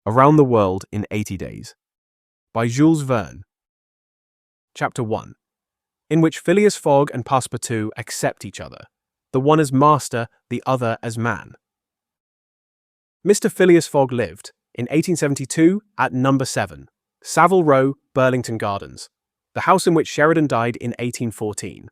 Around the World in 80 Days by Jules Verne. Chapter 1, in which Phileas Fogg and Passepartout accept each other, the one as master, the other as man. Mr. Phileas Fogg lived, in 1872, at number 7, Savile Row, Burlington Gardens, the house in which Sheridan died in 1814.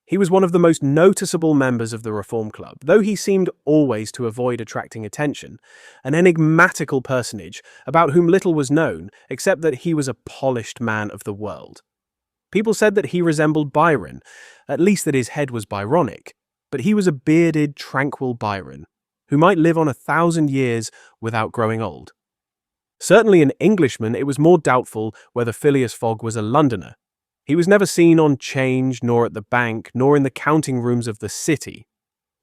He was one of the most noticeable members of the Reform Club, though he seemed always to avoid attracting attention, an enigmatical personage about whom little was known except that he was a polished man of the world. People said that he resembled Byron, at least that his head was Byronic, but he was a bearded, tranquil Byron, who might live on 1,000 years without growing old. Certainly an Englishman, it was more doubtful whether Phileas Fogg was a Londoner. He was never seen on 'Change, nor at the bank, nor in the counting rooms of the city.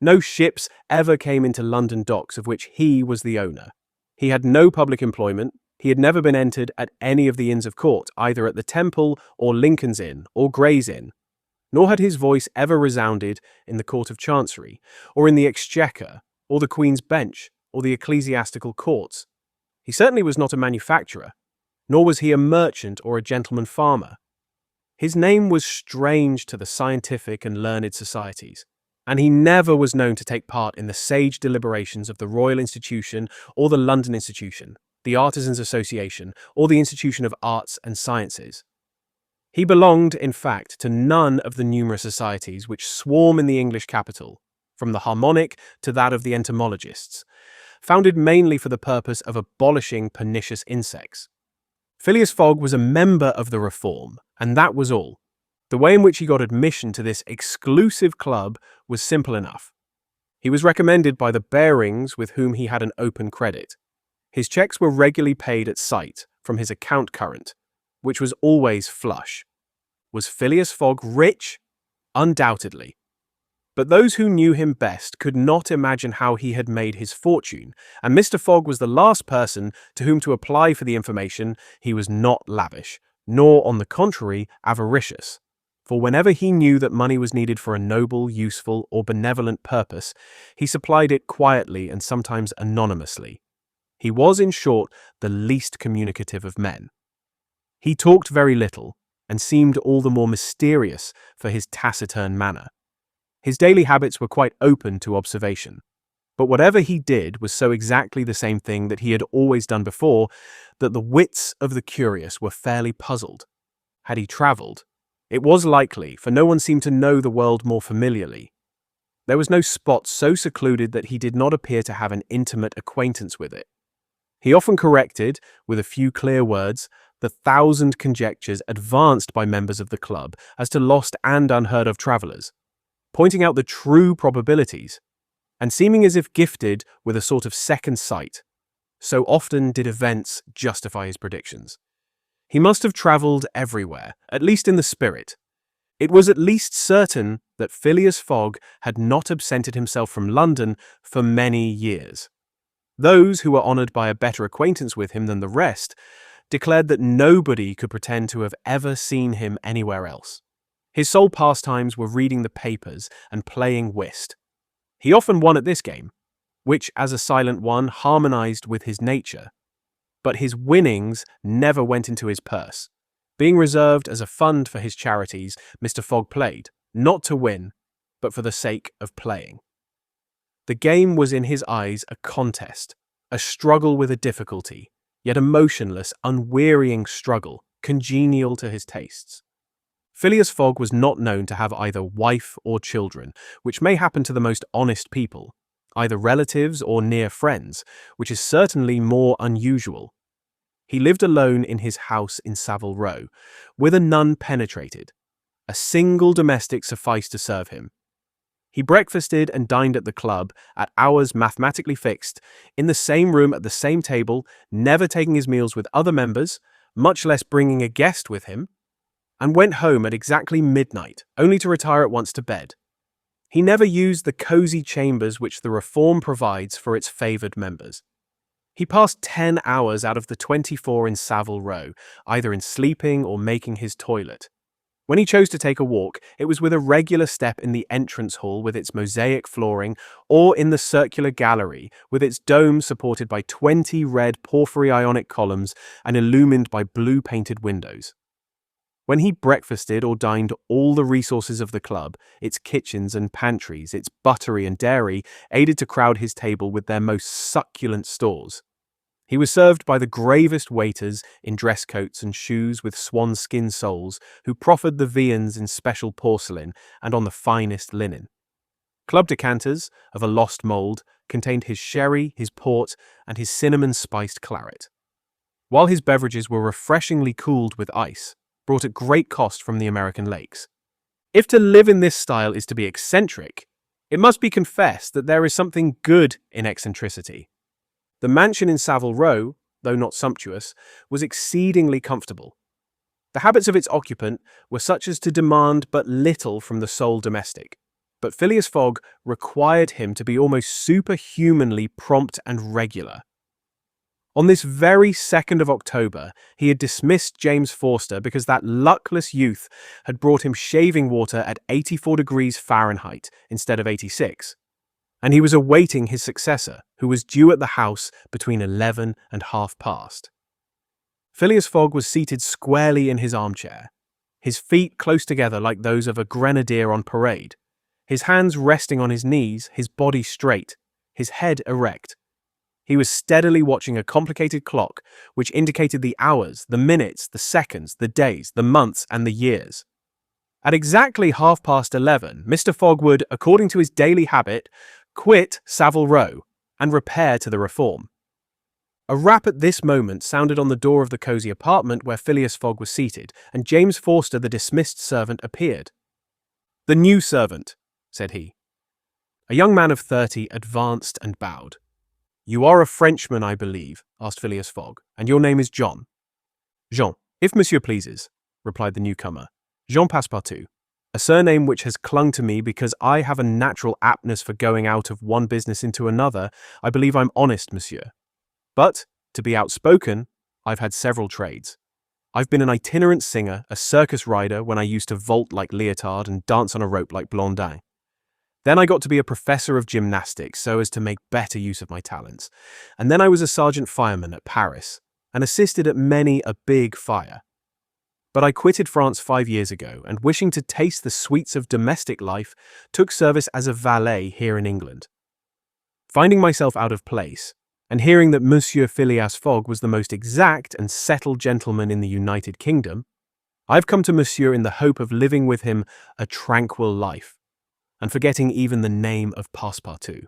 No ships ever came into London docks of which he was the owner. He had no public employment. He had never been entered at any of the Inns of Court, either at the Temple or Lincoln's Inn or Gray's Inn. Nor had his voice ever resounded in the Court of Chancery, or in the Exchequer, or the Queen's Bench, or the ecclesiastical courts. He certainly was not a manufacturer, nor was he a merchant or a gentleman farmer. His name was strange to the scientific and learned societies, and he never was known to take part in the sage deliberations of the Royal Institution or the London Institution, the Artisans' Association, or the Institution of Arts and Sciences. He belonged, in fact, to none of the numerous societies which swarm in the English capital, from the harmonic to that of the entomologists, founded mainly for the purpose of abolishing pernicious insects. Phileas Fogg was a member of the Reform, and that was all. The way in which he got admission to this exclusive club was simple enough. He was recommended by the Barings with whom he had an open credit. His checks were regularly paid at sight from his account current, which was always flush. Was Phileas Fogg rich? Undoubtedly. But those who knew him best could not imagine how he had made his fortune, and Mr. Fogg was the last person to whom to apply for the information. He was not lavish, nor, on the contrary, avaricious. For whenever he knew that money was needed for a noble, useful, or benevolent purpose, he supplied it quietly and sometimes anonymously. He was, in short, the least communicative of men. He talked very little, and seemed all the more mysterious for his taciturn manner. His daily habits were quite open to observation, but whatever he did was so exactly the same thing that he had always done before that the wits of the curious were fairly puzzled. Had he travelled? It was likely, for no one seemed to know the world more familiarly. There was no spot so secluded that he did not appear to have an intimate acquaintance with it. He often corrected, with a few clear words, the 1,000 conjectures advanced by members of the club as to lost and unheard of travellers, pointing out the true probabilities, and seeming as if gifted with a sort of second sight. So often did events justify his predictions. He must have travelled everywhere, at least in the spirit. It was at least certain that Phileas Fogg had not absented himself from London for many years. Those who were honoured by a better acquaintance with him than the rest declared that nobody could pretend to have ever seen him anywhere else. His sole pastimes were reading the papers and playing whist. He often won at this game, which, as a silent one, harmonized with his nature. But his winnings never went into his purse. Being reserved as a fund for his charities, Mr. Fogg played, not to win, but for the sake of playing. The game was in his eyes a contest, a struggle with a difficulty, yet a motionless, unwearying struggle, congenial to his tastes. Phileas Fogg was not known to have either wife or children, which may happen to the most honest people, either relatives or near friends, which is certainly more unusual. He lived alone in his house in Savile Row, whither none penetrated. A single domestic sufficed to serve him. He breakfasted and dined at the club, at hours mathematically fixed, in the same room at the same table, never taking his meals with other members, much less bringing a guest with him, and went home at exactly midnight, only to retire at once to bed. He never used the cosy chambers which the Reform provides for its favoured members. He passed 10 hours out of the 24 in Savile Row, either in sleeping or making his toilet. When he chose to take a walk, it was with a regular step in the entrance hall with its mosaic flooring, or in the circular gallery with its dome supported by 20 red porphyry Ionic columns and illumined by blue-painted windows. When he breakfasted or dined, all the resources of the club, its kitchens and pantries, its buttery and dairy, aided to crowd his table with their most succulent stores. He was served by the gravest waiters in dress coats and shoes with swan-skin soles, who proffered the viands in special porcelain and on the finest linen. Club decanters, of a lost mould, contained his sherry, his port, and his cinnamon-spiced claret, while his beverages were refreshingly cooled with ice, brought at great cost from the American lakes. If to live in this style is to be eccentric, it must be confessed that there is something good in eccentricity. The mansion in Savile Row, though not sumptuous, was exceedingly comfortable. The habits of its occupant were such as to demand but little from the sole domestic, but Phileas Fogg required him to be almost superhumanly prompt and regular. On this very 2nd of October, he had dismissed James Forster because that luckless youth had brought him shaving water at 84 degrees Fahrenheit instead of 86. And he was awaiting his successor, who was due at the house between 11 and 1:30. Phileas Fogg was seated squarely in his armchair, his feet close together like those of a grenadier on parade, his hands resting on his knees, his body straight, his head erect. He was steadily watching a complicated clock which indicated the hours, the minutes, the seconds, the days, the months, and the years. At exactly 11:30, Mr. Fogg would, according to his daily habit, quit Savile Row and repair to the Reform. A rap at this moment sounded on the door of the cosy apartment where Phileas Fogg was seated, and James Forster, the dismissed servant, appeared. "The new servant," said he. A young man of 30 advanced and bowed. "You are a Frenchman, I believe," asked Phileas Fogg, "and your name is John." "Jean, if monsieur pleases," replied the newcomer. "Jean Passepartout. A surname which has clung to me because I have a natural aptness for going out of one business into another. I believe I'm honest, monsieur. But, to be outspoken, I've had several trades. I've been an itinerant singer, a circus rider when I used to vault like Leotard and dance on a rope like Blondin. Then I got to be a professor of gymnastics so as to make better use of my talents. And then I was a sergeant fireman at Paris and assisted at many a big fire. But I quitted France 5 years ago and, wishing to taste the sweets of domestic life, took service as a valet here in England. Finding myself out of place, and hearing that Monsieur Phileas Fogg was the most exact and settled gentleman in the United Kingdom, I've come to Monsieur in the hope of living with him a tranquil life, and forgetting even the name of Passepartout."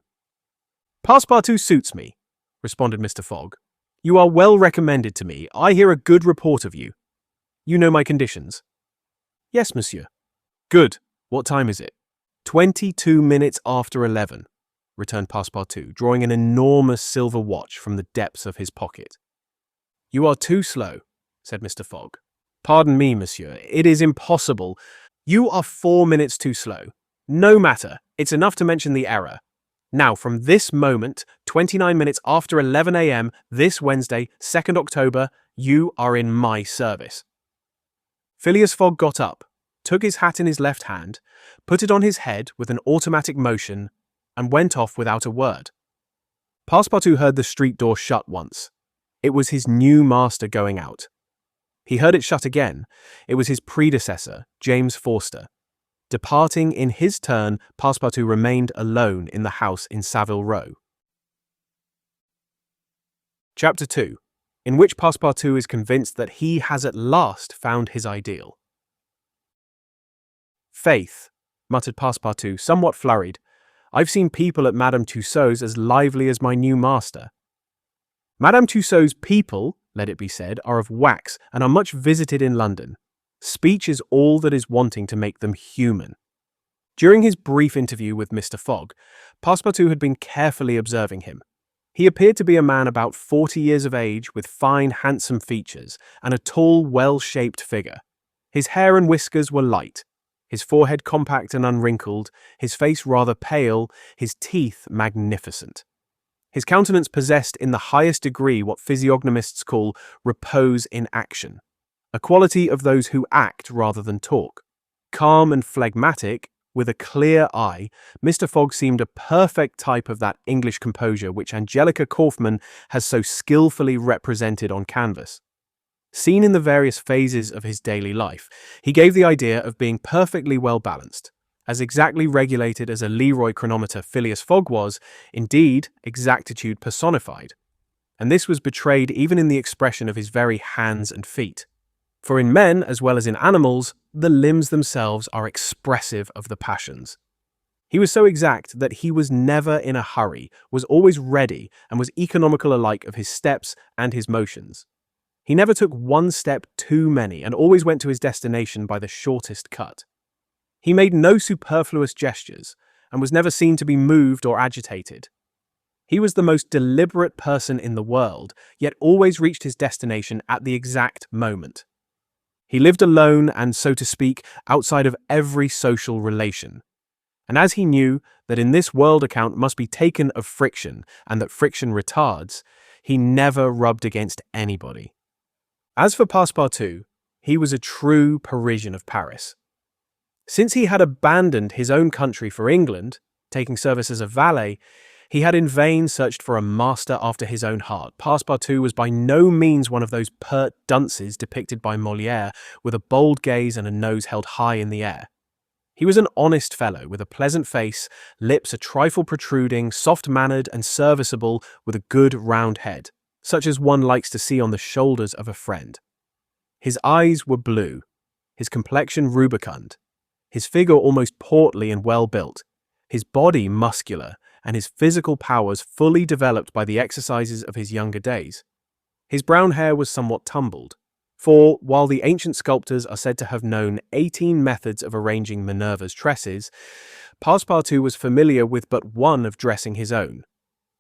"Passepartout suits me," responded Mr. Fogg. "You are well recommended to me. I hear a good report of you. You know my conditions?" "Yes, monsieur." "Good. What time is it?" 22 minutes after 11, returned Passepartout, drawing an enormous silver watch from the depths of his pocket. "You are too slow," said Mr. Fogg. "Pardon me, monsieur. It is impossible. You are 4 minutes too slow. No matter. It's enough to mention the error. Now, from this moment, 29 minutes after 11 a.m., this Wednesday, 2nd October, you are in my service." Phileas Fogg got up, took his hat in his left hand, put it on his head with an automatic motion, and went off without a word. Passepartout heard the street door shut once. It was his new master going out. He heard it shut again. It was his predecessor, James Forster. Departing in his turn, Passepartout remained alone in the house in Savile Row. Chapter 2, in which Passepartout is convinced that he has at last found his ideal. "Faith," muttered Passepartout, somewhat flurried, "I've seen people at Madame Tussaud's as lively as my new master." Madame Tussaud's people, let it be said, are of wax and are much visited in London. Speech is all that is wanting to make them human. During his brief interview with Mr. Fogg, Passepartout had been carefully observing him. He appeared to be a man about 40 years of age, with fine, handsome features and a tall, well-shaped figure. His hair and whiskers were light, his forehead compact and unwrinkled, his face rather pale, his teeth magnificent. His countenance possessed in the highest degree what physiognomists call repose in action, a quality of those who act rather than talk. Calm and phlegmatic, with a clear eye, Mr. Fogg seemed a perfect type of that English composure which Angelica Kauffman has so skillfully represented on canvas. Seen in the various phases of his daily life, he gave the idea of being perfectly well-balanced. As exactly regulated as a Leroy chronometer Phileas Fogg was, indeed, exactitude personified. And this was betrayed even in the expression of his very hands and feet. For in men, as well as in animals, the limbs themselves are expressive of the passions. He was so exact that he was never in a hurry, was always ready, and was economical alike of his steps and his motions. He never took one step too many and always went to his destination by the shortest cut. He made no superfluous gestures and was never seen to be moved or agitated. He was the most deliberate person in the world, yet always reached his destination at the exact moment. He lived alone and, so to speak, outside of every social relation. And as he knew that in this world account must be taken of friction and that friction retards, he never rubbed against anybody. As for Passepartout, he was a true Parisian of Paris. Since he had abandoned his own country for England, taking service as a valet, he had in vain searched for a master after his own heart. Passepartout was by no means one of those pert dunces depicted by Molière, with a bold gaze and a nose held high in the air. He was an honest fellow, with a pleasant face, lips a trifle protruding, soft-mannered and serviceable, with a good round head, such as one likes to see on the shoulders of a friend. His eyes were blue, his complexion rubicund, his figure almost portly and well-built, his body muscular, and his physical powers fully developed by the exercises of his younger days. His brown hair was somewhat tumbled, for, while the ancient sculptors are said to have known 18 methods of arranging Minerva's tresses, Passepartout was familiar with but one of dressing his own.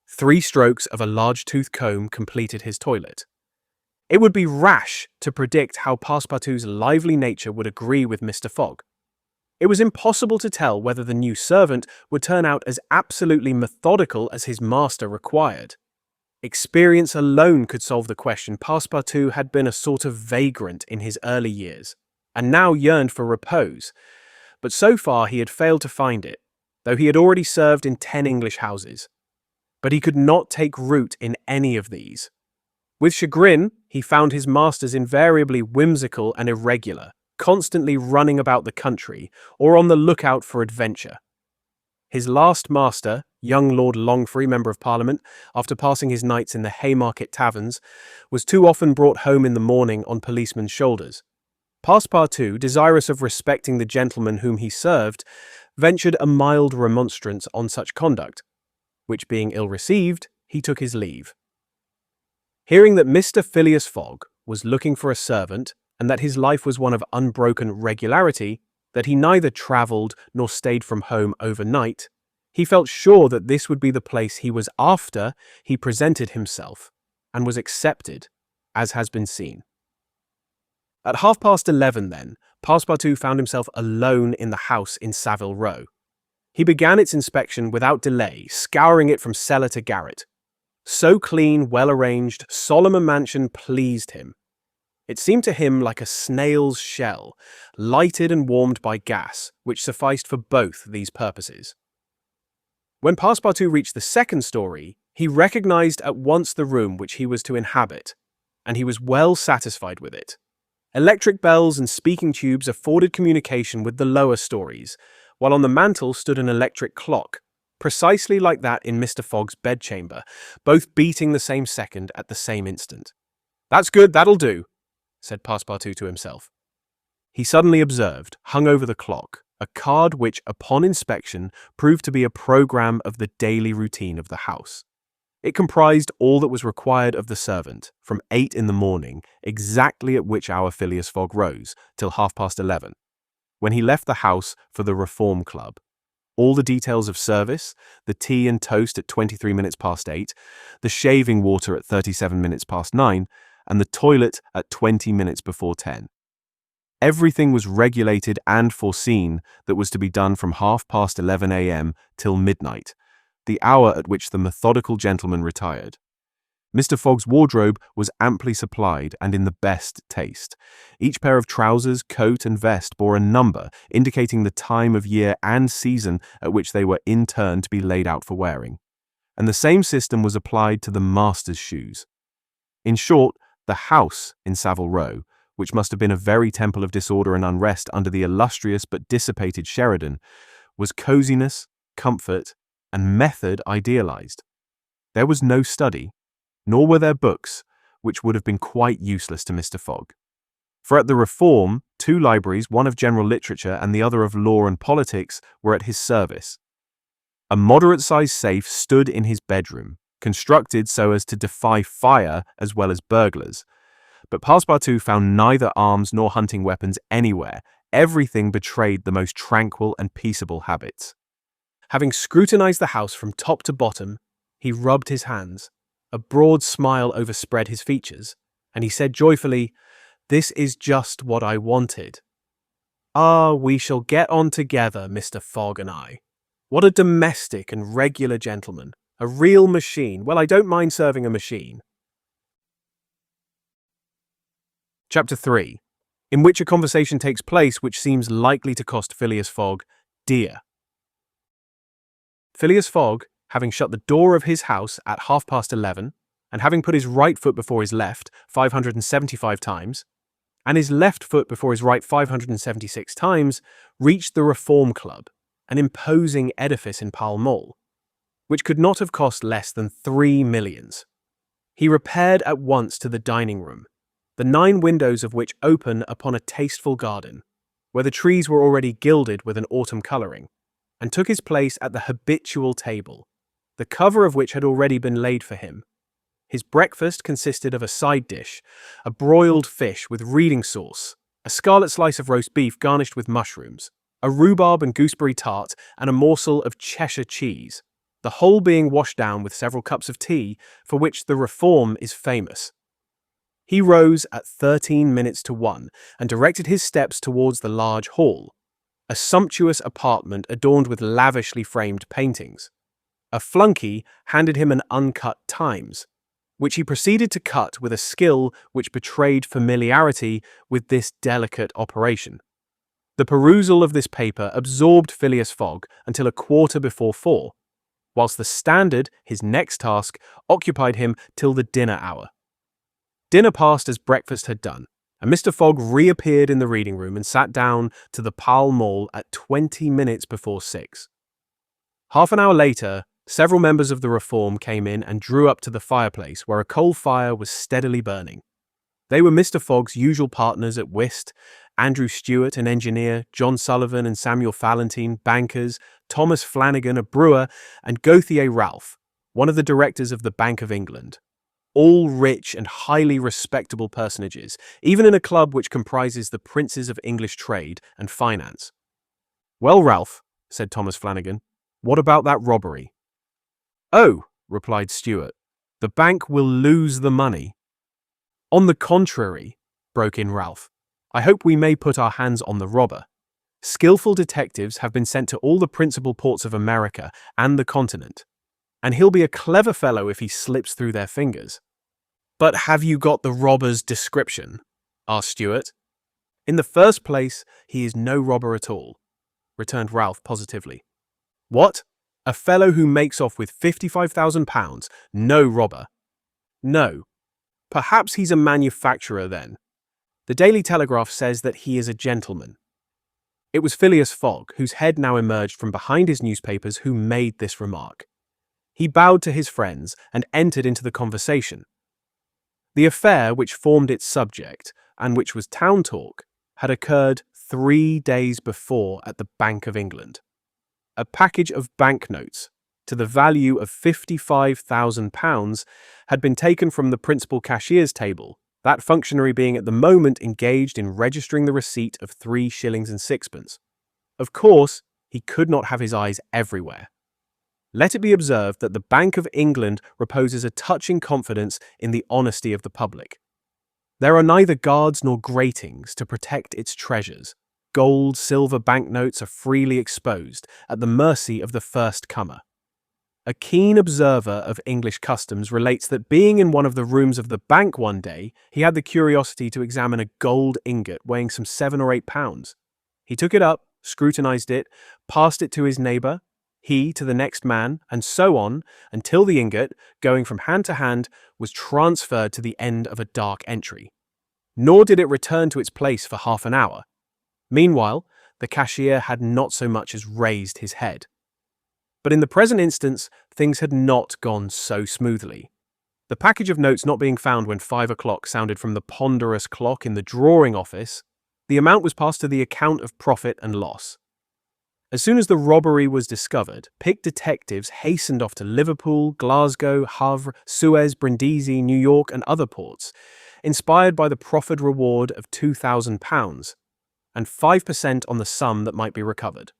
3 strokes of a large-toothed comb completed his toilet. It would be rash to predict how Passepartout's lively nature would agree with Mr. Fogg. It was impossible to tell whether the new servant would turn out as absolutely methodical as his master required. Experience alone could solve the question. Passepartout had been a sort of vagrant in his early years, and now yearned for repose, but so far he had failed to find it, though he had already served in 10 English houses. But he could not take root in any of these. With chagrin, he found his masters invariably whimsical and irregular, constantly running about the country, or on the lookout for adventure. His last master, young Lord Longfrey, Member of Parliament, after passing his nights in the Haymarket taverns, was too often brought home in the morning on policemen's shoulders. Passepartout, desirous of respecting the gentleman whom he served, ventured a mild remonstrance on such conduct, which being ill-received, he took his leave. Hearing that Mr. Phileas Fogg was looking for a servant, and that his life was one of unbroken regularity, that he neither travelled nor stayed from home overnight, he felt sure that this would be the place he was after. He presented himself, and was accepted, as has been seen. At 11:30 then, Passepartout found himself alone in the house in Savile Row. He began its inspection without delay, scouring it from cellar to garret. So clean, well-arranged, solemn a mansion pleased him. It seemed to him like a snail's shell, lighted and warmed by gas, which sufficed for both these purposes. When Passepartout reached the second story, he recognized at once the room which he was to inhabit, and he was well satisfied with it. Electric bells and speaking tubes afforded communication with the lower stories, while on the mantel stood an electric clock, precisely like that in Mr. Fogg's bedchamber, both beating the same second at the same instant. "That's good, that'll do," said Passepartout to himself. He suddenly observed, hung over the clock, a card which, upon inspection, proved to be a programme of the daily routine of the house. It comprised all that was required of the servant, from 8 in the morning, exactly at which hour Phileas Fogg rose, till 11:30, when he left the house for the Reform Club. All the details of service, the tea and toast at 23 minutes past 8, the shaving water at 37 minutes past 9, and the toilet at 20 minutes before 10. Everything was regulated and foreseen that was to be done from 11:30 a.m. till midnight, the hour at which the methodical gentleman retired. Mr. Fogg's wardrobe was amply supplied and in the best taste. Each pair of trousers, coat, and vest bore a number, indicating the time of year and season at which they were in turn to be laid out for wearing. And the same system was applied to the master's shoes. In short, the house in Savile Row, which must have been a very temple of disorder and unrest under the illustrious but dissipated Sheridan, was coziness, comfort, and method idealized. There was no study, nor were there books, which would have been quite useless to Mr. Fogg. For at the Reform, 2 libraries, one of general literature and the other of law and politics, were at his service. A moderate-sized safe stood in his bedroom, constructed so as to defy fire as well as burglars. But Passepartout found neither arms nor hunting weapons anywhere. Everything betrayed the most tranquil and peaceable habits. Having scrutinized the house from top to bottom, he rubbed his hands. A broad smile overspread his features, and he said joyfully, "This is just what I wanted. Ah, we shall get on together, Mr. Fogg and I. What a domestic and regular gentleman. A real machine. Well, I don't mind serving a machine." Chapter 3, in which a conversation takes place which seems likely to cost Phileas Fogg dear. Phileas Fogg, having shut the door of his house at 11:30, and having put his right foot before his left 575 times, and his left foot before his right 576 times, reached the Reform Club, an imposing edifice in Pall Mall, which could not have cost less than 3 millions. He repaired at once to the dining room, the 9 windows of which open upon a tasteful garden, where the trees were already gilded with an autumn colouring, and took his place at the habitual table, the cover of which had already been laid for him. His breakfast consisted of a side dish, a broiled fish with reading sauce, a scarlet slice of roast beef garnished with mushrooms, a rhubarb and gooseberry tart, and a morsel of Cheshire cheese, the whole being washed down with several cups of tea, for which the Reform is famous. He rose at 1 and directed his steps towards the large hall, a sumptuous apartment adorned with lavishly framed paintings. A flunkey handed him an uncut Times, which he proceeded to cut with a skill which betrayed familiarity with this delicate operation. The perusal of this paper absorbed Phileas Fogg until 4:15, whilst the Standard, his next task, occupied him till the dinner hour. Dinner passed as breakfast had done, and Mr. Fogg reappeared in the reading room and sat down to the Pall Mall at 6:20. Half an hour later, several members of the Reform came in and drew up to the fireplace where a coal fire was steadily burning. They were Mr. Fogg's usual partners at whist, Andrew Stewart, an engineer, John Sullivan and Samuel Fallentin, bankers, Thomas Flanagan, a brewer, and Gauthier Ralph, one of the directors of the Bank of England. All rich and highly respectable personages, even in a club which comprises the princes of English trade and finance. "Well, Ralph," said Thomas Flanagan, "what about that robbery?" "Oh," replied Stewart, "the bank will lose the money." "On the contrary," broke in Ralph, "I hope we may put our hands on the robber. Skillful detectives have been sent to all the principal ports of America and the continent, and he'll be a clever fellow if he slips through their fingers." "But have you got the robber's description?" asked Stewart. "In the first place, he is no robber at all," returned Ralph positively. "What? A fellow who makes off with £55,000, no robber?" "No. Perhaps he's a manufacturer then. The Daily Telegraph says that he is a gentleman." It was Phileas Fogg, whose head now emerged from behind his newspapers, who made this remark. He bowed to his friends and entered into the conversation. The affair which formed its subject, and which was town talk, had occurred 3 days before at the Bank of England. A package of banknotes, to the value of £55,000, had been taken from the principal cashier's table, that functionary being at the moment engaged in registering the receipt of 3 shillings and sixpence. Of course, he could not have his eyes everywhere. Let it be observed that the Bank of England reposes a touching confidence in the honesty of the public. There are neither guards nor gratings to protect its treasures. Gold, silver banknotes are freely exposed, at the mercy of the first comer. a keen observer of English customs relates that being in one of the rooms of the bank one day, he had the curiosity to examine a gold ingot weighing some 7 or 8 pounds. He took it up, scrutinized it, passed it to his neighbor, he to the next man, and so on, until the ingot, going from hand to hand, was transferred to the end of a dark entry. Nor did it return to its place for half an hour. Meanwhile, the cashier had not so much as raised his head. But in the present instance, things had not gone so smoothly. The package of notes not being found when 5 o'clock sounded from the ponderous clock in the drawing office, the amount was passed to the account of profit and loss. As soon as the robbery was discovered, picked detectives hastened off to Liverpool, Glasgow, Havre, Suez, Brindisi, New York, and other ports, inspired by the proffered reward of £2,000 and 5% on the sum that might be recovered.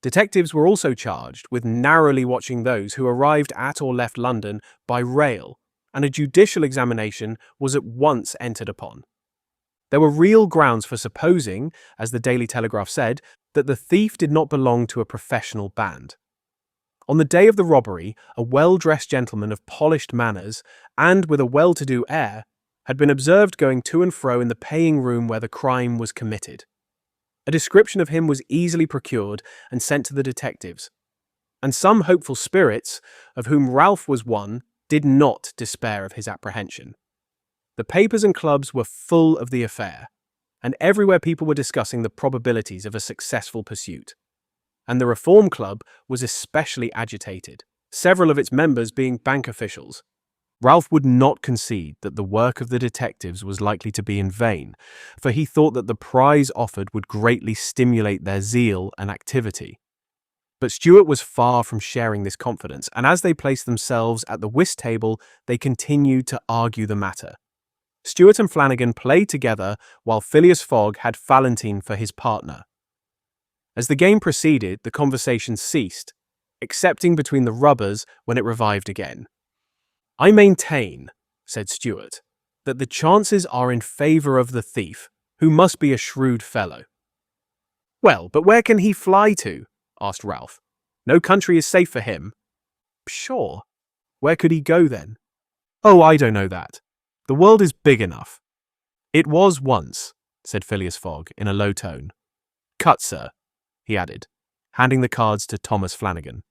Detectives were also charged with narrowly watching those who arrived at or left London by rail, and a judicial examination was at once entered upon. There were real grounds for supposing, as the Daily Telegraph said, that the thief did not belong to a professional band. On the day of the robbery, a well-dressed gentleman of polished manners and with a well-to-do air had been observed going to and fro in the paying room where the crime was committed. A description of him was easily procured and sent to the detectives, and some hopeful spirits, of whom Ralph was one, did not despair of his apprehension. The papers and clubs were full of the affair, and everywhere people were discussing the probabilities of a successful pursuit. And the Reform Club was especially agitated, several of its members being bank officials. Ralph would not concede that the work of the detectives was likely to be in vain, for he thought that the prize offered would greatly stimulate their zeal and activity. But Stuart was far from sharing this confidence, and as they placed themselves at the whist table, they continued to argue the matter. Stuart and Flanagan played together while Phileas Fogg had Fallontine for his partner. As the game proceeded, the conversation ceased, excepting between the rubbers when it revived again. "I maintain," said Stuart, "that the chances are in favour of the thief, who must be a shrewd fellow." "Well, but where can he fly to?" asked Ralph. "No country is safe for him." "Sure. Where could he go then?" "Oh, I don't know that. The world is big enough." "It was once," said Phileas Fogg in a low tone. "Cut, sir," he added, handing the cards to Thomas Flanagan.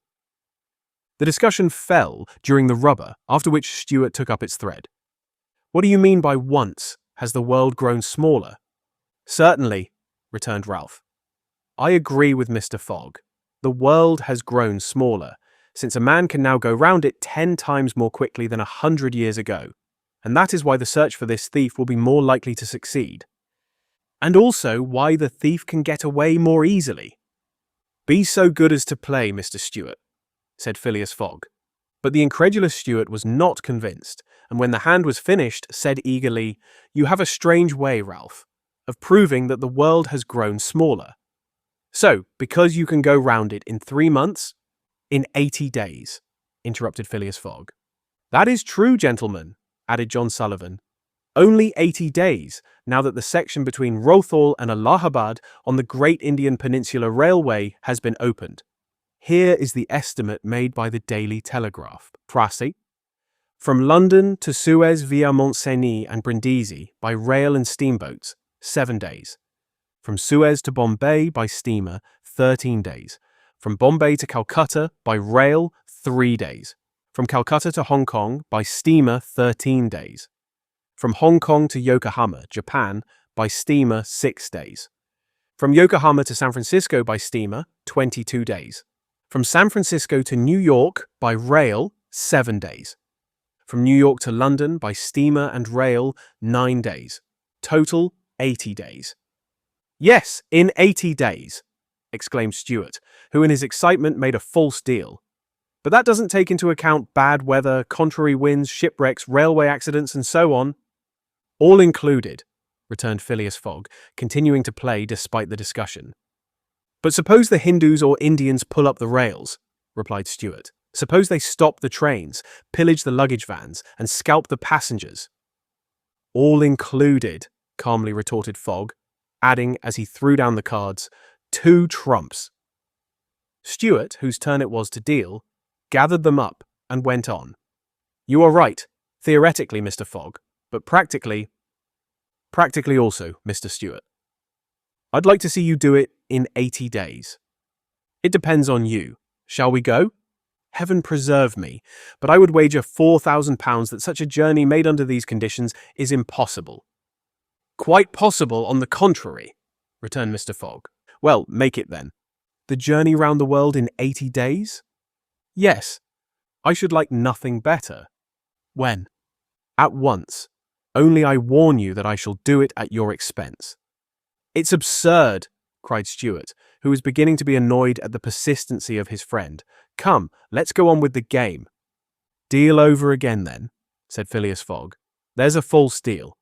The discussion fell during the rubber, after which Stuart took up its thread. "What do you mean by once? Has the world grown smaller?" "Certainly," returned Ralph. "I agree with Mr. Fogg. The world has grown smaller, since a man can now go round it 10 times more quickly than 100 years ago, and that is why the search for this thief will be more likely to succeed. And also why the thief can get away more easily." "Be so good as to play, Mr. Stuart," said Phileas Fogg. But the incredulous Stuart was not convinced, and when the hand was finished, said eagerly, "You have a strange way, Ralph, of proving that the world has grown smaller. So, because you can go round it in 3 months?" "In 80 days, interrupted Phileas Fogg. "That is true, gentlemen," added John Sullivan. "Only 80 days, now that the section between Rothal and Allahabad on the Great Indian Peninsula Railway has been opened. Here is the estimate made by the Daily Telegraph. Prasi. From London to Suez via Mont Cenis and Brindisi by rail and steamboats, 7 days. From Suez to Bombay by steamer, 13 days. From Bombay to Calcutta by rail, 3 days. From Calcutta to Hong Kong by steamer, 13 days. From Hong Kong to Yokohama, Japan, by steamer, 6 days. From Yokohama to San Francisco by steamer, 22 days. From San Francisco to New York by rail, 7 days. From New York to London by steamer and rail, 9 days. Total, 80 days. "Yes, in 80 days, exclaimed Stuart, who in his excitement made a false deal. "But that doesn't take into account bad weather, contrary winds, shipwrecks, railway accidents, and so on." "All included," returned Phileas Fogg, continuing to play despite the discussion. "But suppose the Hindus or Indians pull up the rails," replied Stuart. "Suppose they stop the trains, pillage the luggage vans, and scalp the passengers." "All included," calmly retorted Fogg, adding, as he threw down the cards, 2 trumps. Stuart, whose turn it was to deal, gathered them up, and went on. You are right, theoretically, Mr. Fogg, but practically also, Mr. Stewart. I'd like to see you do it in 80 days. It depends on you. Shall we go? Heaven preserve me, but I would wager £4,000 that such a journey made under these conditions is impossible. Quite possible, on the contrary, returned Mr. Fogg. Well, make it then. The journey round the world in 80 days? Yes. I should like nothing better. When? At once. Only I warn you that I shall do it at your expense. It's absurd, cried Stewart, who was beginning to be annoyed at the persistency of his friend. Come, let's go on with the game. Deal over again, then, said Phileas Fogg. There's a false deal.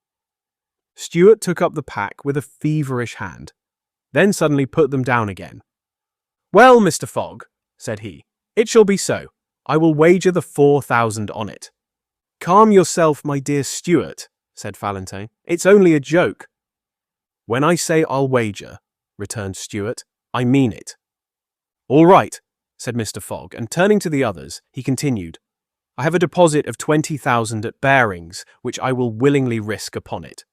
Stewart took up the pack with a feverish hand, then suddenly put them down again. Well, Mr. Fogg, said he, it shall be so. I will wager the 4,000 on it. Calm yourself, my dear Stewart, said Fallentin. It's only a joke. When I say I'll wager, returned Stewart, I mean it. All right, said Mr. Fogg, and turning to the others, he continued, I have a deposit of 20,000 at Bearings, which I will willingly risk upon it.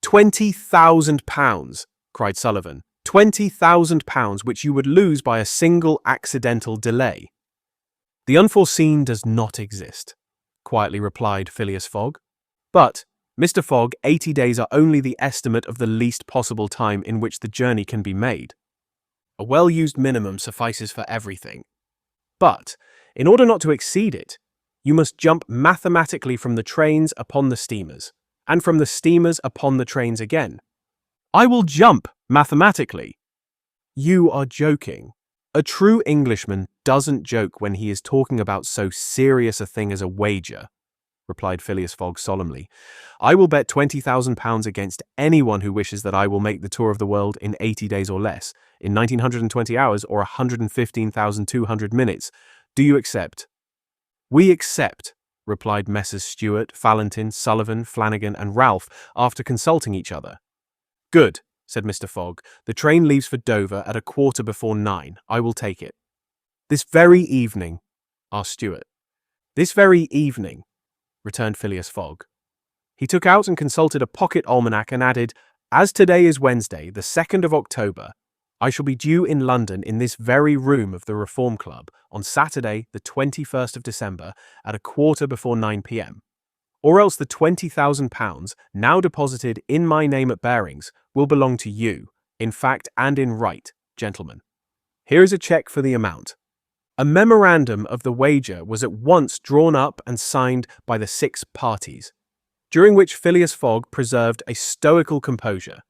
£20,000, cried Sullivan. £20,000 which you would lose by a single accidental delay. The unforeseen does not exist, quietly replied Phileas Fogg. But, Mr. Fogg, 80 days are only the estimate of the least possible time in which the journey can be made. A well-used minimum suffices for everything. But, in order not to exceed it, you must jump mathematically from the trains upon the steamers, and from the steamers upon the trains again. I will jump mathematically. You are joking. A true Englishman doesn't joke when he is talking about so serious a thing as a wager, replied Phileas Fogg solemnly. I will bet £20,000 against anyone who wishes that I will make the tour of the world in 80 days or less, in 1920 hours or 115,200 minutes. Do you accept? We accept, replied Messrs. Stewart, Fallentin, Sullivan, Flanagan, and Ralph after consulting each other. Good, said Mr. Fogg. The train leaves for Dover at 9:15. I will take it. This very evening? Asked Stewart. This very evening, returned Phileas Fogg. He took out and consulted a pocket almanac and added, As today is Wednesday, the 2nd of October, I shall be due in London in this very room of the Reform Club on Saturday, the 21st of December, at 9:15 p.m. Or else the £20,000 now deposited in my name at Bearings will belong to you, in fact and in right, gentlemen. Here is a cheque for the amount. A memorandum of the wager was at once drawn up and signed by the 6 parties, during which Phileas Fogg preserved a stoical composure.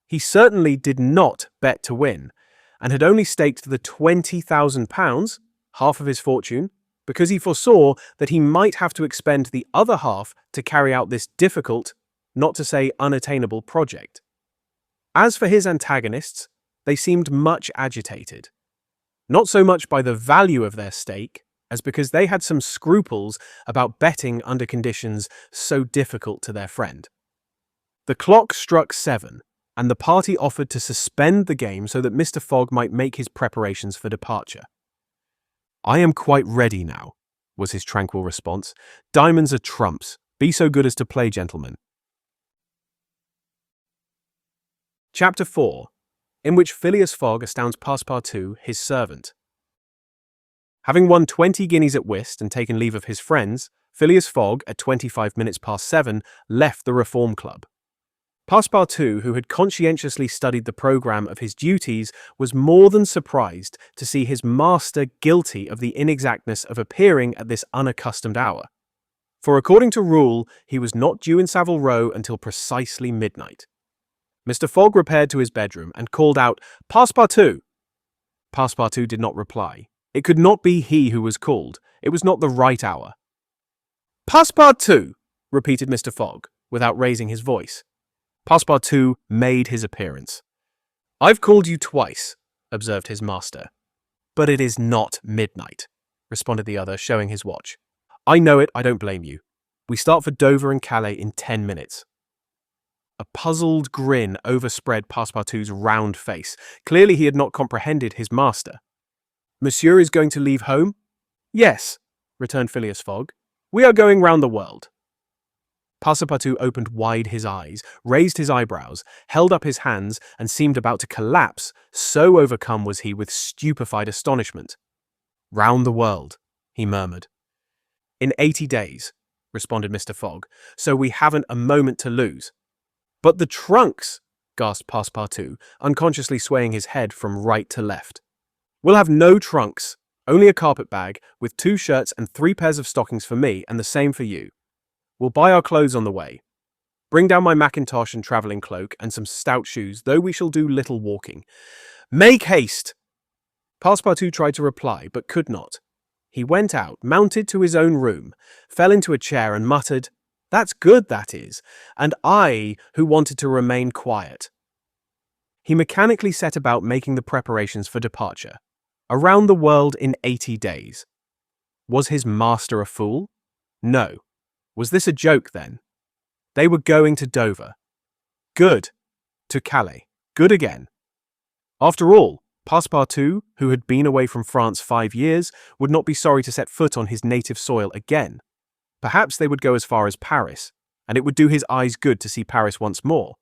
He certainly did not bet to win, and had only staked the £20,000, half of his fortune, because he foresaw that he might have to expend the other half to carry out this difficult, not to say unattainable project. As for his antagonists, they seemed much agitated, not so much by the value of their stake, as because they had some scruples about betting under conditions so difficult to their friend. The clock struck 7, and the party offered to suspend the game so that Mr. Fogg might make his preparations for departure. I am quite ready now, was his tranquil response. Diamonds are trumps. Be so good as to play, gentlemen. Chapter 4, in which Phileas Fogg astounds Passepartout, his servant. Having won 20 guineas at whist and taken leave of his friends, Phileas Fogg, at 7:25, left the Reform Club. Passepartout, who had conscientiously studied the programme of his duties, was more than surprised to see his master guilty of the inexactness of appearing at this unaccustomed hour. For according to rule, he was not due in Savile Row until precisely midnight. Mr. Fogg repaired to his bedroom and called out, "Passepartout!" Passepartout did not reply. It could not be he who was called. It was not the right hour. "Passepartout!" repeated Mr. Fogg, without raising his voice. Passepartout made his appearance. "I've called you twice," observed his master. "But it is not midnight," responded the other, showing his watch. "I know it, I don't blame you. We start for Dover and Calais in 10 minutes. A puzzled grin overspread Passepartout's round face. Clearly he had not comprehended his master. "Monsieur is going to leave home?" Yes, returned Phileas Fogg. We are going round the world. Passepartout opened wide his eyes, raised his eyebrows, held up his hands, and seemed about to collapse, so overcome was he with stupefied astonishment. Round the world, he murmured. In 80 days, responded Mr. Fogg, so we haven't a moment to lose. But the trunks, gasped Passepartout, unconsciously swaying his head from right to left. We'll have no trunks, only a carpet bag, with 2 shirts and 3 pairs of stockings for me, and the same for you. We'll buy our clothes on the way. Bring down my mackintosh and travelling cloak, and some stout shoes, though we shall do little walking. Make haste! Passepartout tried to reply, but could not. He went out, mounted to his own room, fell into a chair and muttered, "That's good, that is, and I who wanted to remain quiet." He mechanically set about making the preparations for departure. Around the world in 80 days. Was his master a fool? No. Was this a joke, then? They were going to Dover. Good. To Calais. Good again. After all, Passepartout, who had been away from France 5 years, would not be sorry to set foot on his native soil again. Perhaps they would go as far as Paris, and it would do his eyes good to see Paris once more.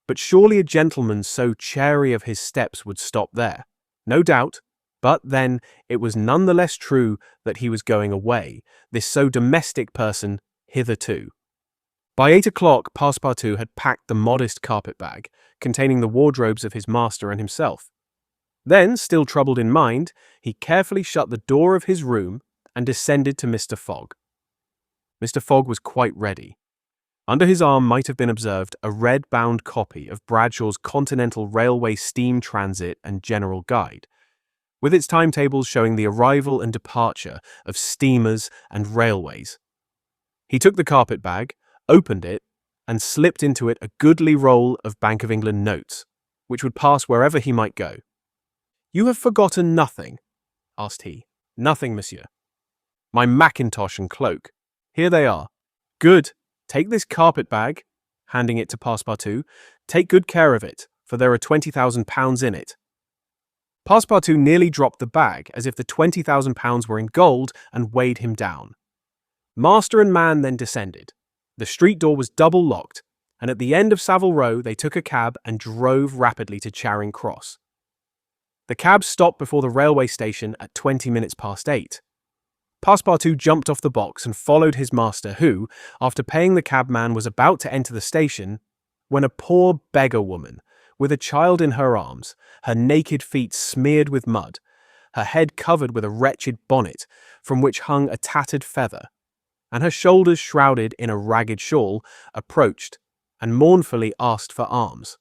But surely a gentleman so chary of his steps would stop there. No doubt. But then it was none the less true that he was going away, this so domestic person, hitherto. By 8 o'clock, Passepartout had packed the modest carpet-bag, containing the wardrobes of his master and himself. Then, still troubled in mind, he carefully shut the door of his room and descended to Mr. Fogg. Mr. Fogg was quite ready. Under his arm might have been observed a red-bound copy of Bradshaw's Continental Railway Steam Transit and General Guide, with its timetables showing the arrival and departure of steamers and railways. He took the carpet-bag, opened it, and slipped into it a goodly roll of Bank of England notes, which would pass wherever he might go. "You have forgotten nothing?" asked he. "Nothing, monsieur." "My mackintosh and cloak. Here they are." "Good. Take this carpet-bag," handing it to Passepartout. "Take good care of it, for there are £20,000 in it." Passepartout nearly dropped the bag, as if the £20,000 were in gold, and weighed him down. Master and man then descended. The street door was double locked, and at the end of Savile Row they took a cab and drove rapidly to Charing Cross. The cab stopped before the railway station at 20 minutes past 8. Passepartout jumped off the box and followed his master, who, after paying the cabman, was about to enter the station, when a poor beggar woman, with a child in her arms, her naked feet smeared with mud, her head covered with a wretched bonnet from which hung a tattered feather, and her shoulders shrouded in a ragged shawl, approached and mournfully asked for alms.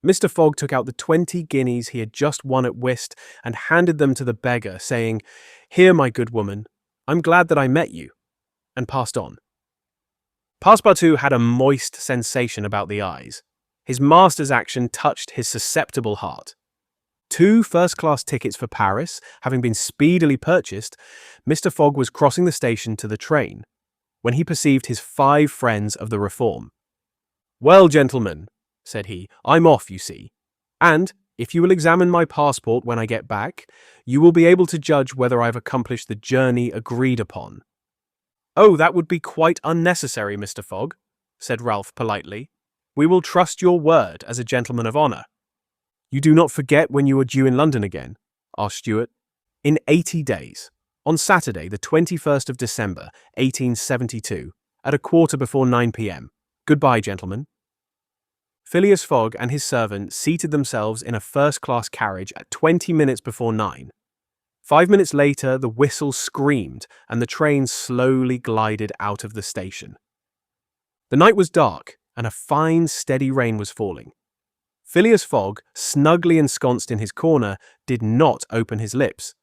Mr. Fogg took out the 20 guineas he had just won at whist and handed them to the beggar, saying, "Here, my good woman, I'm glad that I met you," and passed on. Passepartout had a moist sensation about the eyes. His master's action touched his susceptible heart. 2 first-class tickets for Paris having been speedily purchased, Mr. Fogg was crossing the station to the train, when he perceived his 5 friends of the Reform. "Well, gentlemen," said he, "I'm off, you see, and, if you will examine my passport when I get back, you will be able to judge whether I've accomplished the journey agreed upon." "Oh, that would be quite unnecessary, Mr. Fogg," said Ralph politely. "We will trust your word as a gentleman of honour." "You do not forget when you are due in London again?" asked Stuart. "In 80 days. On Saturday, the 21st of December, 1872, at 9:15 p.m. Goodbye, gentlemen." Phileas Fogg and his servant seated themselves in a first-class carriage at 20 minutes before 9. 5 minutes later, the whistle screamed, and the train slowly glided out of the station. The night was dark, and a fine, steady rain was falling. Phileas Fogg, snugly ensconced in his corner, did not open his lips.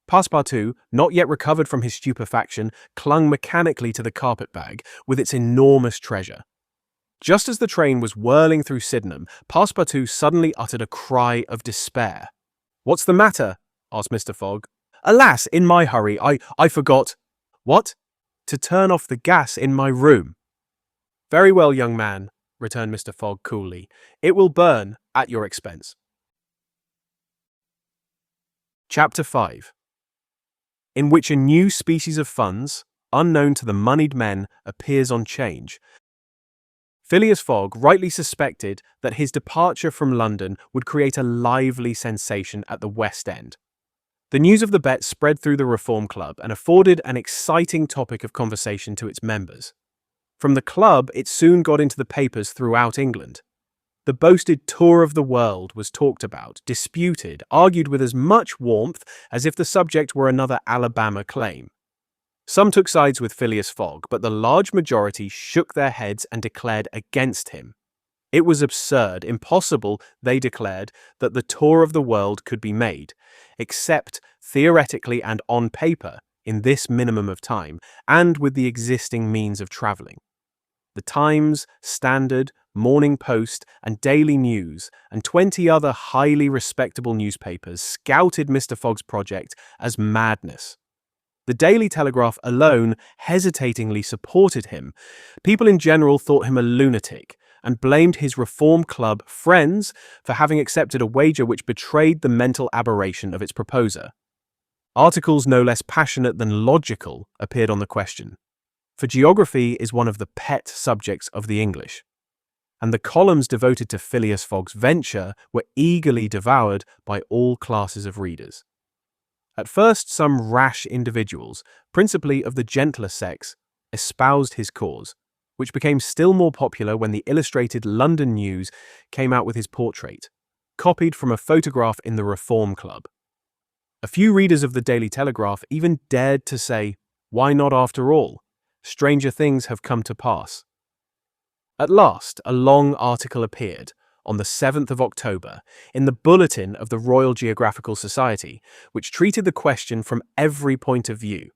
Passepartout, not yet recovered from his stupefaction, clung mechanically to the carpet-bag with its enormous treasure. Just as the train was whirling through Sydenham, Passepartout suddenly uttered a cry of despair. "What's the matter?" asked Mr. Fogg. "Alas, in my hurry, I forgot—" "What?" "To turn off the gas in my room." "Very well, young man," returned Mr. Fogg coolly. "It will burn at your expense." Chapter 5. in which a new species of funds, unknown to the moneyed men, appears on change. Phileas Fogg rightly suspected that his departure from London would create a lively sensation at the West End. The news of the bet spread through the Reform Club and afforded an exciting topic of conversation to its members. From the club, it soon got into the papers throughout England. The boasted tour of the world was talked about, disputed, argued with as much warmth as if the subject were another Alabama claim. Some took sides with Phileas Fogg, but the large majority shook their heads and declared against him. It was absurd, impossible, they declared, that the tour of the world could be made, except theoretically and on paper, in this minimum of time, and with the existing means of travelling. The Times, Standard, Morning Post, and Daily News, and 20 other highly respectable newspapers scouted Mr. Fogg's project as madness. The Daily Telegraph alone hesitatingly supported him. People in general thought him a lunatic and blamed his Reform Club friends for having accepted a wager which betrayed the mental aberration of its proposer. Articles no less passionate than logical appeared on the question, for geography is one of the pet subjects of the English, and the columns devoted to Phileas Fogg's venture were eagerly devoured by all classes of readers. At first, some rash individuals, principally of the gentler sex, espoused his cause, which became still more popular when the Illustrated London News came out with his portrait, copied from a photograph in the Reform Club. A few readers of the Daily Telegraph even dared to say, "Why not after all? Stranger things have come to pass." At last, a long article appeared, on the 7th of October, in the Bulletin of the Royal Geographical Society, which treated the question from every point of view,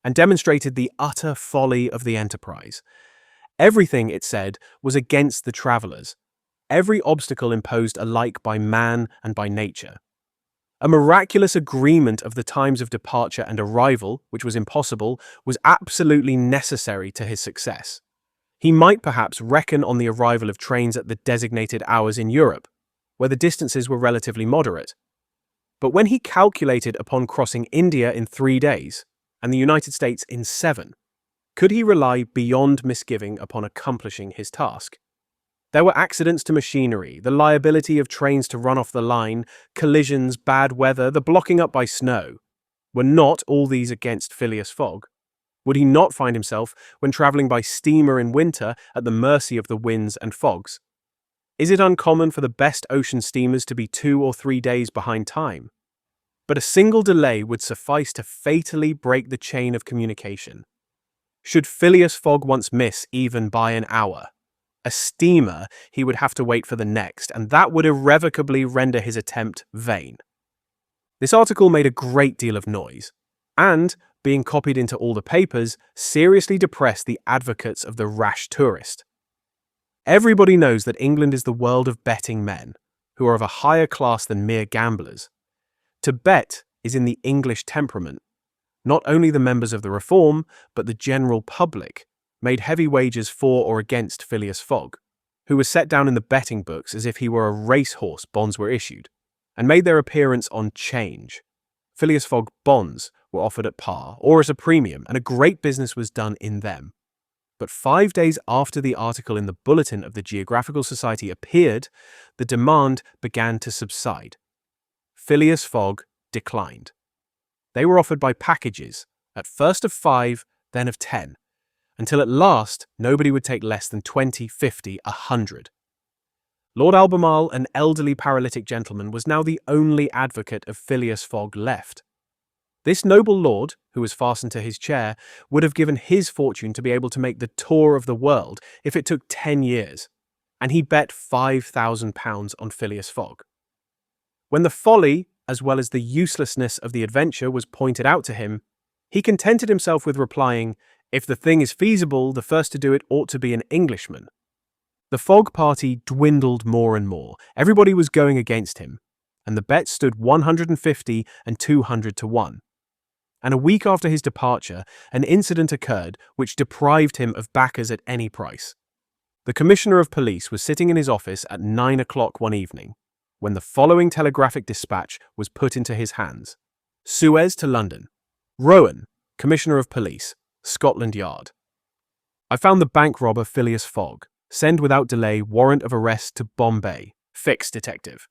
and demonstrated the utter folly of the enterprise. Everything, it said, was against the travellers, every obstacle imposed alike by man and by nature. A miraculous agreement of the times of departure and arrival, which was impossible, was absolutely necessary to his success. He might perhaps reckon on the arrival of trains at the designated hours in Europe, where the distances were relatively moderate. But when he calculated upon crossing India in 3 days, and the United States in 7, could he rely beyond misgiving upon accomplishing his task? There were accidents to machinery, the liability of trains to run off the line, collisions, bad weather, the blocking up by snow. Were not all these against Phileas Fogg? Would he not find himself, when travelling by steamer in winter, at the mercy of the winds and fogs? Is it uncommon for the best ocean steamers to be 2 or 3 days behind time? But a single delay would suffice to fatally break the chain of communication. Should Phileas Fogg once miss even by an hour, a steamer he would have to wait for the next, and that would irrevocably render his attempt vain. This article made a great deal of noise, and, being copied into all the papers, seriously depressed the advocates of the rash tourist. Everybody knows that England is the world of betting men, who are of a higher class than mere gamblers. To bet is in the English temperament. Not only the members of the Reform, but the general public, made heavy wagers for or against Phileas Fogg, who was set down in the betting books as if he were a racehorse bonds were issued, and made their appearance on 'change. Phileas Fogg bonds were offered at par or at a premium, and a great business was done in them. But 5 days after the article in the Bulletin of the Geographical Society appeared, the demand began to subside. Phileas Fogg declined. They were offered by packages, at first of 5, then of 10, until at last nobody would take less than 20, 50, 100. Lord Albemarle, an elderly paralytic gentleman, was now the only advocate of Phileas Fogg left. This noble lord, who was fastened to his chair, would have given his fortune to be able to make the tour of the world if it took 10 years, and he bet £5,000 on Phileas Fogg. When the folly, as well as the uselessness of the adventure was pointed out to him, he contented himself with replying, "If the thing is feasible, the first to do it ought to be an Englishman." The Fogg party dwindled more and more. Everybody was going against him, and the bet stood 150 and 200 to 1. And a week after his departure, an incident occurred which deprived him of backers at any price. The Commissioner of Police was sitting in his office at 9 o'clock one evening, when the following telegraphic dispatch was put into his hands. Suez to London. Rowan, Commissioner of Police, Scotland Yard. I found the bank robber Phileas Fogg. Send without delay warrant of arrest to Bombay. Fix, detective.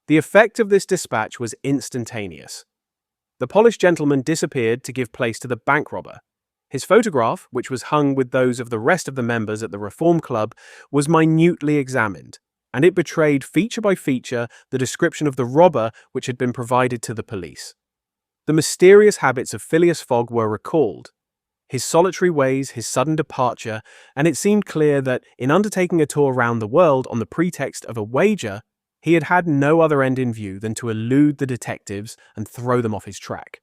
The effect of this dispatch was instantaneous. The polished gentleman disappeared to give place to the bank robber. His photograph, which was hung with those of the rest of the members at the Reform Club, was minutely examined, and it betrayed feature by feature the description of the robber which had been provided to the police. The mysterious habits of Phileas Fogg were recalled, his solitary ways, his sudden departure, and it seemed clear that, in undertaking a tour round the world on the pretext of a wager, he had had no other end in view than to elude the detectives and throw them off his track.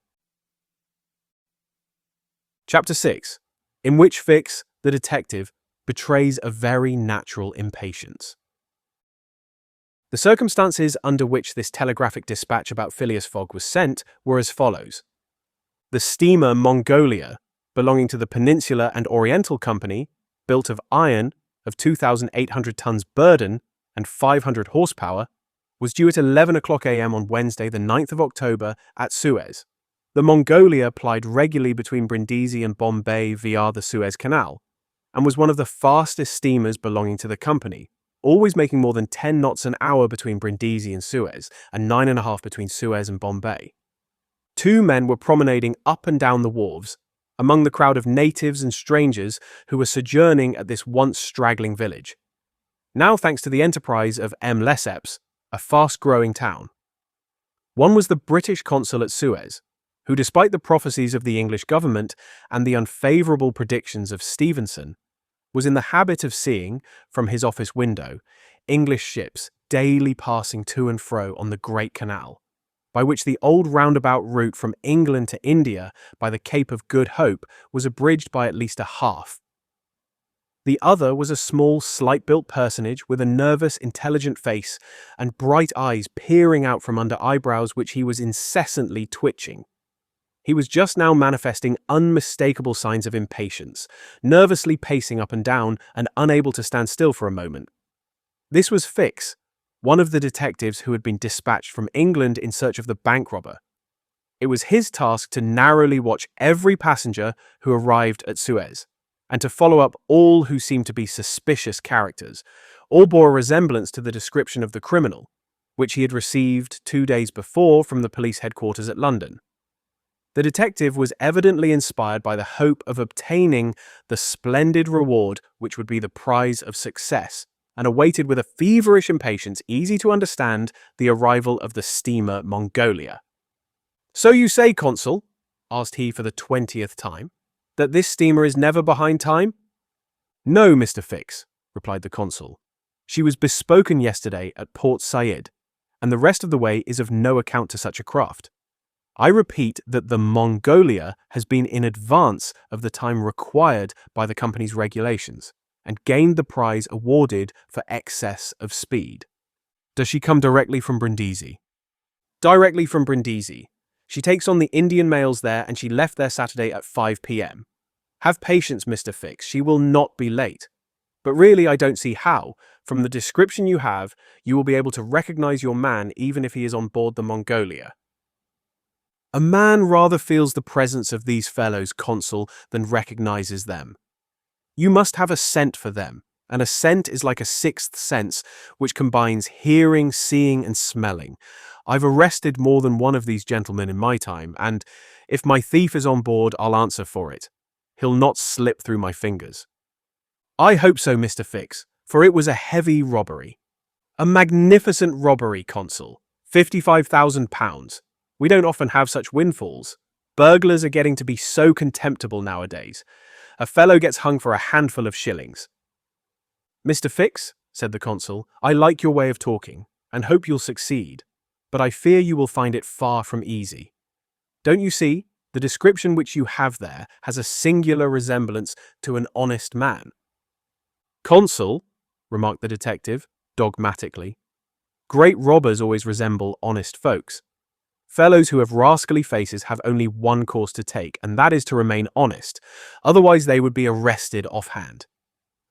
Chapter 6, in which Fix, the detective, betrays a very natural impatience. The circumstances under which this telegraphic dispatch about Phileas Fogg was sent were as follows. The steamer Mongolia, belonging to the Peninsular and Oriental Company, built of iron, of 2,800 tons burden and 500 horsepower, was due at 11 o'clock a.m. on Wednesday, the 9th of October, at Suez. The Mongolia plied regularly between Brindisi and Bombay via the Suez Canal, and was one of the fastest steamers belonging to the company, always making more than 10 knots an hour between Brindisi and Suez, and 9.5 between Suez and Bombay. Two men were promenading up and down the wharves, among the crowd of natives and strangers who were sojourning at this once straggling village, now thanks to the enterprise of M. Lesseps, a fast-growing town. One was the British consul at Suez, who, despite the prophecies of the English government and the unfavourable predictions of Stevenson, was in the habit of seeing, from his office window, English ships daily passing to and fro on the Great Canal, by which the old roundabout route from England to India by the Cape of Good Hope was abridged by at least a half. The other was a small, slight-built personage with a nervous, intelligent face and bright eyes peering out from under eyebrows which he was incessantly twitching. He was just now manifesting unmistakable signs of impatience, nervously pacing up and down and unable to stand still for a moment. This was Fix, one of the detectives who had been dispatched from England in search of the bank robber. It was his task to narrowly watch every passenger who arrived at Suez, and to follow up all who seemed to be suspicious characters. All bore a resemblance to the description of the criminal, which he had received 2 days before from the police headquarters at London. The detective was evidently inspired by the hope of obtaining the splendid reward which would be the prize of success, and awaited with a feverish impatience easy to understand the arrival of the steamer Mongolia. "So you say, Consul," asked he for the 20th time, "that this steamer is never behind time?" "No, Mr. Fix," replied the Consul. "She was bespoken yesterday at Port Said, and the rest of the way is of no account to such a craft. I repeat that the Mongolia has been in advance of the time required by the company's regulations, and gained the prize awarded for excess of speed." "Does she come directly from Brindisi?" "Directly from Brindisi. She takes on the Indian mails there, and she left there Saturday at 5 p.m. Have patience, Mr. Fix, she will not be late. But really I don't see how, from the description you have, you will be able to recognize your man even if he is on board the Mongolia." "A man rather feels the presence of these fellows, Consul, than recognizes them. You must have a scent for them, and a scent is like a sixth sense, which combines hearing, seeing, and smelling. I've arrested more than one of these gentlemen in my time, and if my thief is on board, I'll answer for it. He'll not slip through my fingers." "I hope so, Mr. Fix, for it was a heavy robbery." "A magnificent robbery, Consul. £55,000. We don't often have such windfalls. Burglars are getting to be so contemptible nowadays. A fellow gets hung for a handful of shillings." "Mr. Fix," said the Consul, "I like your way of talking, and hope you'll succeed, but I fear you will find it far from easy. Don't you see, the description which you have there has a singular resemblance to an honest man." "Consul," remarked the detective, dogmatically, "great robbers always resemble honest folks. Fellows who have rascally faces have only one course to take, and that is to remain honest, otherwise they would be arrested offhand.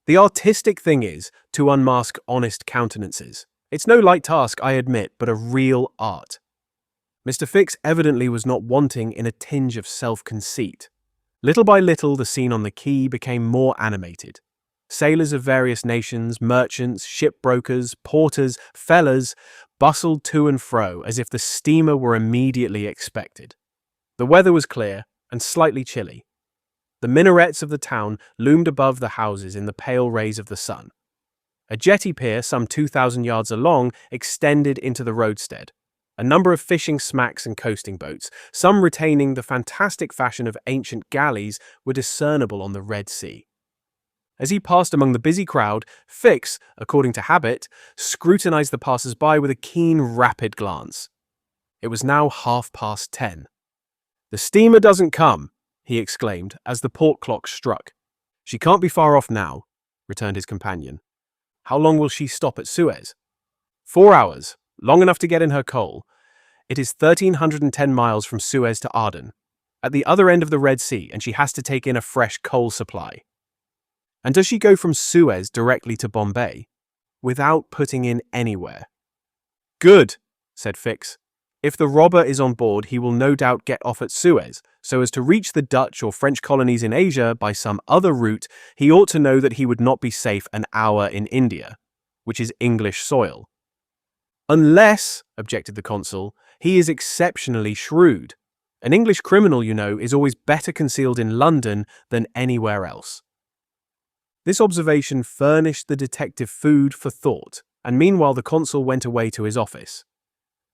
The artistic thing is to unmask honest countenances. It's no light task, I admit, but a real art. Mr. Fix evidently was not wanting in a tinge of self-conceit. Little by little, the scene on the quay became more animated. Sailors of various nations, merchants, shipbrokers, porters, fellers, bustled to and fro as if the steamer were immediately expected. The weather was clear and slightly chilly. The minarets of the town loomed above the houses in the pale rays of the sun. A jetty pier some 2,000 yards along extended into the roadstead. A number of fishing smacks and coasting boats, some retaining the fantastic fashion of ancient galleys, were discernible on the Red Sea. As he passed among the busy crowd, Fix, according to habit, scrutinized the passers-by with a keen, rapid glance. It was now 10:30. "The steamer doesn't come," he exclaimed as the port clock struck. "She can't be far off now," returned his companion. "How long will she stop at Suez?" "4 hours, long enough to get in her coal. It is 1,310 miles from Suez to Aden, at the other end of the Red Sea, and she has to take in a fresh coal supply." "And does she go from Suez directly to Bombay?" "Without putting in anywhere." "Good," said Fix. "If the robber is on board, he will no doubt get off at Suez, so as to reach the Dutch or French colonies in Asia by some other route. He ought to know that he would not be safe an hour in India, which is English soil." "Unless," objected the consul, "he is exceptionally shrewd. An English criminal, you know, is always better concealed in London than anywhere else." This observation furnished the detective food for thought, and meanwhile the consul went away to his office.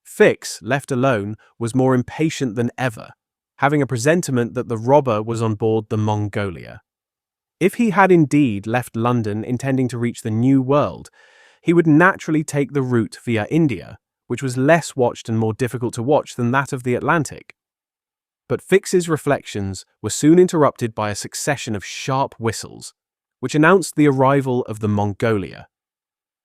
Fix, left alone, was more impatient than ever, having a presentiment that the robber was on board the Mongolia. If he had indeed left London intending to reach the New World, he would naturally take the route via India, which was less watched and more difficult to watch than that of the Atlantic. But Fix's reflections were soon interrupted by a succession of sharp whistles, which announced the arrival of the Mongolia.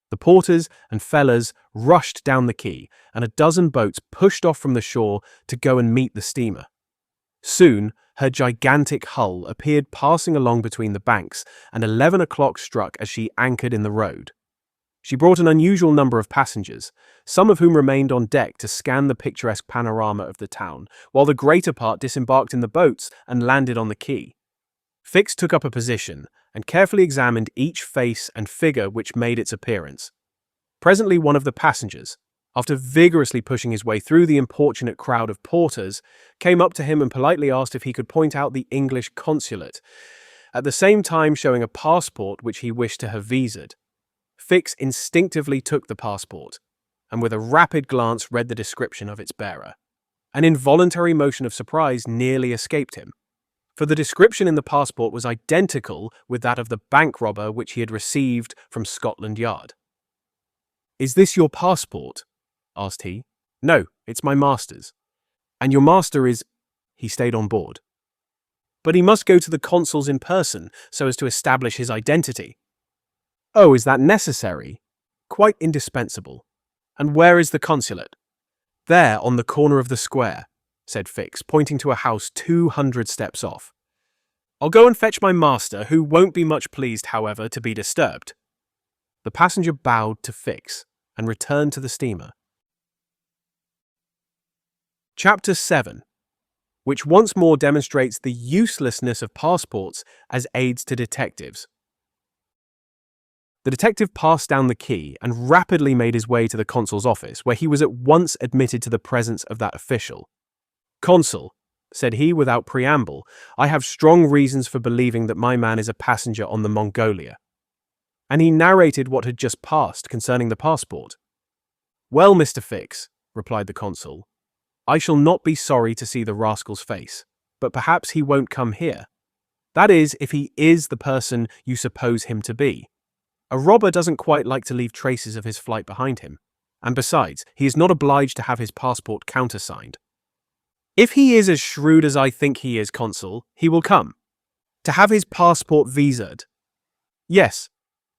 The porters and fellers rushed down the quay, and a dozen boats pushed off from the shore to go and meet the steamer. Soon, her gigantic hull appeared passing along between the banks, and 11 o'clock struck as she anchored in the road. She brought an unusual number of passengers, some of whom remained on deck to scan the picturesque panorama of the town, while the greater part disembarked in the boats and landed on the quay. Fix took up a position and carefully examined each face and figure which made its appearance. Presently one of the passengers, after vigorously pushing his way through the importunate crowd of porters, came up to him and politely asked if he could point out the English consulate, at the same time showing a passport which he wished to have visaed. Fix instinctively took the passport, and with a rapid glance read the description of its bearer. An involuntary motion of surprise nearly escaped him, for the description in the passport was identical with that of the bank robber which he had received from Scotland Yard. "Is this your passport?" asked he. "No, it's my master's." "And your master is—" "He stayed on board." "But he must go to the consul's in person so as to establish his identity." "Oh, is that necessary?" "Quite indispensable." "And where is the consulate?" "There, on the corner of the square," said Fix, pointing to a house 200 steps off. "I'll go and fetch my master, who won't be much pleased, however, to be disturbed." The passenger bowed to Fix and returned to the steamer. Chapter 7, which once more demonstrates the uselessness of passports as aids to detectives. The detective passed down the quay and rapidly made his way to the consul's office, where he was at once admitted to the presence of that official. "Consul," said he without preamble, "I have strong reasons for believing that my man is a passenger on the Mongolia." And he narrated what had just passed concerning the passport. "Well, Mr. Fix," replied the consul, "I shall not be sorry to see the rascal's face, but perhaps he won't come here. That is, if he is the person you suppose him to be. A robber doesn't quite like to leave traces of his flight behind him, and besides, he is not obliged to have his passport countersigned. If he is as shrewd as I think he is, consul, he will come. To have his passport visaed. Yes,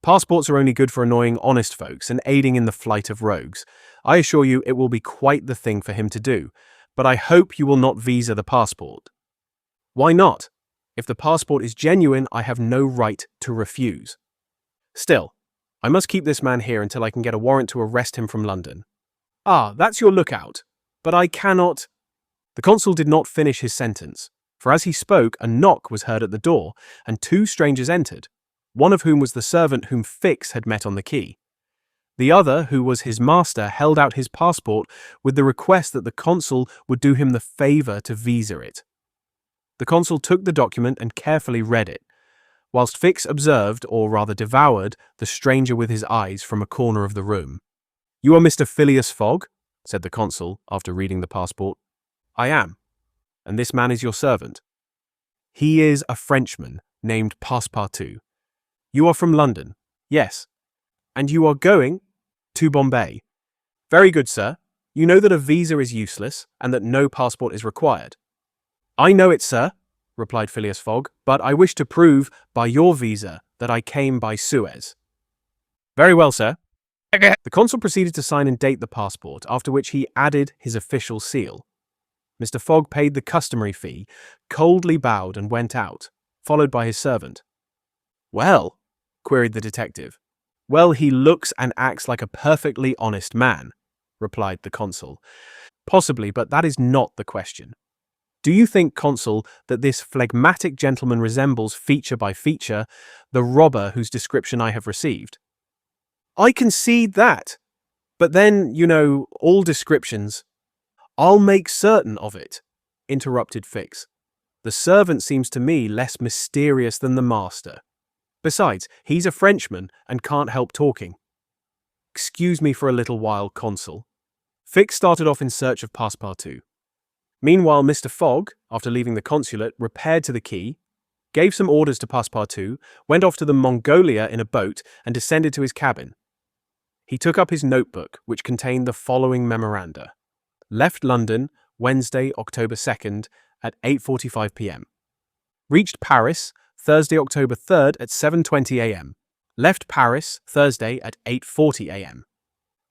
passports are only good for annoying honest folks and aiding in the flight of rogues. I assure you it will be quite the thing for him to do, but I hope you will not visa the passport." "Why not? If the passport is genuine, I have no right to refuse. Still, I must keep this man here until I can get a warrant to arrest him from London." "Ah, that's your lookout. But I cannot. The consul did not finish his sentence, for as he spoke, a knock was heard at the door, and two strangers entered, one of whom was the servant whom Fix had met on the quay. The other, who was his master, held out his passport with the request that the consul would do him the favor to visa it. The consul took the document and carefully read it, whilst Fix observed, or rather devoured, the stranger with his eyes from a corner of the room. "You are Mr. Phileas Fogg?" said the consul, after reading the passport. "I am. And this man is your servant?" "He is a Frenchman named Passepartout." "You are from London?" "Yes." "And you are going?" "To Bombay." "Very good, sir. You know that a visa is useless, and that no passport is required." "I know it, sir," replied Phileas Fogg, "but I wish to prove, by your visa, that I came by Suez." "Very well, sir." The consul proceeded to sign and date the passport, after which he added his official seal. Mr. Fogg paid the customary fee, coldly bowed and went out, followed by his servant. "Well?" queried the detective. "Well, he looks and acts like a perfectly honest man," replied the consul. "Possibly, but that is not the question. Do you think, consul, that this phlegmatic gentleman resembles, feature by feature, the robber whose description I have received?" "I concede that. But then, you know, all descriptions—" "I'll make certain of it," interrupted Fix. "The servant seems to me less mysterious than the master. Besides, he's a Frenchman and can't help talking. Excuse me for a little while, consul." Fix started off in search of Passepartout. Meanwhile, Mr. Fogg, after leaving the consulate, repaired to the quay, gave some orders to Passepartout, went off to the Mongolia in a boat, and descended to his cabin. He took up his notebook, which contained the following memoranda. Left London, Wednesday, October 2nd, at 8:45 p.m. Reached Paris, Thursday, October 3rd, at 7:20 a.m. Left Paris, Thursday, at 8:40 a.m.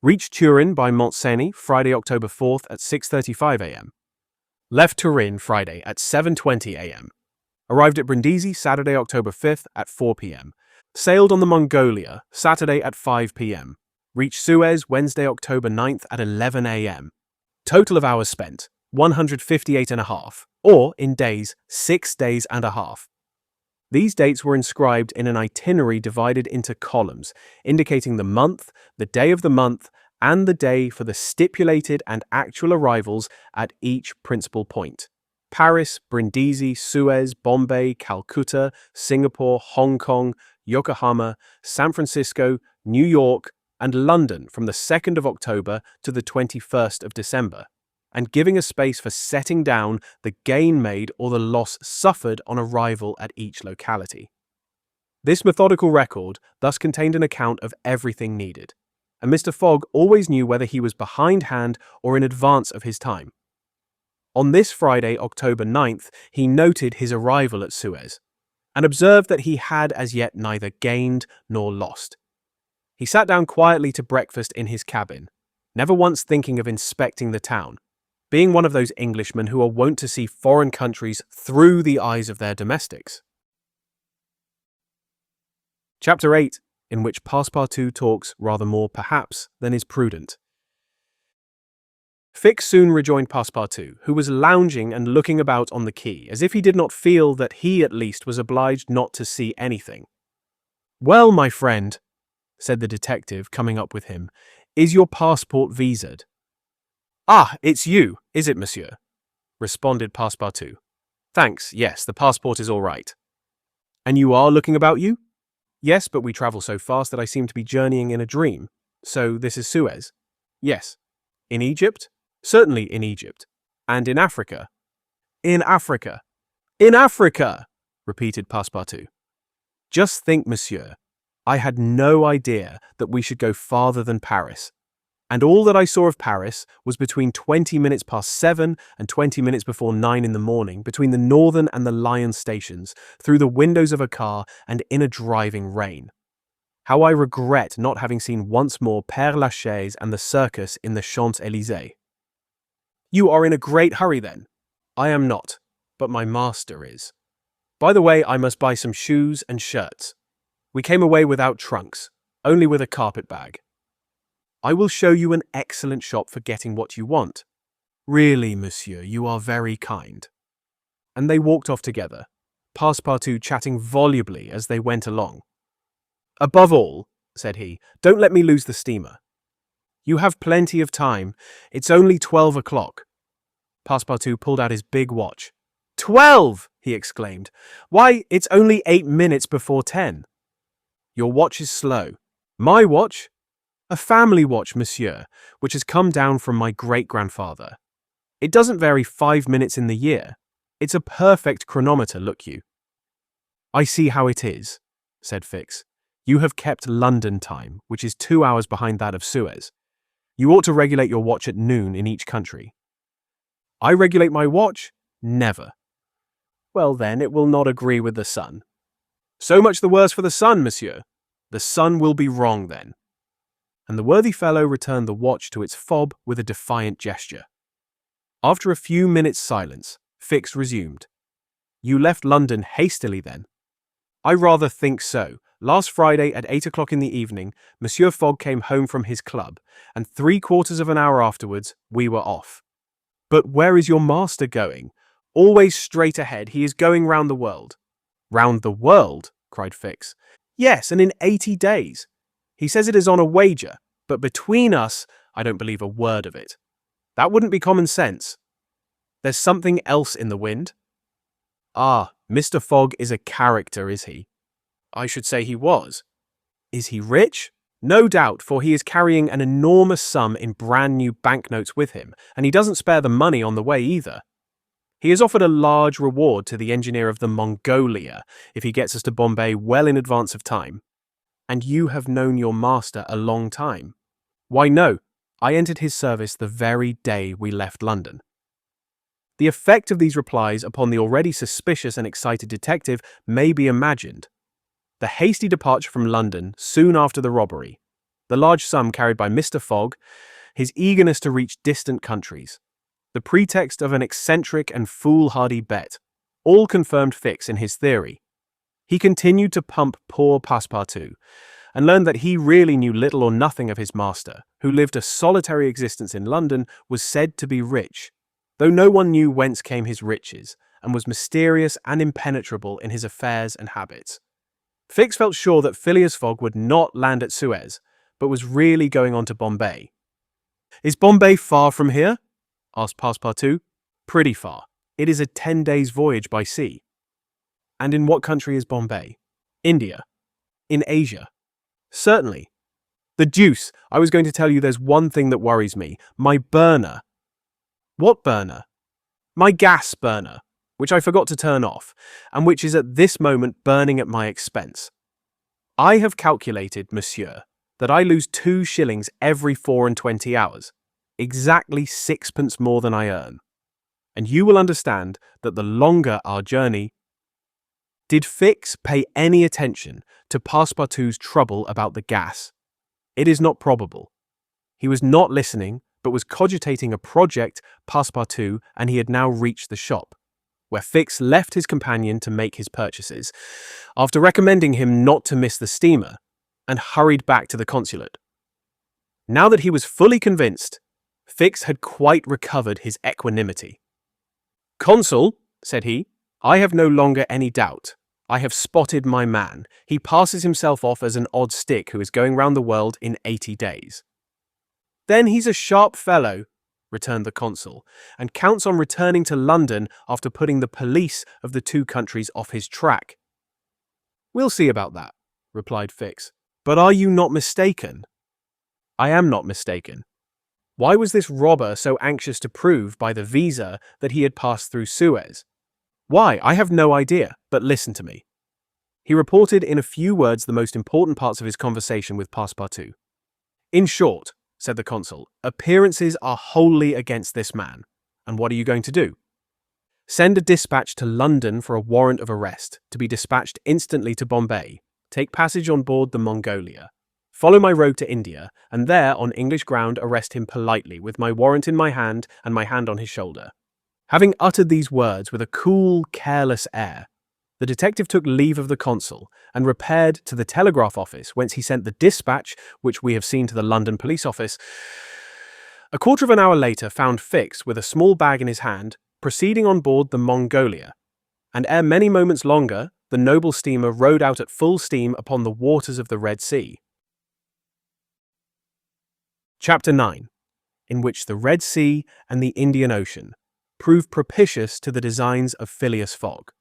Reached Turin by Mont-Cenis, Friday, October 4th, at 6:35 a.m. Left Turin Friday at 7:20 a.m. Arrived at Brindisi Saturday, October 5th at 4 p.m. Sailed on the Mongolia Saturday at 5 p.m. Reached Suez Wednesday, October 9th at 11 a.m. Total of hours spent, 158.5, or, in days, 6 days and a half. These dates were inscribed in an itinerary divided into columns, indicating the month, the day of the month, and the day for the stipulated and actual arrivals at each principal point: Paris, Brindisi, Suez, Bombay, Calcutta, Singapore, Hong Kong, Yokohama, San Francisco, New York, and London from the 2nd of October to the 21st of December, and giving a space for setting down the gain made or the loss suffered on arrival at each locality. This methodical record thus contained an account of everything needed, and Mr. Fogg always knew whether he was behindhand or in advance of his time. On this Friday, October 9th, he noted his arrival at Suez, and observed that he had as yet neither gained nor lost. He sat down quietly to breakfast in his cabin, never once thinking of inspecting the town, being one of those Englishmen who are wont to see foreign countries through the eyes of their domestics. Chapter 8, in which Passepartout talks rather more perhaps than is prudent. Fix soon rejoined Passepartout, who was lounging and looking about on the quay, as if he did not feel that he at least was obliged not to see anything. "Well, my friend," said the detective, coming up with him, "is your passport visaed?" "Ah, it's you, is it, monsieur?" responded Passepartout. "Thanks, yes, the passport is all right." "And you are looking about you?" "Yes, but we travel so fast that I seem to be journeying in a dream. So this is Suez?" "Yes." "In Egypt?" "Certainly in Egypt." "And in Africa?" "In Africa." "In Africa!" repeated Passepartout. "Just think, monsieur, I had no idea that we should go farther than Paris. And all that I saw of Paris was between 20 minutes past 7 and 20 minutes before 9 in the morning, between the Northern and the Lion stations, through the windows of a car and in a driving rain. How I regret not having seen once more Père Lachaise and the circus in the Champs-Élysées." "You are in a great hurry, then?" "I am not, but my master is. By the way, I must buy some shoes and shirts. We came away without trunks, only with a carpet bag." "I will show you an excellent shop for getting what you want." Really, monsieur, you are very kind. And they walked off together, Passepartout chatting volubly as they went along. Above all, said he, don't let me lose the steamer. You have plenty of time. It's only 12 o'clock. Passepartout pulled out his big watch. 12! He exclaimed. Why, it's only 8 minutes before 10. Your watch is slow. My watch? A family watch, monsieur, which has come down from my great-grandfather. It doesn't vary 5 minutes in the year. It's a perfect chronometer, look you. I see how it is, said Fix. You have kept London time, which is 2 hours behind that of Suez. You ought to regulate your watch at noon in each country. I regulate my watch? Never. Well then, it will not agree with the sun. So much the worse for the sun, monsieur. The sun will be wrong then. And the worthy fellow returned the watch to its fob with a defiant gesture. After a few minutes' silence, Fix resumed. You left London hastily then? I rather think so. Last Friday at 8 o'clock in the evening, Monsieur Fogg came home from his club, and 3/4 of an hour afterwards, we were off. But where is your master going? Always straight ahead, he is going round the world. Round the world? Cried Fix. Yes, and in 80 days. He says it is on a wager, but between us, I don't believe a word of it. That wouldn't be common sense. There's something else in the wind. Ah, Mr. Fogg is a character, is he? I should say he was. Is he rich? No doubt, for he is carrying an enormous sum in brand new banknotes with him, and he doesn't spare the money on the way either. He has offered a large reward to the engineer of the Mongolia if he gets us to Bombay well in advance of time. And you have known your master a long time. Why, no, I entered his service the very day we left London. The effect of these replies upon the already suspicious and excited detective may be imagined. The hasty departure from London soon after the robbery, the large sum carried by Mr. Fogg, his eagerness to reach distant countries, the pretext of an eccentric and foolhardy bet, all confirmed Fix in his theory. He continued to pump poor Passepartout, and learned that he really knew little or nothing of his master, who lived a solitary existence in London, was said to be rich, though no one knew whence came his riches, and was mysterious and impenetrable in his affairs and habits. Fix felt sure that Phileas Fogg would not land at Suez, but was really going on to Bombay. Is Bombay far from here? Asked Passepartout. Pretty far. It is a 10 days' voyage by sea. And in what country is Bombay? India. In Asia. Certainly. The deuce! I was going to tell you there's one thing that worries me. My burner. What burner? My gas burner, which I forgot to turn off, and which is at this moment burning at my expense. I have calculated, monsieur, that I lose 2 shillings every 24 hours, exactly 6pence more than I earn. And you will understand that the longer our journey... Did Fix pay any attention to Passepartout's trouble about the gas? It is not probable. He was not listening, but was cogitating a project Passepartout, and he had now reached the shop, where Fix left his companion to make his purchases, after recommending him not to miss the steamer, and hurried back to the consulate. Now that he was fully convinced, Fix had quite recovered his equanimity. "Consul," said he, "I have no longer any doubt. I have spotted my man. He passes himself off as an odd stick who is going round the world in 80 days. Then he's a sharp fellow, returned the consul, and counts on returning to London after putting the police of the 2 countries off his track. We'll see about that, replied Fix. But are you not mistaken? I am not mistaken. Why was this robber so anxious to prove by the visa that he had passed through Suez? Why, I have no idea, but listen to me. He reported in a few words the most important parts of his conversation with Passepartout. In short, said the consul, appearances are wholly against this man. And what are you going to do? Send a dispatch to London for a warrant of arrest, to be dispatched instantly to Bombay. Take passage on board the Mongolia. Follow my road to India, and there, on English ground, arrest him politely, with my warrant in my hand and my hand on his shoulder. Having uttered these words with a cool, careless air, the detective took leave of the consul and repaired to the telegraph office, whence he sent the dispatch, which we have seen to the London police office. A quarter of an hour later found Fix with a small bag in his hand, proceeding on board the Mongolia, and ere many moments longer, the noble steamer rode out at full steam upon the waters of the Red Sea. Chapter 9, in which the Red Sea and the Indian Ocean prove propitious to the designs of Phileas Fogg.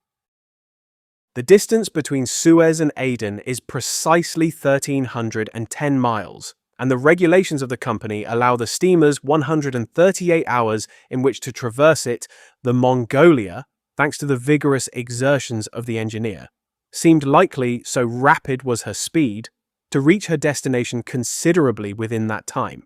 The distance between Suez and Aden is precisely 1,310 miles, and the regulations of the company allow the steamers 138 hours in which to traverse it. The Mongolia, thanks to the vigorous exertions of the engineer, seemed likely, so rapid was her speed, to reach her destination considerably within that time.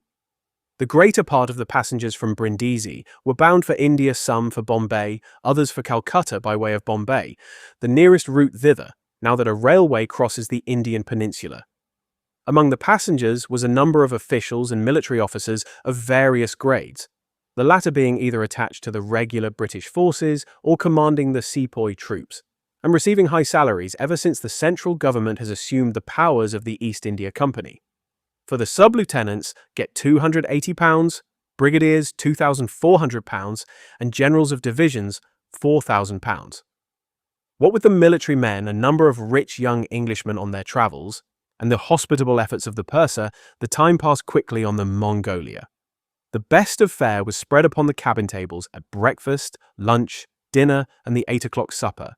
The greater part of the passengers from Brindisi were bound for India, some for Bombay, others for Calcutta by way of Bombay, the nearest route thither, now that a railway crosses the Indian peninsula. Among the passengers was a number of officials and military officers of various grades, the latter being either attached to the regular British forces or commanding the sepoy troops, and receiving high salaries ever since the central government has assumed the powers of the East India Company. For the sub-lieutenants get £280, brigadiers £2,400, and generals of divisions £4,000. What with the military men, a number of rich young Englishmen on their travels, and the hospitable efforts of the purser, the time passed quickly on the Mongolia. The best of fare was spread upon the cabin tables at breakfast, lunch, dinner, and the 8 o'clock supper,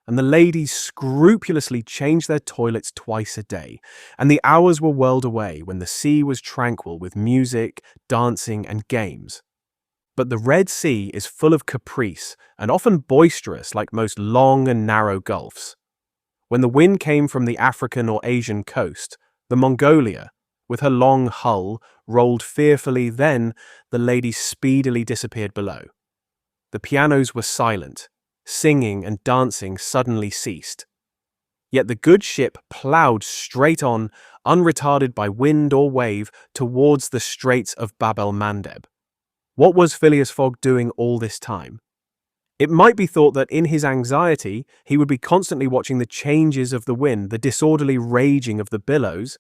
and the ladies scrupulously changed their toilets twice a day, and the hours were whirled away when the sea was tranquil with music, dancing, and games. But the Red Sea is full of caprice and often boisterous like most long and narrow gulfs. When the wind came from the African or Asian coast, the Mongolia, with her long hull, rolled fearfully, then the ladies speedily disappeared below. The pianos were silent, singing and dancing suddenly ceased. Yet the good ship ploughed straight on, unretarded by wind or wave, towards the Straits of Bab el-Mandeb. What was Phileas Fogg doing all this time? It might be thought that in his anxiety he would be constantly watching the changes of the wind, the disorderly raging of the billows,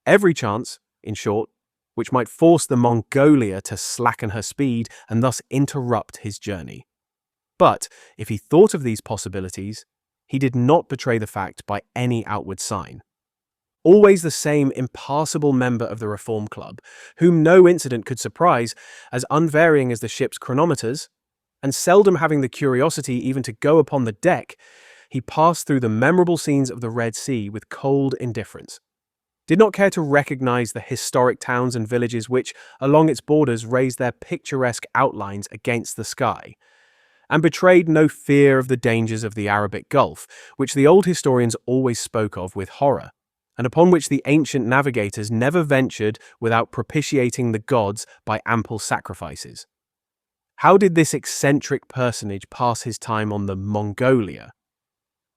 every chance, in short, which might force the Mongolia to slacken her speed and thus interrupt his journey. But if he thought of these possibilities, he did not betray the fact by any outward sign. Always the same impassible member of the Reform Club, whom no incident could surprise, as unvarying as the ship's chronometers, and seldom having the curiosity even to go upon the deck, he passed through the memorable scenes of the Red Sea with cold indifference, did not care to recognize the historic towns and villages which, along its borders, raised their picturesque outlines against the sky, and betrayed no fear of the dangers of the Arabic Gulf, which the old historians always spoke of with horror, and upon which the ancient navigators never ventured without propitiating the gods by ample sacrifices. How did this eccentric personage pass his time on the Mongolia?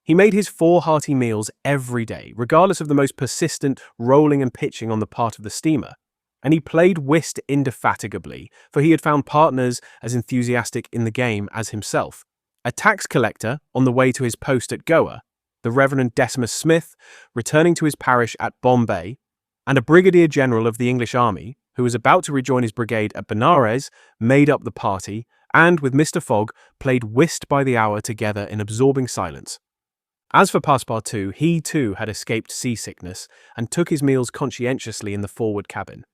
He made his 4 hearty meals every day, regardless of the most persistent rolling and pitching on the part of the steamer, and he played whist indefatigably, for he had found partners as enthusiastic in the game as himself. A tax collector on the way to his post at Goa, the Reverend Decimus Smith, returning to his parish at Bombay, and a brigadier general of the English army, who was about to rejoin his brigade at Benares, made up the party, and, with Mr. Fogg, played whist by the hour together in absorbing silence. As for Passepartout, he too had escaped seasickness, and took his meals conscientiously in the forward cabin.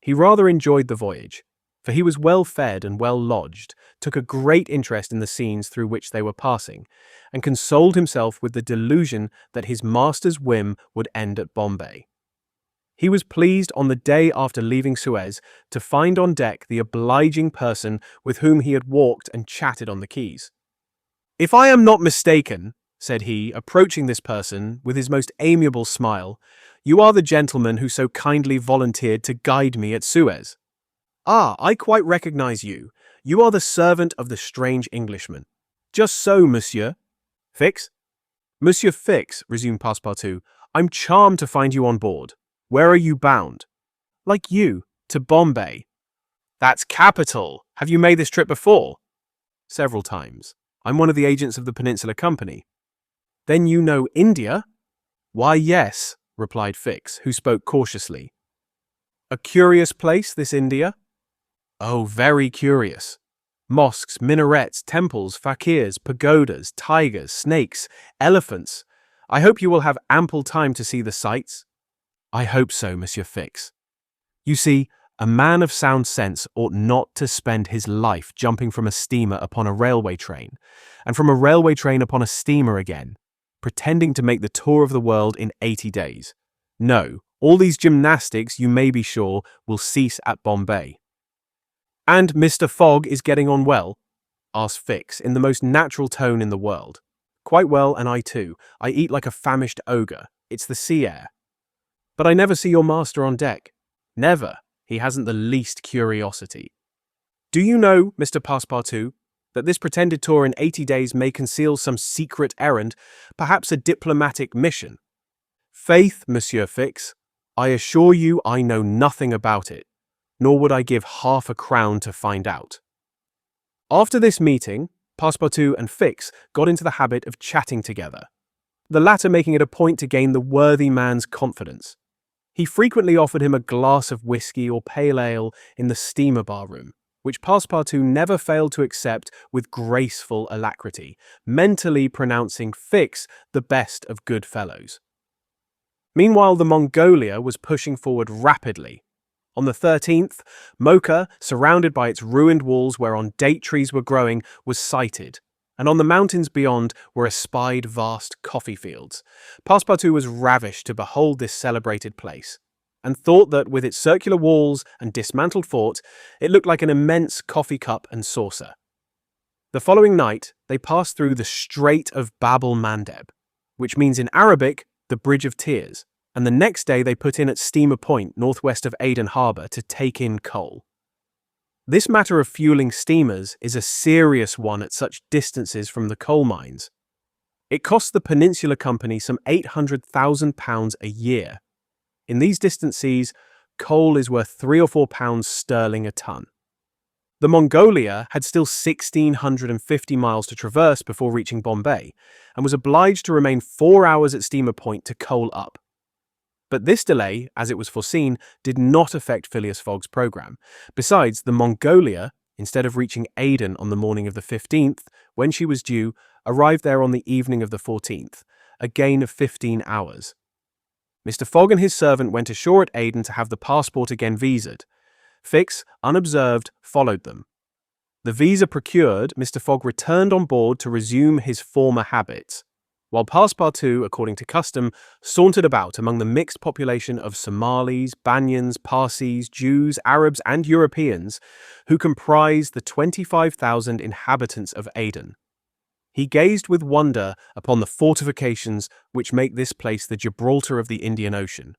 He rather enjoyed the voyage, for he was well fed and well lodged, took a great interest in the scenes through which they were passing, and consoled himself with the delusion that his master's whim would end at Bombay. He was pleased on the day after leaving Suez to find on deck the obliging person with whom he had walked and chatted on the quays. "If I am not mistaken," said he, approaching this person with his most amiable smile, "you are the gentleman who so kindly volunteered to guide me at Suez. Ah, I quite recognize you. You are the servant of the strange Englishman." "Just so, monsieur." "Fix?" "Monsieur Fix," resumed Passepartout, "I'm charmed to find you on board. Where are you bound?" "Like you, to Bombay." "That's capital! Have you made this trip before?" "Several times. I'm one of the agents of the Peninsula Company." "Then you know India?" "Why, yes," replied Fix, who spoke cautiously. "A curious place, this India?" Oh, very curious. Mosques, minarets, temples, fakirs, pagodas, tigers, snakes, elephants. I hope you will have ample time to see the sights. I hope so, Monsieur Fix. You see, a man of sound sense ought not to spend his life jumping from a steamer upon a railway train, and from a railway train upon a steamer again, pretending to make the tour of the world in 80 days. No, all these gymnastics, you may be sure, will cease at Bombay. And Mr. Fogg is getting on well? Asked Fix, in the most natural tone in the world. Quite well, and I too. I eat like a famished ogre. It's the sea air. But I never see your master on deck. Never. He hasn't the least curiosity. Do you know, Mr. Passepartout, that this pretended tour in 80 days may conceal some secret errand, perhaps a diplomatic mission? Faith, Monsieur Fix, I assure you I know nothing about it, nor would I give half a crown to find out. After this meeting, Passepartout and Fix got into the habit of chatting together, the latter making it a point to gain the worthy man's confidence. He frequently offered him a glass of whiskey or pale ale in the steamer bar room, which Passepartout never failed to accept with graceful alacrity, mentally pronouncing Fix the best of good fellows. Meanwhile, the Mongolia was pushing forward rapidly. On the 13th, Mocha, surrounded by its ruined walls whereon date trees were growing, was sighted, and on the mountains beyond were espied vast coffee fields. Passepartout was ravished to behold this celebrated place, and thought that with its circular walls and dismantled fort, it looked like an immense coffee cup and saucer. The following night, they passed through the Strait of Bab el-Mandeb, which means in Arabic, the Bridge of Tears, and the next day they put in at Steamer Point, northwest of Aden Harbour, to take in coal. This matter of fueling steamers is a serious one at such distances from the coal mines. It costs the Peninsular Company some £800,000 a year. In these distant seas, coal is worth £3 or £4 sterling a ton. The Mongolia had still 1,650 miles to traverse before reaching Bombay, and was obliged to remain 4 hours at Steamer Point to coal up. But this delay, as it was foreseen, did not affect Phileas Fogg's program. Besides, the Mongolia, instead of reaching Aden on the morning of the 15th, when she was due, arrived there on the evening of the 14th, a gain of 15 hours. Mr. Fogg and his servant went ashore at Aden to have the passport again visaed. Fix, unobserved, followed them. The visa procured, Mr. Fogg returned on board to resume his former habits, while Passepartout, according to custom, sauntered about among the mixed population of Somalis, Banyans, Parsis, Jews, Arabs, and Europeans who comprise the 25,000 inhabitants of Aden. He gazed with wonder upon the fortifications which make this place the Gibraltar of the Indian Ocean,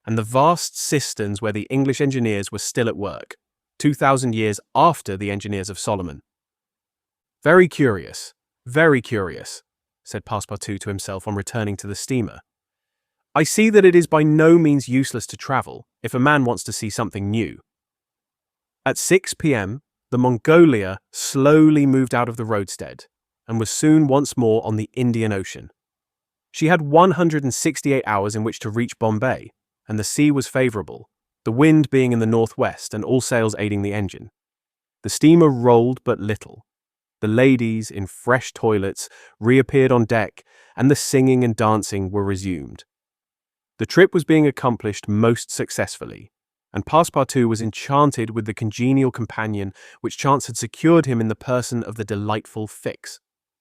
and the vast cisterns where the English engineers were still at work, 2,000 years after the engineers of Solomon. Very curious, said Passepartout to himself on returning to the steamer. I see that it is by no means useless to travel, if a man wants to see something new. At 6 p.m., the Mongolia slowly moved out of the roadstead, and was soon once more on the Indian Ocean. She had 168 hours in which to reach Bombay, and the sea was favourable, the wind being in the northwest and all sails aiding the engine. The steamer rolled but little. The ladies, in fresh toilets, reappeared on deck, and the singing and dancing were resumed. The trip was being accomplished most successfully, and Passepartout was enchanted with the congenial companion which chance had secured him in the person of the delightful Fix.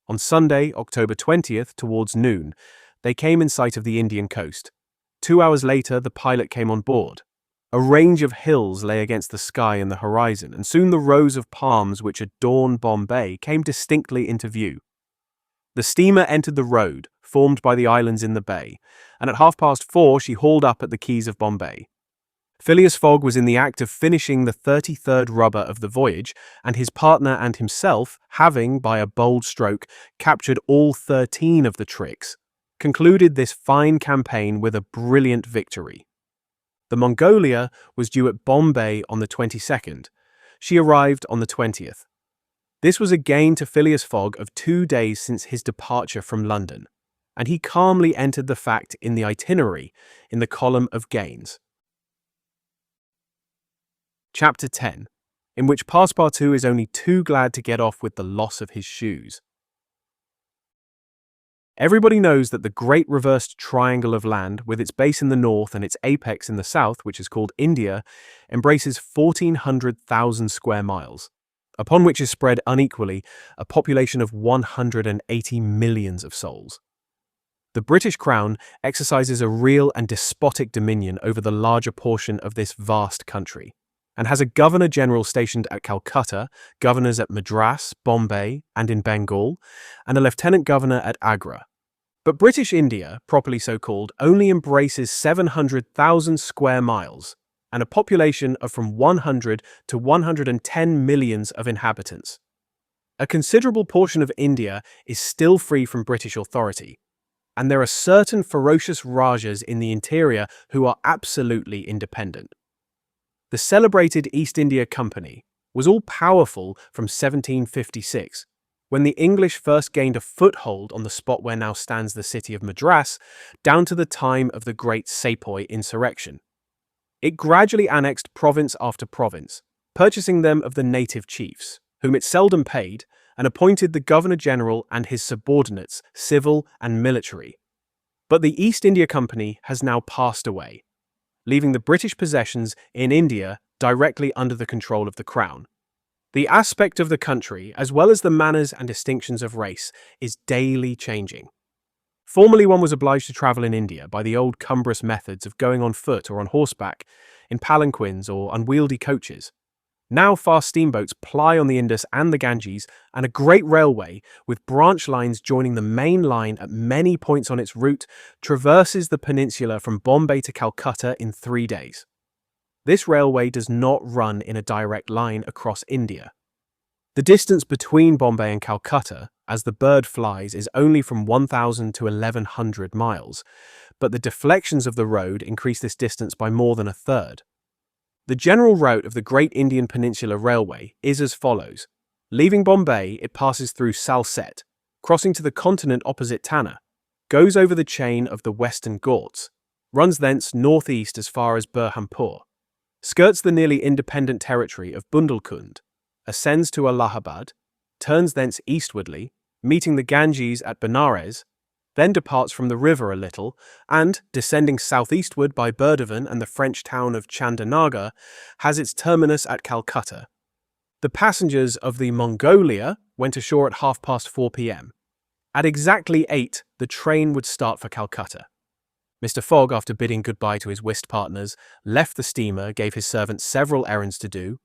On Sunday, October 20th, towards noon, they came in sight of the Indian coast. 2 hours later, the pilot came on board. A range of hills lay against the sky and the horizon, and soon the rows of palms which adorn Bombay came distinctly into view. The steamer entered the road, formed by the islands in the bay, and at 4:30 she hauled up at the quays of Bombay. Phileas Fogg was in the act of finishing the 33rd rubber of the voyage, and his partner and himself, having, by a bold stroke, captured all 13 of the tricks, concluded this fine campaign with a brilliant victory. The Mongolia was due at Bombay on the 22nd. She arrived on the 20th. This was a gain to Phileas Fogg of 2 days since his departure from London, and he calmly entered the fact in the itinerary in the column of gains. Chapter 10. in which Passepartout is only too glad to get off with the loss of his shoes. Everybody knows that the Great Reversed Triangle of land, with its base in the north and its apex in the south, which is called India, embraces 1,400,000 square miles, upon which is spread unequally a population of 180 millions of souls. The British Crown exercises a real and despotic dominion over the larger portion of this vast country, and has a Governor-General stationed at Calcutta, governors at Madras, Bombay, and in Bengal, and a Lieutenant Governor at Agra. But British India, properly so called, only embraces 700,000 square miles, and a population of from 100 to 110 millions of inhabitants. A considerable portion of India is still free from British authority, and there are certain ferocious Rajas in the interior who are absolutely independent. The celebrated East India Company was all-powerful from 1756, when the English first gained a foothold on the spot where now stands the city of Madras, down to the time of the Great Sepoy insurrection. It gradually annexed province after province, purchasing them of the native chiefs, whom it seldom paid, and appointed the Governor-General and his subordinates, civil and military. But the East India Company has now passed away, leaving the British possessions in India directly under the control of the Crown. The aspect of the country, as well as the manners and distinctions of race, is daily changing. Formerly one was obliged to travel in India by the old cumbrous methods of going on foot or on horseback, in palanquins or unwieldy coaches. Now fast steamboats ply on the Indus and the Ganges, and a great railway, with branch lines joining the main line at many points on its route, traverses the peninsula from Bombay to Calcutta in 3 days. This railway does not run in a direct line across India. The distance between Bombay and Calcutta, as the bird flies, is only from 1,000 to 1,100 miles, but the deflections of the road increase this distance by more than a third. The general route of the Great Indian Peninsula Railway is as follows. Leaving Bombay, it passes through Salsette, crossing to the continent opposite Tanna, goes over the chain of the Western Ghats, runs thence northeast as far as Burhanpur, skirts the nearly independent territory of Bundelkund, ascends to Allahabad, turns thence eastwardly, meeting the Ganges at Benares, then departs from the river a little, and, descending southeastward by Burdavan and the French town of Chandanagar, has its terminus at Calcutta. The passengers of the Mongolia went ashore at 4:30 p.m. At exactly 8, the train would start for Calcutta. Mr. Fogg, after bidding goodbye to his whist partners, left the steamer, gave his servant several errands to do,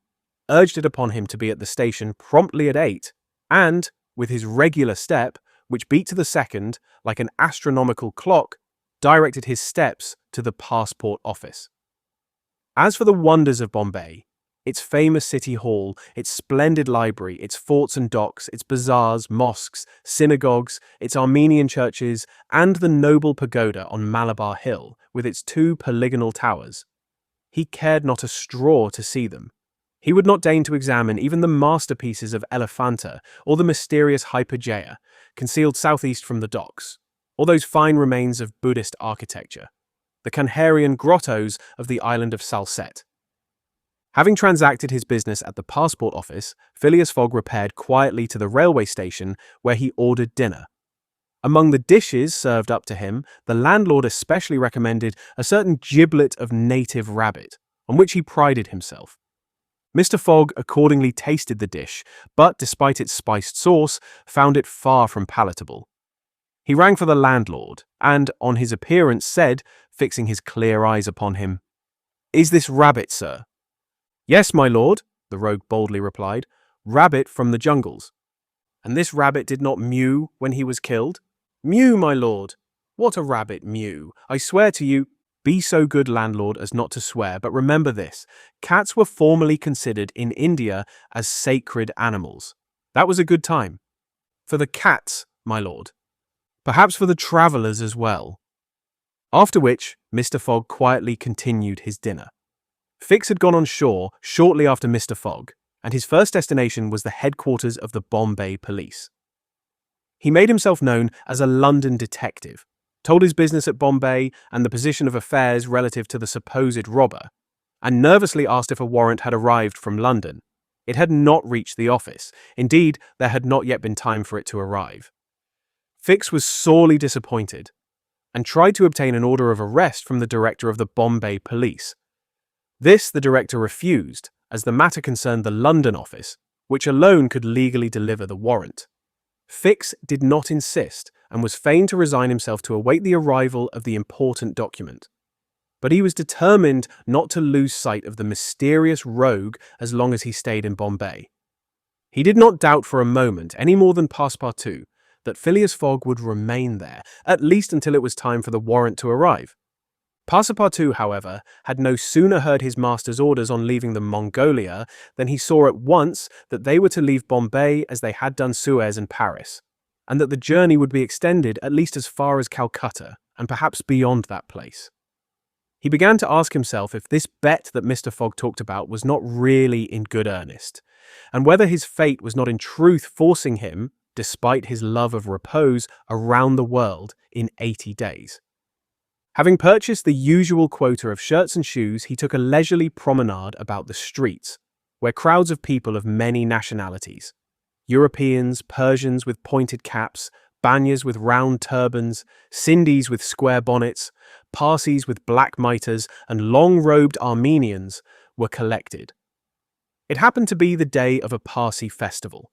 urged it upon him to be at the station promptly at 8, and, with his regular step, which beat to the second, like an astronomical clock, directed his steps to the passport office. As for the wonders of Bombay, its famous city hall, its splendid library, its forts and docks, its bazaars, mosques, synagogues, its Armenian churches, and the noble pagoda on Malabar Hill, with its 2 polygonal towers, he cared not a straw to see them. He would not deign to examine even the masterpieces of Elephanta or the mysterious Hypergea, concealed southeast from the docks, or those fine remains of Buddhist architecture, the Kanharian grottos of the island of Salsette. Having transacted his business at the passport office, Phileas Fogg repaired quietly to the railway station, where he ordered dinner. Among the dishes served up to him, the landlord especially recommended a certain giblet of native rabbit, on which he prided himself. Mr. Fogg accordingly tasted the dish, but, despite its spiced sauce, found it far from palatable. He rang for the landlord, and, on his appearance, said, fixing his clear eyes upon him, "Is this rabbit, sir?" "Yes, my lord," the rogue boldly replied, "rabbit from the jungles." "And this rabbit did not mew when he was killed?" "Mew, my lord! What a rabbit mew! I swear to you—" "Be so good, landlord, as not to swear, but remember this. Cats were formerly considered in India as sacred animals. That was a good time. For the cats, my lord. Perhaps for the travellers as well." After which, Mr. Fogg quietly continued his dinner. Fix had gone on shore shortly after Mr. Fogg, and his first destination was the headquarters of the Bombay police. He made himself known as a London detective, told his business at Bombay and the position of affairs relative to the supposed robber, and nervously asked if a warrant had arrived from London. It had not reached the office. Indeed, there had not yet been time for it to arrive. Fix was sorely disappointed and tried to obtain an order of arrest from the director of the Bombay police. This the director refused, as the matter concerned the London office, which alone could legally deliver the warrant. Fix did not insist and was fain to resign himself to await the arrival of the important document. But he was determined not to lose sight of the mysterious rogue as long as he stayed in Bombay. He did not doubt for a moment, any more than Passepartout, that Phileas Fogg would remain there, at least until it was time for the warrant to arrive. Passepartout, however, had no sooner heard his master's orders on leaving the Mongolia than he saw at once that they were to leave Bombay as they had done Suez and Paris, and that the journey would be extended at least as far as Calcutta, and perhaps beyond that place. He began to ask himself if this bet that Mr. Fogg talked about was not really in good earnest, and whether his fate was not in truth forcing him, despite his love of repose, around the world in 80 days. Having purchased the usual quota of shirts and shoes, he took a leisurely promenade about the streets, where crowds of people of many nationalities, Europeans, Persians with pointed caps, Banyas with round turbans, Sindhis with square bonnets, Parsis with black mitres, and long-robed Armenians were collected. It happened to be the day of a Parsi festival.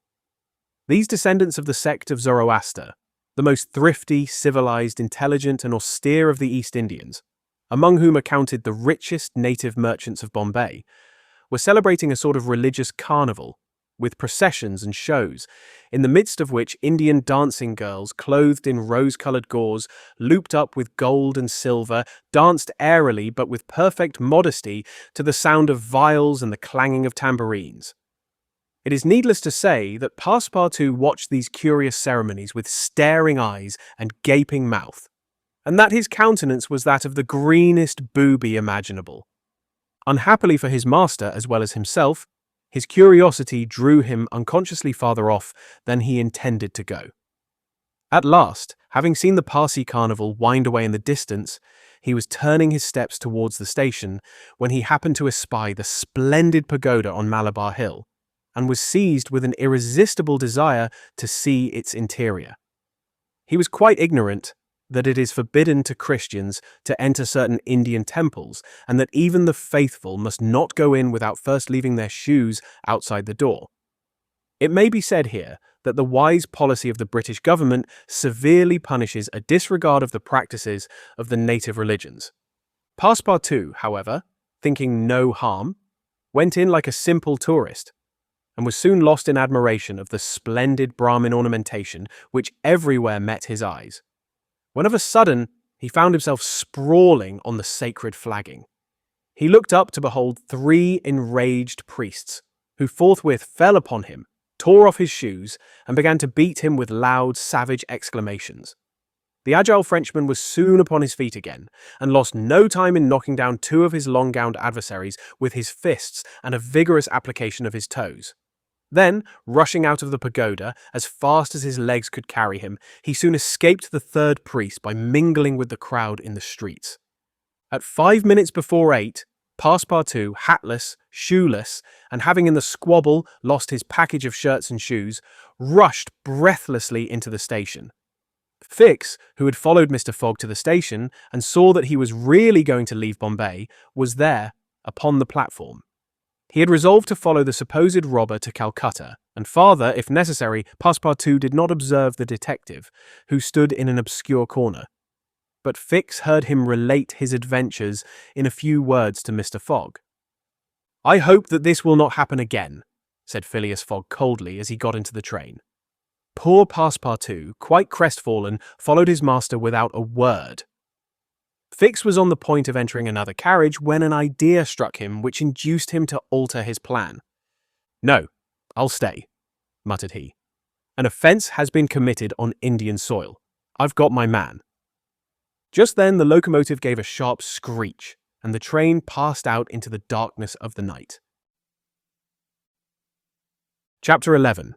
These descendants of the sect of Zoroaster, the most thrifty, civilized, intelligent, and austere of the East Indians, among whom are counted the richest native merchants of Bombay, were celebrating a sort of religious carnival, with processions and shows, in the midst of which Indian dancing girls, clothed in rose-coloured gauze, looped up with gold and silver, danced airily but with perfect modesty to the sound of viols and the clanging of tambourines. It is needless to say that Passepartout watched these curious ceremonies with staring eyes and gaping mouth, and that his countenance was that of the greenest booby imaginable. Unhappily for his master as well as himself, his curiosity drew him unconsciously farther off than he intended to go. At last, having seen the Parsi carnival wind away in the distance, he was turning his steps towards the station when he happened to espy the splendid pagoda on Malabar Hill, and was seized with an irresistible desire to see its interior. He was quite ignorant that it is forbidden to Christians to enter certain Indian temples, and that even the faithful must not go in without first leaving their shoes outside the door. It may be said here that the wise policy of the British government severely punishes a disregard of the practices of the native religions. Passepartout, however, thinking no harm, went in like a simple tourist, and was soon lost in admiration of the splendid Brahmin ornamentation which everywhere met his eyes, when of a sudden he found himself sprawling on the sacred flagging. He looked up to behold 3 enraged priests, who forthwith fell upon him, tore off his shoes, and began to beat him with loud, savage exclamations. The agile Frenchman was soon upon his feet again, and lost no time in knocking down 2 of his long-gowned adversaries with his fists and a vigorous application of his toes. Then, rushing out of the pagoda as fast as his legs could carry him, he soon escaped the 3rd priest by mingling with the crowd in the streets. At 5 minutes before 8, Passepartout, hatless, shoeless, and having in the squabble lost his package of shirts and shoes, rushed breathlessly into the station. Fix, who had followed Mr. Fogg to the station and saw that he was really going to leave Bombay, was there, upon the platform. He had resolved to follow the supposed robber to Calcutta, and farther, if necessary, Passepartout did not observe the detective, who stood in an obscure corner. But Fix heard him relate his adventures in a few words to Mr. Fogg. "I hope that this will not happen again," said Phileas Fogg coldly as he got into the train. Poor Passepartout, quite crestfallen, followed his master without a word. Fix was on the point of entering another carriage when an idea struck him which induced him to alter his plan. "No, I'll stay," muttered he. "An offence has been committed on Indian soil. I've got my man." Just then the locomotive gave a sharp screech, and the train passed out into the darkness of the night. Chapter 11,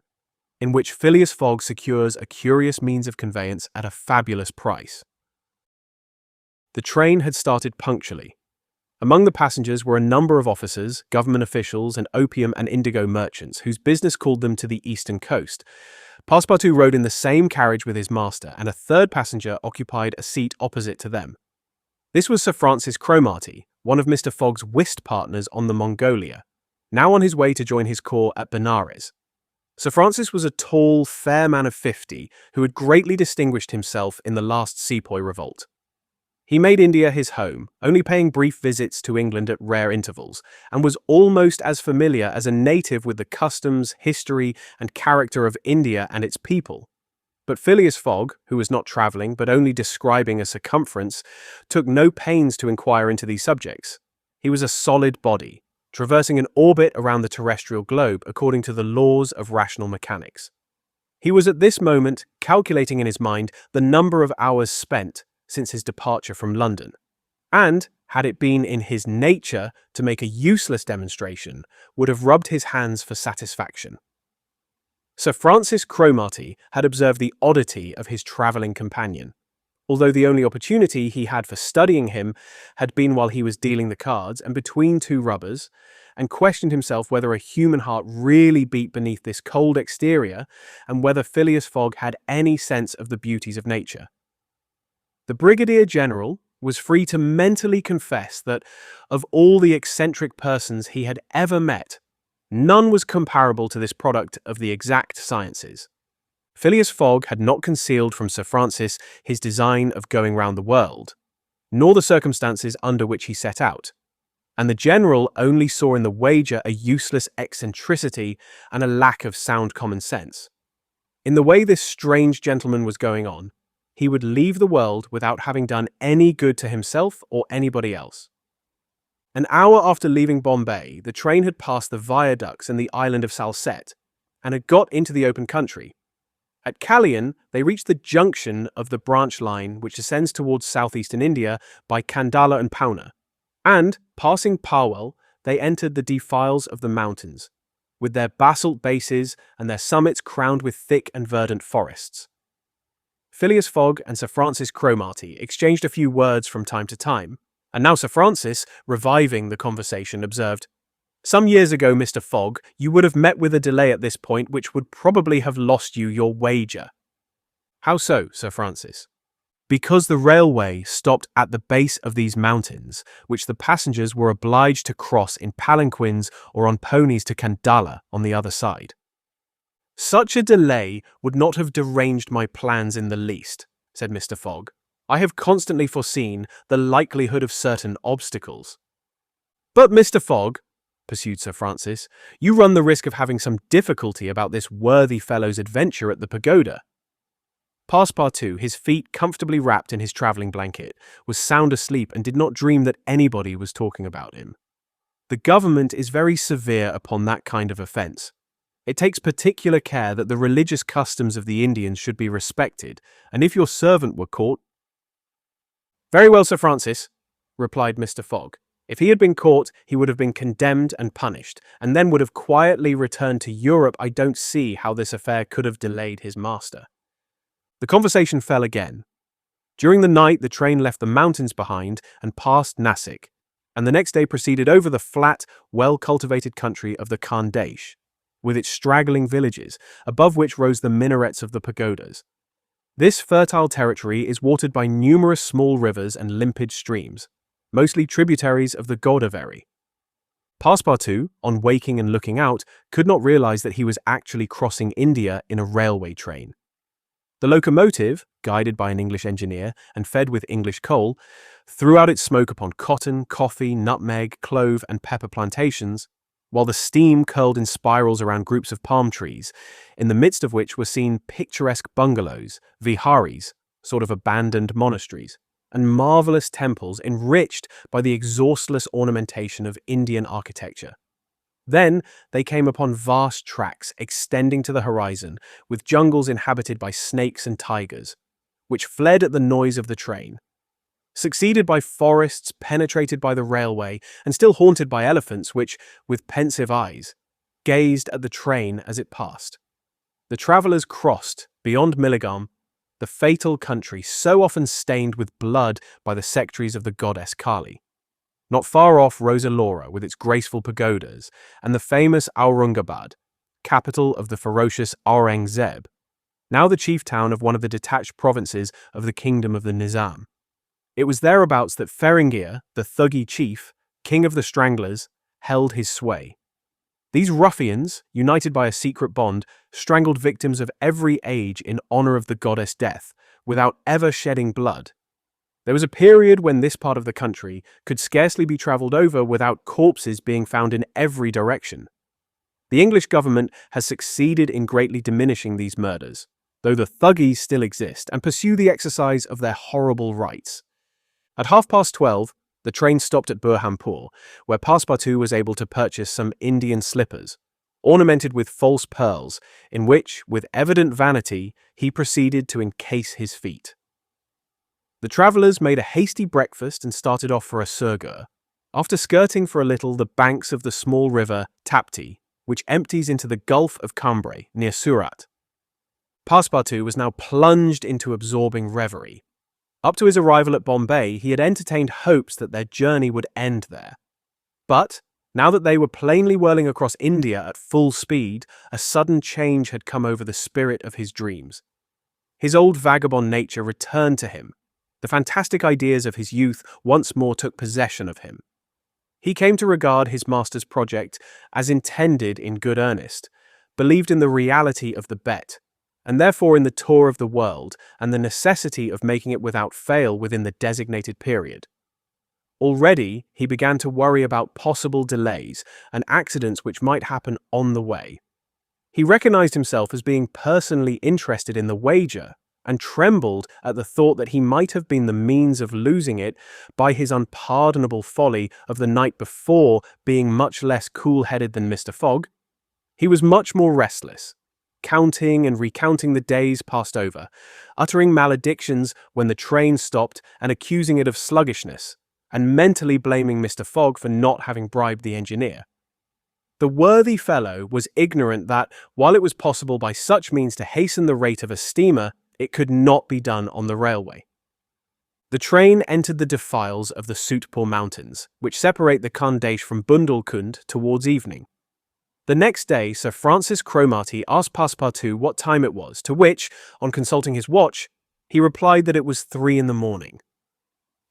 in which Phileas Fogg secures a curious means of conveyance at a fabulous price. The train had started punctually, Among the passengers were a number of officers, government officials, and opium and indigo merchants whose business called them to the eastern coast. Passepartout rode in the same carriage with his master, and a third passenger occupied a seat opposite to them. This was Sir Francis Cromarty, one of Mr. Fogg's whist partners on the Mongolia, now on his way to join his corps at Benares. Sir Francis was a tall, fair man of 50 who had greatly distinguished himself in the last Sepoy revolt. He made India his home, only paying brief visits to England at rare intervals, and was almost as familiar as a native with the customs, history, and character of India and its people. But Phileas Fogg, who was not travelling but only describing a circumference, took no pains to inquire into these subjects. He was a solid body, traversing an orbit around the terrestrial globe according to the laws of rational mechanics. He was at this moment calculating in his mind the number of hours spent since his departure from London, and, had it been in his nature to make a useless demonstration, would have rubbed his hands for satisfaction. Sir Francis Cromarty had observed the oddity of his travelling companion, although the only opportunity he had for studying him had been while he was dealing the cards and between two rubbers, and questioned himself whether a human heart really beat beneath this cold exterior and whether Phileas Fogg had any sense of the beauties of nature. The Brigadier General was free to mentally confess that, of all the eccentric persons he had ever met, none was comparable to this product of the exact sciences. Phileas Fogg had not concealed from Sir Francis his design of going round the world, nor the circumstances under which he set out, and the General only saw in the wager a useless eccentricity and a lack of sound common sense. In the way this strange gentleman was going on, he would leave the world without having done any good to himself or anybody else. An hour after leaving Bombay, the train had passed the viaducts and the island of Salsette, and had got into the open country. At Kalyan, they reached the junction of the branch line which ascends towards southeastern India by Kandala and Poona, and, passing Parwell, they entered the defiles of the mountains, with their basalt bases and their summits crowned with thick and verdant forests. Phileas Fogg and Sir Francis Cromarty exchanged a few words from time to time, and now Sir Francis, reviving the conversation, observed, "Some years ago, Mr. Fogg, you would have met with a delay at this point which would probably have lost you your wager." "How so, Sir Francis?" "Because the railway stopped at the base of these mountains, which the passengers were obliged to cross in palanquins or on ponies to Kandala on the other side." "Such a delay would not have deranged my plans in the least," said Mr. Fogg. "I have constantly foreseen the likelihood of certain obstacles." "But, Mr. Fogg," pursued Sir Francis, "you run the risk of having some difficulty about this worthy fellow's adventure at the pagoda." Passepartout, his feet comfortably wrapped in his travelling blanket, was sound asleep and did not dream that anybody was talking about him. The government is very severe upon that kind of offence. It takes particular care that the religious customs of the Indians should be respected, and if your servant were caught— "Very well, Sir Francis," replied Mr. Fogg. "If he had been caught, he would have been condemned and punished, and then would have quietly returned to Europe. I don't see how this affair could have delayed his master." The conversation fell again. During the night, the train left the mountains behind and passed Nasik, and the next day proceeded over the flat, well-cultivated country of the Khandesh, with its straggling villages, above which rose the minarets of the pagodas. This fertile territory is watered by numerous small rivers and limpid streams, mostly tributaries of the Godavari. Passepartout, on waking and looking out, could not realize that he was actually crossing India in a railway train. The locomotive, guided by an English engineer and fed with English coal, threw out its smoke upon cotton, coffee, nutmeg, clove, and pepper plantations, while the steam curled in spirals around groups of palm trees, in the midst of which were seen picturesque bungalows, viharis, sort of abandoned monasteries, and marvelous temples enriched by the exhaustless ornamentation of Indian architecture. Then they came upon vast tracts extending to the horizon, with jungles inhabited by snakes and tigers, which fled at the noise of the train, succeeded by forests penetrated by the railway and still haunted by elephants which, with pensive eyes, gazed at the train as it passed. The travellers crossed, beyond Milligam, the fatal country so often stained with blood by the sectaries of the goddess Kali. Not far off rose Ellora with its graceful pagodas, and the famous Aurangabad, capital of the ferocious Aurangzeb, now the chief town of one of the detached provinces of the Kingdom of the Nizam. It was thereabouts that Feringir, the Thuggee chief, king of the Stranglers, held his sway. These ruffians, united by a secret bond, strangled victims of every age in honor of the goddess Death, without ever shedding blood. There was a period when this part of the country could scarcely be travelled over without corpses being found in every direction. The English government has succeeded in greatly diminishing these murders, though the Thuggees still exist and pursue the exercise of their horrible rights. At 12:30, the train stopped at Burhanpur, where Passepartout was able to purchase some Indian slippers, ornamented with false pearls, in which, with evident vanity, he proceeded to encase his feet. The travellers made a hasty breakfast and started off for a surgur, after skirting for a little the banks of the small river Tapti, which empties into the Gulf of Cambrai near Surat. Passepartout was now plunged into absorbing reverie. Up to his arrival at Bombay, he had entertained hopes that their journey would end there. But, now that they were plainly whirling across India at full speed, a sudden change had come over the spirit of his dreams. His old vagabond nature returned to him. The fantastic ideas of his youth once more took possession of him. He came to regard his master's project as intended in good earnest, believed in the reality of the bet, and therefore in the tour of the world and the necessity of making it without fail within the designated period. Already, he began to worry about possible delays and accidents which might happen on the way. He recognized himself as being personally interested in the wager and trembled at the thought that he might have been the means of losing it by his unpardonable folly of the night before being much less cool-headed than Mr. Fogg. He was much more restless, counting and recounting the days passed over, uttering maledictions when the train stopped and accusing it of sluggishness, and mentally blaming Mr. Fogg for not having bribed the engineer. The worthy fellow was ignorant that, while it was possible by such means to hasten the rate of a steamer, it could not be done on the railway. The train entered the defiles of the Sootpur Mountains, which separate the Khandesh from Bundelkund towards evening. The next day, Sir Francis Cromarty asked Passepartout what time it was, to which, on consulting his watch, he replied that it was 3 in the morning.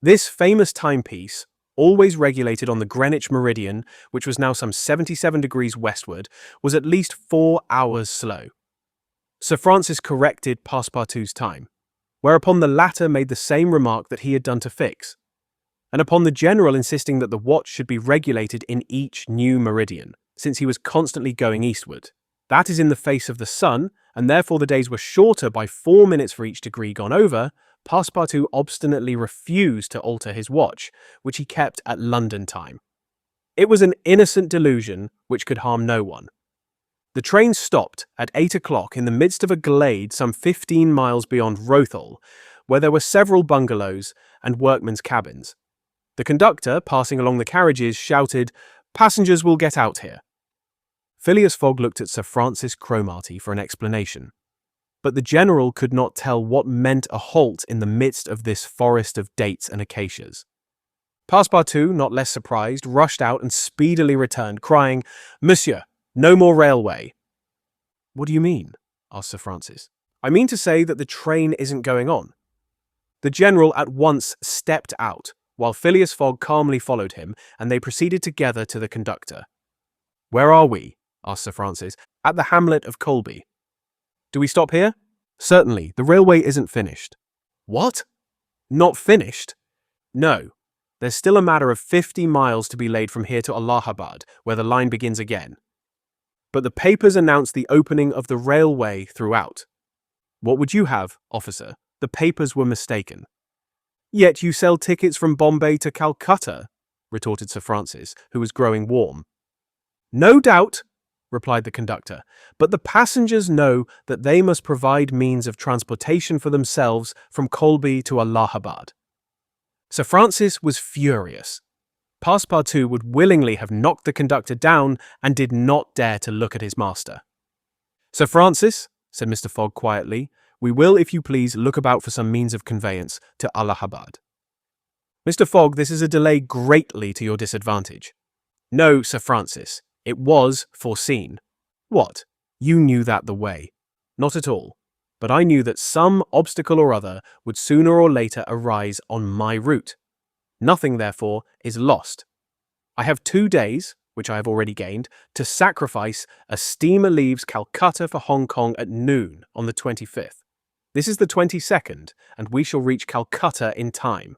This famous timepiece, always regulated on the Greenwich meridian, which was now some 77 degrees westward, was at least 4 hours slow. Sir Francis corrected Passepartout's time, whereupon the latter made the same remark that he had done to Fix, and upon the general insisting that the watch should be regulated in each new meridian, since he was constantly going eastward. That is in the face of the sun, and therefore the days were shorter by 4 minutes for each degree gone over. Passepartout obstinately refused to alter his watch, which he kept at London time. It was an innocent delusion which could harm no one. The train stopped at 8 o'clock in the midst of a glade some 15 miles beyond Rothal, where there were several bungalows and workmen's cabins. The conductor, passing along the carriages, shouted, "Passengers will get out here." Phileas Fogg looked at Sir Francis Cromarty for an explanation, but the general could not tell what meant a halt in the midst of this forest of dates and acacias. Passepartout, not less surprised, rushed out and speedily returned, crying, "Monsieur, no more railway." "What do you mean?" asked Sir Francis. "I mean to say that the train isn't going on." The general at once stepped out, while Phileas Fogg calmly followed him, and they proceeded together to the conductor. "Where are we?" asked Sir Francis. "At the hamlet of Colby." "Do we stop here?" "Certainly. The railway isn't finished." "What? Not finished?" "No. There's still a matter of 50 miles to be laid from here to Allahabad, where the line begins again. But the papers announce the opening of the railway throughout." "What would you have, officer? The papers were mistaken." "Yet you sell tickets from Bombay to Calcutta," retorted Sir Francis, who was growing warm. "No doubt," replied the conductor, "but the passengers know that they must provide means of transportation for themselves from Colby to Allahabad." Sir Francis was furious. Passepartout would willingly have knocked the conductor down and did not dare to look at his master. "Sir Francis," said Mr. Fogg quietly, "we will, if you please, look about for some means of conveyance to Allahabad." Mr. Fogg, this is a delay greatly to your disadvantage. No, Sir Francis, it was foreseen. What? You knew that the way? Not at all. But I knew that some obstacle or other would sooner or later arise on my route. Nothing, therefore, is lost. I have 2 days, which I have already gained, to sacrifice. A steamer leaves Calcutta for Hong Kong at noon on the 25th. This is the 22nd, and we shall reach Calcutta in time.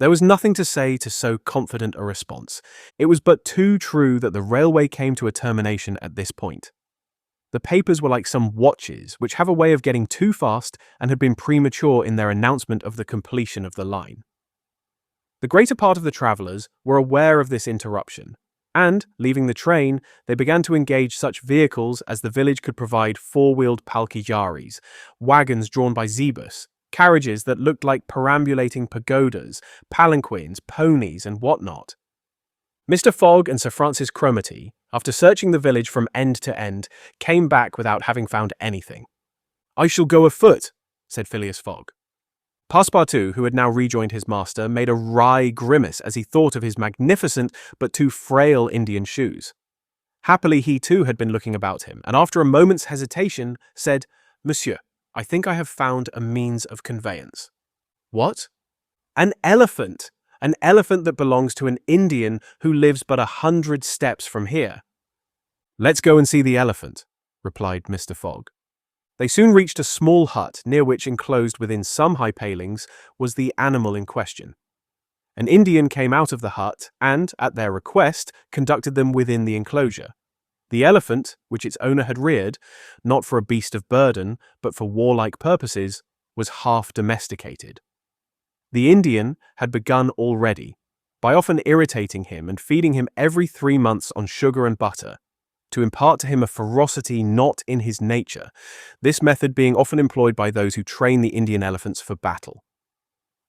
There was nothing to say to so confident a response. It was but too true that the railway came to a termination at this point. The papers were like some watches which have a way of getting too fast and had been premature in their announcement of the completion of the line. The greater part of the travellers were aware of this interruption, and, leaving the train, they began to engage such vehicles as the village could provide: four-wheeled palkijaris, wagons drawn by zebus, carriages that looked like perambulating pagodas, palanquins, ponies, and what-not. Mr. Fogg and Sir Francis Cromarty, after searching the village from end to end, came back without having found anything. "I shall go afoot," said Phileas Fogg. Passepartout, who had now rejoined his master, made a wry grimace as he thought of his magnificent but too frail Indian shoes. Happily he too had been looking about him, and after a moment's hesitation said, "Monsieur, I think I have found a means of conveyance." "What?" "An elephant! An elephant that belongs to an Indian who lives but 100 steps from here." "Let's go and see the elephant," replied Mr. Fogg. They soon reached a small hut, near which, enclosed within some high palings, was the animal in question. An Indian came out of the hut and, at their request, conducted them within the enclosure. The elephant, which its owner had reared, not for a beast of burden, but for warlike purposes, was half domesticated. The Indian had begun already, by often irritating him and feeding him every 3 months on sugar and butter, to impart to him a ferocity not in his nature, this method being often employed by those who train the Indian elephants for battle.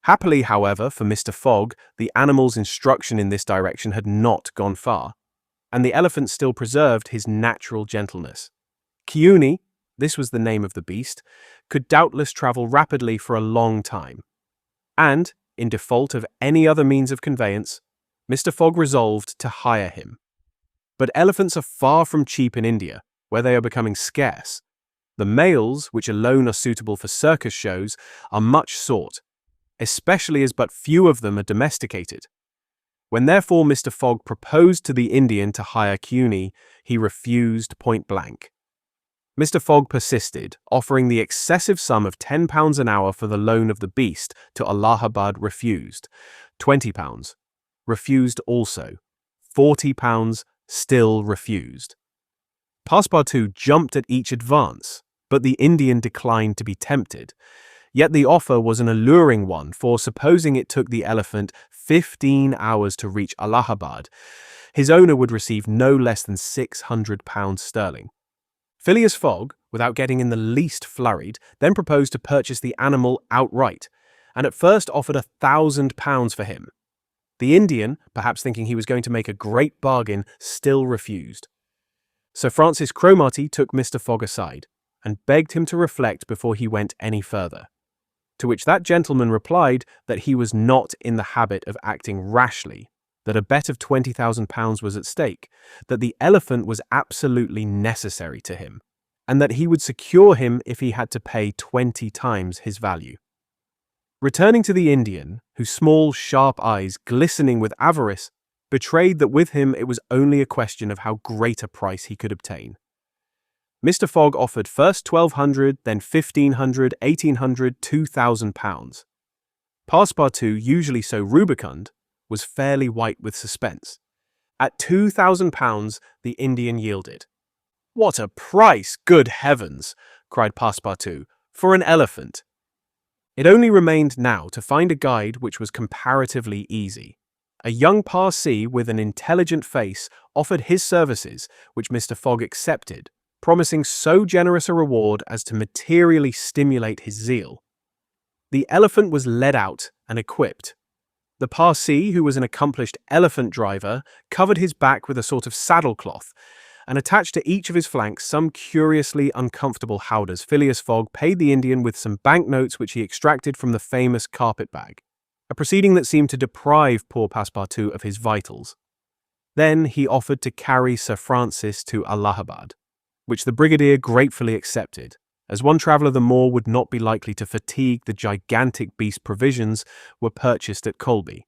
Happily, however, for Mr. Fogg, the animal's instruction in this direction had not gone far, and the elephant still preserved his natural gentleness. Kiuni, this was the name of the beast, could doubtless travel rapidly for a long time, and, in default of any other means of conveyance, Mr. Fogg resolved to hire him. But elephants are far from cheap in India, where they are becoming scarce. The males, which alone are suitable for circus shows, are much sought, especially as but few of them are domesticated. When therefore Mr. Fogg proposed to the Indian to hire Kiuni, he refused point blank. Mr. Fogg persisted, offering the excessive sum of £10 an hour for the loan of the beast to Allahabad. Refused. £20. Refused also. £40. Still refused. Passepartout jumped at each advance, but the Indian declined to be tempted. Yet the offer was an alluring one, for supposing it took the elephant 15 hours to reach Allahabad, his owner would receive no less than £600 sterling. Phileas Fogg, without getting in the least flurried, then proposed to purchase the animal outright, and at first offered £1,000 for him. The Indian, perhaps thinking he was going to make a great bargain, still refused. Sir Francis Cromarty took Mr. Fogg aside, and begged him to reflect before he went any further, to which that gentleman replied that he was not in the habit of acting rashly, that a bet of £20,000 was at stake, that the elephant was absolutely necessary to him, and that he would secure him if he had to pay 20 times his value. Returning to the Indian, whose small, sharp eyes, glistening with avarice, betrayed that with him it was only a question of how great a price he could obtain, Mr. Fogg offered first £1,200, then £1,500, £1,800, £2,000. Passepartout, usually so rubicund, was fairly white with suspense. At £2,000 the Indian yielded. "What a price, good heavens!" cried Passepartout, "for an elephant!" It only remained now to find a guide, which was comparatively easy. A young Parsee with an intelligent face offered his services, which Mr. Fogg accepted, promising so generous a reward as to materially stimulate his zeal. The elephant was led out and equipped. The Parsee, who was an accomplished elephant driver, covered his back with a sort of saddlecloth, and attached to each of his flanks some curiously uncomfortable howdahs. Phileas Fogg paid the Indian with some banknotes which he extracted from the famous carpet bag. a proceeding that seemed to deprive poor Passepartout of his vitals. Then he offered to carry Sir Francis to Allahabad, which the brigadier gratefully accepted, as one traveller the more would not be likely to fatigue the gigantic beast provisions were purchased at Colby.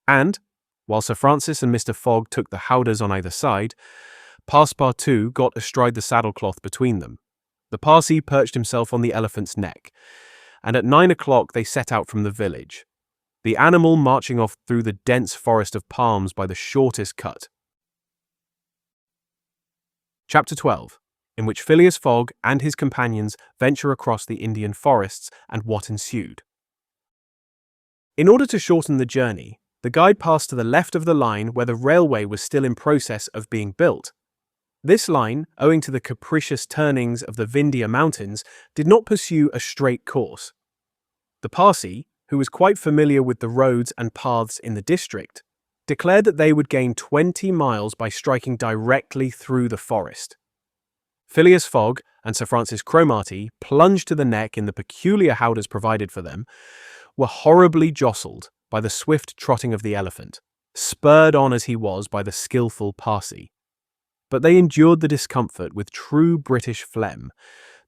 And, while Sir Francis and Mr. Fogg took the howdahs on either side, Passepartout got astride the saddlecloth between them. The Parsee perched himself on the elephant's neck, and at 9 o'clock they set out from the village, the animal marching off through the dense forest of palms by the shortest cut. Chapter 12, in which Phileas Fogg and his companions venture across the Indian forests and what ensued. In order to shorten the journey, the guide passed to the left of the line where the railway was still in process of being built. This line, owing to the capricious turnings of the Vindhya Mountains, did not pursue a straight course. The Parsee, who was quite familiar with the roads and paths in the district, declared that they would gain 20 miles by striking directly through the forest. Phileas Fogg and Sir Francis Cromarty, plunged to the neck in the peculiar howdahs provided for them, were horribly jostled by the swift trotting of the elephant, spurred on as he was by the skillful Parsee. But they endured the discomfort with true British phlegm,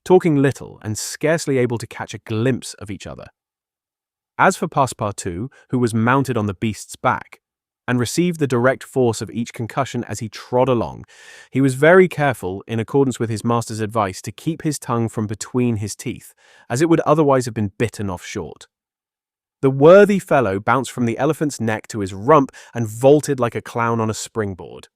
talking little and scarcely able to catch a glimpse of each other. As for Passepartout, who was mounted on the beast's back, and received the direct force of each concussion as he trod along, he was very careful, in accordance with his master's advice, to keep his tongue from between his teeth, as it would otherwise have been bitten off short. The worthy fellow bounced from the elephant's neck to his rump and vaulted like a clown on a springboard.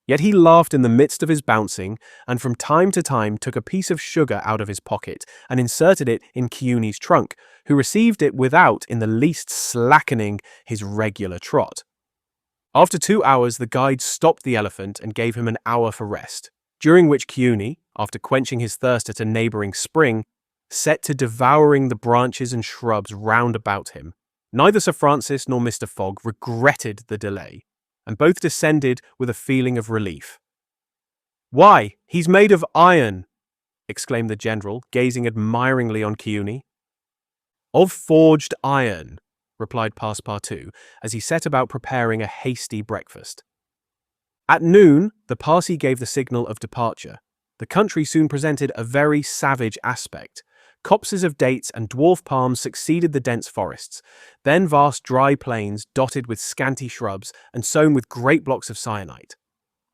Yet he laughed in the midst of his bouncing, and from time to time took a piece of sugar out of his pocket and inserted it in Keaweny's trunk, who received it without in the least slackening his regular trot. After 2 hours, the guide stopped the elephant and gave him an hour for rest, during which Keaweny, after quenching his thirst at a neighbouring spring, set to devouring the branches and shrubs round about him. Neither Sir Francis nor Mr. Fogg regretted the delay, and both descended with a feeling of relief. "Why, he's made of iron!" exclaimed the general, gazing admiringly on Keaweny. "Of forged iron," replied Passepartout, as he set about preparing a hasty breakfast. At noon, the Parsee gave the signal of departure. The country soon presented a very savage aspect. Copses of dates and dwarf palms succeeded the dense forests, then vast dry plains dotted with scanty shrubs and sown with great blocks of syenite.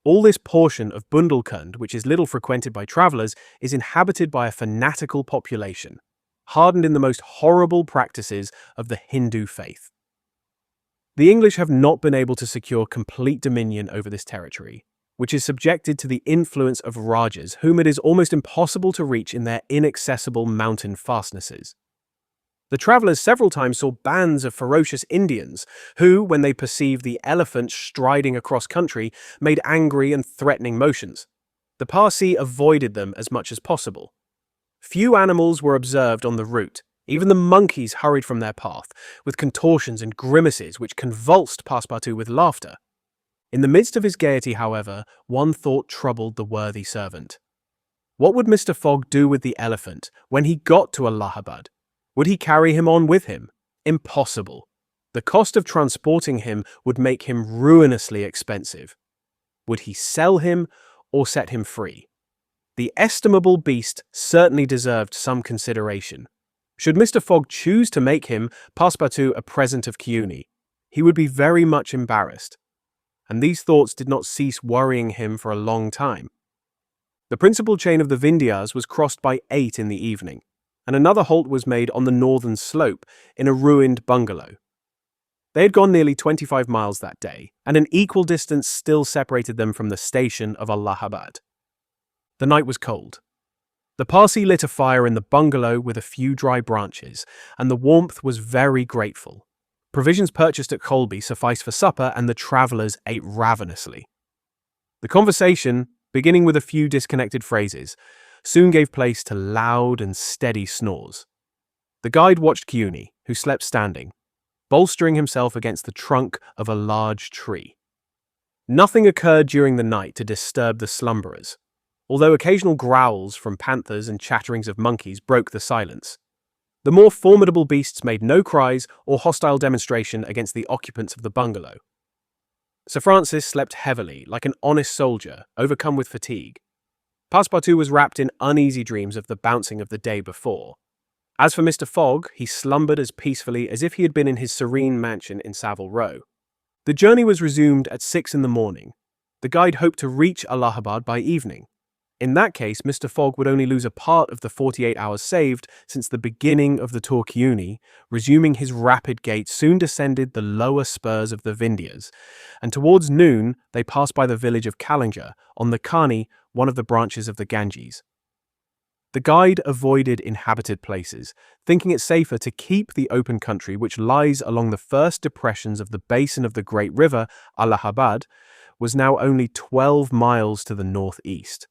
All this portion of Bundelkund, which is little frequented by travellers, is inhabited by a fanatical population, hardened in the most horrible practices of the Hindu faith. The English have not been able to secure complete dominion over this territory, which is subjected to the influence of Rajas, whom it is almost impossible to reach in their inaccessible mountain fastnesses. The travellers several times saw bands of ferocious Indians, who, when they perceived the elephant striding across country, made angry and threatening motions. The Parsee avoided them as much as possible. Few animals were observed on the route. Even the monkeys hurried from their path, with contortions and grimaces which convulsed Passepartout with laughter. In the midst of his gaiety, however, one thought troubled the worthy servant. What would Mr. Fogg do with the elephant when he got to Allahabad? Would he carry him on with him? Impossible. The cost of transporting him would make him ruinously expensive. Would he sell him or set him free? The estimable beast certainly deserved some consideration. Should Mr. Fogg choose to make him, Passepartout, a present of Keaweny, he would be very much embarrassed, and these thoughts did not cease worrying him for a long time. The principal chain of the Vindhyas was crossed by 8 in the evening, and another halt was made on the northern slope in a ruined bungalow. They had gone nearly 25 miles that day, and an equal distance still separated them from the station of Allahabad. The night was cold. The Parsee lit a fire in the bungalow with a few dry branches, and the warmth was very grateful. Provisions purchased at Colby sufficed for supper, and the travellers ate ravenously. The conversation, beginning with a few disconnected phrases, soon gave place to loud and steady snores. The guide watched Keaweny, who slept standing, bolstering himself against the trunk of a large tree. Nothing occurred during the night to disturb the slumberers, although occasional growls from panthers and chatterings of monkeys broke the silence. The more formidable beasts made no cries or hostile demonstration against the occupants of the bungalow. Sir Francis slept heavily, like an honest soldier, overcome with fatigue. Passepartout was wrapped in uneasy dreams of the bouncing of the day before. As for Mr. Fogg, he slumbered as peacefully as if he had been in his serene mansion in Savile Row. The journey was resumed at 6 in the morning. The guide hoped to reach Allahabad by evening. In that case, Mr. Fogg would only lose a part of the 48 hours saved since the beginning of the Torquiuni. Resuming his rapid gait, soon descended the lower spurs of the Vindhyas, and towards noon they passed by the village of Callinger, on the Kani, one of the branches of the Ganges. The guide avoided inhabited places, thinking it safer to keep the open country which lies along the first depressions of the basin of the great river. Allahabad was now only 12 miles to the northeast.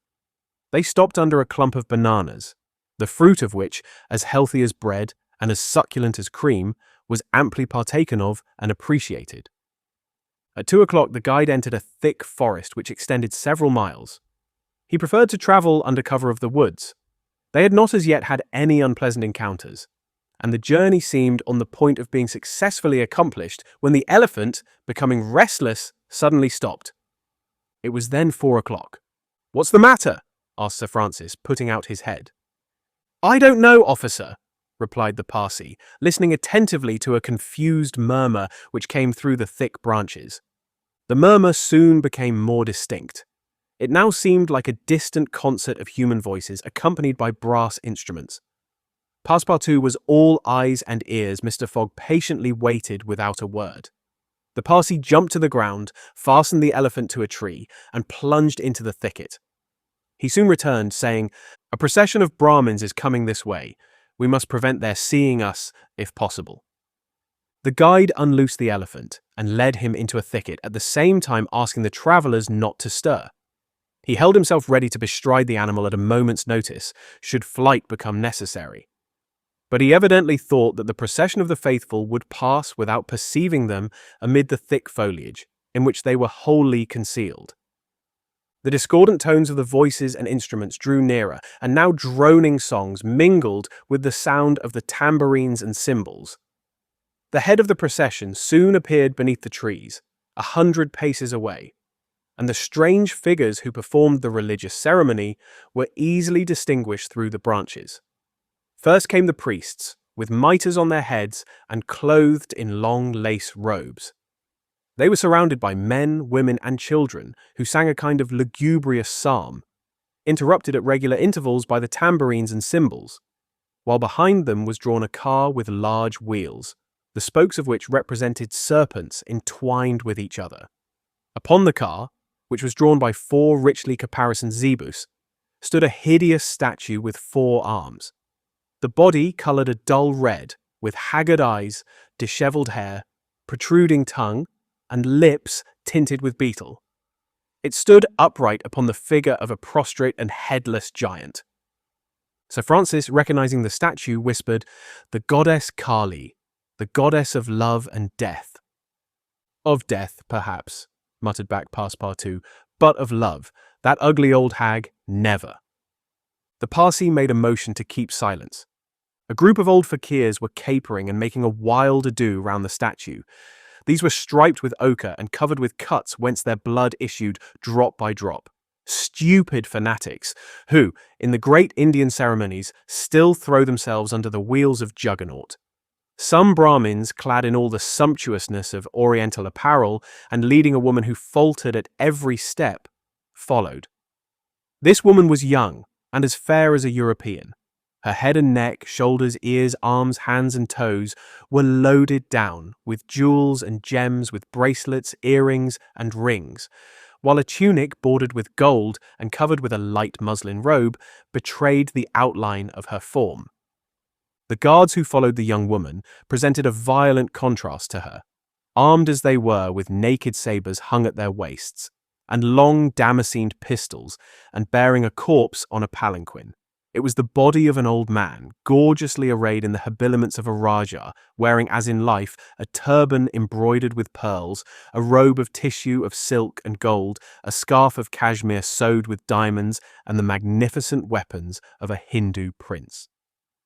They stopped under a clump of bananas, the fruit of which, as healthy as bread and as succulent as cream, was amply partaken of and appreciated. At 2 o'clock the guide entered a thick forest which extended several miles. He preferred to travel under cover of the woods. They had not as yet had any unpleasant encounters, and the journey seemed on the point of being successfully accomplished when the elephant, becoming restless, suddenly stopped. It was then 4 o'clock. "What's the matter?" asked Sir Francis, putting out his head. "I don't know, officer," replied the Parsi, listening attentively to a confused murmur which came through the thick branches. The murmur soon became more distinct. It now seemed like a distant concert of human voices accompanied by brass instruments. Passepartout was all eyes and ears. Mr. Fogg patiently waited without a word. The Parsi jumped to the ground, fastened the elephant to a tree, and plunged into the thicket. He soon returned, saying, "A procession of Brahmins is coming this way. We must prevent their seeing us, if possible." The guide unloosed the elephant and led him into a thicket, at the same time asking the travellers not to stir. He held himself ready to bestride the animal at a moment's notice, should flight become necessary. But he evidently thought that the procession of the faithful would pass without perceiving them amid the thick foliage, in which they were wholly concealed. The discordant tones of the voices and instruments drew nearer, and now droning songs mingled with the sound of the tambourines and cymbals. The head of the procession soon appeared beneath the trees, 100 paces away, and the strange figures who performed the religious ceremony were easily distinguished through the branches. First came the priests, with mitres on their heads and clothed in long lace robes. They were surrounded by men, women, and children who sang a kind of lugubrious psalm, interrupted at regular intervals by the tambourines and cymbals, while behind them was drawn a car with large wheels, the spokes of which represented serpents entwined with each other. Upon the car, which was drawn by 4 richly caparisoned zebus, stood a hideous statue with 4 arms. The body coloured a dull red, with haggard eyes, dishevelled hair, protruding tongue, and lips tinted with beetle. It stood upright upon the figure of a prostrate and headless giant. Sir Francis, recognizing the statue, whispered, "The goddess Kali, the goddess of love and death." "Of death, perhaps," muttered back Passepartout, "but of love, that ugly old hag, never." The Parsi made a motion to keep silence. A group of old fakirs were capering and making a wild ado round the statue. These were striped with ochre and covered with cuts whence their blood issued drop by drop. Stupid fanatics, who, in the great Indian ceremonies, still throw themselves under the wheels of Juggernaut. Some Brahmins, clad in all the sumptuousness of Oriental apparel and leading a woman who faltered at every step, followed. This woman was young and as fair as a European. Her head and neck, shoulders, ears, arms, hands and toes were loaded down with jewels and gems, with bracelets, earrings and rings, while a tunic bordered with gold and covered with a light muslin robe betrayed the outline of her form. The guards who followed the young woman presented a violent contrast to her, armed as they were with naked sabres hung at their waists, and long damascened pistols, and bearing a corpse on a palanquin. It was the body of an old man, gorgeously arrayed in the habiliments of a Rajah, wearing as in life a turban embroidered with pearls, a robe of tissue of silk and gold, a scarf of cashmere sewed with diamonds, and the magnificent weapons of a Hindu prince.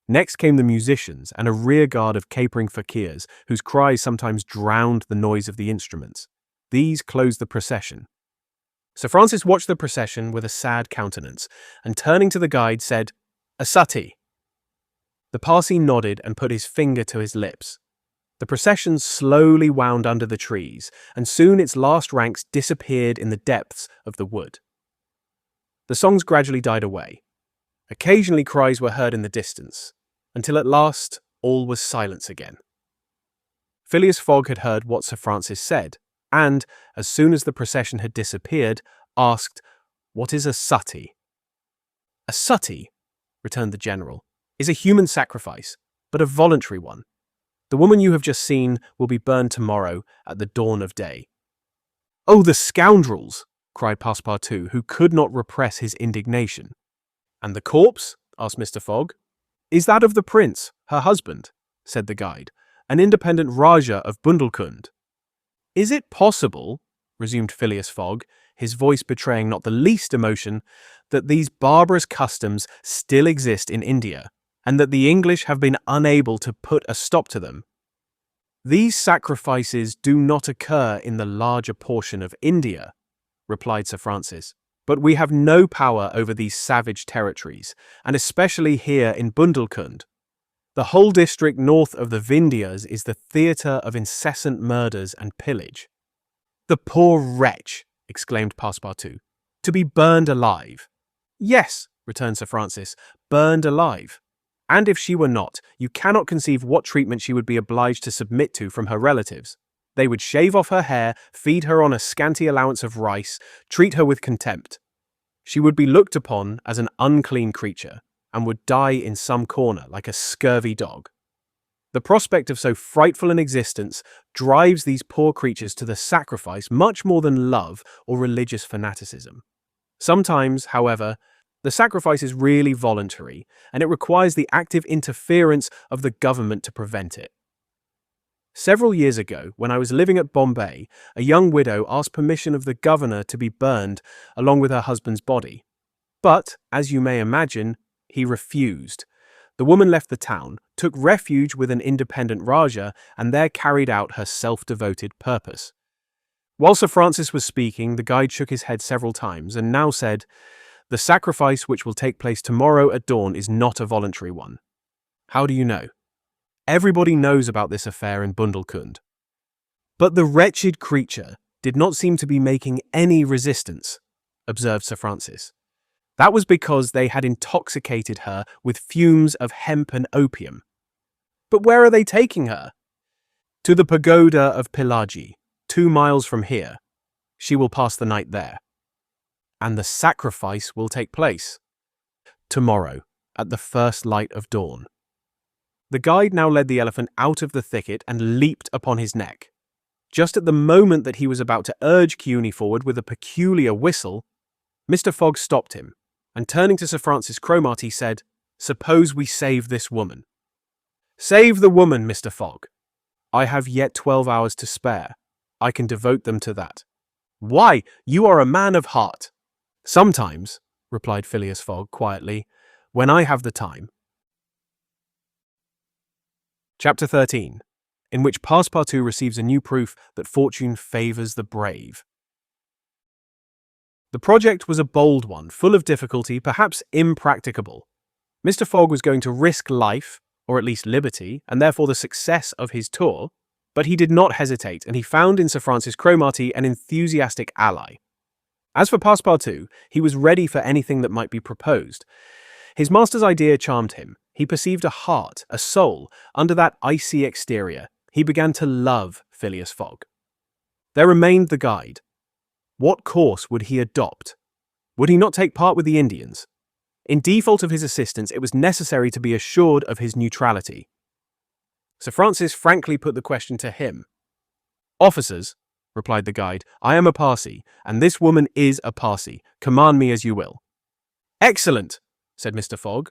Next came the musicians and a rearguard of capering fakirs whose cries sometimes drowned the noise of the instruments. These closed the procession. Sir Francis watched the procession with a sad countenance, and turning to the guide said, "A suttee." The Parsee nodded and put his finger to his lips. The procession slowly wound under the trees, and soon its last ranks disappeared in the depths of the wood. The songs gradually died away. Occasionally cries were heard in the distance, until at last all was silence again. Phileas Fogg had heard what Sir Francis said, and, as soon as the procession had disappeared, asked, "What is a suttee?" "A suttee," returned the general, "is a human sacrifice, but a voluntary one. The woman you have just seen will be burned tomorrow at the dawn of day." "Oh, the scoundrels!" cried Passepartout, who could not repress his indignation. "And the corpse?" asked Mr. Fogg. "Is that of the prince, her husband," said the guide, "an independent Rajah of Bundelkund." "Is it possible," resumed Phileas Fogg, his voice betraying not the least emotion, "that these barbarous customs still exist in India, and that the English have been unable to put a stop to them?" "These sacrifices do not occur in the larger portion of India," replied Sir Francis, "but we have no power over these savage territories, and especially here in Bundelkund. The whole district north of the Vindhyas is the theatre of incessant murders and pillage." "The poor wretch!" exclaimed Passepartout. "To be burned alive." "Yes," returned Sir Francis, "burned alive. And if she were not, you cannot conceive what treatment she would be obliged to submit to from her relatives. They would shave off her hair, feed her on a scanty allowance of rice, treat her with contempt. She would be looked upon as an unclean creature, and would die in some corner like a scurvy dog. The prospect of so frightful an existence drives these poor creatures to the sacrifice much more than love or religious fanaticism. Sometimes, however, the sacrifice is really voluntary, and it requires the active interference of the government to prevent it. Several years ago, when I was living at Bombay, a young widow asked permission of the governor to be burned along with her husband's body. But, as you may imagine, he refused. The woman left the town, took refuge with an independent Rajah, and there carried out her self-devoted purpose. While Sir Francis was speaking, the guide shook his head several times and now said, "The sacrifice which will take place tomorrow at dawn is not a voluntary one." "How do you know?" "Everybody knows about this affair in Bundelkund." "But the wretched creature did not seem to be making any resistance," observed Sir Francis. "That was because they had intoxicated her with fumes of hemp and opium." "But where are they taking her?" "To the pagoda of Pillaji, 2 miles from here. She will pass the night there." "And the sacrifice will take place?" "Tomorrow, at the first light of dawn." The guide now led the elephant out of the thicket and leaped upon his neck. Just at the moment that he was about to urge Kewney forward with a peculiar whistle, Mr. Fogg stopped him, and turning to Sir Francis Cromarty said, "Suppose we save this woman." "Save the woman, Mr. Fogg." "I have yet 12 hours to spare. I can devote them to that." "Why, you are a man of heart." "Sometimes," replied Phileas Fogg quietly, "when I have the time." Chapter 13, in which Passepartout receives a new proof that fortune favours the brave. The project was a bold one, full of difficulty, perhaps impracticable. Mr. Fogg was going to risk life, or at least liberty, and therefore the success of his tour, but he did not hesitate, and he found in Sir Francis Cromarty an enthusiastic ally. As for Passepartout, he was ready for anything that might be proposed. His master's idea charmed him. He perceived a heart, a soul, under that icy exterior. He began to love Phileas Fogg. There remained the guide. What course would he adopt? Would he not take part with the Indians? In default of his assistance, it was necessary to be assured of his neutrality. Sir Francis frankly put the question to him. "Officers," replied the guide, "I am a Parsee, and this woman is a Parsee. Command me as you will." "Excellent," said Mr. Fogg.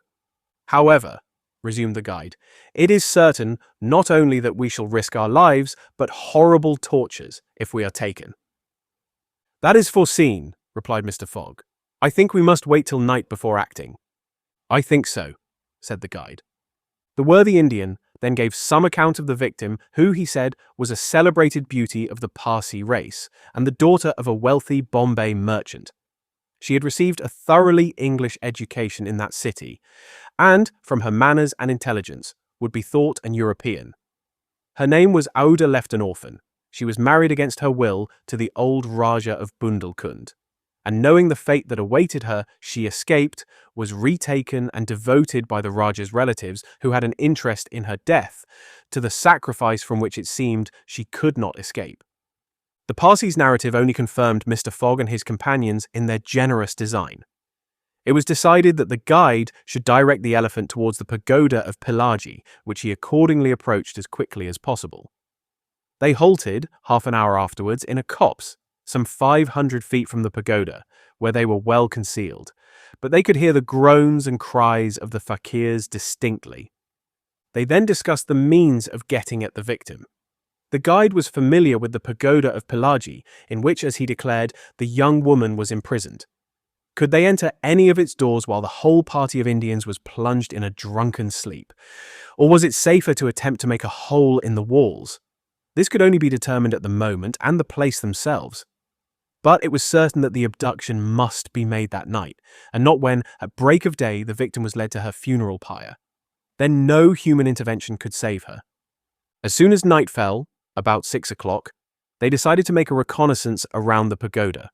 "However," resumed the guide, "it is certain not only that we shall risk our lives, but horrible tortures if we are taken." "That is foreseen," replied Mr. Fogg. "I think we must wait till night before acting." "I think so," said the guide. The worthy Indian then gave some account of the victim, who, he said, was a celebrated beauty of the Parsi race and the daughter of a wealthy Bombay merchant. She had received a thoroughly English education in that city, and, from her manners and intelligence, would be thought an European. Her name was Auda, left an orphan. She was married against her will to the old Raja of Bundelkund, and knowing the fate that awaited her, she escaped, was retaken and devoted by the Raja's relatives, who had an interest in her death, to the sacrifice from which it seemed she could not escape. The Parsi's narrative only confirmed Mr. Fogg and his companions in their generous design. It was decided that the guide should direct the elephant towards the pagoda of Pillaji, which he accordingly approached as quickly as possible. They halted, half an hour afterwards, in a copse, some 500 feet from the pagoda, where they were well concealed, but they could hear the groans and cries of the fakirs distinctly. They then discussed the means of getting at the victim. The guide was familiar with the pagoda of Pillaji, in which, as he declared, the young woman was imprisoned. Could they enter any of its doors while the whole party of Indians was plunged in a drunken sleep? Or was it safer to attempt to make a hole in the walls? This could only be determined at the moment and the place themselves. But it was certain that the abduction must be made that night, and not when, at break of day, the victim was led to her funeral pyre. Then no human intervention could save her. As soon as night fell, about 6 o'clock, they decided to make a reconnaissance around the pagoda.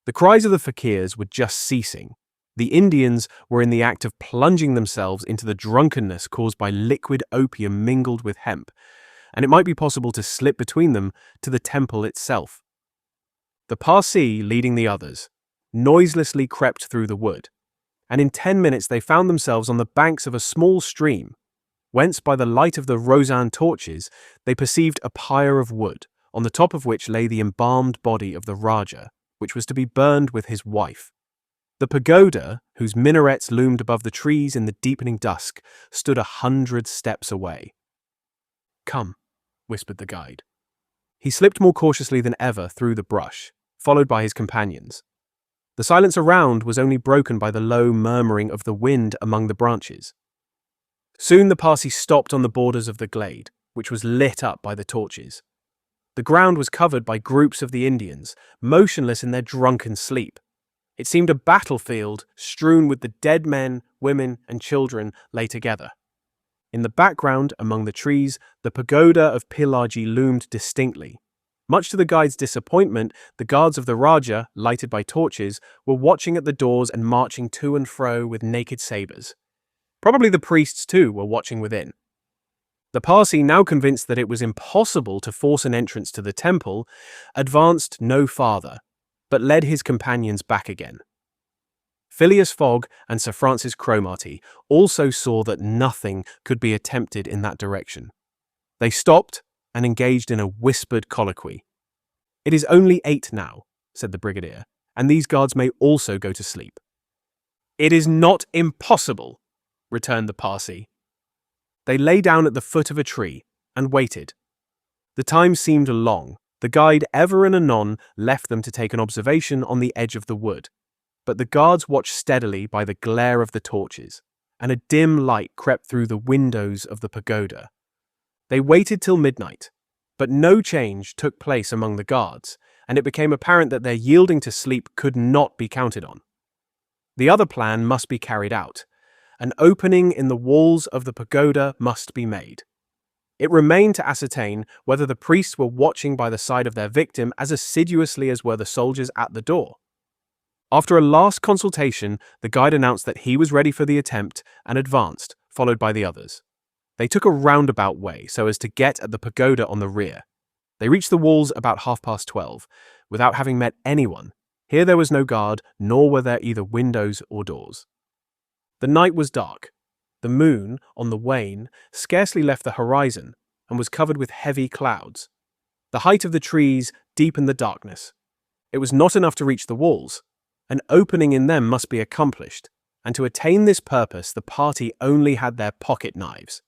The cries of the fakirs were just ceasing. The Indians were in the act of plunging themselves into the drunkenness caused by liquid opium mingled with hemp, and it might be possible to slip between them to the temple itself. The Parsi, leading the others, noiselessly crept through the wood, and in 10 minutes they found themselves on the banks of a small stream, whence by the light of the rosan torches they perceived a pyre of wood, on the top of which lay the embalmed body of the Raja, which was to be burned with his wife. The pagoda, whose minarets loomed above the trees in the deepening dusk, stood 100 steps away. "Come," whispered the guide. He slipped more cautiously than ever through the brush, followed by his companions. The silence around was only broken by the low murmuring of the wind among the branches. Soon the Parsi stopped on the borders of the glade, which was lit up by the torches. The ground was covered by groups of the Indians, motionless in their drunken sleep. It seemed a battlefield strewn with the dead men, women, and children lay together. In the background, among the trees, the pagoda of Pillaji loomed distinctly. Much to the guide's disappointment, the guards of the Raja, lighted by torches, were watching at the doors and marching to and fro with naked sabres. Probably the priests, too, were watching within. The Parsi, now convinced that it was impossible to force an entrance to the temple, advanced no farther, but led his companions back again. Phileas Fogg and Sir Francis Cromarty also saw that nothing could be attempted in that direction. They stopped and engaged in a whispered colloquy. "It is only 8 now," said the brigadier, "and these guards may also go to sleep." "It is not impossible," returned the Parsi. They lay down at the foot of a tree and waited. The time seemed long. The guide ever and anon left them to take an observation on the edge of the wood, but the guards watched steadily by the glare of the torches, and a dim light crept through the windows of the pagoda. They waited till midnight, but no change took place among the guards, and it became apparent that their yielding to sleep could not be counted on. The other plan must be carried out. An opening in the walls of the pagoda must be made. It remained to ascertain whether the priests were watching by the side of their victim as assiduously as were the soldiers at the door. After a last consultation, the guide announced that he was ready for the attempt and advanced, followed by the others. They took a roundabout way so as to get at the pagoda on the rear. They reached the walls about 12:30, without having met anyone. Here there was no guard, nor were there either windows or doors. The night was dark. The moon, on the wane, scarcely left the horizon and was covered with heavy clouds. The height of the trees deepened the darkness. It was not enough to reach the walls. An opening in them must be accomplished, and to attain this purpose the party only had their pocket knives.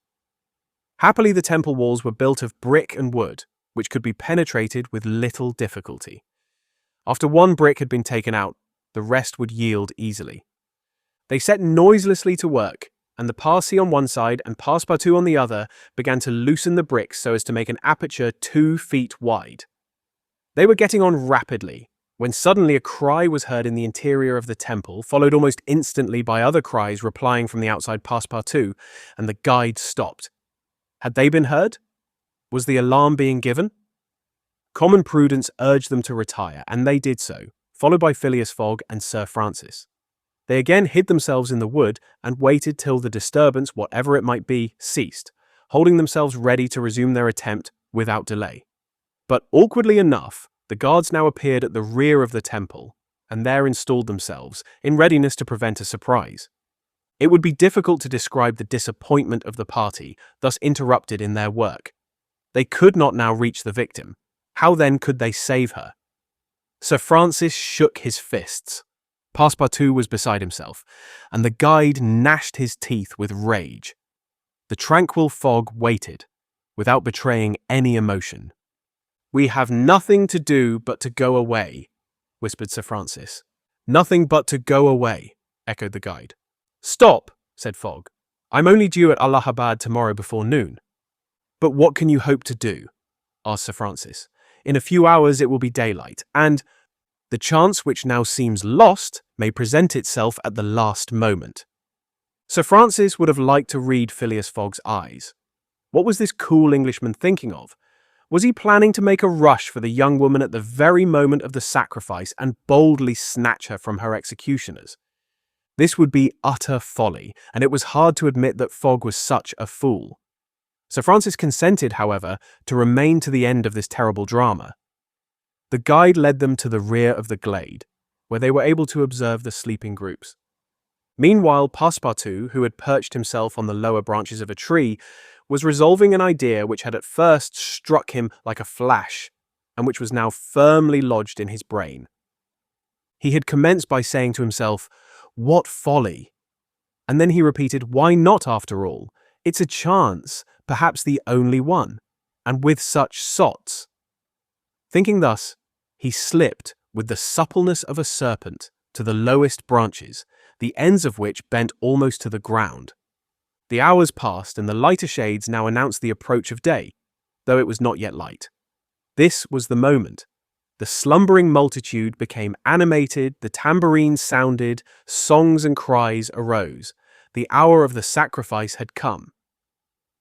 Happily the temple walls were built of brick and wood, which could be penetrated with little difficulty. After one brick had been taken out, the rest would yield easily. They set noiselessly to work, and the Parsi on one side and Passepartout on the other began to loosen the bricks so as to make an aperture 2 feet wide. They were getting on rapidly, when suddenly a cry was heard in the interior of the temple, followed almost instantly by other cries replying from the outside Passepartout, and the guide stopped. Had they been heard? Was the alarm being given? Common prudence urged them to retire, and they did so, followed by Phileas Fogg and Sir Francis. They again hid themselves in the wood and waited till the disturbance, whatever it might be, ceased, holding themselves ready to resume their attempt without delay. But awkwardly enough, the guards now appeared at the rear of the temple, and there installed themselves, in readiness to prevent a surprise. It would be difficult to describe the disappointment of the party, thus interrupted in their work. They could not now reach the victim. How then could they save her? Sir Francis shook his fists. Passepartout was beside himself, and the guide gnashed his teeth with rage. The tranquil Fogg waited, without betraying any emotion. "We have nothing to do but to go away," whispered Sir Francis. "Nothing but to go away," echoed the guide. "Stop," said Fogg. "I'm only due at Allahabad tomorrow before noon." "But what can you hope to do?" asked Sir Francis. "In a few hours it will be daylight, and the chance which now seems lost may present itself at the last moment." Sir Francis would have liked to read Phileas Fogg's eyes. What was this cool Englishman thinking of? Was he planning to make a rush for the young woman at the very moment of the sacrifice and boldly snatch her from her executioners? This would be utter folly, and it was hard to admit that Fogg was such a fool. Sir Francis consented, however, to remain to the end of this terrible drama. The guide led them to the rear of the glade, where they were able to observe the sleeping groups. Meanwhile, Passepartout, who had perched himself on the lower branches of a tree, was resolving an idea which had at first struck him like a flash, and which was now firmly lodged in his brain. He had commenced by saying to himself, "What folly!" And then he repeated, "Why not, after all? It's a chance, perhaps the only one, and with such sots." Thinking thus, he slipped with the suppleness of a serpent to the lowest branches, the ends of which bent almost to the ground. The hours passed, and the lighter shades now announced the approach of day, though it was not yet light. This was the moment. The slumbering multitude became animated, the tambourines sounded, songs and cries arose. The hour of the sacrifice had come.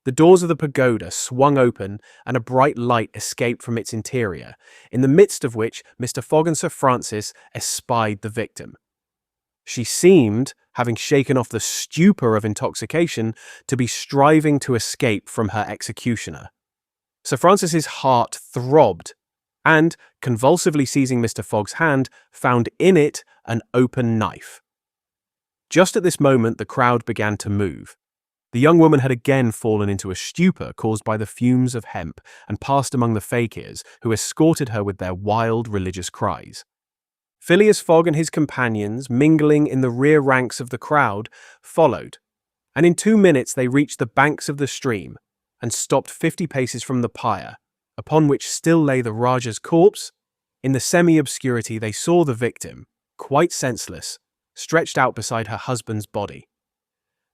The doors of the pagoda swung open, and a bright light escaped from its interior, in the midst of which Mr. Fogg and Sir Francis espied the victim. She seemed, having shaken off the stupor of intoxication, to be striving to escape from her executioner. Sir Francis's heart throbbed, and, convulsively seizing Mr. Fogg's hand, found in it an open knife. Just at this moment the crowd began to move. The young woman had again fallen into a stupor caused by the fumes of hemp, and passed among the fakirs, who escorted her with their wild religious cries. Phileas Fogg and his companions, mingling in the rear ranks of the crowd, followed, and in 2 minutes they reached the banks of the stream, and stopped 50 paces from the pyre, upon which still lay the Rajah's corpse. In the semi-obscurity they saw the victim, quite senseless, stretched out beside her husband's body.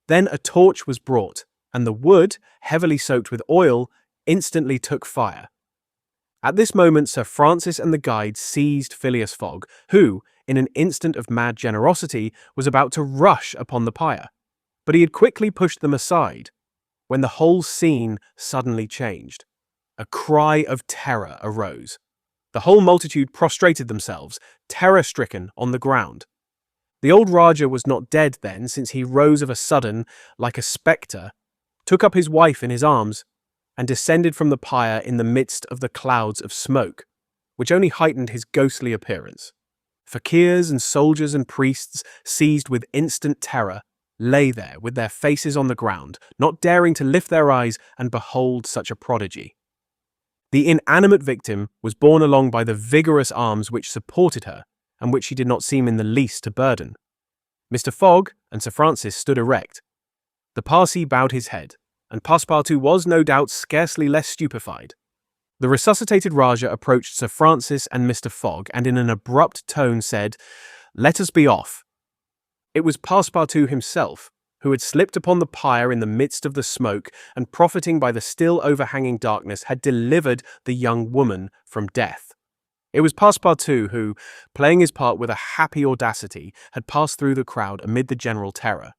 Then a torch was brought, and the wood, heavily soaked with oil, instantly took fire. At this moment Sir Francis and the guide seized Phileas Fogg, who, in an instant of mad generosity, was about to rush upon the pyre. But he had quickly pushed them aside, when the whole scene suddenly changed. A cry of terror arose. The whole multitude prostrated themselves, terror-stricken, on the ground. The old Rajah was not dead then, since he rose of a sudden, like a spectre, took up his wife in his arms, and descended from the pyre in the midst of the clouds of smoke, which only heightened his ghostly appearance. Fakirs and soldiers and priests, seized with instant terror, lay there with their faces on the ground, not daring to lift their eyes and behold such a prodigy. The inanimate victim was borne along by the vigorous arms which supported her, and which she did not seem in the least to burden. Mr. Fogg and Sir Francis stood erect. The Parsi bowed his head, and Passepartout was, no doubt, scarcely less stupefied. The resuscitated Rajah approached Sir Francis and Mr. Fogg, and in an abrupt tone said, "Let us be off." It was Passepartout himself, who had slipped upon the pyre in the midst of the smoke and, profiting by the still overhanging darkness, had delivered the young woman from death. It was Passepartout who, playing his part with a happy audacity, had passed through the crowd amid the general terror.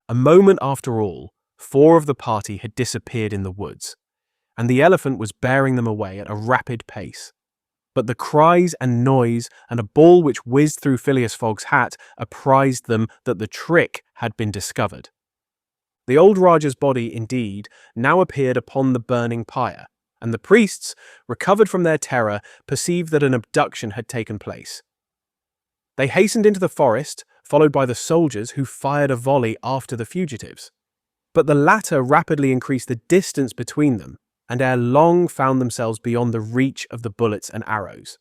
A moment after all, 4 of the party had disappeared in the woods, and the elephant was bearing them away at a rapid pace. But the cries and noise and a ball which whizzed through Phileas Fogg's hat apprised them that the trick had been discovered. The old Rajah's body, indeed, now appeared upon the burning pyre, and the priests, recovered from their terror, perceived that an abduction had taken place. They hastened into the forest, followed by the soldiers who fired a volley after the fugitives. But the latter rapidly increased the distance between them, and ere long found themselves beyond the reach of the bullets and arrows.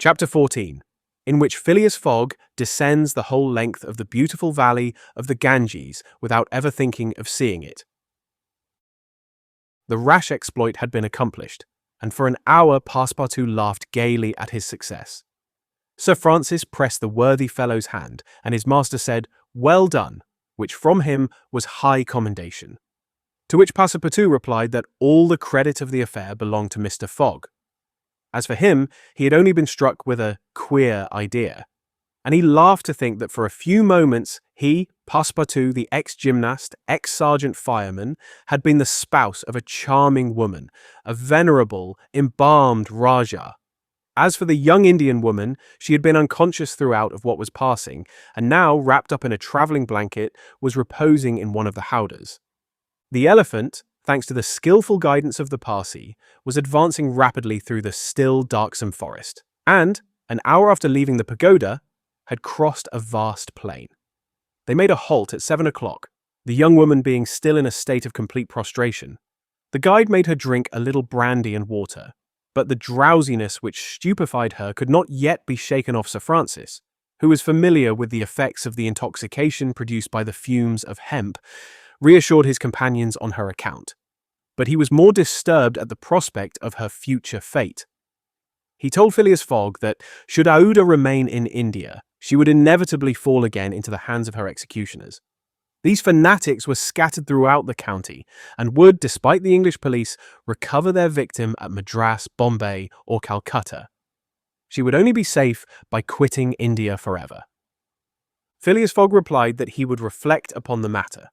Chapter 14, in which Phileas Fogg descends the whole length of the beautiful valley of the Ganges without ever thinking of seeing it. The rash exploit had been accomplished, and for an hour Passepartout laughed gaily at his success. Sir Francis pressed the worthy fellow's hand, and his master said, "Well done," which from him was high commendation. To which Passepartout replied that all the credit of the affair belonged to Mr. Fogg. As for him, he had only been struck with a queer idea, and he laughed to think that for a few moments he, Passepartout, the ex-gymnast, ex-sergeant fireman, had been the spouse of a charming woman, a venerable, embalmed Rajah. As for the young Indian woman, she had been unconscious throughout of what was passing, and now, wrapped up in a travelling blanket, was reposing in one of the howdahs. The elephant, thanks to the skillful guidance of the Parsi, was advancing rapidly through the still darksome forest, and, an hour after leaving the pagoda, had crossed a vast plain. They made a halt at 7 o'clock, the young woman being still in a state of complete prostration. The guide made her drink a little brandy and water, but the drowsiness which stupefied her could not yet be shaken off Sir Francis, who was familiar with the effects of the intoxication produced by the fumes of hemp, reassured his companions on her account. But he was more disturbed at the prospect of her future fate. He told Phileas Fogg that, should Aouda remain in India, she would inevitably fall again into the hands of her executioners. These fanatics were scattered throughout the county, and would, despite the English police, recover their victim at Madras, Bombay, or Calcutta. She would only be safe by quitting India forever. Phileas Fogg replied that he would reflect upon the matter.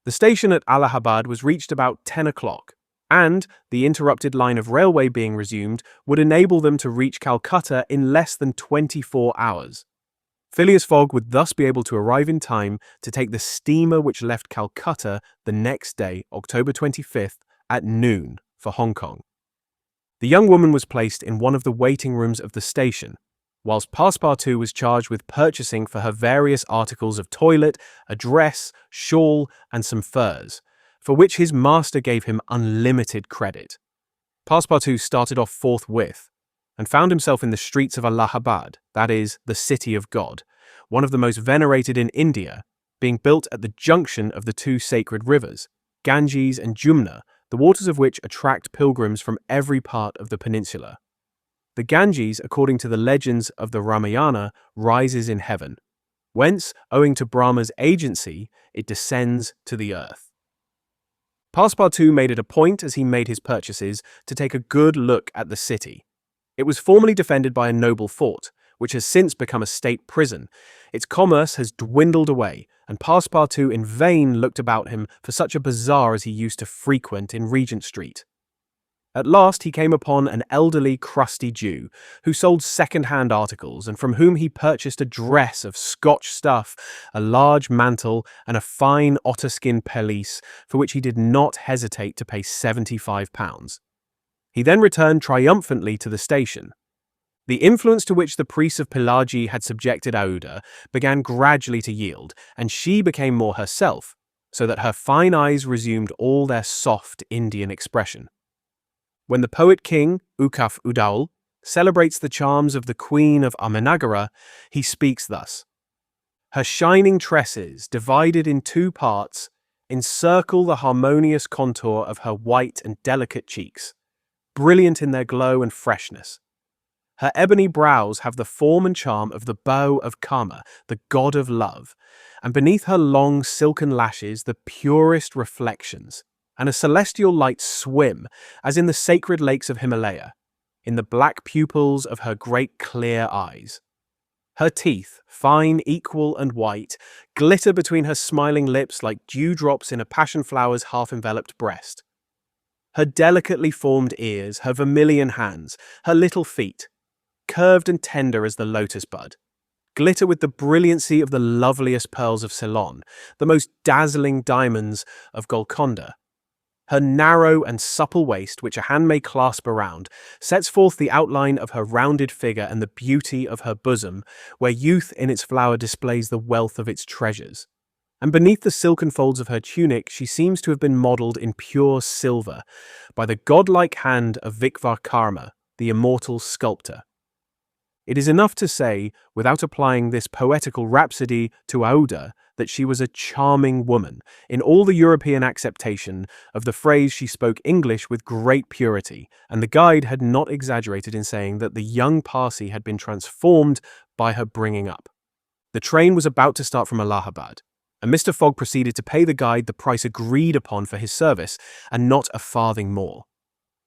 The station at Allahabad was reached about 10 o'clock, and, the interrupted line of railway being resumed, would enable them to reach Calcutta in less than 24 hours. Phileas Fogg would thus be able to arrive in time to take the steamer which left Calcutta the next day, October 25th, at noon, for Hong Kong. The young woman was placed in one of the waiting rooms of the station, whilst Passepartout was charged with purchasing for her various articles of toilet, a dress, shawl, and some furs, for which his master gave him unlimited credit. Passepartout started off forthwith, and found himself in the streets of Allahabad, that is, the City of God, one of the most venerated in India, being built at the junction of the 2 sacred rivers, Ganges and Jumna, the waters of which attract pilgrims from every part of the peninsula. The Ganges, according to the legends of the Ramayana, rises in heaven, whence, owing to Brahma's agency, it descends to the earth. Passepartout made it a point, as he made his purchases, to take a good look at the city. It was formerly defended by a noble fort, which has since become a state prison. Its commerce has dwindled away, and Passepartout in vain looked about him for such a bazaar as he used to frequent in Regent Street. At last he came upon an elderly, crusty Jew, who sold second-hand articles, and from whom he purchased a dress of Scotch stuff, a large mantle, and a fine otter-skin pelisse, for which he did not hesitate to pay £75. He then returned triumphantly to the station. The influence to which the priests of Pillaji had subjected Aouda began gradually to yield, and she became more herself, so that her fine eyes resumed all their soft Indian expression. When the poet-king, Ukaf Udaul, celebrates the charms of the Queen of Amenagara, he speaks thus: "Her shining tresses, divided in 2 parts, encircle the harmonious contour of her white and delicate cheeks, brilliant in their glow and freshness. Her ebony brows have the form and charm of the bow of Karma, the god of love, and beneath her long silken lashes the purest reflections, and a celestial light swim, as in the sacred lakes of Himalaya, in the black pupils of her great clear eyes. Her teeth, fine, equal, and white, glitter between her smiling lips like dewdrops in a passion flower's half-enveloped breast. Her delicately formed ears, her vermilion hands, her little feet, curved and tender as the lotus bud, glitter with the brilliancy of the loveliest pearls of Ceylon, the most dazzling diamonds of Golconda. Her narrow and supple waist, which a hand may clasp around, sets forth the outline of her rounded figure and the beauty of her bosom, where youth in its flower displays the wealth of its treasures. And beneath the silken folds of her tunic she seems to have been modelled in pure silver by the godlike hand of Vikvarkarma, the immortal sculptor. It is enough to say, without applying this poetical rhapsody to Aouda, that she was a charming woman, in all the European acceptation of the phrase. She spoke English with great purity, and the guide had not exaggerated in saying that the young Parsi had been transformed by her bringing up. The train was about to start from Allahabad, and Mr. Fogg proceeded to pay the guide the price agreed upon for his service, and not a farthing more,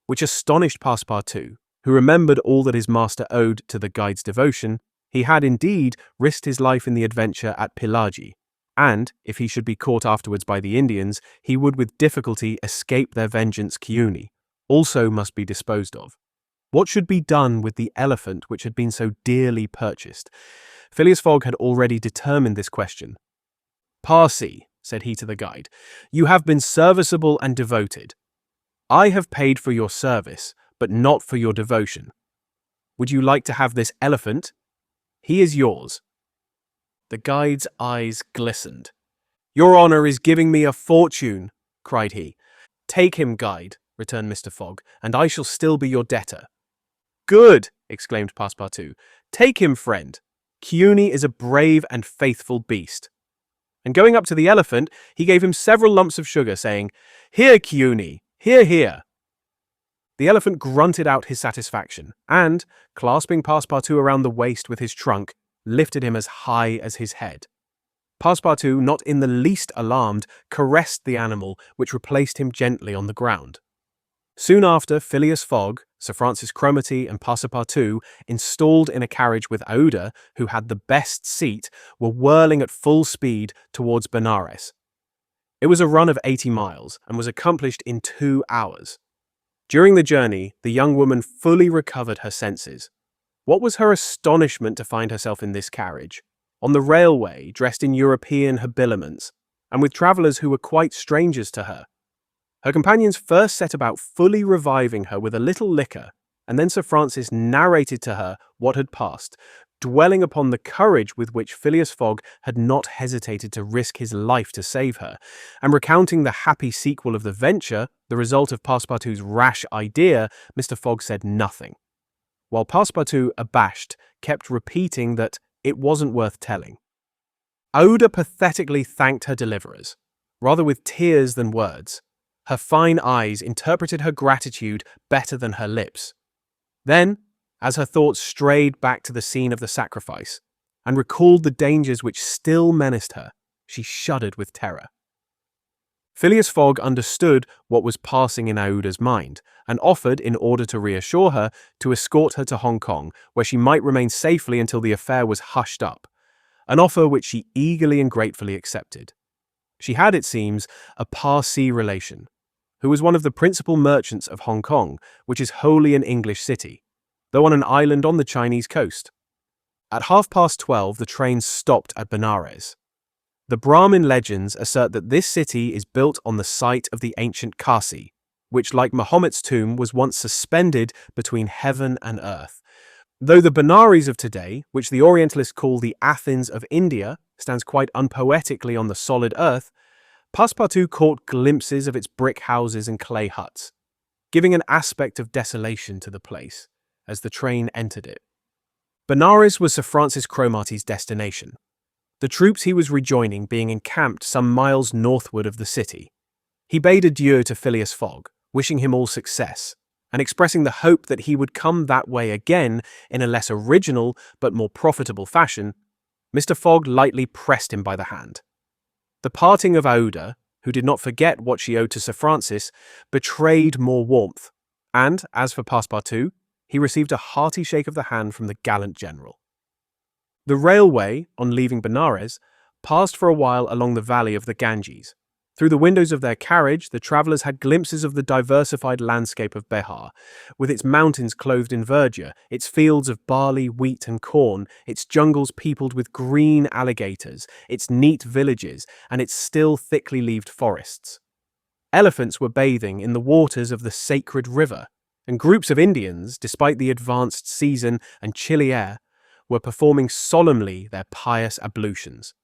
which astonished Passepartout, who remembered all that his master owed to the guide's devotion. He had indeed risked his life in the adventure at Pillaji, and, if he should be caught afterwards by the Indians, he would with difficulty escape their vengeance. Chiuni also must be disposed of. What should be done with the elephant which had been so dearly purchased? Phileas Fogg had already determined this question. "Parsi," said he to the guide, "you have been serviceable and devoted. I have paid for your service, but not for your devotion. Would you like to have this elephant? He is yours." The guide's eyes glistened. "Your honor is giving me a fortune," cried he. "Take him, guide," returned Mr. Fogg, "and I shall still be your debtor." "Good!" exclaimed Passepartout. "Take him, friend. Chiuni is a brave and faithful beast." And going up to the elephant, he gave him several lumps of sugar, saying, "Here, Chiuni, here, here." The elephant grunted out his satisfaction, and, clasping Passepartout around the waist with his trunk, lifted him as high as his head. Passepartout, not in the least alarmed, caressed the animal, which replaced him gently on the ground. Soon after, Phileas Fogg, Sir Francis Cromarty, and Passepartout, installed in a carriage with Aouda, who had the best seat, were whirling at full speed towards Benares. It was a run of 80 miles, and was accomplished in 2 hours. During the journey, the young woman fully recovered her senses. What was her astonishment to find herself in this carriage, on the railway, dressed in European habiliments, and with travellers who were quite strangers to her. Her companions first set about fully reviving her with a little liquor, and then Sir Francis narrated to her what had passed, dwelling upon the courage with which Phileas Fogg had not hesitated to risk his life to save her, and recounting the happy sequel of the venture, the result of Passepartout's rash idea. Mr. Fogg said nothing, while Passepartout, abashed, kept repeating that it wasn't worth telling. Aouda pathetically thanked her deliverers, rather with tears than words. Her fine eyes interpreted her gratitude better than her lips. Then, as her thoughts strayed back to the scene of the sacrifice, and recalled the dangers which still menaced her, she shuddered with terror. Phileas Fogg understood what was passing in Aouda's mind, and offered, in order to reassure her, to escort her to Hong Kong, where she might remain safely until the affair was hushed up, an offer which she eagerly and gratefully accepted. She had, it seems, a Parsi relation, who was one of the principal merchants of Hong Kong, which is wholly an English city, though on an island on the Chinese coast. At 12:30, the train stopped at Benares. The Brahmin legends assert that this city is built on the site of the ancient Kasi, which, like Mahomet's tomb, was once suspended between heaven and earth. Though the Benares of today, which the Orientalists call the Athens of India, stands quite unpoetically on the solid earth, Passepartout caught glimpses of its brick houses and clay huts, giving an aspect of desolation to the place as the train entered it. Benares was Sir Francis Cromarty's destination, the troops he was rejoining being encamped some miles northward of the city. He bade adieu to Phileas Fogg, wishing him all success, and expressing the hope that he would come that way again in a less original but more profitable fashion, Mr. Fogg lightly pressed him by the hand. The parting of Aouda, who did not forget what she owed to Sir Francis, betrayed more warmth, and, as for Passepartout, he received a hearty shake of the hand from the gallant general. The railway, on leaving Benares, passed for a while along the valley of the Ganges. Through the windows of their carriage, the travellers had glimpses of the diversified landscape of Behar, with its mountains clothed in verdure, its fields of barley, wheat, and corn, its jungles peopled with green alligators, its neat villages, and its still thickly leaved forests. Elephants were bathing in the waters of the sacred river, and groups of Indians, despite the advanced season and chilly air, were performing solemnly their pious ablutions.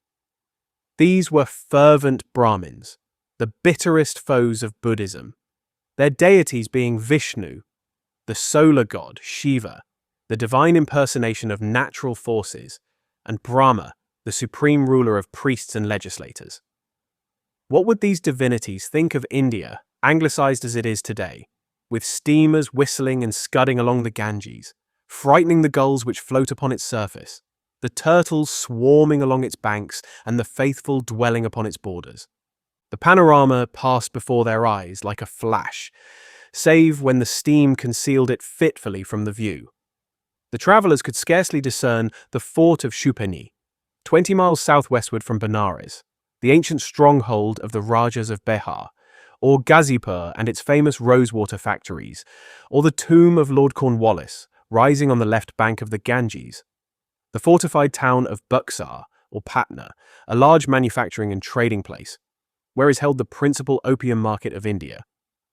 These were fervent Brahmins, the bitterest foes of Buddhism, their deities being Vishnu, the solar god, Shiva, the divine impersonation of natural forces, and Brahma, the supreme ruler of priests and legislators. What would these divinities think of India, anglicized as it is today, with steamers whistling and scudding along the Ganges, frightening the gulls which float upon its surface, the turtles swarming along its banks, and the faithful dwelling upon its borders? The panorama passed before their eyes like a flash, save when the steam concealed it fitfully from the view. The travellers could scarcely discern the fort of Choupeni, 20 miles southwestward from Benares, the ancient stronghold of the Rajas of Behar, or Ghazipur and its famous rosewater factories, or the tomb of Lord Cornwallis, rising on the left bank of the Ganges. The fortified town of Buxar, or Patna, a large manufacturing and trading place, where is held the principal opium market of India,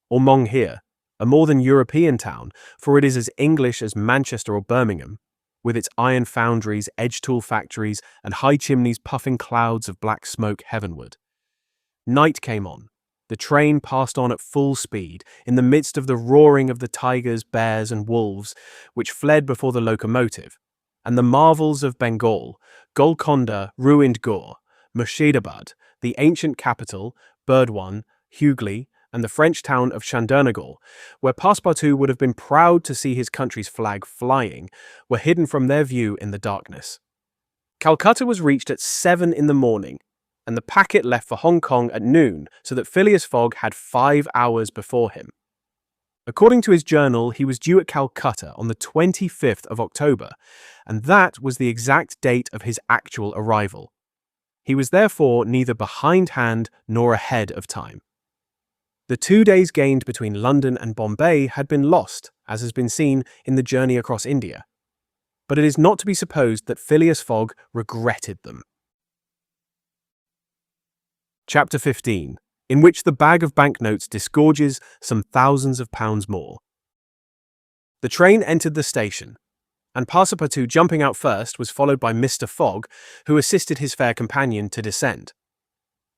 or Monghir, a more than European town, for it is as English as Manchester or Birmingham, with its iron foundries, edge-tool factories, and high chimneys puffing clouds of black smoke heavenward. Night came on. The train passed on at full speed, in the midst of the roaring of the tigers, bears, and wolves, which fled before the locomotive, and the marvels of Bengal, Golconda, ruined Gore, Murshidabad, the ancient capital, Burdwan, Hugli, and the French town of Chandernagor, where Passepartout would have been proud to see his country's flag flying, were hidden from their view in the darkness. Calcutta was reached at 7 in the morning, and the packet left for Hong Kong at noon, so that Phileas Fogg had 5 hours before him. According to his journal, he was due at Calcutta on the 25th of October, and that was the exact date of his actual arrival. He was therefore neither behindhand nor ahead of time. The 2 days gained between London and Bombay had been lost, as has been seen in the journey across India. But it is not to be supposed that Phileas Fogg regretted them. Chapter 15, in which the bag of banknotes disgorges some thousands of pounds more. The train entered the station, and Passepartout, jumping out first, was followed by Mr. Fogg, who assisted his fair companion to descend.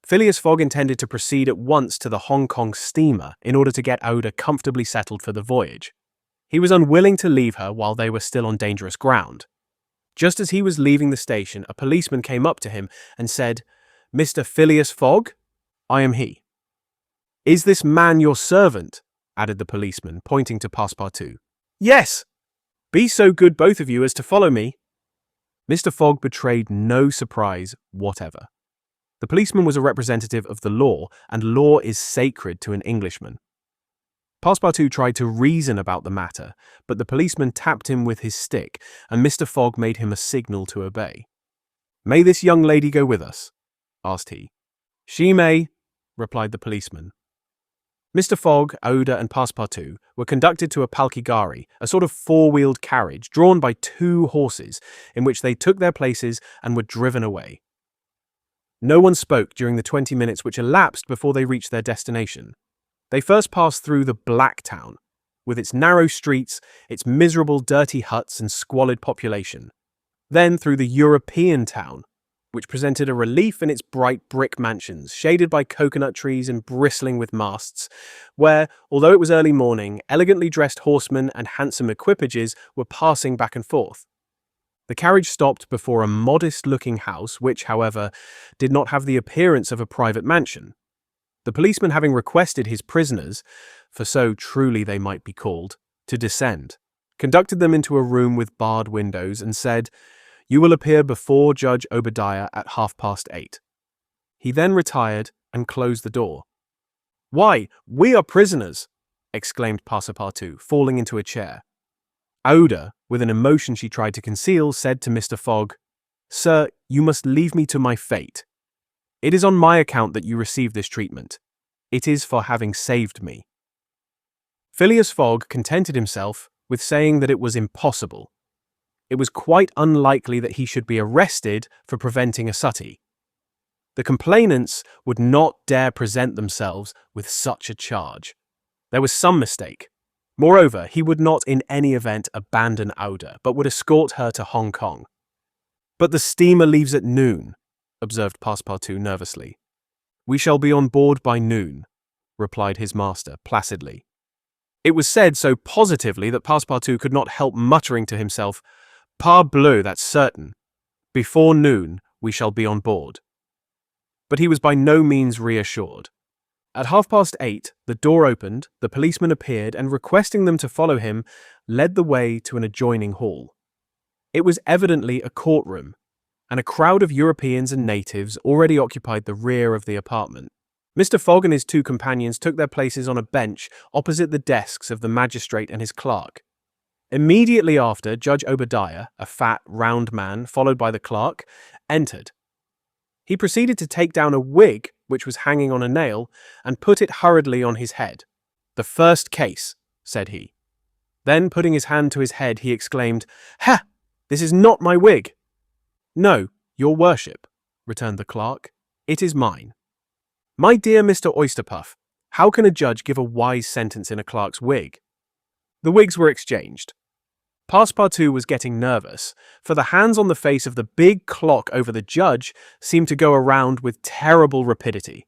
Phileas Fogg intended to proceed at once to the Hong Kong steamer in order to get Aouda comfortably settled for the voyage. He was unwilling to leave her while they were still on dangerous ground. Just as he was leaving the station, a policeman came up to him and said, "Mr. Phileas Fogg?" "I am he." "Is this man your servant?" added the policeman, pointing to Passepartout. "Yes." "Be so good, both of you, as to follow me." Mr. Fogg betrayed no surprise whatever. The policeman was a representative of the law, and law is sacred to an Englishman. Passepartout tried to reason about the matter, but the policeman tapped him with his stick, and Mr. Fogg made him a signal to obey. "May this young lady go with us?" asked he. "She may," replied the policeman. Mr. Fogg, Aouda, and Passepartout were conducted to a palki-gari, a sort of four-wheeled carriage drawn by 2 horses, in which they took their places and were driven away. No one spoke during the 20 minutes which elapsed before they reached their destination. They first passed through the Black Town, with its narrow streets, its miserable dirty huts and squalid population. Then through the European Town, which presented a relief in its bright brick mansions, shaded by coconut trees and bristling with masts, where, although it was early morning, elegantly dressed horsemen and handsome equipages were passing back and forth. The carriage stopped before a modest-looking house, which, however, did not have the appearance of a private mansion. The policeman having requested his prisoners, for so truly they might be called, to descend, conducted them into a room with barred windows, and said, "You will appear before Judge Obadiah at 8:30. He then retired and closed the door. "Why, we are prisoners!" exclaimed Passepartout, falling into a chair. Oda, with an emotion she tried to conceal, said to Mr. Fogg, "Sir, you must leave me to my fate. It is on my account that you receive this treatment. It is for having saved me." Phileas Fogg contented himself with saying that it was impossible. It was quite unlikely that he should be arrested for preventing a suttee. The complainants would not dare present themselves with such a charge. There was some mistake. Moreover, he would not in any event abandon Oda, but would escort her to Hong Kong. "But the steamer leaves at noon," observed Passepartout nervously. "We shall be on board by noon," replied his master placidly. It was said so positively that Passepartout could not help muttering to himself, "Parbleu, that's certain. Before noon we shall be on board." But he was by no means reassured. At 8:30, the door opened, the policeman appeared, and requesting them to follow him, led the way to an adjoining hall. It was evidently a courtroom, and a crowd of Europeans and natives already occupied the rear of the apartment. Mr. Fogg and his two companions took their places on a bench opposite the desks of the magistrate and his clerk. Immediately after, Judge Obadiah, a fat, round man, followed by the clerk, entered. He proceeded to take down a wig which was hanging on a nail and put it hurriedly on his head. "The first case," said he. Then, putting his hand to his head, he exclaimed, "Ha! This is not my wig." "No, your worship," returned the clerk. "It is mine." "My dear Mr. Oysterpuff, how can a judge give a wise sentence in a clerk's wig?" The wigs were exchanged. Passepartout was getting nervous, for the hands on the face of the big clock over the judge seemed to go around with terrible rapidity.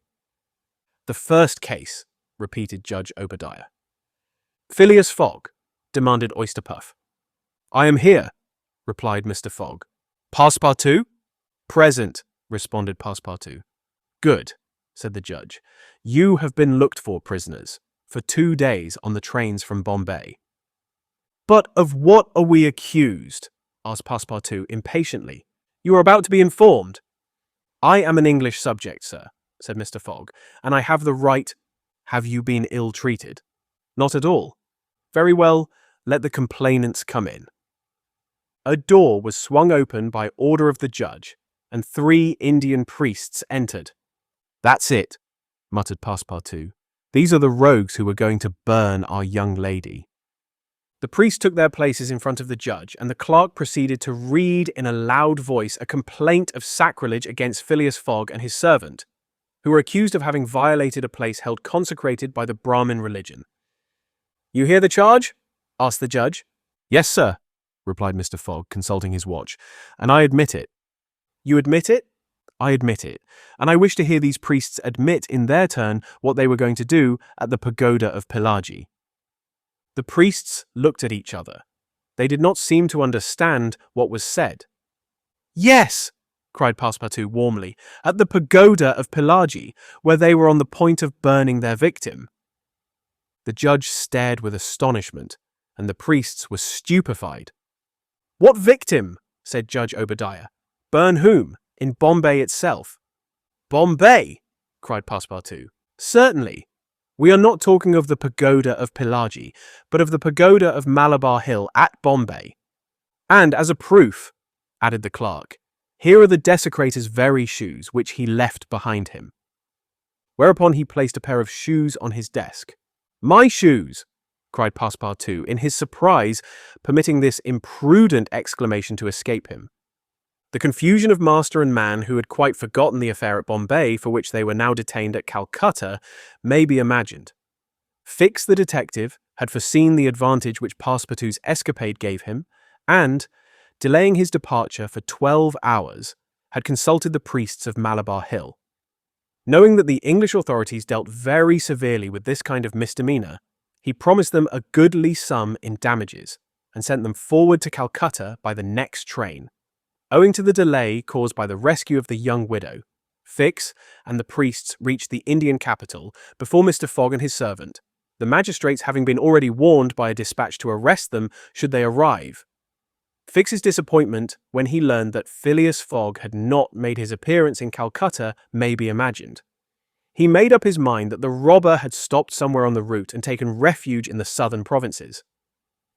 "The first case," repeated Judge Obadiah. "Phileas Fogg," demanded Oysterpuff. "I am here," replied Mr. Fogg. "Passepartout?" "Present," responded Passepartout. "Good," said the judge. "You have been looked for prisoners for 2 days on the trains from Bombay." "But of what are we accused?" asked Passepartout impatiently. "You are about to be informed." "I am an English subject, sir," said Mr. Fogg, "and I have the right—" "Have you been ill-treated?" "Not at all." "Very well, let the complainants come in." A door was swung open by order of the judge, and 3 Indian priests entered. "That's it," muttered Passepartout. "These are the rogues who were going to burn our young lady." The priests took their places in front of the judge, and the clerk proceeded to read in a loud voice a complaint of sacrilege against Phileas Fogg and his servant, who were accused of having violated a place held consecrated by the Brahmin religion. "You hear the charge?" asked the judge. "Yes, sir," replied Mr. Fogg, consulting his watch, "and I admit it." "You admit it?" "I admit it, and I wish to hear these priests admit in their turn what they were going to do at the pagoda of Pelagi." The priests looked at each other. They did not seem to understand what was said. "Yes," cried Passepartout warmly, "at the pagoda of Pelagi, where they were on the point of burning their victim." The judge stared with astonishment, and the priests were stupefied. "What victim?" said Judge Obadiah. "Burn whom? In Bombay itself?" "Bombay!" cried Passepartout. "Certainly. We are not talking of the pagoda of Pelagi, but of the pagoda of Malabar Hill at Bombay. And as a proof," added the clerk, "here are the desecrator's very shoes, which he left behind him." Whereupon he placed a pair of shoes on his desk. "My shoes!" cried Passepartout, in his surprise, permitting this imprudent exclamation to escape him. The confusion of master and man, who had quite forgotten the affair at Bombay, for which they were now detained at Calcutta, may be imagined. Fix the detective had foreseen the advantage which Passepartout's escapade gave him, and, delaying his departure for 12 hours, had consulted the priests of Malabar Hill. Knowing that the English authorities dealt very severely with this kind of misdemeanor, he promised them a goodly sum in damages, and sent them forward to Calcutta by the next train. Owing to the delay caused by the rescue of the young widow, Fix and the priests reached the Indian capital before Mr. Fogg and his servant, the magistrates having been already warned by a dispatch to arrest them should they arrive. Fix's disappointment when he learned that Phileas Fogg had not made his appearance in Calcutta may be imagined. He made up his mind that the robber had stopped somewhere on the route and taken refuge in the southern provinces.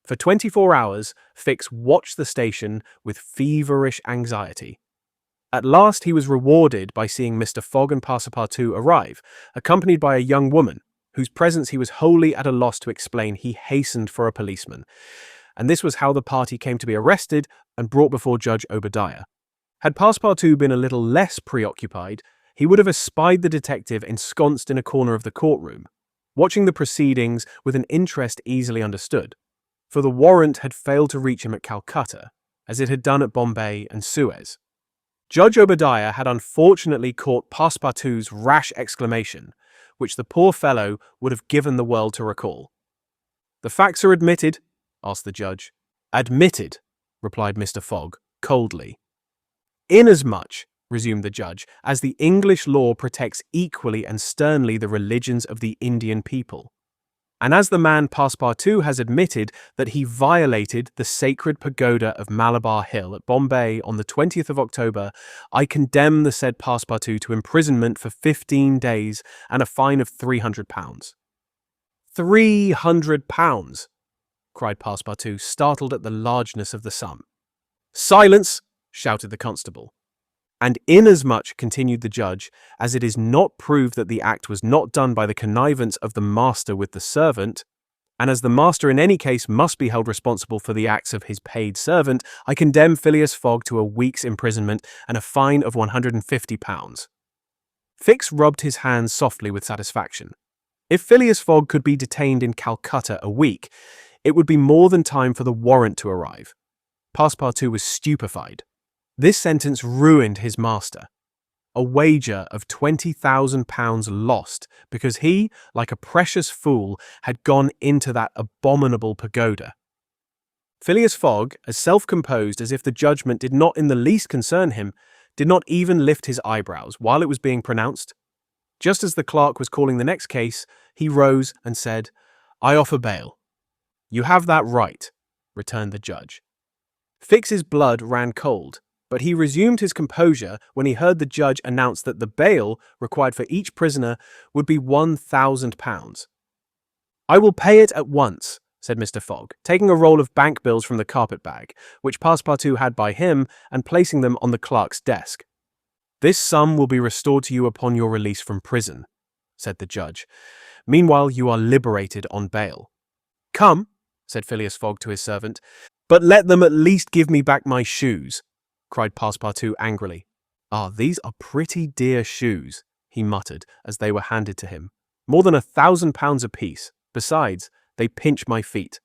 For 24 hours, Fix watched the station with feverish anxiety. At last he was rewarded by seeing Mr. Fogg and Passepartout arrive, accompanied by a young woman, whose presence he was wholly at a loss to explain. He hastened for a policeman, and this was how the party came to be arrested and brought before Judge Obadiah. Had Passepartout been a little less preoccupied, he would have espied the detective ensconced in a corner of the courtroom, watching the proceedings with an interest easily understood, for the warrant had failed to reach him at Calcutta, as it had done at Bombay and Suez. Judge Obadiah had unfortunately caught Passepartout's rash exclamation, which the poor fellow would have given the world to recall. "The facts are admitted?" asked the judge. "Admitted," replied Mr. Fogg, coldly. "Inasmuch," resumed the judge, "as the English law protects equally and sternly the religions of the Indian people, and as the man Passepartout has admitted that he violated the sacred pagoda of Malabar Hill at Bombay on the 20th of October, I condemn the said Passepartout to imprisonment for 15 days and a fine of £300. £300! cried Passepartout, startled at the largeness of the sum. "Silence!" shouted the constable. "And inasmuch," continued the judge, "as it is not proved that the act was not done by the connivance of the master with the servant, and as the master in any case must be held responsible for the acts of his paid servant, I condemn Phileas Fogg to a week's imprisonment and a fine of £150. Fix rubbed his hands softly with satisfaction. If Phileas Fogg could be detained in Calcutta a week, it would be more than time for the warrant to arrive. Passepartout was stupefied. This sentence ruined his master. A wager of £20,000 lost because he, like a precious fool, had gone into that abominable pagoda. Phileas Fogg, as self-composed as if the judgment did not in the least concern him, did not even lift his eyebrows while it was being pronounced. Just as the clerk was calling the next case, he rose and said, "I offer bail." "You have that right," returned the judge. Fix's blood ran cold, but he resumed his composure when he heard the judge announce that the bail required for each prisoner would be £1,000. "I will pay it at once," said Mr. Fogg, taking a roll of bank bills from the carpet-bag, which Passepartout had by him, and placing them on the clerk's desk. "This sum will be restored to you upon your release from prison," said the judge. "Meanwhile you are liberated on bail." "Come," said Phileas Fogg to his servant, "but let them at least give me back my shoes," cried Passepartout angrily. "Ah, these are pretty dear shoes," he muttered as they were handed to him. "More than £1,000 apiece. Besides, they pinch my feet."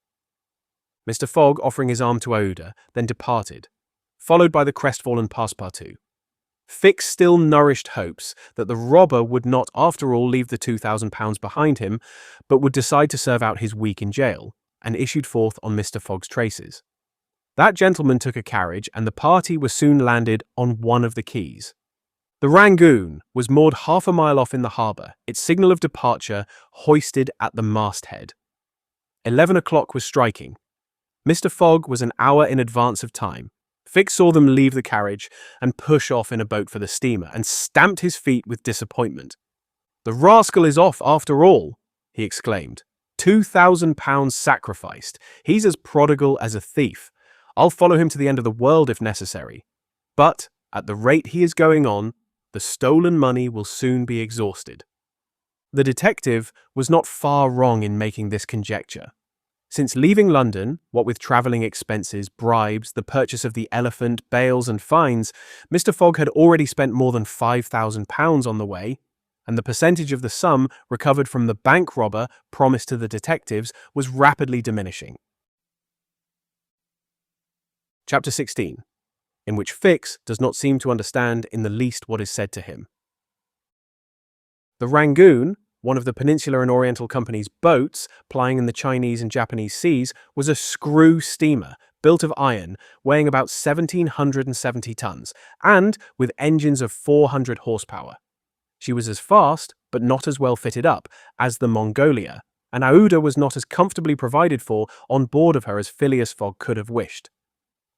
Mr. Fogg, offering his arm to Aouda, then departed, followed by the crestfallen Passepartout. Fix still nourished hopes that the robber would not after all leave the £2,000 behind him, but would decide to serve out his week in jail, and issued forth on Mr. Fogg's traces. That gentleman took a carriage, and the party was soon landed on one of the quays. The Rangoon was moored half a mile off in the harbour, its signal of departure hoisted at the masthead. 11 o'clock was striking. Mr. Fogg was an hour in advance of time. Fix saw them leave the carriage and push off in a boat for the steamer, and stamped his feet with disappointment. "The rascal is off after all," he exclaimed. £2,000 sacrificed. He's as prodigal as a thief. I'll follow him to the end of the world if necessary. But, at the rate he is going on, the stolen money will soon be exhausted. The detective was not far wrong in making this conjecture. Since leaving London, what with travelling expenses, bribes, the purchase of the Elephant, bails and fines, Mr. Fogg had already spent more than £5,000 on the way, and the percentage of the sum recovered from the bank robber promised to the detectives was rapidly diminishing. Chapter 16, in which Fix does not seem to understand in the least what is said to him. The Rangoon, one of the Peninsular and Oriental Company's boats plying in the Chinese and Japanese seas, was a screw steamer built of iron, weighing about 1,770 tons, and with engines of 400 horsepower. She was as fast, but not as well fitted up, as the Mongolia, and Aouda was not as comfortably provided for on board of her as Phileas Fogg could have wished.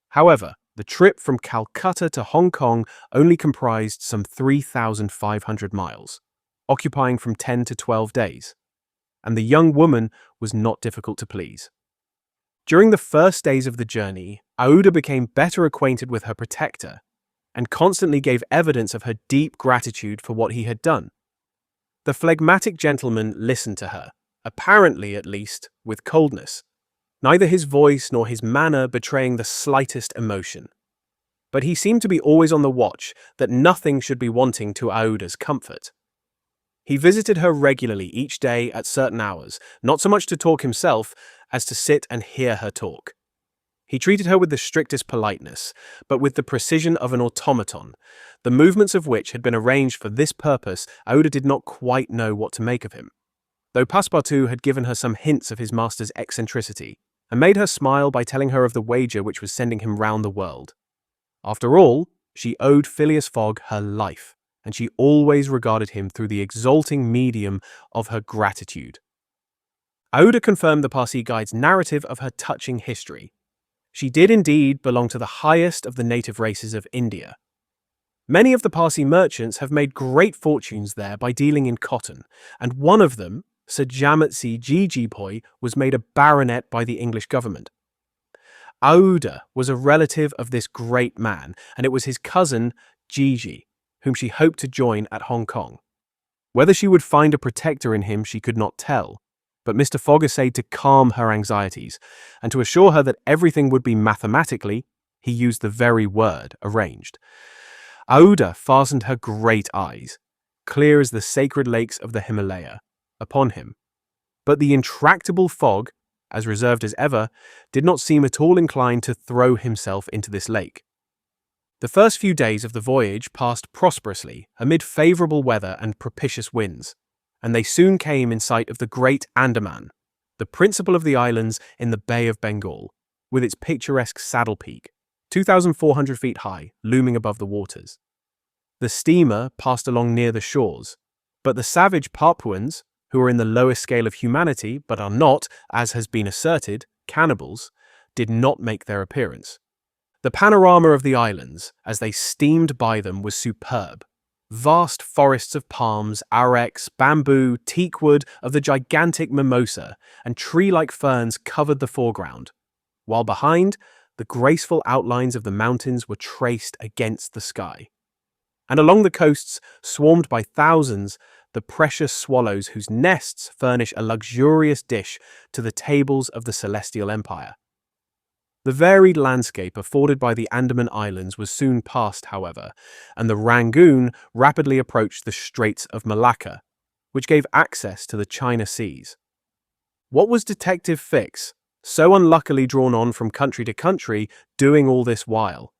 However, the trip from Calcutta to Hong Kong only comprised some 3,500 miles, occupying from 10 to 12 days, and the young woman was not difficult to please. During the first days of the journey, Aouda became better acquainted with her protector and constantly gave evidence of her deep gratitude for what he had done. The phlegmatic gentleman listened to her, apparently at least, with coldness, neither his voice nor his manner betraying the slightest emotion. But he seemed to be always on the watch that nothing should be wanting to Aouda's comfort. He visited her regularly each day at certain hours, not so much to talk himself as to sit and hear her talk. He treated her with the strictest politeness, but with the precision of an automaton, the movements of which had been arranged for this purpose. Aouda did not quite know what to make of him, though Passepartout had given her some hints of his master's eccentricity, and made her smile by telling her of the wager which was sending him round the world. After all, she owed Phileas Fogg her life, and she always regarded him through the exalting medium of her gratitude. Aouda confirmed the Parsi guide's narrative of her touching history. She did indeed belong to the highest of the native races of India. Many of the Parsi merchants have made great fortunes there by dealing in cotton, and one of them, Sir Jametsi Jejeebhoy, was made a baronet by the English government. Aouda was a relative of this great man, and it was his cousin, Jeje, whom she hoped to join at Hong Kong. Whether she would find a protector in him she could not tell, but Mr. Fogg essayed to calm her anxieties, and to assure her that everything would be mathematically, he used the very word, arranged. Aouda fastened her great eyes, clear as the sacred lakes of the Himalaya, upon him. But the intractable Fogg, as reserved as ever, did not seem at all inclined to throw himself into this lake. The first few days of the voyage passed prosperously amid favourable weather and propitious winds, and they soon came in sight of the Great Andaman, the principal of the islands in the Bay of Bengal, with its picturesque saddle peak, 2,400 feet high, looming above the waters. The steamer passed along near the shores, but the savage Papuans, who are in the lowest scale of humanity but are not, as has been asserted, cannibals, did not make their appearance. The panorama of the islands, as they steamed by them, was superb. Vast forests of palms, arex, bamboo, teakwood, of the gigantic mimosa, and tree-like ferns covered the foreground, while behind, the graceful outlines of the mountains were traced against the sky. And along the coasts, swarmed by thousands, the precious swallows whose nests furnish a luxurious dish to the tables of the Celestial Empire. The varied landscape afforded by the Andaman Islands was soon passed, however, and the Rangoon rapidly approached the Straits of Malacca, which gave access to the China Seas. What was Detective Fix, so unluckily drawn on from country to country, doing all this while?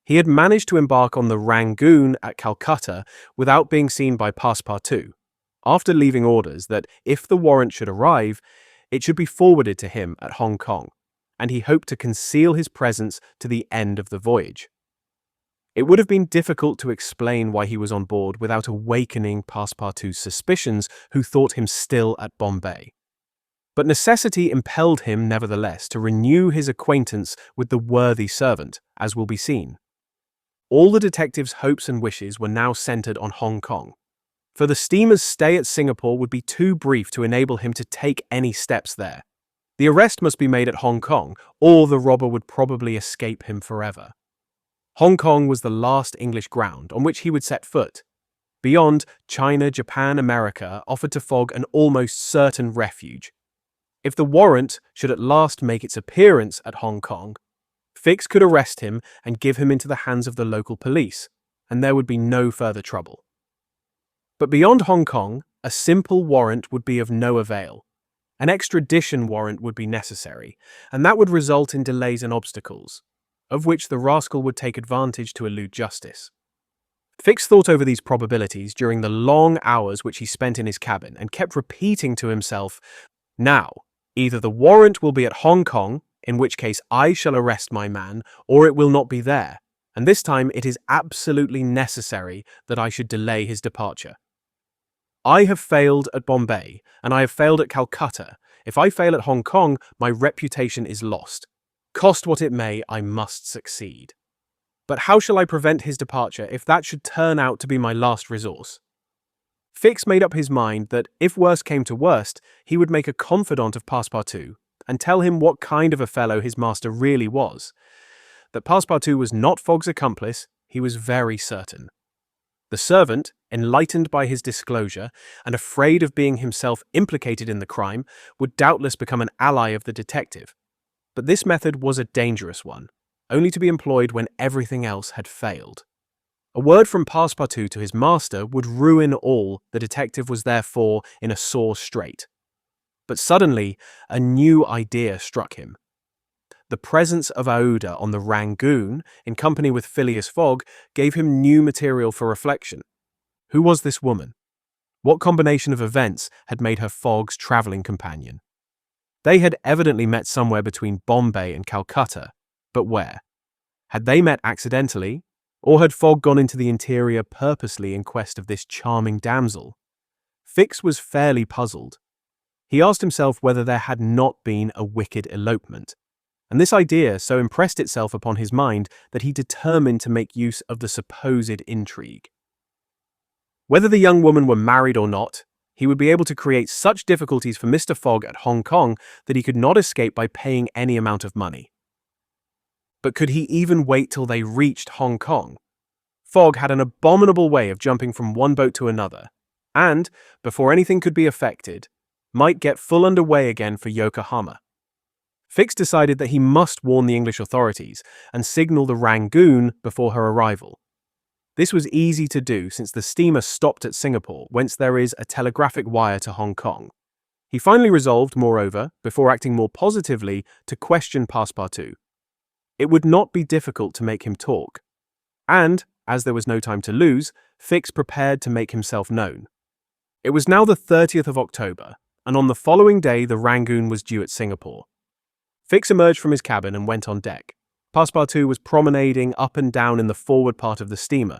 He had managed to embark on the Rangoon at Calcutta without being seen by Passepartout, after leaving orders that, if the warrant should arrive, it should be forwarded to him at Hong Kong, and he hoped to conceal his presence to the end of the voyage. It would have been difficult to explain why he was on board without awakening Passepartout's suspicions, who thought him still at Bombay. But necessity impelled him, nevertheless, to renew his acquaintance with the worthy servant, as will be seen. All the detective's hopes and wishes were now centered on Hong Kong, for the steamer's stay at Singapore would be too brief to enable him to take any steps there. The arrest must be made at Hong Kong, or the robber would probably escape him forever. Hong Kong was the last English ground on which he would set foot. Beyond, China, Japan, America offered to Fogg an almost certain refuge. If the warrant should at last make its appearance at Hong Kong, Fix could arrest him and give him into the hands of the local police, and there would be no further trouble. But beyond Hong Kong, a simple warrant would be of no avail. An extradition warrant would be necessary, and that would result in delays and obstacles, of which the rascal would take advantage to elude justice. Fix thought over these probabilities during the long hours which he spent in his cabin, and kept repeating to himself, "Now, either the warrant will be at Hong Kong, in which case I shall arrest my man, or it will not be there, and this time it is absolutely necessary that I should delay his departure." I have failed at Bombay, and I have failed at Calcutta. If I fail at Hong Kong, my reputation is lost. Cost what it may, I must succeed. But how shall I prevent his departure if that should turn out to be my last resource? Fix made up his mind that, if worst came to worst, he would make a confidant of Passepartout and tell him what kind of a fellow his master really was. That Passepartout was not Fogg's accomplice, he was very certain. The servant, enlightened by his disclosure and afraid of being himself implicated in the crime, would doubtless become an ally of the detective. But this method was a dangerous one, only to be employed when everything else had failed. A word from Passepartout to his master would ruin all. The detective was therefore in a sore strait. But suddenly, a new idea struck him. The presence of Aouda on the Rangoon, in company with Phileas Fogg, gave him new material for reflection. Who was this woman? What combination of events had made her Fogg's travelling companion? They had evidently met somewhere between Bombay and Calcutta, but where? Had they met accidentally, or had Fogg gone into the interior purposely in quest of this charming damsel? Fix was fairly puzzled. He asked himself whether there had not been a wicked elopement, and this idea so impressed itself upon his mind that he determined to make use of the supposed intrigue. Whether the young woman were married or not, he would be able to create such difficulties for Mr. Fogg at Hong Kong that he could not escape by paying any amount of money. But could he even wait till they reached Hong Kong? Fogg had an abominable way of jumping from one boat to another, and, before anything could be effected, might get full underway again for Yokohama. Fix decided that he must warn the English authorities and signal the Rangoon before her arrival. This was easy to do since the steamer stopped at Singapore, whence there is a telegraphic wire to Hong Kong. He finally resolved, moreover, before acting more positively, to question Passepartout. It would not be difficult to make him talk. And, as there was no time to lose, Fix prepared to make himself known. It was now the 30th of October, and on the following day the Rangoon was due at Singapore. Fix emerged from his cabin and went on deck. Passepartout was promenading up and down in the forward part of the steamer.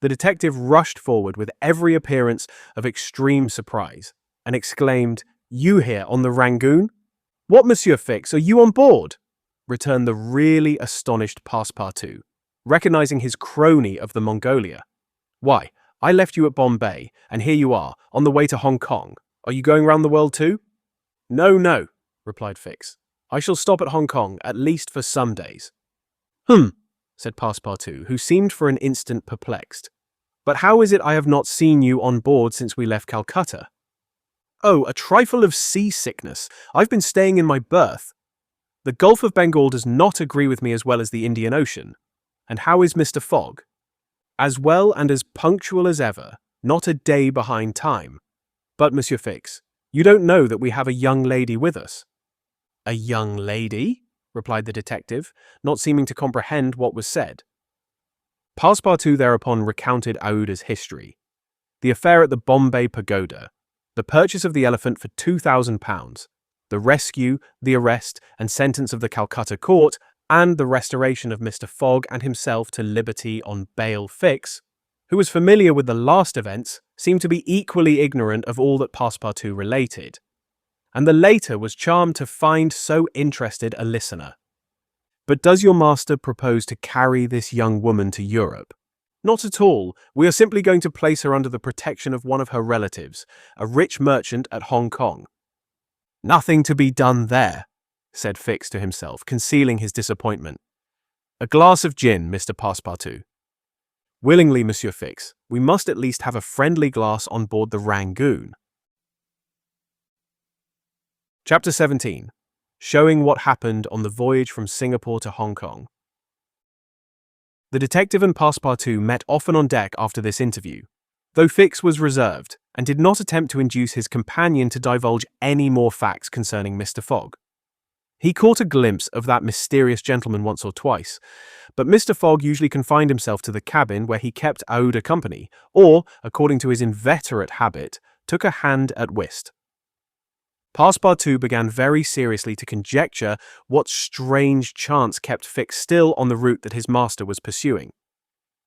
The detective rushed forward with every appearance of extreme surprise, and exclaimed, "You here on the Rangoon? What, Monsieur Fix, are you on board?" returned the really astonished Passepartout, recognizing his crony of the Mongolia. "Why, I left you at Bombay, and here you are, on the way to Hong Kong. Are you going round the world too?" No, replied Fix. "I shall stop at Hong Kong, at least for some days." Said Passepartout, who seemed for an instant perplexed. "But how is it I have not seen you on board since we left Calcutta?" "Oh, a trifle of seasickness. I've been staying in my berth. The Gulf of Bengal does not agree with me as well as the Indian Ocean. And how is Mr. Fogg?" "As well and as punctual as ever, not a day behind time. But, Monsieur Fix, you don't know that we have a young lady with us." "A young lady?" replied the detective, not seeming to comprehend what was said. Passepartout thereupon recounted Aouda's history. The affair at the Bombay Pagoda, the purchase of the elephant for £2,000, the rescue, the arrest and sentence of the Calcutta court, and the restoration of Mr. Fogg and himself to liberty on bail. Fix, who was familiar with the last events, seemed to be equally ignorant of all that Passepartout related, and the later was charmed to find so interested a listener. "But does your master propose to carry this young woman to Europe?" "Not at all. We are simply going to place her under the protection of one of her relatives, a rich merchant at Hong Kong." "Nothing to be done there," said Fix to himself, concealing his disappointment. "A glass of gin, Mr. Passepartout." "Willingly, Monsieur Fix. We must at least have a friendly glass on board the Rangoon." Chapter 17. Showing what happened on the voyage from Singapore to Hong Kong. The detective and Passepartout met often on deck after this interview, though Fix was reserved and did not attempt to induce his companion to divulge any more facts concerning Mr. Fogg. He caught a glimpse of that mysterious gentleman once or twice, but Mr. Fogg usually confined himself to the cabin where he kept Aouda company, or, according to his inveterate habit, took a hand at whist. Passepartout began very seriously to conjecture what strange chance kept Fix still on the route that his master was pursuing.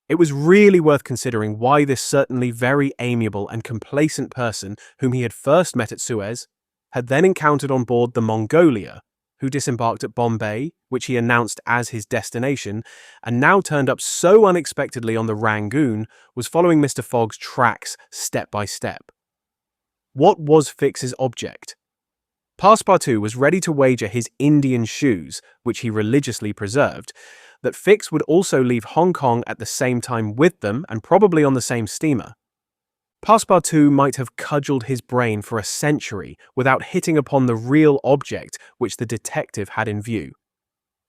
It was really worth considering why this certainly very amiable and complacent person whom he had first met at Suez had then encountered on board the Mongolia, who disembarked at Bombay, which he announced as his destination, and now turned up so unexpectedly on the Rangoon, was following Mr. Fogg's tracks step by step. What was Fix's object? Passepartout was ready to wager his Indian shoes, which he religiously preserved, that Fix would also leave Hong Kong at the same time with them and probably on the same steamer. Passepartout might have cudgelled his brain for a century without hitting upon the real object which the detective had in view.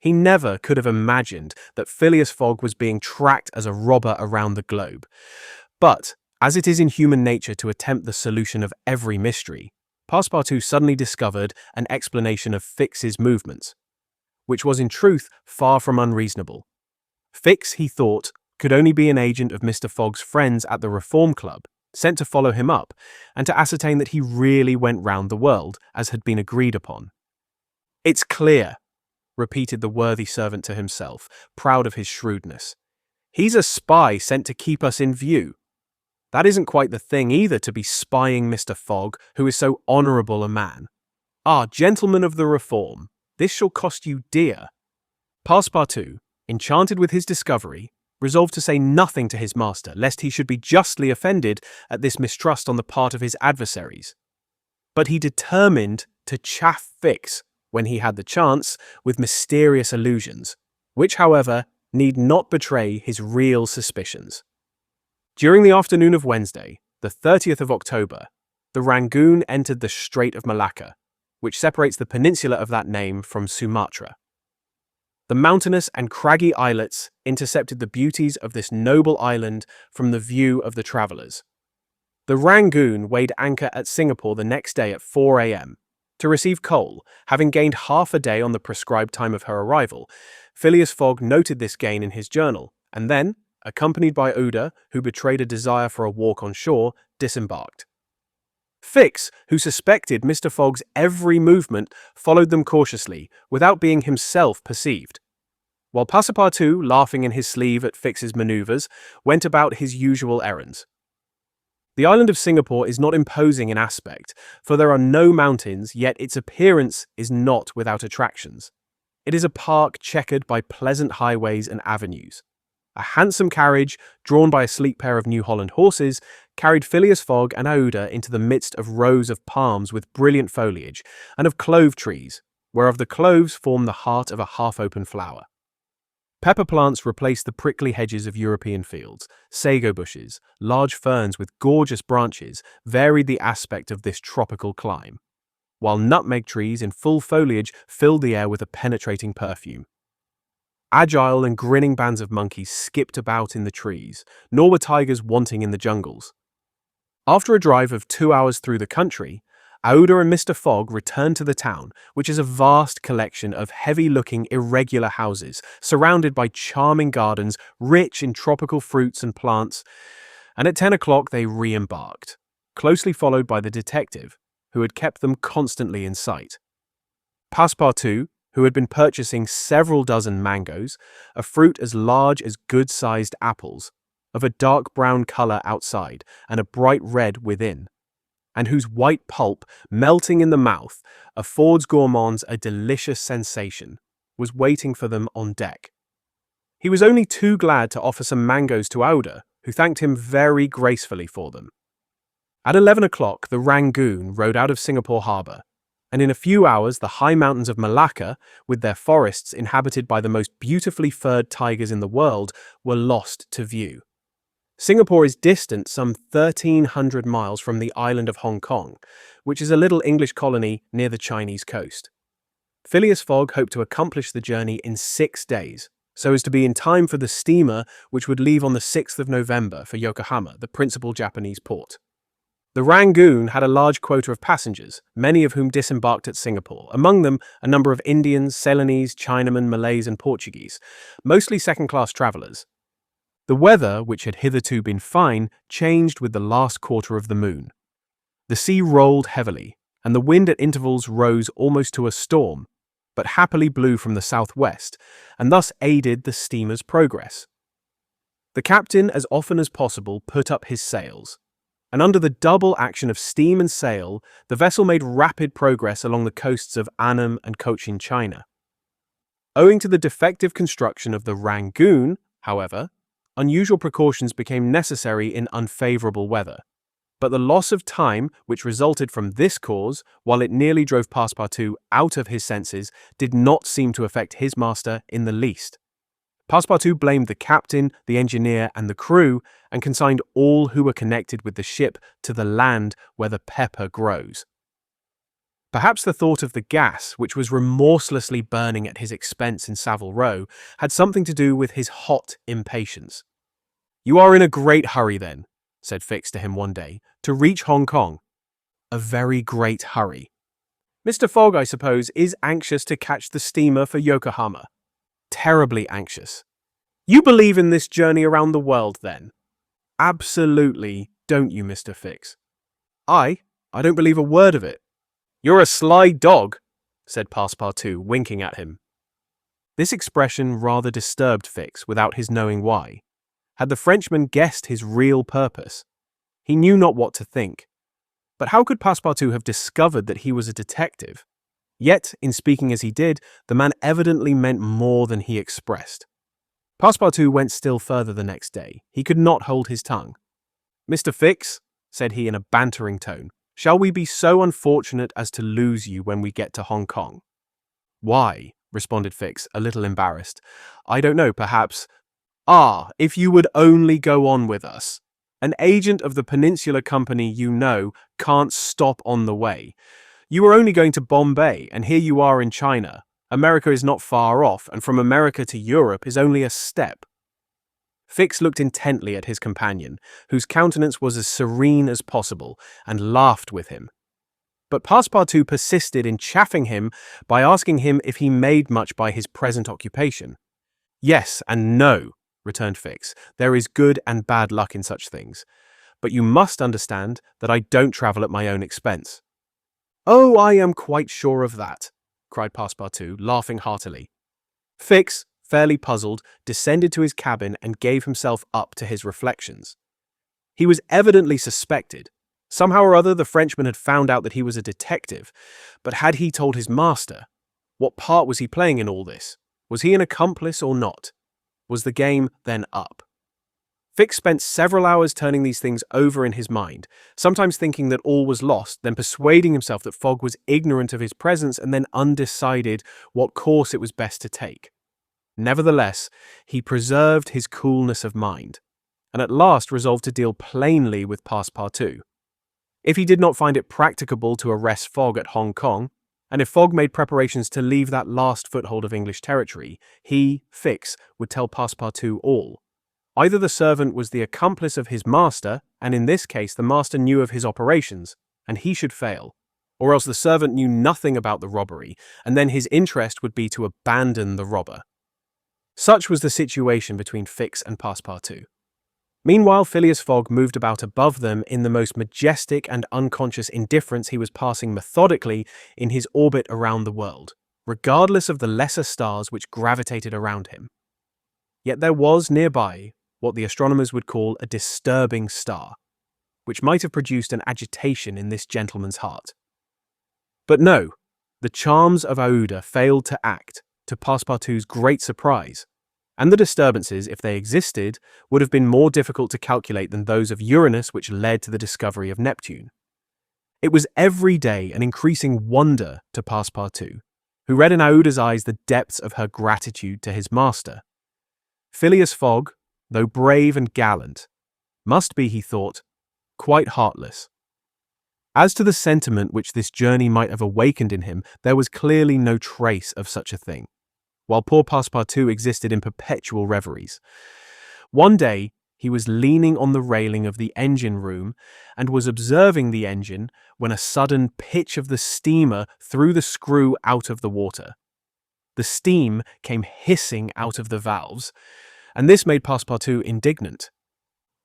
He never could have imagined that Phileas Fogg was being tracked as a robber around the globe. But, as it is in human nature to attempt the solution of every mystery, Passepartout suddenly discovered an explanation of Fix's movements, which was in truth far from unreasonable. Fix, he thought, could only be an agent of Mr. Fogg's friends at the Reform Club, sent to follow him up, and to ascertain that he really went round the world, as had been agreed upon. "It's clear," repeated the worthy servant to himself, proud of his shrewdness. "He's a spy sent to keep us in view. That isn't quite the thing either, to be spying Mr. Fogg, who is so honourable a man. Ah, gentlemen of the Reform, this shall cost you dear." Passepartout, enchanted with his discovery, resolved to say nothing to his master, lest he should be justly offended at this mistrust on the part of his adversaries. But he determined to chaff Fix, when he had the chance, with mysterious allusions, which, however, need not betray his real suspicions. During the afternoon of Wednesday, the 30th of October, the Rangoon entered the Strait of Malacca, which separates the peninsula of that name from Sumatra. The mountainous and craggy islets intercepted the beauties of this noble island from the view of the travellers. The Rangoon weighed anchor at Singapore the next day at 4 a.m. to receive coal, having gained half a day on the prescribed time of her arrival. Phileas Fogg noted this gain in his journal, and then, accompanied by Oda, who betrayed a desire for a walk on shore, disembarked. Fix, who suspected Mr. Fogg's every movement, followed them cautiously, without being himself perceived, while Passepartout, laughing in his sleeve at Fix's manoeuvres, went about his usual errands. The island of Singapore is not imposing in aspect, for there are no mountains, yet its appearance is not without attractions. It is a park checkered by pleasant highways and avenues. A handsome carriage, drawn by a sleek pair of New Holland horses, carried Phileas Fogg and Aouda into the midst of rows of palms with brilliant foliage, and of clove trees, whereof the cloves form the heart of a half-open flower. Pepper plants replaced the prickly hedges of European fields. Sago bushes, large ferns with gorgeous branches, varied the aspect of this tropical clime, while nutmeg trees in full foliage filled the air with a penetrating perfume. Agile and grinning bands of monkeys skipped about in the trees, nor were tigers wanting in the jungles. After a drive of 2 hours through the country, Aouda and Mr. Fogg returned to the town, which is a vast collection of heavy-looking, irregular houses, surrounded by charming gardens, rich in tropical fruits and plants, and at 10 o'clock they re-embarked, closely followed by the detective, who had kept them constantly in sight. Passepartout, who had been purchasing several dozen mangoes, a fruit as large as good-sized apples, of a dark brown colour outside and a bright red within, and whose white pulp, melting in the mouth, affords gourmands a delicious sensation, was waiting for them on deck. He was only too glad to offer some mangoes to Aouda, who thanked him very gracefully for them. At 11 o'clock, the Rangoon rode out of Singapore harbour, and in a few hours the high mountains of Malacca, with their forests inhabited by the most beautifully furred tigers in the world, were lost to view. Singapore is distant some 1,300 miles from the island of Hong Kong, which is a little English colony near the Chinese coast. Phileas Fogg hoped to accomplish the journey in 6 days, so as to be in time for the steamer which would leave on the 6th of November for Yokohama, the principal Japanese port. The Rangoon had a large quota of passengers, many of whom disembarked at Singapore, among them a number of Indians, Ceylonese, Chinamen, Malays and Portuguese, mostly second-class travellers. The weather, which had hitherto been fine, changed with the last quarter of the moon. The sea rolled heavily, and the wind at intervals rose almost to a storm, but happily blew from the southwest, and thus aided the steamer's progress. The captain, as often as possible, put up his sails, and under the double action of steam and sail, the vessel made rapid progress along the coasts of Annam and Cochin China. Owing to the defective construction of the Rangoon, however, unusual precautions became necessary in unfavorable weather. But the loss of time which resulted from this cause, while it nearly drove Passepartout out of his senses, did not seem to affect his master in the least. Passepartout blamed the captain, the engineer, and the crew, and consigned all who were connected with the ship to the land where the pepper grows. Perhaps the thought of the gas, which was remorselessly burning at his expense in Savile Row, had something to do with his hot impatience. "You are in a great hurry, then," said Fix to him one day, "to reach Hong Kong." "A very great hurry." "Mr. Fogg, I suppose, is anxious to catch the steamer for Yokohama." "Terribly anxious." "You believe in this journey around the world, then?" "Absolutely, don't you, Mr. Fix?" I don't believe a word of it." "You're a sly dog," said Passepartout, winking at him. This expression rather disturbed Fix without his knowing why. Had the Frenchman guessed his real purpose? He knew not what to think. But how could Passepartout have discovered that he was a detective? Yet, in speaking as he did, the man evidently meant more than he expressed. Passepartout went still further the next day. He could not hold his tongue. "Mr. Fix," said he in a bantering tone, "shall we be so unfortunate as to lose you when we get to Hong Kong?" "Why?" responded Fix, a little embarrassed. "I don't know, perhaps—" "Ah, if you would only go on with us. An agent of the Peninsular Company, you know, can't stop on the way. You were only going to Bombay, and here you are in China. America is not far off, and from America to Europe is only a step." Fix looked intently at his companion, whose countenance was as serene as possible, and laughed with him. But Passepartout persisted in chaffing him by asking him if he made much by his present occupation. "Yes and no," returned Fix. "There is good and bad luck in such things. But you must understand that I don't travel at my own expense." "Oh, I am quite sure of that," cried Passepartout, laughing heartily. Fix, fairly puzzled, descended to his cabin and gave himself up to his reflections. He was evidently suspected. Somehow or other the Frenchman had found out that he was a detective, but had he told his master? What part was he playing in all this? Was he an accomplice or not? Was the game then up? Fix spent several hours turning these things over in his mind, sometimes thinking that all was lost, then persuading himself that Fogg was ignorant of his presence, and then undecided what course it was best to take. Nevertheless, he preserved his coolness of mind, and at last resolved to deal plainly with Passepartout. If he did not find it practicable to arrest Fogg at Hong Kong, and if Fogg made preparations to leave that last foothold of English territory, he, Fix, would tell Passepartout all. Either the servant was the accomplice of his master, and in this case the master knew of his operations, and he should fail, or else the servant knew nothing about the robbery, and then his interest would be to abandon the robber. Such was the situation between Fix and Passepartout. Meanwhile, Phileas Fogg moved about above them in the most majestic and unconscious indifference. He was passing methodically in his orbit around the world, regardless of the lesser stars which gravitated around him. Yet there was nearby what the astronomers would call a disturbing star, which might have produced an agitation in this gentleman's heart. But no, the charms of Aouda failed to act, to Passepartout's great surprise, and the disturbances, if they existed, would have been more difficult to calculate than those of Uranus which led to the discovery of Neptune. It was every day an increasing wonder to Passepartout, who read in Aouda's eyes the depths of her gratitude to his master. Phileas Fogg, though brave and gallant, must be, he thought, quite heartless. As to the sentiment which this journey might have awakened in him, there was clearly no trace of such a thing, while poor Passepartout existed in perpetual reveries. One day he was leaning on the railing of the engine room and was observing the engine when a sudden pitch of the steamer threw the screw out of the water. The steam came hissing out of the valves, and this made Passepartout indignant.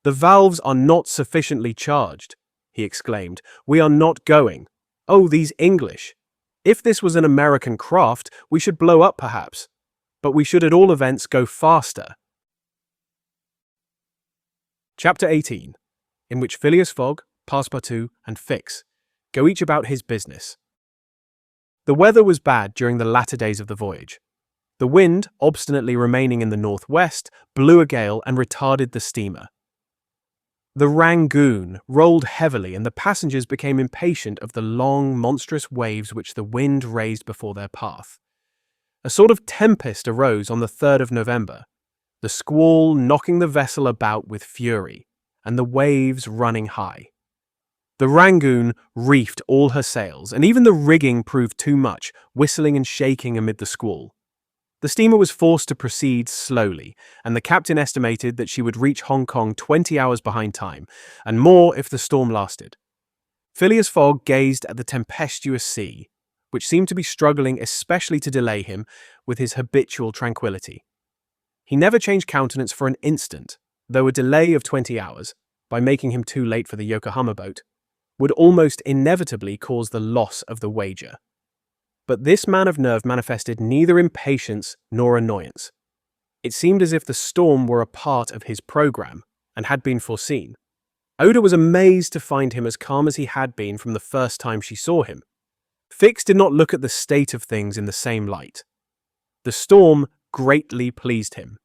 "The valves are not sufficiently charged," he exclaimed. "We are not going. Oh, these English! If this was an American craft, we should blow up perhaps, but we should at all events go faster." Chapter 18, in which Phileas Fogg, Passepartout, and Fix go each about his business. The weather was bad during the latter days of the voyage. The wind, obstinately remaining in the northwest, blew a gale and retarded the steamer. The Rangoon rolled heavily, and the passengers became impatient of the long, monstrous waves which the wind raised before their path. A sort of tempest arose on the 3rd of November, the squall knocking the vessel about with fury, and the waves running high. The Rangoon reefed all her sails, and even the rigging proved too much, whistling and shaking amid the squall. The steamer was forced to proceed slowly, and the captain estimated that she would reach Hong Kong 20 hours behind time, and more if the storm lasted. Phileas Fogg gazed at the tempestuous sea, which seemed to be struggling especially to delay him with his habitual tranquillity. He never changed countenance for an instant, though a delay of 20 hours, by making him too late for the Yokohama boat, would almost inevitably cause the loss of the wager. But this man of nerve manifested neither impatience nor annoyance. It seemed as if the storm were a part of his program and had been foreseen. Oda was amazed to find him as calm as he had been from the first time she saw him. Fix did not look at the state of things in the same light. The storm greatly pleased him.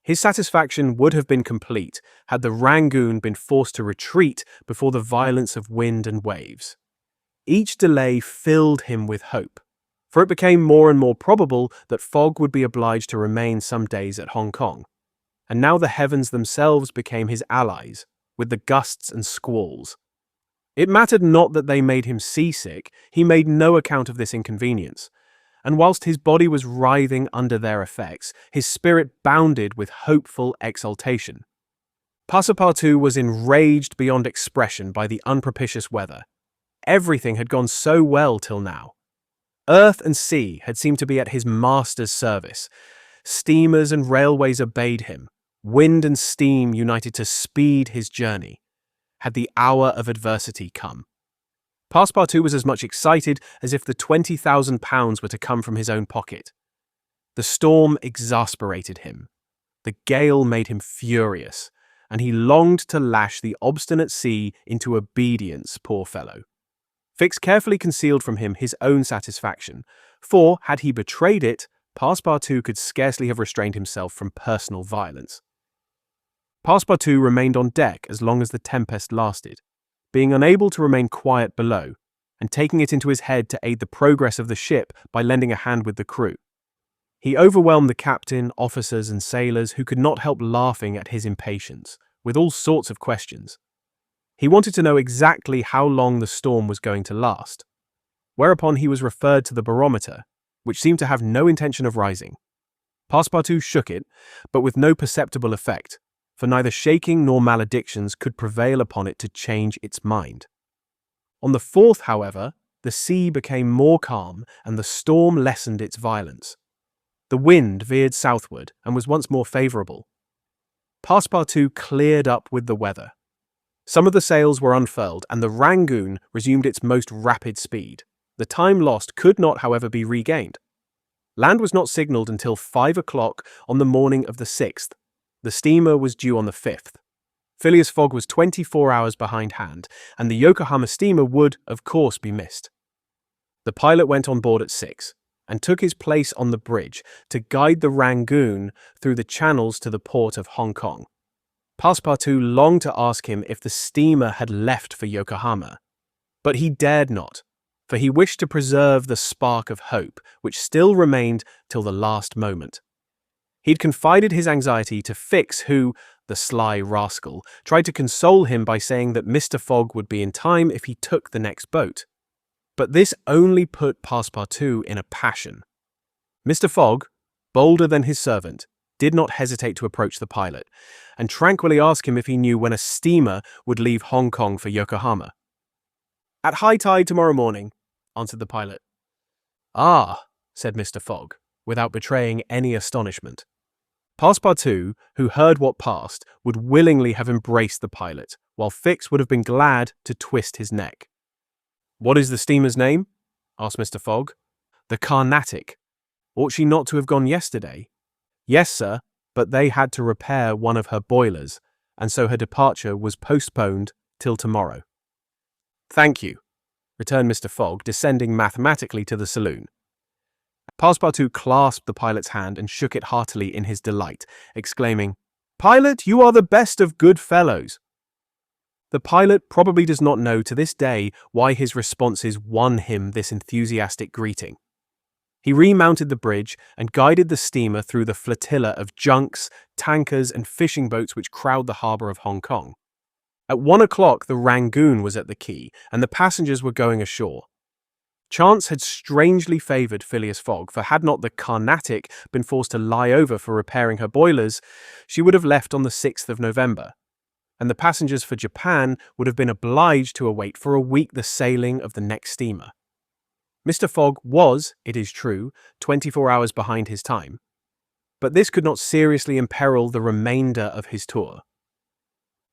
His satisfaction would have been complete had the Rangoon been forced to retreat before the violence of wind and waves. Each delay filled him with hope, for it became more and more probable that Fogg would be obliged to remain some days at Hong Kong. And now the heavens themselves became his allies, with the gusts and squalls. It mattered not that they made him seasick, he made no account of this inconvenience, and whilst his body was writhing under their effects, his spirit bounded with hopeful exultation. Passepartout was enraged beyond expression by the unpropitious weather. Everything had gone so well till now. Earth and sea had seemed to be at his master's service. Steamers and railways obeyed him. Wind and steam united to speed his journey. Had the hour of adversity come? Passepartout was as much excited as if the £20,000 were to come from his own pocket. The storm exasperated him. The gale made him furious, and he longed to lash the obstinate sea into obedience, poor fellow. Fix carefully concealed from him his own satisfaction, for, had he betrayed it, Passepartout could scarcely have restrained himself from personal violence. Passepartout remained on deck as long as the tempest lasted, being unable to remain quiet below, and taking it into his head to aid the progress of the ship by lending a hand with the crew. He overwhelmed the captain, officers, and sailors who could not help laughing at his impatience, with all sorts of questions. He wanted to know exactly how long the storm was going to last, whereupon he was referred to the barometer, which seemed to have no intention of rising. Passepartout shook it, but with no perceptible effect, for neither shaking nor maledictions could prevail upon it to change its mind. On the 4th, however, the sea became more calm and the storm lessened its violence. The wind veered southward and was once more favourable. Passepartout cleared up with the weather. Some of the sails were unfurled, and the Rangoon resumed its most rapid speed. The time lost could not, however, be regained. Land was not signalled until 5 o'clock on the morning of the 6th. The steamer was due on the 5th. Phileas Fogg was 24 hours behindhand, and the Yokohama steamer would, of course, be missed. The pilot went on board at 6, and took his place on the bridge to guide the Rangoon through the channels to the port of Hong Kong. Passepartout longed to ask him if the steamer had left for Yokohama, but he dared not, for he wished to preserve the spark of hope which still remained till the last moment. He'd confided his anxiety to Fix, who, the sly rascal, tried to console him by saying that Mr. Fogg would be in time if he took the next boat. But this only put Passepartout in a passion. Mr. Fogg, bolder than his servant, did not hesitate to approach the pilot, and tranquilly ask him if he knew when a steamer would leave Hong Kong for Yokohama. "At high tide tomorrow morning," answered the pilot. "Ah," said Mr. Fogg, without betraying any astonishment. Passepartout, who heard what passed, would willingly have embraced the pilot, while Fix would have been glad to twist his neck. "What is the steamer's name?" asked Mr. Fogg. "The Carnatic. Ought she not to have gone yesterday?" "Yes, sir, but they had to repair one of her boilers, and so her departure was postponed till tomorrow. "Thank you," returned Mr. Fogg, descending mathematically to the saloon. Passepartout clasped the pilot's hand and shook it heartily in his delight, exclaiming, "Pilot, you are the best of good fellows!" The pilot probably does not know to this day why his responses won him this enthusiastic greeting. He remounted the bridge and guided the steamer through the flotilla of junks, tankers, and fishing boats which crowd the harbor of Hong Kong. At 1 o'clock, the Rangoon was at the quay, and the passengers were going ashore. Chance had strangely favoured Phileas Fogg, for had not the Carnatic been forced to lie over for repairing her boilers, she would have left on the 6th of November, and the passengers for Japan would have been obliged to await for a week the sailing of the next steamer. Mr. Fogg was, it is true, 24 hours behind his time, but this could not seriously imperil the remainder of his tour.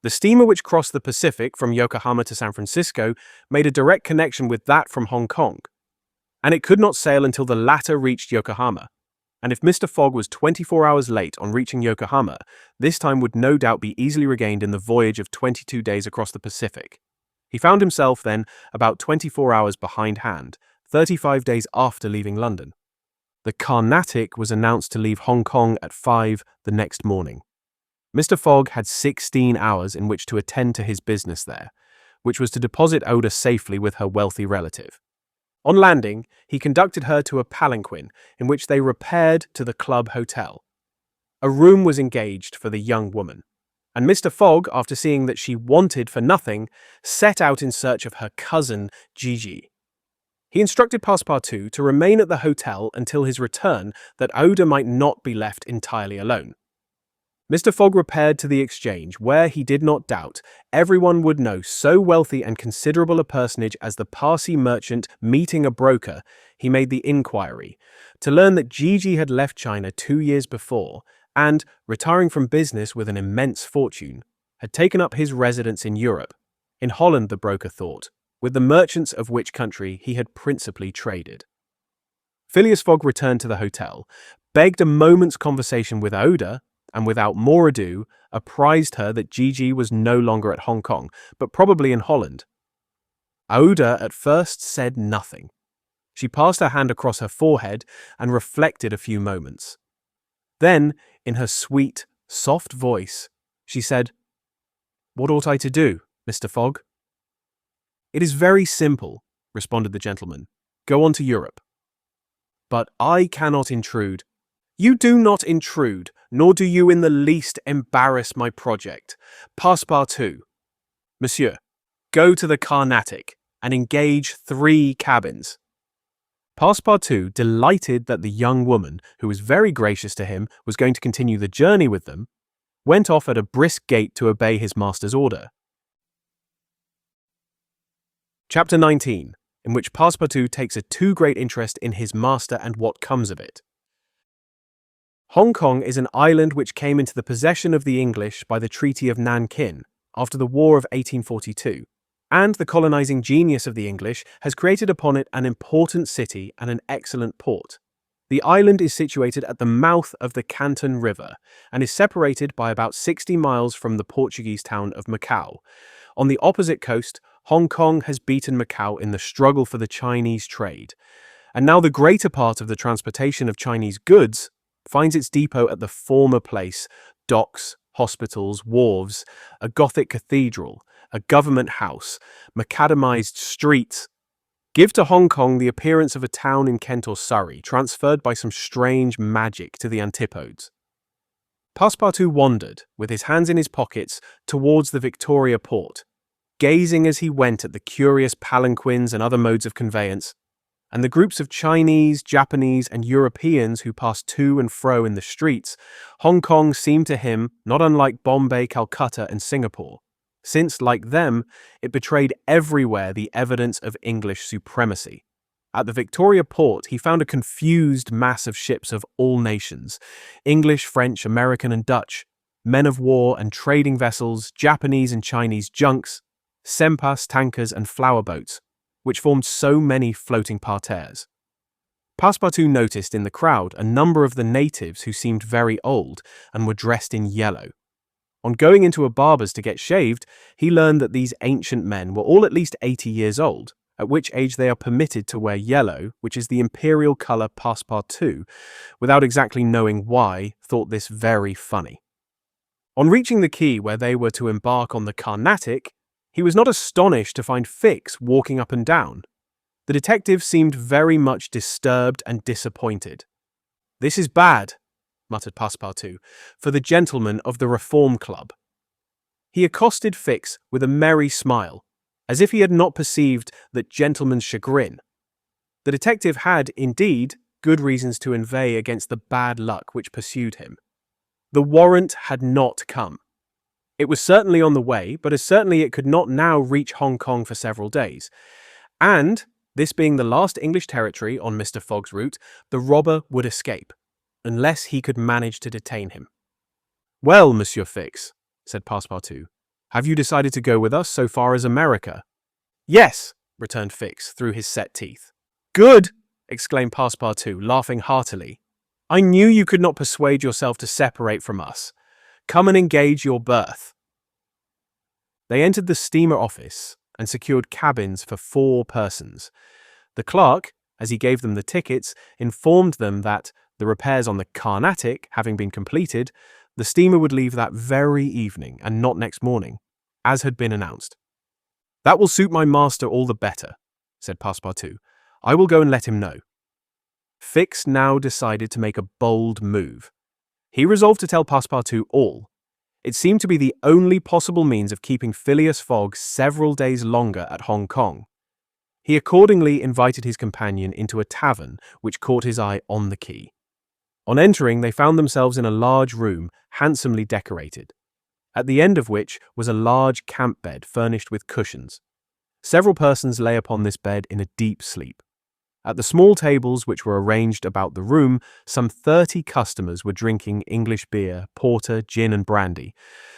The steamer which crossed the Pacific from Yokohama to San Francisco made a direct connection with that from Hong Kong, and it could not sail until the latter reached Yokohama. And if Mr. Fogg was 24 hours late on reaching Yokohama, this time would no doubt be easily regained in the voyage of 22 days across the Pacific. He found himself, then, about 24 hours behindhand, 35 days after leaving London. The Carnatic was announced to leave Hong Kong at 5 the next morning. Mr. Fogg had 16 hours in which to attend to his business there, which was to deposit Oda safely with her wealthy relative. On landing, he conducted her to a palanquin in which they repaired to the Club Hotel. A room was engaged for the young woman, and Mr. Fogg, after seeing that she wanted for nothing, set out in search of her cousin, Gigi. He instructed Passepartout to remain at the hotel until his return, that Oda might not be left entirely alone. Mr. Fogg repaired to the Exchange, where, he did not doubt, everyone would know so wealthy and considerable a personage as the Parsi merchant meeting a broker. He made the inquiry, to learn that Gigi had left China 2 years before, and, retiring from business with an immense fortune, had taken up his residence in Europe, in Holland the broker thought, with the merchants of which country he had principally traded. Phileas Fogg returned to the hotel, begged a moment's conversation with Oda, and without more ado, apprised her that Gigi was no longer at Hong Kong, but probably in Holland. Oda at first said nothing. She passed her hand across her forehead and reflected a few moments. Then, in her sweet, soft voice, she said, "What ought I to do, Mr. Fogg?" "It is very simple," responded the gentleman. "Go on to Europe." "But I cannot intrude." "You do not intrude, nor do you in the least embarrass my project. Passepartout. Monsieur, go to the Carnatic and engage 3 cabins." Passepartout, delighted that the young woman, who was very gracious to him, was going to continue the journey with them, went off at a brisk gait to obey his master's order. Chapter 19, in which Passepartout takes a too great interest in his master and what comes of it. Hong Kong is an island which came into the possession of the English by the Treaty of Nankin after the War of 1842, and the colonizing genius of the English has created upon it an important city and an excellent port. The island is situated at the mouth of the Canton River and is separated by about 60 miles from the Portuguese town of Macau. On the opposite coast, Hong Kong has beaten Macau in the struggle for the Chinese trade, and now the greater part of the transportation of Chinese goods finds its depot at the former place: docks, hospitals, wharves, a Gothic cathedral, a government house, macadamized streets, give to Hong Kong the appearance of a town in Kent or Surrey, transferred by some strange magic to the antipodes. Passepartout wandered, with his hands in his pockets, towards the Victoria port, gazing as he went at the curious palanquins and other modes of conveyance, and the groups of Chinese, Japanese, and Europeans who passed to and fro in the streets. Hong Kong seemed to him not unlike Bombay, Calcutta, and Singapore, since, like them, it betrayed everywhere the evidence of English supremacy. At the Victoria port, he found a confused mass of ships of all nations: English, French, American, and Dutch, men of war and trading vessels, Japanese and Chinese junks, sempas, tankers, and flower boats, which formed so many floating parterres. Passepartout noticed in the crowd a number of the natives who seemed very old and were dressed in yellow. On going into a barber's to get shaved, he learned that these ancient men were all at least 80 years old, at which age they are permitted to wear yellow, which is the imperial color passepartout, without exactly knowing why, thought this very funny. On reaching the quay where they were to embark on the Carnatic, he was not astonished to find Fix walking up and down. The detective seemed very much disturbed and disappointed. "This is bad," muttered Passepartout, "for the gentlemen of the Reform Club." He accosted Fix with a merry smile, as if he had not perceived that gentleman's chagrin. The detective had, indeed, good reasons to inveigh against the bad luck which pursued him. The warrant had not come. It was certainly on the way, but as certainly it could not now reach Hong Kong for several days. And, this being the last English territory on Mr. Fogg's route, the robber would escape, unless he could manage to detain him. "Well, Monsieur Fix," said Passepartout, "have you decided to go with us so far as America?" "Yes," returned Fix through his set teeth. "Good!" exclaimed Passepartout, laughing heartily. "I knew you could not persuade yourself to separate from us. Come and engage your berth." They entered the steamer office and secured cabins for 4 persons. The clerk, as he gave them the tickets, informed them that, the repairs on the Carnatic having been completed, the steamer would leave that very evening and not next morning, as had been announced. "That will suit my master all the better," said Passepartout. "I will go and let him know." Fix now decided to make a bold move. He resolved to tell Passepartout all. It seemed to be the only possible means of keeping Phileas Fogg several days longer at Hong Kong. He accordingly invited his companion into a tavern which caught his eye on the quay. On entering, they found themselves in a large room, handsomely decorated, at the end of which was a large camp bed furnished with cushions. Several persons lay upon this bed in a deep sleep. At the small tables which were arranged about the room, some 30 customers were drinking English beer, porter, gin and brandy,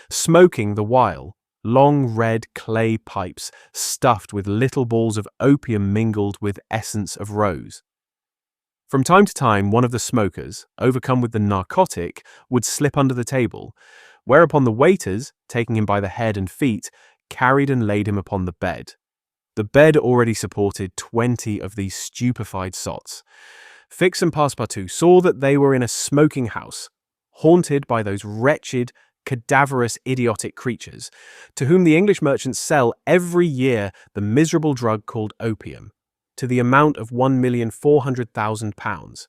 smoking the while long red clay pipes stuffed with little balls of opium mingled with essence of rose. From time to time, one of the smokers, overcome with the narcotic, would slip under the table, whereupon the waiters, taking him by the head and feet, carried and laid him upon the bed. The bed already supported 20 of these stupefied sots. Fix and Passepartout saw that they were in a smoking house, haunted by those wretched, cadaverous, idiotic creatures, to whom the English merchants sell every year the miserable drug called opium, to the amount of £1,400,000.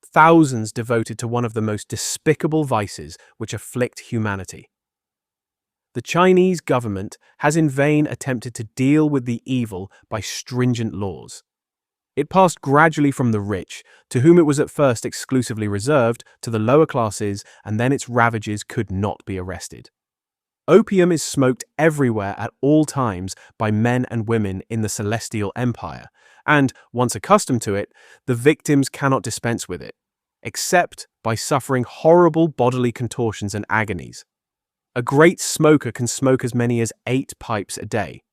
Thousands devoted to one of the most despicable vices which afflict humanity. The Chinese government has in vain attempted to deal with the evil by stringent laws. It passed gradually from the rich, to whom it was at first exclusively reserved, to the lower classes, and then its ravages could not be arrested. Opium is smoked everywhere at all times by men and women in the Celestial Empire, and, once accustomed to it, the victims cannot dispense with it, except by suffering horrible bodily contortions and agonies. A great smoker can smoke as many as 8 pipes a day,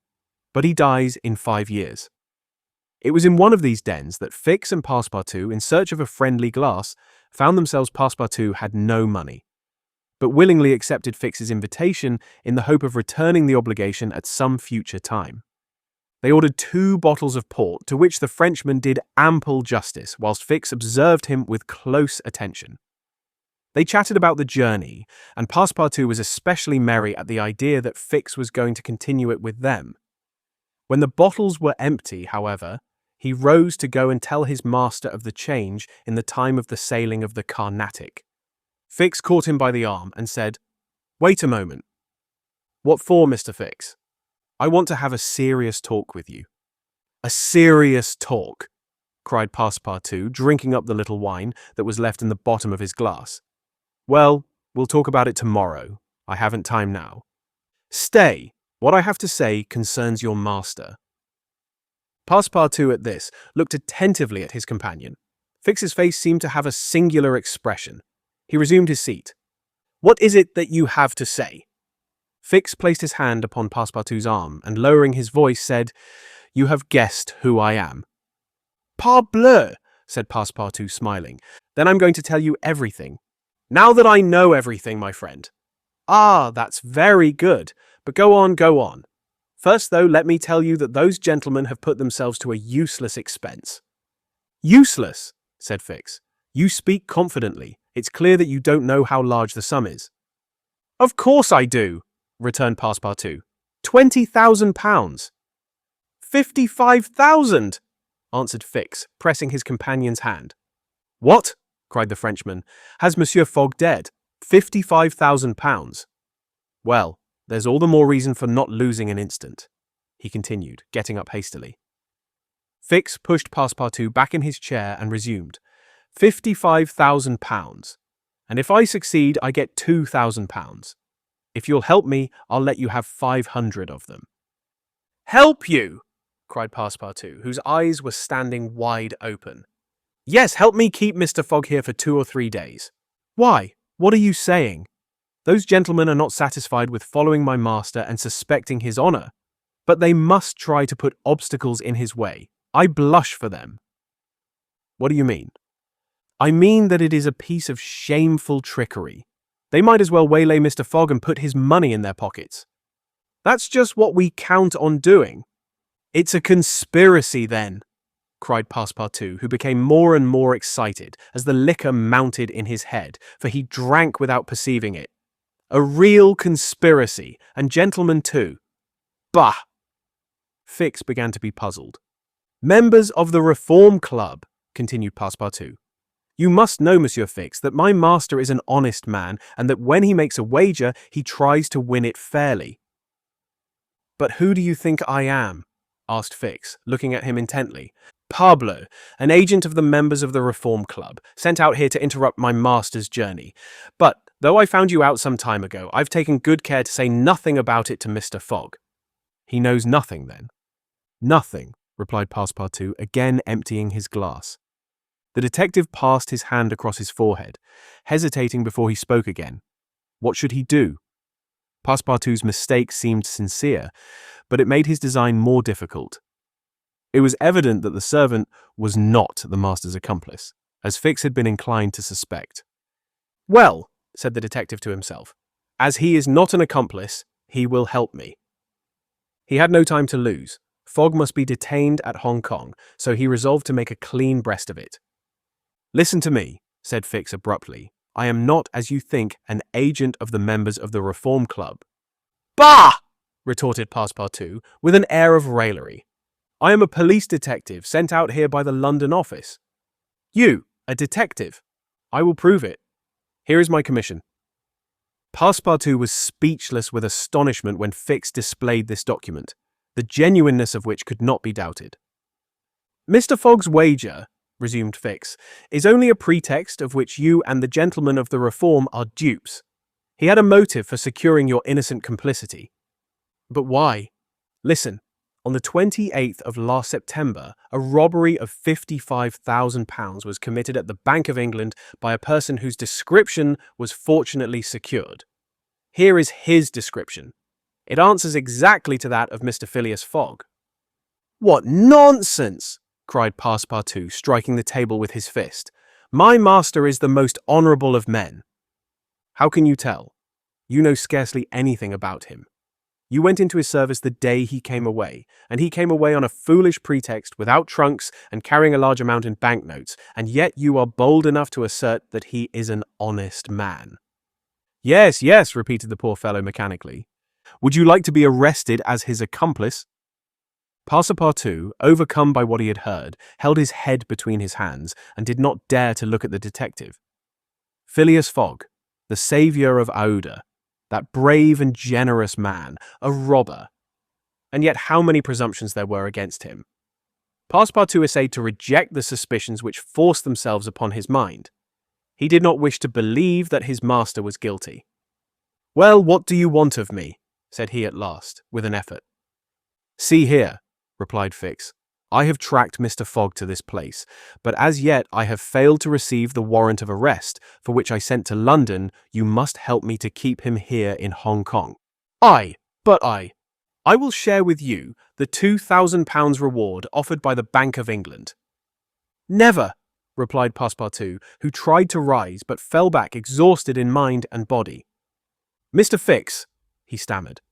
but he dies in 5 years. It was in one of these dens that Fix and Passepartout, in search of a friendly glass, found themselves Passepartout had no money, but willingly accepted Fix's invitation in the hope of returning the obligation at some future time. They ordered 2 bottles of port, to which the Frenchman did ample justice, whilst Fix observed him with close attention. They chatted about the journey, and Passepartout was especially merry at the idea that Fix was going to continue it with them. When the bottles were empty, however, he rose to go and tell his master of the change in the time of the sailing of the Carnatic. Fix caught him by the arm and said, "Wait a moment." "What for, Mr. Fix?" "I want to have a serious talk with you." "A serious talk?" cried Passepartout, drinking up the little wine that was left in the bottom of his glass. "Well, we'll talk about it tomorrow. I haven't time now. Stay, what I have to say concerns your master." Passepartout at this looked attentively at his companion. Fix's face seemed to have a singular expression. He resumed his seat. "What is it that you have to say?" Fix placed his hand upon Passepartout's arm and, lowering his voice, said, "You have guessed who I am." "Parbleu!" said Passepartout, smiling. "Then I'm going to tell you everything. Now that I know everything, my friend, Ah, that's very good. But go on, go on. First, though, let me tell you that those gentlemen have put themselves to a useless expense. Useless, said Fix. You speak confidently. It's clear that you don't know how large the sum is. Of course I do, returned Passepartout. £20,000. 55,000, answered Fix, pressing his companion's hand. What? Cried the Frenchman. Has Monsieur Fogg dead? £55,000. Well, there's all the more reason for not losing an instant, he continued, getting up hastily. Fix pushed Passepartout back in his chair and resumed. £55,000. And if I succeed, I get £2,000. If you'll help me, I'll let you have 500 of them. Help you? Cried Passepartout, whose eyes were standing wide open. Yes, help me keep Mr. Fogg here for 2 or 3 days. Why? What are you saying? Those gentlemen are not satisfied with following my master and suspecting his honor, but they must try to put obstacles in his way. I blush for them. What do you mean? I mean that it is a piece of shameful trickery. They might as well waylay Mr. Fogg and put his money in their pockets. That's just what we count on doing. It's a conspiracy, then, cried Passepartout, who became more and more excited as the liquor mounted in his head, for he drank without perceiving it. A real conspiracy, and gentlemen too. Bah! Fix began to be puzzled. Members of the Reform Club, continued Passepartout. You must know, Monsieur Fix, that my master is an honest man, and that when he makes a wager, he tries to win it fairly. But who do you think I am? Asked Fix, looking at him intently. Pablo, an agent of the members of the Reform Club, sent out here to interrupt my master's journey. But, though I found you out some time ago, I've taken good care to say nothing about it to Mr. Fogg. He knows nothing, then? Nothing, replied Passepartout, again emptying his glass. The detective passed his hand across his forehead, hesitating before he spoke again. What should he do? Passepartout's mistake seemed sincere, but it made his design more difficult. It was evident that the servant was not the master's accomplice, as Fix had been inclined to suspect. Well, said the detective to himself, as he is not an accomplice, he will help me. He had no time to lose. Fogg must be detained at Hong Kong, so he resolved to make a clean breast of it. Listen to me, said Fix abruptly. I am not, as you think, an agent of the members of the Reform Club. Bah! Retorted Passepartout, with an air of raillery. I am a police detective sent out here by the London office. You, a detective? I will prove it. Here is my commission. Passepartout was speechless with astonishment when Fix displayed this document, the genuineness of which could not be doubted. Mr. Fogg's wager, resumed Fix, is only a pretext of which you and the gentlemen of the Reform are dupes. He had a motive for securing your innocent complicity. But why? Listen, on the 28th of last September, a robbery of £55,000 was committed at the Bank of England by a person whose description was fortunately secured. Here is his description. It answers exactly to that of Mr. Phileas Fogg. What nonsense! Cried Passepartout, striking the table with his fist. My master is the most honourable of men. How can you tell? You know scarcely anything about him. You went into his service the day he came away, and he came away on a foolish pretext without trunks and carrying a large amount in banknotes, and yet you are bold enough to assert that he is an honest man. Yes, yes, repeated the poor fellow mechanically. Would you like to be arrested as his accomplice? Passepartout, overcome by what he had heard, held his head between his hands and did not dare to look at the detective. Phileas Fogg, the saviour of Aouda, that brave and generous man, a robber. And yet how many presumptions there were against him. Passepartout essayed to reject the suspicions which forced themselves upon his mind. He did not wish to believe that his master was guilty. Well, what do you want of me? Said he at last, with an effort. See here, replied Fix. I have tracked Mr. Fogg to this place, but as yet I have failed to receive the warrant of arrest, for which I sent to London. You must help me to keep him here in Hong Kong. I will share with you the £2,000 reward offered by the Bank of England. Never, replied Passepartout, who tried to rise but fell back exhausted in mind and body. "Mr. Fix," he stammered,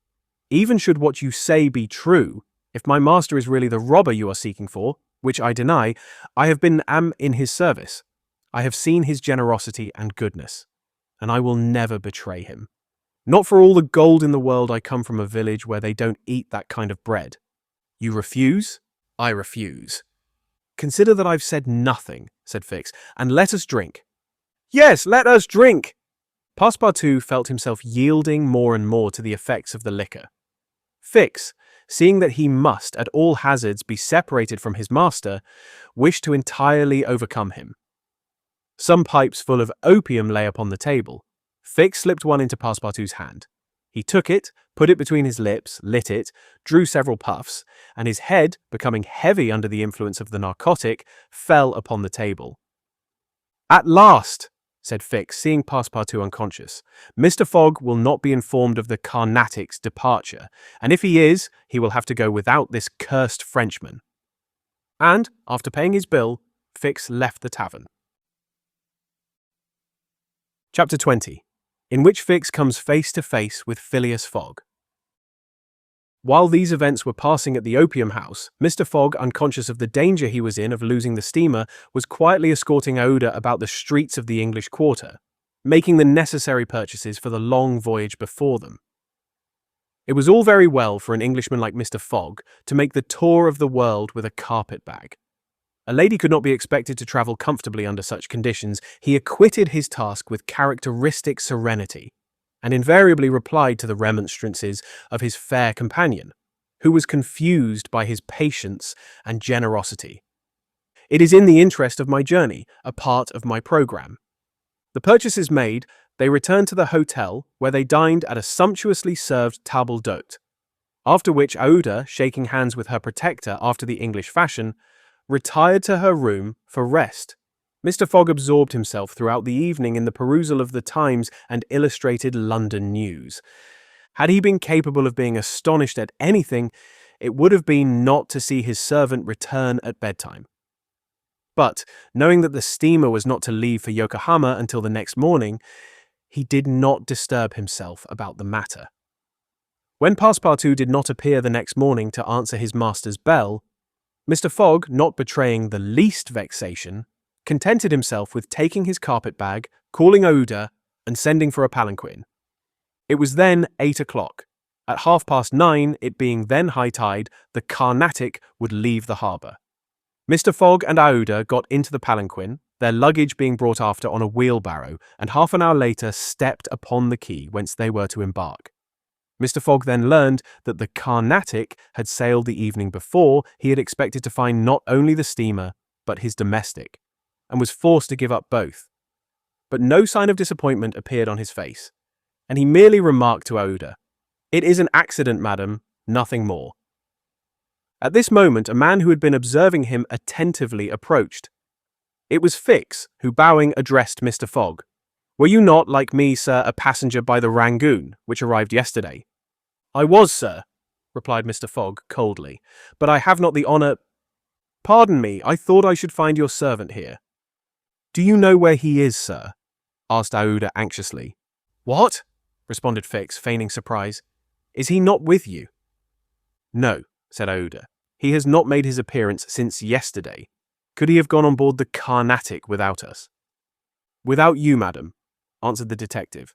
"even should what you say be true, if my master is really the robber you are seeking for, which I deny, I have been in his service. I have seen his generosity and goodness, and I will never betray him. Not for all the gold in the world I come from a village where they don't eat that kind of bread. You refuse? I refuse." "Consider that I've said nothing," said Fix, "and let us drink." "Yes, let us drink!" Passepartout felt himself yielding more and more to the effects of the liquor. Fix, seeing that he must at all hazards be separated from his master, wished to entirely overcome him. Some pipes full of opium lay upon the table. Fix slipped one into Passepartout's hand. He took it, put it between his lips, lit it, drew several puffs, and his head, becoming heavy under the influence of the narcotic, fell upon the table. "At last," said Fix, seeing Passepartout unconscious, "Mr. Fogg will not be informed of the Carnatic's departure, and if he is, he will have to go without this cursed Frenchman." And, after paying his bill, Fix left the tavern. Chapter 20, in which Fix comes face to face with Phileas Fogg. While these events were passing at the opium house, Mr. Fogg, unconscious of the danger he was in of losing the steamer, was quietly escorting Aouda about the streets of the English quarter, making the necessary purchases for the long voyage before them. It was all very well for an Englishman like Mr. Fogg to make the tour of the world with a carpet bag. A lady could not be expected to travel comfortably under such conditions. He acquitted his task with characteristic serenity, and invariably replied to the remonstrances of his fair companion, who was confused by his patience and generosity. "It is in the interest of my journey, a part of my programme." The purchases made, they returned to the hotel, where they dined at a sumptuously served table d'hôte, after which Aouda, shaking hands with her protector after the English fashion, retired to her room for rest. Mr. Fogg absorbed himself throughout the evening in the perusal of the Times and Illustrated London News. Had he been capable of being astonished at anything, it would have been not to see his servant return at bedtime. But, knowing that the steamer was not to leave for Yokohama until the next morning, he did not disturb himself about the matter. When Passepartout did not appear the next morning to answer his master's bell, Mr. Fogg, not betraying the least vexation, contented himself with taking his carpet-bag, calling Aouda, and sending for a palanquin. It was then 8 o'clock. At 9:30, it being then high tide, the Carnatic would leave the harbour. Mr. Fogg and Aouda got into the palanquin, their luggage being brought after on a wheelbarrow, and half an hour later stepped upon the quay whence they were to embark. Mr. Fogg then learned that the Carnatic had sailed the evening before. He had expected to find not only the steamer, but his domestic, and was forced to give up both. But no sign of disappointment appeared on his face, and he merely remarked to Aouda, "It is an accident, madam, nothing more." At this moment, a man who had been observing him attentively approached. It was Fix, who, bowing, addressed Mr. Fogg. "Were you not, like me, sir, a passenger by the Rangoon, which arrived yesterday?" "I was, sir," replied Mr. Fogg coldly, "but I have not the honour—" "Pardon me, I thought I should find your servant here." "Do you know where he is, sir?" asked Aouda anxiously. "What?" responded Fix, feigning surprise. "Is he not with you?" "No," said Aouda. "He has not made his appearance since yesterday. Could he have gone on board the Carnatic without us?" "Without you, madam," answered the detective.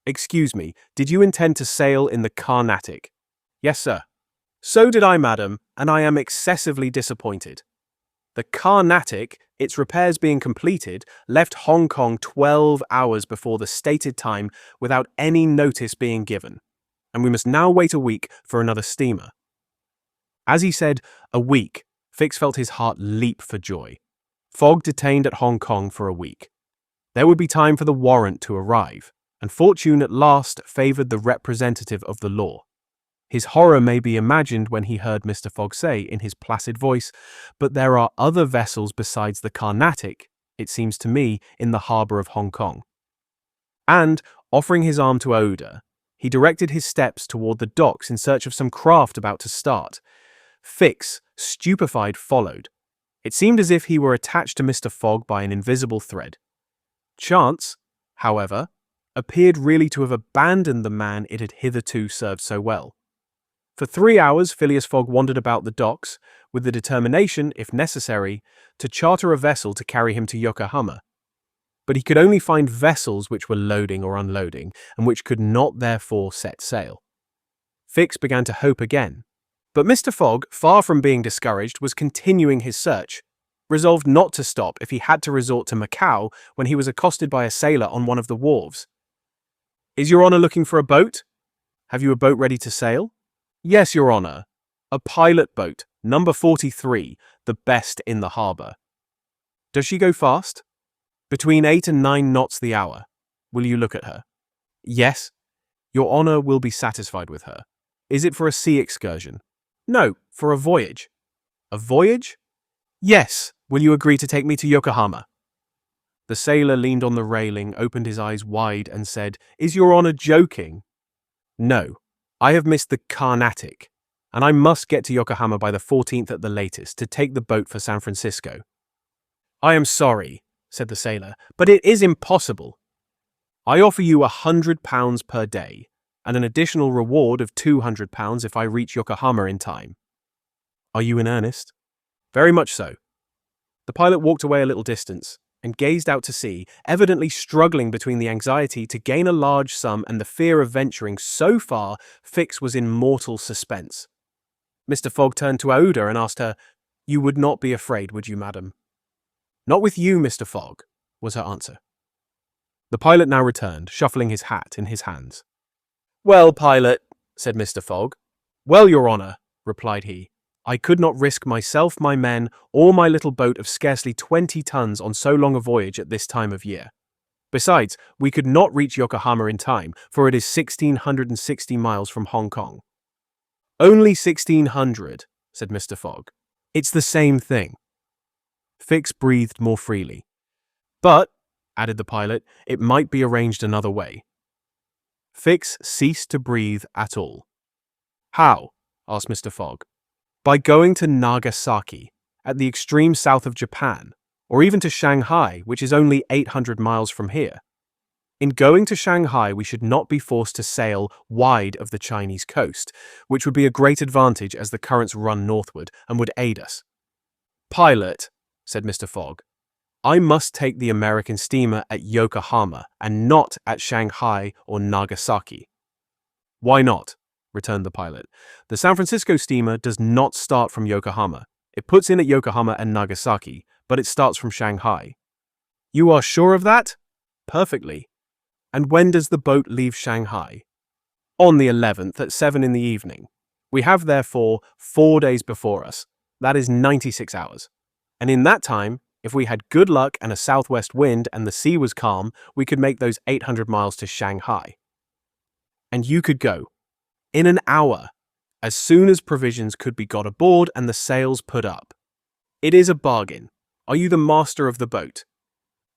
"Excuse me, did you intend to sail in the Carnatic?" "Yes, sir." "So did I, madam, and I am excessively disappointed. The Carnatic, its repairs being completed, left Hong Kong 12 hours before the stated time without any notice being given, and we must now wait a week for another steamer." As he said, "a week," Fix felt his heart leap for joy. Fogg detained at Hong Kong for a week. There would be time for the warrant to arrive, and fortune at last favoured the representative of the law. His horror may be imagined when he heard Mr. Fogg say in his placid voice, "But there are other vessels besides the Carnatic, it seems to me, in the harbour of Hong Kong." And, offering his arm to Aouda, he directed his steps toward the docks in search of some craft about to start. Fix, stupefied, followed. It seemed as if he were attached to Mr. Fogg by an invisible thread. Chance, however, appeared really to have abandoned the man it had hitherto served so well. For 3 hours, Phileas Fogg wandered about the docks, with the determination, if necessary, to charter a vessel to carry him to Yokohama. But he could only find vessels which were loading or unloading, and which could not therefore set sail. Fix began to hope again. But Mr. Fogg, far from being discouraged, was continuing his search, resolved not to stop if he had to resort to Macau when he was accosted by a sailor on one of the wharves. "Is your honour looking for a boat? Have you a boat ready to sail?" "Yes, your honour. A pilot boat, number 43, the best in the harbour." "Does she go fast?" "Between 8 and 9 knots the hour. Will you look at her?" "Yes. Your honour will be satisfied with her." "Is it for a sea excursion?" "No, for a voyage." "A voyage?" "Yes. Will you agree to take me to Yokohama?" The sailor leaned on the railing, opened his eyes wide, and said, "Is your honour joking?" "No. I have missed the Carnatic, and I must get to Yokohama by the 14th at the latest to take the boat for San Francisco." "I am sorry," said the sailor, "but it is impossible. I offer you £100 per day, and an additional reward of £200 if I reach Yokohama in time." "Are you in earnest?" "Very much so." The pilot walked away a little distance and gazed out to sea, evidently struggling between the anxiety to gain a large sum and the fear of venturing so far. Fix was in mortal suspense. Mr. Fogg turned to Aouda and asked her, "You would not be afraid, would you, madam?" "Not with you, Mr. Fogg," was her answer. The pilot now returned, shuffling his hat in his hands. "Well, pilot," said Mr. Fogg. "Well, your honour," replied he, "I could not risk myself, my men, or my little boat of scarcely 20 tons on so long a voyage at this time of year. Besides, we could not reach Yokohama in time, for it is 1,660 miles from Hong Kong." "Only 1,600, said Mr. Fogg. "It's the same thing." Fix breathed more freely. "But," added the pilot, "it might be arranged another way." Fix ceased to breathe at all. "How?" asked Mr. Fogg. "By going to Nagasaki, at the extreme south of Japan, or even to Shanghai, which is only 800 miles from here. In going to Shanghai, we should not be forced to sail wide of the Chinese coast, which would be a great advantage as the currents run northward and would aid us." "Pilot," said Mr. Fogg, "I must take the American steamer at Yokohama and not at Shanghai or Nagasaki." "Why not?" returned the pilot. "The San Francisco steamer does not start from Yokohama. It puts in at Yokohama and Nagasaki, but it starts from Shanghai." "You are sure of that?" "Perfectly." "And when does the boat leave Shanghai?" "On the 11th at 7 in the evening. We have, therefore, 4 days before us. That is 96 hours. And in that time, if we had good luck and a southwest wind and the sea was calm, we could make those 800 miles to Shanghai." "And you could go?" "In an hour, as soon as provisions could be got aboard and the sails put up." "It is a bargain. Are you the master of the boat?"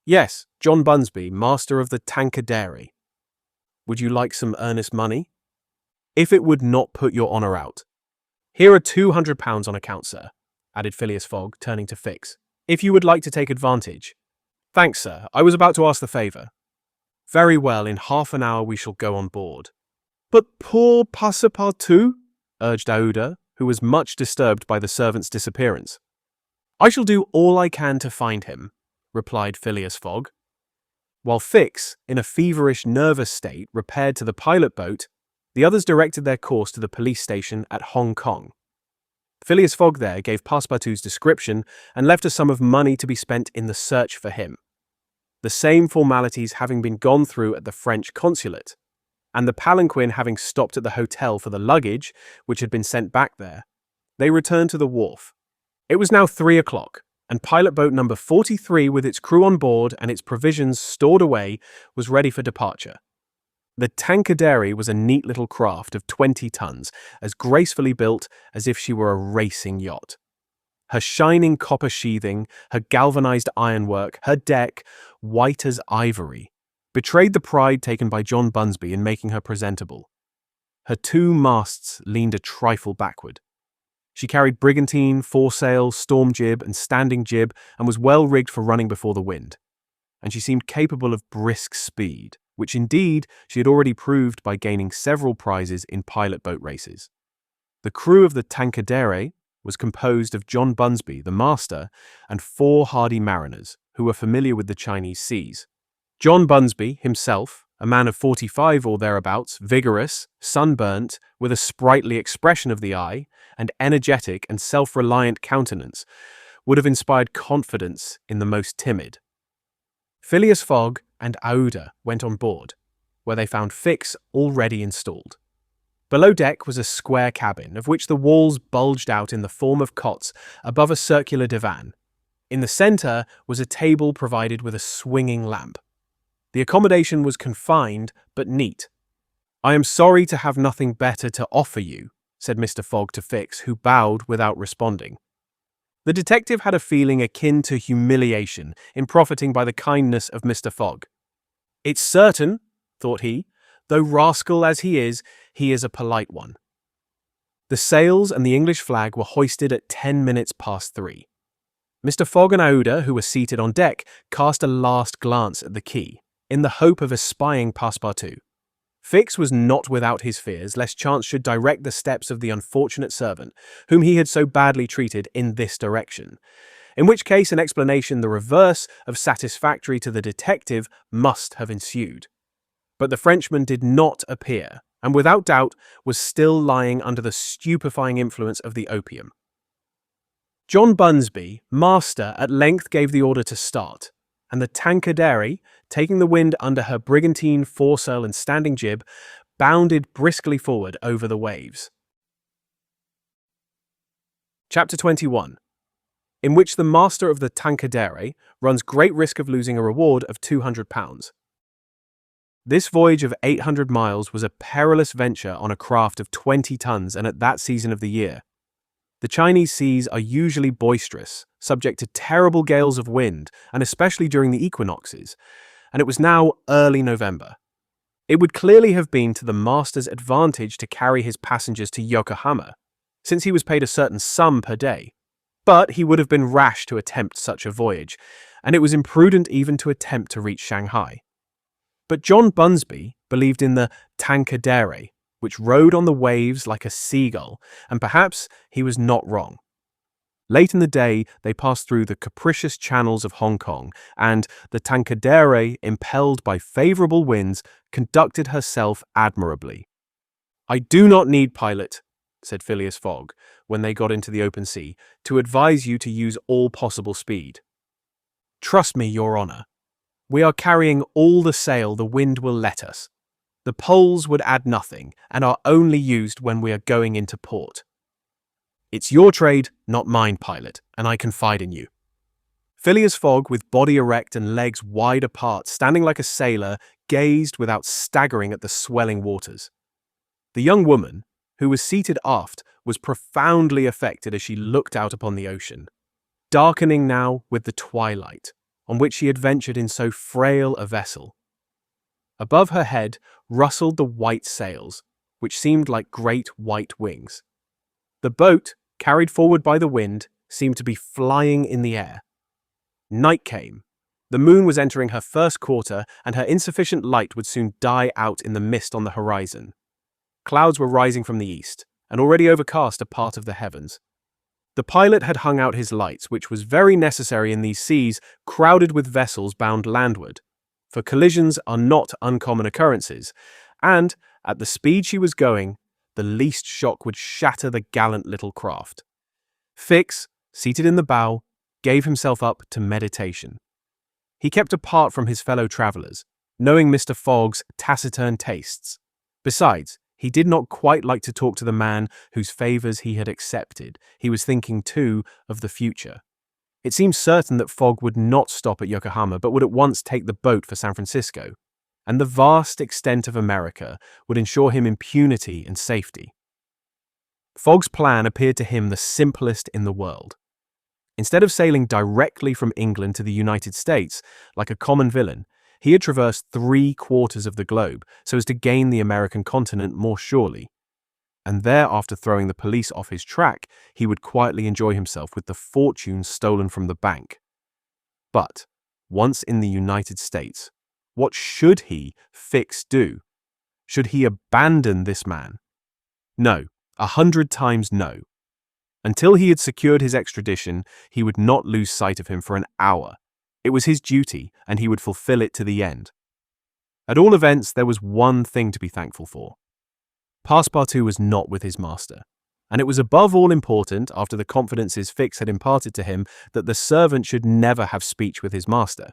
"Yes, John Bunsby, master of the Tankadere." "Would you like some earnest money?" "If it would not put your honour out." "Here are £200 on account, sir," added Phileas Fogg, turning to Fix, "if you would like to take advantage." "Thanks, sir. I was about to ask the favour." "Very well, in half an hour we shall go on board." "But poor Passepartout," urged Aouda, who was much disturbed by the servant's disappearance. "I shall do all I can to find him," replied Phileas Fogg. While Fix, in a feverish, nervous state, repaired to the pilot boat, the others directed their course to the police station at Hong Kong. Phileas Fogg there gave Passepartout's description and left a sum of money to be spent in the search for him. The same formalities having been gone through at the French consulate, and the palanquin having stopped at the hotel for the luggage, which had been sent back there, they returned to the wharf. It was now 3 o'clock, and pilot boat number 43, with its crew on board and its provisions stored away, was ready for departure. The Tankadere was a neat little craft of 20 tons, as gracefully built as if she were a racing yacht. Her shining copper sheathing, her galvanized ironwork, her deck, white as ivory, betrayed the pride taken by John Bunsby in making her presentable. Her 2 masts leaned a trifle backward. She carried brigantine, foresail, storm jib, and standing jib, and was well rigged for running before the wind. And she seemed capable of brisk speed. which indeed she had already proved by gaining several prizes in pilot boat races. The crew of the Tankadere was composed of John Bunsby, the master, and 4 hardy mariners who were familiar with the Chinese seas. John Bunsby himself, a man of 45 or thereabouts, vigorous, sunburnt, with a sprightly expression of the eye, and energetic and self-reliant countenance, would have inspired confidence in the most timid. Phileas Fogg and Aouda went on board, where they found Fix already installed. Below deck was a square cabin, of which the walls bulged out in the form of cots above a circular divan. In the center was a table provided with a swinging lamp. The accommodation was confined but neat. "I am sorry to have nothing better to offer you," said Mr. Fogg to Fix, who bowed without responding. The detective had a feeling akin to humiliation in profiting by the kindness of Mr. Fogg. "It's certain," thought he, "though rascal as he is a polite one." The sails and the English flag were hoisted at 10 minutes past 3. Mr. Fogg and Aouda, who were seated on deck, cast a last glance at the quay, in the hope of espying Passepartout. Fix was not without his fears lest chance should direct the steps of the unfortunate servant, whom he had so badly treated, in this direction, in which case an explanation the reverse of satisfactory to the detective must have ensued. But the Frenchman did not appear, and without doubt was still lying under the stupefying influence of the opium. John Bunsby, master, at length gave the order to start, and the Tankadere, taking the wind under her brigantine foresail and standing jib, bounded briskly forward over the waves. Chapter 21, in which the master of the Tankadere runs great risk of losing a reward of £200. This voyage of 800 miles was a perilous venture on a craft of 20 tons, and at that season of the year. The Chinese seas are usually boisterous, subject to terrible gales of wind, and especially during the equinoxes, and it was now early November. It would clearly have been to the master's advantage to carry his passengers to Yokohama, since he was paid a certain sum per day. But he would have been rash to attempt such a voyage, and it was imprudent even to attempt to reach Shanghai. But John Bunsby believed in the Tankadere, which rode on the waves like a seagull, and perhaps he was not wrong. Late in the day, they passed through the capricious channels of Hong Kong, and the Tankadere, impelled by favorable winds, conducted herself admirably. "I do not need, pilot," said Phileas Fogg, when they got into the open sea, "to advise you to use all possible speed. Trust me, Your Honour. We are carrying all the sail the wind will let us. The poles would add nothing, and are only used when we are going into port. It's your trade, not mine, pilot, and I confide in you." Phileas Fogg, with body erect and legs wide apart, standing like a sailor, gazed without staggering at the swelling waters. The young woman, who was seated aft, was profoundly affected as she looked out upon the ocean, darkening now with the twilight, on which she had ventured in so frail a vessel. Above her head rustled the white sails, which seemed like great white wings. The boat, carried forward by the wind, seemed to be flying in the air. Night came. The moon was entering her first quarter, and her insufficient light would soon die out in the mist on the horizon. Clouds were rising from the east, and already overcast a part of the heavens. The pilot had hung out his lights, which was very necessary in these seas crowded with vessels bound landward, for collisions are not uncommon occurrences, and, at the speed she was going, the least shock would shatter the gallant little craft. Fix, seated in the bow, gave himself up to meditation. He kept apart from his fellow travellers, knowing Mr. Fogg's taciturn tastes. Besides, he did not quite like to talk to the man whose favours he had accepted. He was thinking, too, of the future. It seemed certain that Fogg would not stop at Yokohama, but would at once take the boat for San Francisco, and the vast extent of America would ensure him impunity and safety. Fogg's plan appeared to him the simplest in the world. Instead of sailing directly from England to the United States, like a common villain, he had traversed 3/4 of the globe so as to gain the American continent more surely. And there, after throwing the police off his track, he would quietly enjoy himself with the fortune stolen from the bank. But, once in the United States, What should he, Fix, do? Should he abandon this man? No, 100 times no. Until he had secured his extradition, he would not lose sight of him for an hour. It was his duty, and he would fulfill it to the end. At all events, there was one thing to be thankful for. Passepartout was not with his master, and it was above all important, after the confidences Fix had imparted to him, that the servant should never have speech with his master.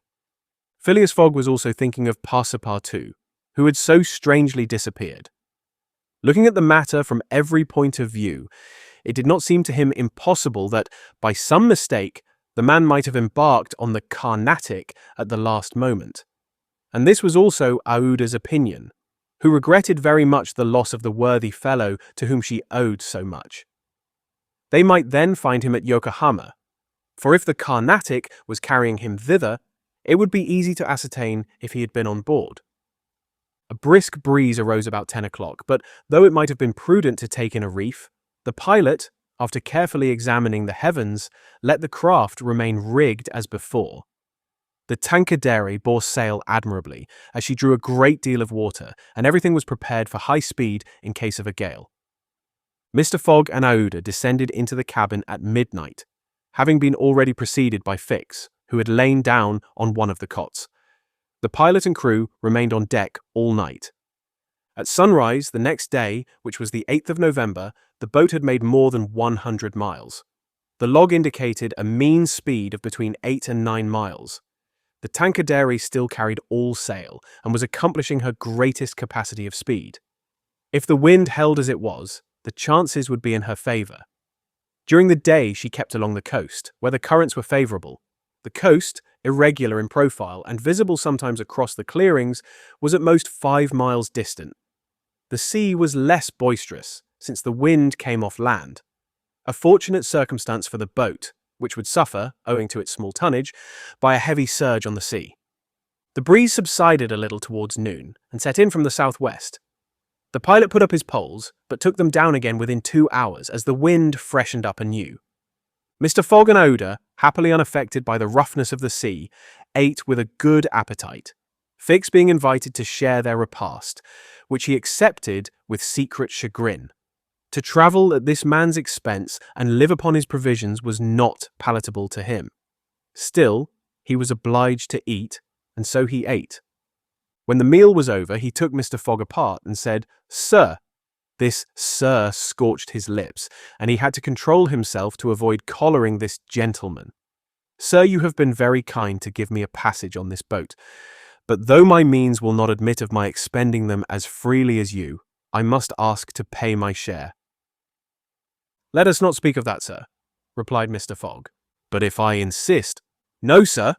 Phileas Fogg was also thinking of Passepartout, who had so strangely disappeared. Looking at the matter from every point of view, it did not seem to him impossible that, by some mistake, the man might have embarked on the Carnatic at the last moment. And this was also Aouda's opinion, who regretted very much the loss of the worthy fellow to whom she owed so much. They might then find him at Yokohama, for if the Carnatic was carrying him thither, it would be easy to ascertain if he had been on board. A brisk breeze arose about 10 o'clock, but though it might have been prudent to take in a reef, the pilot, after carefully examining the heavens, let the craft remain rigged as before. The Tankadere bore sail admirably, as she drew a great deal of water, and everything was prepared for high speed in case of a gale. Mr. Fogg and Aouda descended into the cabin at midnight, having been already preceded by Fix, who had lain down on one of the cots. The pilot and crew remained on deck all night. At sunrise the next day, which was the 8th of November, the boat had made more than 100 miles. The log indicated a mean speed of between 8 and 9 miles. The Tankadere still carried all sail and was accomplishing her greatest capacity of speed. If the wind held as it was, the chances would be in her favour. During the day she kept along the coast, where the currents were favourable. The coast, irregular in profile and visible sometimes across the clearings, was at most 5 miles distant. The sea was less boisterous, since the wind came off land. A fortunate circumstance for the boat, which would suffer, owing to its small tonnage, by a heavy surge on the sea. The breeze subsided a little towards noon, and set in from the southwest. The pilot put up his poles, but took them down again within 2 hours, as the wind freshened up anew. Mr. Fogg and Aouda, happily unaffected by the roughness of the sea, ate with a good appetite, Fix being invited to share their repast, which he accepted with secret chagrin. To travel at this man's expense and live upon his provisions was not palatable to him. Still, he was obliged to eat, and so he ate. When the meal was over, he took Mr. Fogg apart and said, "Sir." This "sir" scorched his lips, and he had to control himself to avoid collaring this gentleman. "Sir, you have been very kind to give me a passage on this boat, but though my means will not admit of my expending them as freely as you, I must ask to pay my share." "Let us not speak of that, sir," replied Mr. Fogg. "But if I insist—" "No, sir,"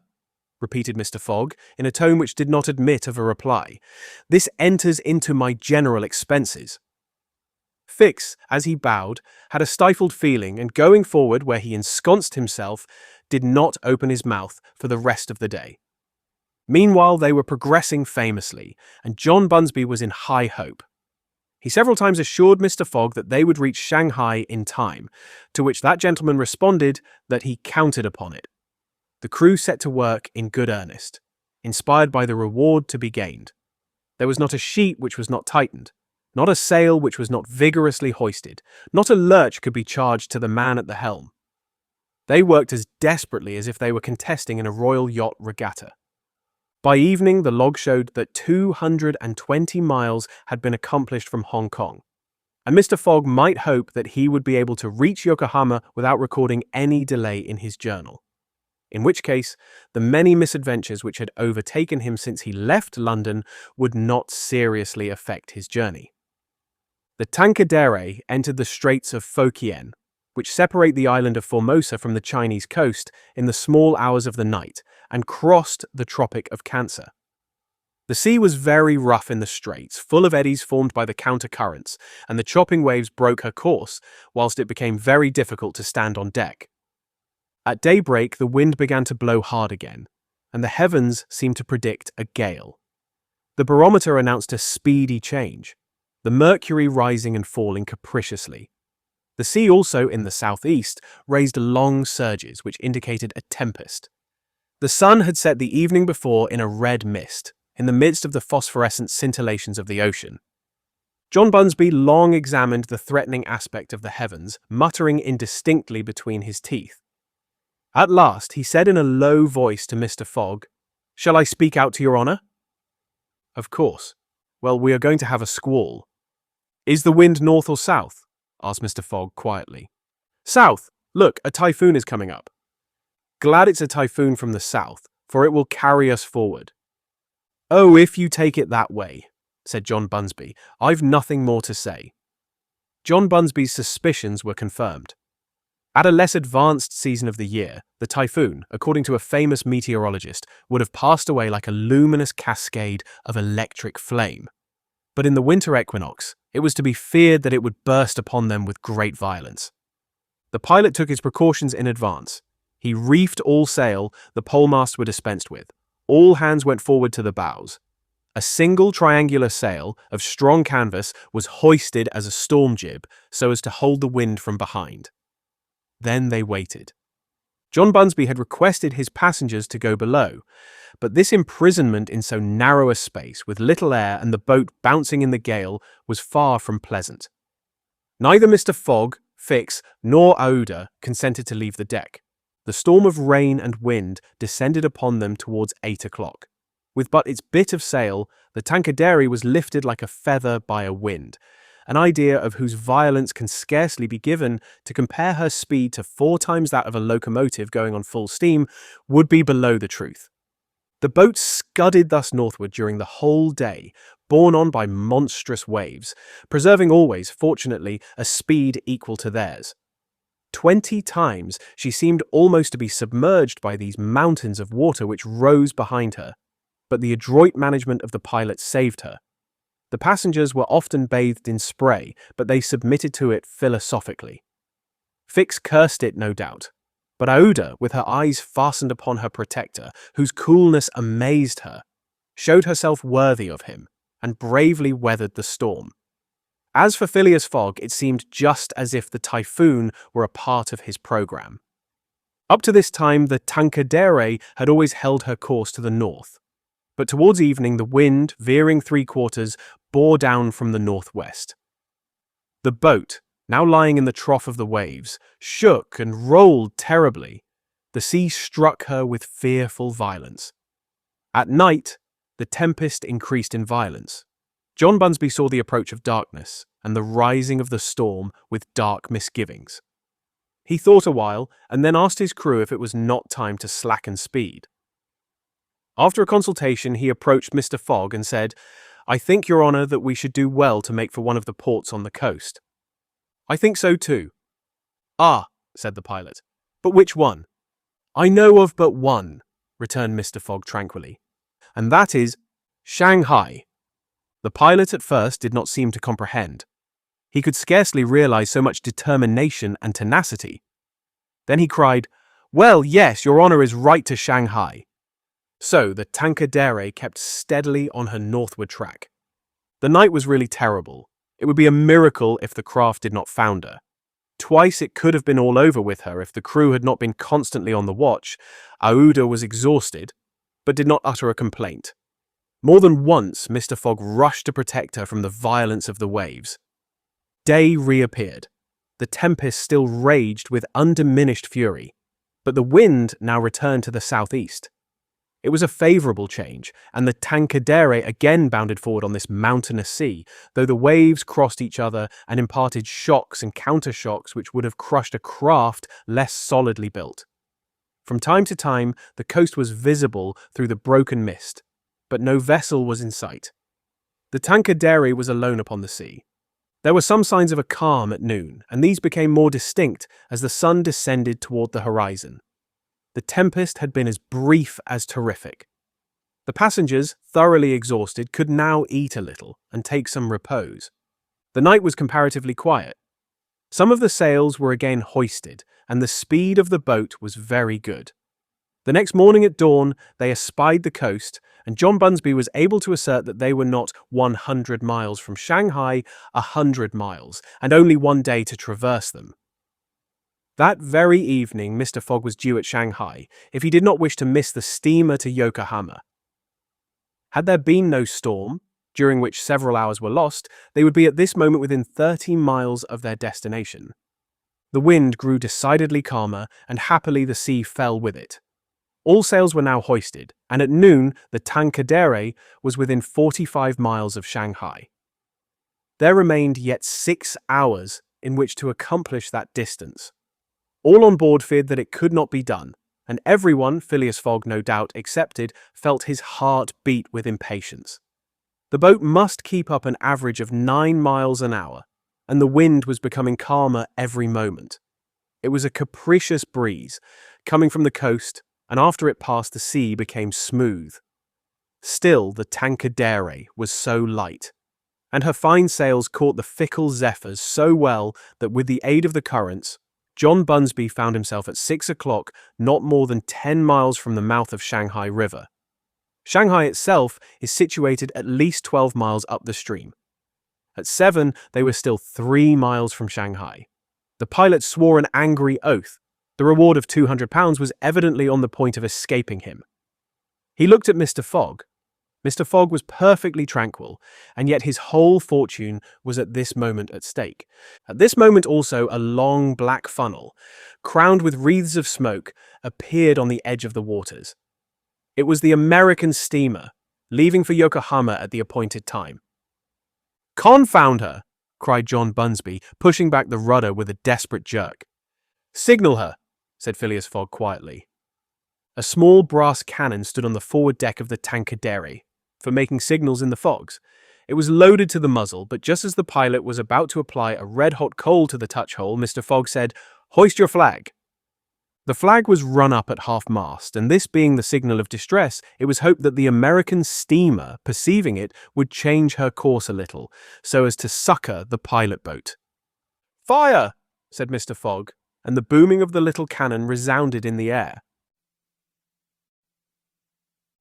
repeated Mr. Fogg, in a tone which did not admit of a reply. "This enters into my general expenses." Fix, as he bowed, had a stifled feeling, and going forward where he ensconced himself, did not open his mouth for the rest of the day. Meanwhile they were progressing famously, and John Bunsby was in high hope. He several times assured Mr. Fogg that they would reach Shanghai in time, to which that gentleman responded that he counted upon it. The crew set to work in good earnest, inspired by the reward to be gained. There was not a sheet which was not tightened, not a sail which was not vigorously hoisted, not a lurch could be charged to the man at the helm. They worked as desperately as if they were contesting in a royal yacht regatta. By evening, the log showed that 220 miles had been accomplished from Hong Kong, and Mr. Fogg might hope that he would be able to reach Yokohama without recording any delay in his journal. In which case, the many misadventures which had overtaken him since he left London would not seriously affect his journey. The Tankadere entered the Straits of Fokien, which separate the island of Formosa from the Chinese coast, in the small hours of the night, and crossed the Tropic of Cancer. The sea was very rough in the straits, full of eddies formed by the counter-currents, and the chopping waves broke her course, whilst it became very difficult to stand on deck. At daybreak the wind began to blow hard again, and the heavens seemed to predict a gale. The barometer announced a speedy change, the mercury rising and falling capriciously. The sea also, in the southeast, raised long surges which indicated a tempest. The sun had set the evening before in a red mist, in the midst of the phosphorescent scintillations of the ocean. John Bunsby long examined the threatening aspect of the heavens, muttering indistinctly between his teeth. At last, he said in a low voice to Mr. Fogg, "Shall I speak out to your honour?" "Of course. Well, we are going to have a squall." "Is the wind north or south?" asked Mr. Fogg quietly. "South. Look, a typhoon is coming up." "Glad it's a typhoon from the south, for it will carry us forward." "Oh, if you take it that way," said John Bunsby, "I've nothing more to say." John Bunsby's suspicions were confirmed. At a less advanced season of the year, the typhoon, according to a famous meteorologist, would have passed away like a luminous cascade of electric flame. But in the winter equinox, it was to be feared that it would burst upon them with great violence. The pilot took his precautions in advance. He reefed all sail, the polemasts were dispensed with. All hands went forward to the bows. A single triangular sail of strong canvas was hoisted as a storm jib so as to hold the wind from behind. Then they waited. John Bunsby had requested his passengers to go below, but this imprisonment in so narrow a space, with little air and the boat bouncing in the gale, was far from pleasant. Neither Mr. Fogg, Fix, nor Aouda consented to leave the deck. The storm of rain and wind descended upon them towards 8 o'clock. With but its bit of sail, the Tankadere was lifted like a feather by a wind, an idea of whose violence can scarcely be given. To compare her speed to 4 times that of a locomotive going on full steam would be below the truth. The boat scudded thus northward during the whole day, borne on by monstrous waves, preserving always, fortunately, a speed equal to theirs. 20 times she seemed almost to be submerged by these mountains of water which rose behind her, but the adroit management of the pilot saved her. The passengers were often bathed in spray, but they submitted to it philosophically. Fix cursed it, no doubt, but Aouda, with her eyes fastened upon her protector, whose coolness amazed her, showed herself worthy of him, and bravely weathered the storm. As for Phileas Fogg, it seemed just as if the typhoon were a part of his programme. Up to this time, the Tankadere had always held her course to the north, but towards evening the wind, veering 3/4, bore down from the northwest. The boat, now lying in the trough of the waves, shook and rolled terribly. The sea struck her with fearful violence. At night, the tempest increased in violence. John Bunsby saw the approach of darkness and the rising of the storm with dark misgivings. He thought a while and then asked his crew if it was not time to slacken speed. After a consultation, he approached Mr. Fogg and said, "I think, Your Honour, that we should do well to make for one of the ports on the coast." "I think so too." "Ah," said the pilot, "but which one?" "I know of but one," returned Mr. Fogg tranquilly, "and that is Shanghai." The pilot at first did not seem to comprehend. He could scarcely realize so much determination and tenacity. Then he cried, "Well, yes, Your Honour is right to Shanghai." So the Tankadere kept steadily on her northward track. The night was really terrible. It would be a miracle if the craft did not founder. Twice it could have been all over with her if the crew had not been constantly on the watch. Aouda was exhausted, but did not utter a complaint. More than once, Mr. Fogg rushed to protect her from the violence of the waves. Day reappeared. The tempest still raged with undiminished fury, but the wind now returned to the southeast. It was a favourable change, and the Tankadere again bounded forward on this mountainous sea, though the waves crossed each other and imparted shocks and countershocks which would have crushed a craft less solidly built. From time to time, the coast was visible through the broken mist, but no vessel was in sight. The Tankadere was alone upon the sea. There were some signs of a calm at noon, and these became more distinct as the sun descended toward the horizon. The tempest had been as brief as terrific. The passengers, thoroughly exhausted, could now eat a little and take some repose. The night was comparatively quiet. Some of the sails were again hoisted, and the speed of the boat was very good. The next morning at dawn, they espied the coast, and John Bunsby was able to assert that they were not 100 miles from Shanghai, 100 miles, and only one day to traverse them. That very evening, Mr. Fogg was due at Shanghai, if he did not wish to miss the steamer to Yokohama. Had there been no storm, during which several hours were lost, they would be at this moment within 30 miles of their destination. The wind grew decidedly calmer, and happily the sea fell with it. All sails were now hoisted, and at noon the Tankadere was within 45 miles of Shanghai. There remained yet 6 hours in which to accomplish that distance. All on board feared that it could not be done, and everyone, Phileas Fogg no doubt excepted, felt his heart beat with impatience. The boat must keep up an average of 9 miles an hour, and the wind was becoming calmer every moment. It was a capricious breeze, coming from the coast, and after it passed the sea became smooth. Still the Tankadere was so light, and her fine sails caught the fickle zephyrs so well that with the aid of the currents, John Bunsby found himself at 6 o'clock not more than 10 miles from the mouth of Shanghai River. Shanghai itself is situated at least 12 miles up the stream. At 7, they were still 3 miles from Shanghai. The pilot swore an angry oath. The reward of £200 was evidently on the point of escaping him. He looked at Mr. Fogg. Mr. Fogg was perfectly tranquil, and yet his whole fortune was at this moment at stake. At this moment also a long black funnel, crowned with wreaths of smoke, appeared on the edge of the waters. It was the American steamer, leaving for Yokohama at the appointed time. "Confound her!" cried John Bunsby, pushing back the rudder with a desperate jerk. "Signal her," said Phileas Fogg quietly. A small brass cannon stood on the forward deck of the Tankadere, for making signals in the fogs. It was loaded to the muzzle, but just as the pilot was about to apply a red-hot coal to the touch-hole, Mr. Fogg said, "Hoist your flag." The flag was run up at half-mast, and this being the signal of distress, it was hoped that the American steamer, perceiving it, would change her course a little, so as to succour the pilot boat. "Fire!" said Mr. Fogg, and the booming of the little cannon resounded in the air.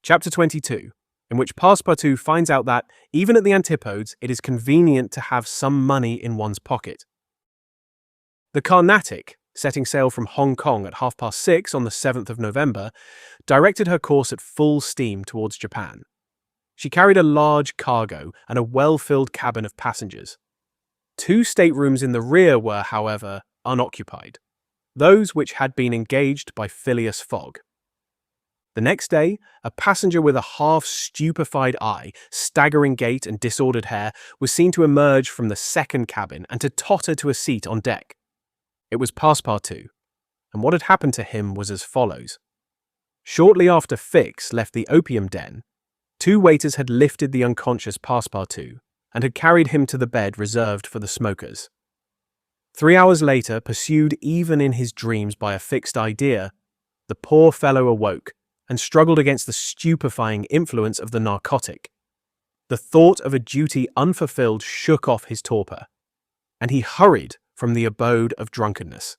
Chapter 22, in which Passepartout finds out that, even at the Antipodes, it is convenient to have some money in one's pocket. The Carnatic, setting sail from Hong Kong at 6:30 on the 7th of November, directed her course at full steam towards Japan. She carried a large cargo and a well-filled cabin of passengers. 2 staterooms in the rear were, however, unoccupied, those which had been engaged by Phileas Fogg. The next day, a passenger with a half-stupefied eye, staggering gait and disordered hair was seen to emerge from the second cabin and to totter to a seat on deck. It was Passepartout, and what had happened to him was as follows. Shortly after Fix left the opium den, 2 waiters had lifted the unconscious Passepartout and had carried him to the bed reserved for the smokers. 3 hours later, pursued even in his dreams by a fixed idea, the poor fellow awoke and struggled against the stupefying influence of the narcotic. The thought of a duty unfulfilled shook off his torpor, and he hurried from the abode of drunkenness,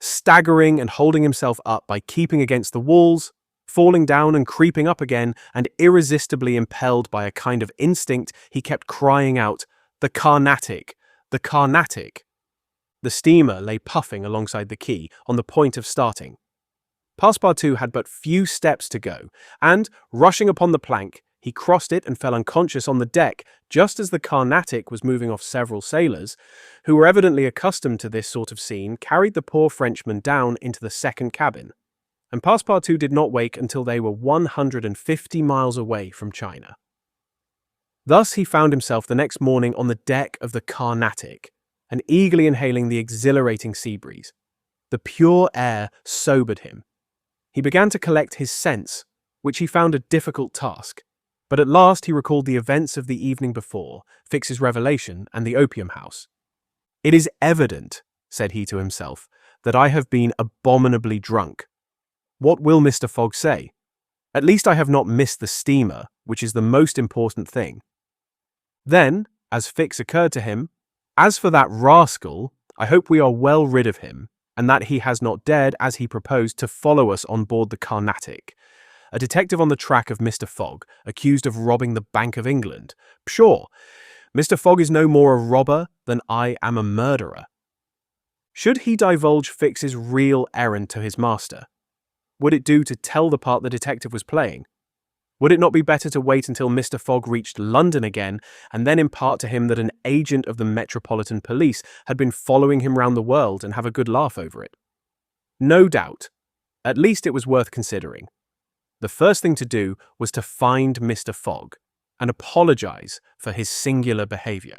staggering and holding himself up by keeping against the walls, falling down and creeping up again, and irresistibly impelled by a kind of instinct, he kept crying out, "The Carnatic! The Carnatic!" The steamer lay puffing alongside the quay, on the point of starting. Passepartout had but few steps to go, and, rushing upon the plank, he crossed it and fell unconscious on the deck just as the Carnatic was moving off. Several sailors, who were evidently accustomed to this sort of scene, carried the poor Frenchman down into the second cabin, and Passepartout did not wake until they were 150 miles away from China. Thus he found himself the next morning on the deck of the Carnatic, and eagerly inhaling the exhilarating sea breeze. The pure air sobered him. He began to collect his sense, which he found a difficult task, but at last he recalled the events of the evening before, Fix's revelation, and the opium house. "It is evident," said he to himself, "that I have been abominably drunk. What will Mr. Fogg say? At least I have not missed the steamer, which is the most important thing." Then, as Fix occurred to him, "As for that rascal, I hope we are well rid of him, and that he has not dared, as he proposed, to follow us on board the Carnatic. A detective on the track of Mr. Fogg, accused of robbing the Bank of England. Pshaw! Mr. Fogg is no more a robber than I am a murderer." Should he divulge Fix's real errand to his master? Would it do to tell the part the detective was playing? Would it not be better to wait until Mr. Fogg reached London again and then impart to him that an agent of the Metropolitan Police had been following him round the world and have a good laugh over it? No doubt. At least it was worth considering. The first thing to do was to find Mr. Fogg and apologize for his singular behavior.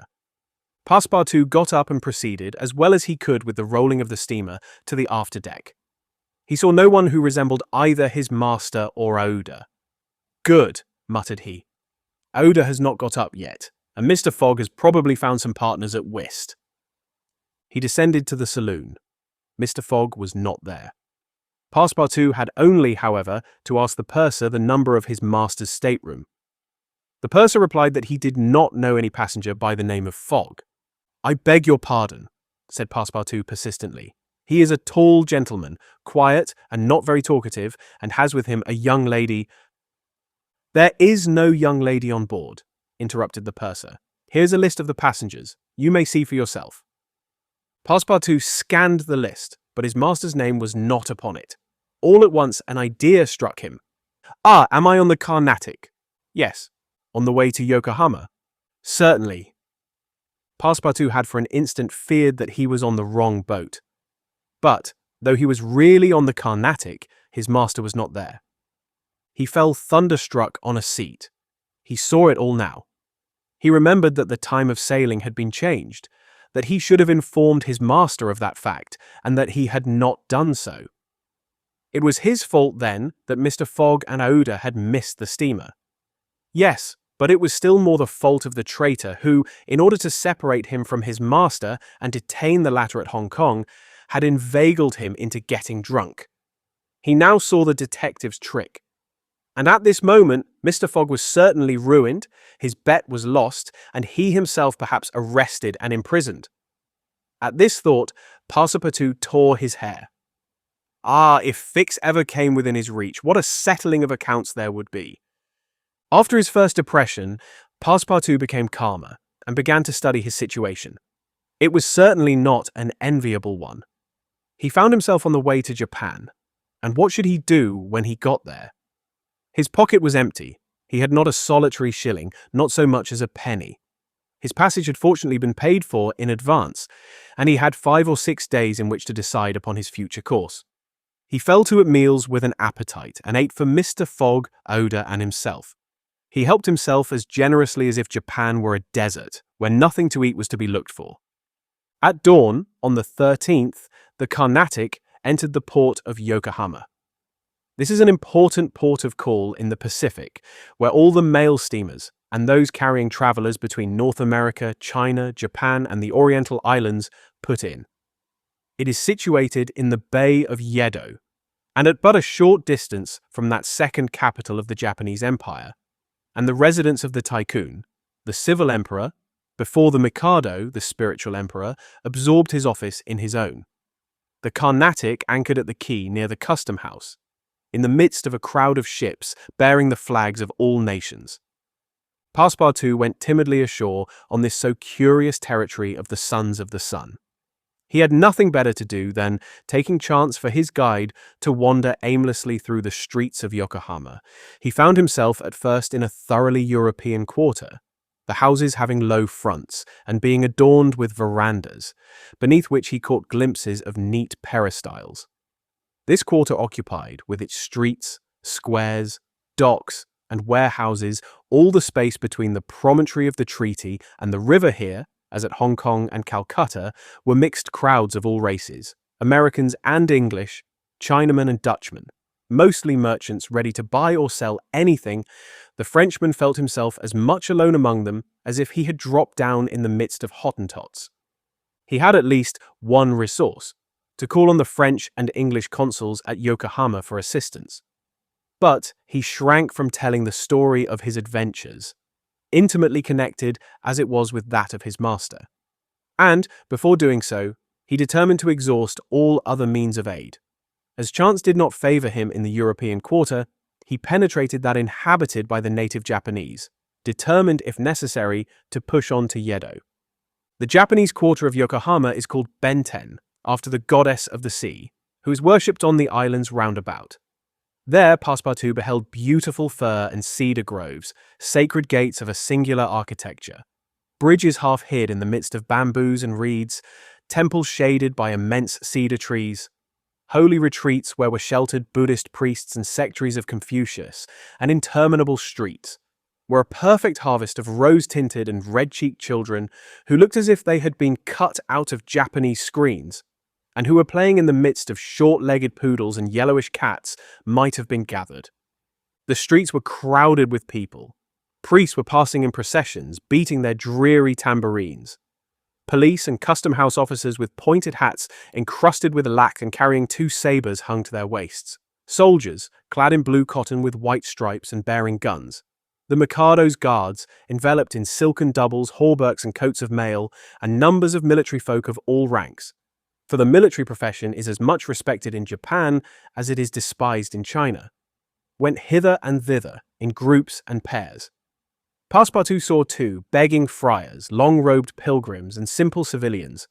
Passepartout got up and proceeded, as well as he could with the rolling of the steamer, to the afterdeck. He saw no one who resembled either his master or Aouda. "Good," muttered he. "Aouda has not got up yet, and Mr. Fogg has probably found some partners at whist." He descended to the saloon. Mr. Fogg was not there. Passepartout had only, however, to ask the purser the number of his master's stateroom. The purser replied that he did not know any passenger by the name of Fogg. "I beg your pardon," said Passepartout persistently. "He is a tall gentleman, quiet and not very talkative, and has with him a young lady—" "There is no young lady on board," interrupted the purser. "Here's a list of the passengers. You may see for yourself." Passepartout scanned the list, but his master's name was not upon it. All at once an idea struck him. "Ah, am I on the Carnatic?" "Yes." "On the way to Yokohama?" "Certainly." Passepartout had for an instant feared that he was on the wrong boat. But, though he was really on the Carnatic, his master was not there. He fell thunderstruck on a seat. He saw it all now. He remembered that the time of sailing had been changed, that he should have informed his master of that fact, and that he had not done so. It was his fault, then, that Mr. Fogg and Aouda had missed the steamer. Yes, but it was still more the fault of the traitor who, in order to separate him from his master and detain the latter at Hong Kong, had inveigled him into getting drunk. He now saw the detective's trick. And at this moment, Mr. Fogg was certainly ruined, his bet was lost, and he himself perhaps arrested and imprisoned. At this thought, Passepartout tore his hair. Ah, if Fix ever came within his reach, what a settling of accounts there would be. After his first depression, Passepartout became calmer and began to study his situation. It was certainly not an enviable one. He found himself on the way to Japan, and what should he do when he got there? His pocket was empty. He had not a solitary shilling, not so much as a penny. His passage had fortunately been paid for in advance, and he had 5 or 6 days in which to decide upon his future course. He fell to at meals with an appetite, and ate for Mr. Fogg, Aouda, and himself. He helped himself as generously as if Japan were a desert, where nothing to eat was to be looked for. At dawn, on the 13th, the Carnatic entered the port of Yokohama. This is an important port of call in the Pacific, where all the mail steamers and those carrying travelers between North America, China, Japan, and the Oriental Islands put in. It is situated in the Bay of Yedo, and at but a short distance from that second capital of the Japanese Empire, and the residence of the Tycoon, the civil emperor, before the Mikado, the spiritual emperor, absorbed his office in his own. The Carnatic anchored at the quay near the custom house, in the midst of a crowd of ships bearing the flags of all nations. Passepartout went timidly ashore on this so curious territory of the Sons of the Sun. He had nothing better to do than, taking chance for his guide to wander aimlessly through the streets of Yokohama, he found himself at first in a thoroughly European quarter, the houses having low fronts and being adorned with verandas, beneath which he caught glimpses of neat peristyles. This quarter occupied, with its streets, squares, docks, and warehouses, all the space between the promontory of the treaty and the river. Here, as at Hong Kong and Calcutta, were mixed crowds of all races, Americans and English, Chinamen and Dutchmen, mostly merchants ready to buy or sell anything. The Frenchman felt himself as much alone among them as if he had dropped down in the midst of Hottentots. He had at least one resource, to call on the French and English consuls at Yokohama for assistance. But he shrank from telling the story of his adventures, intimately connected as it was with that of his master. And, before doing so, he determined to exhaust all other means of aid. As chance did not favor him in the European quarter, he penetrated that inhabited by the native Japanese, determined, if necessary, to push on to Yedo. The Japanese quarter of Yokohama is called Benten, after the goddess of the sea, who is worshipped on the islands round about. There, Passepartout beheld beautiful fir and cedar groves, sacred gates of a singular architecture, bridges half hid in the midst of bamboos and reeds, temples shaded by immense cedar trees, holy retreats where were sheltered Buddhist priests and sectaries of Confucius, and interminable streets, were a perfect harvest of rose-tinted and red-cheeked children who looked as if they had been cut out of Japanese screens, and who were playing in the midst of short-legged poodles and yellowish cats might have been gathered. The streets were crowded with people. Priests were passing in processions, beating their dreary tambourines. Police and custom house officers with pointed hats encrusted with lac and carrying 2 sabres hung to their waists. Soldiers, clad in blue cotton with white stripes and bearing guns. The Mikado's guards, enveloped in silken doubles, hauberks and coats of mail, and numbers of military folk of all ranks. For the military profession is as much respected in Japan as it is despised in China, went hither and thither in groups and pairs. Passepartout saw too begging friars, long-robed pilgrims, and simple civilians,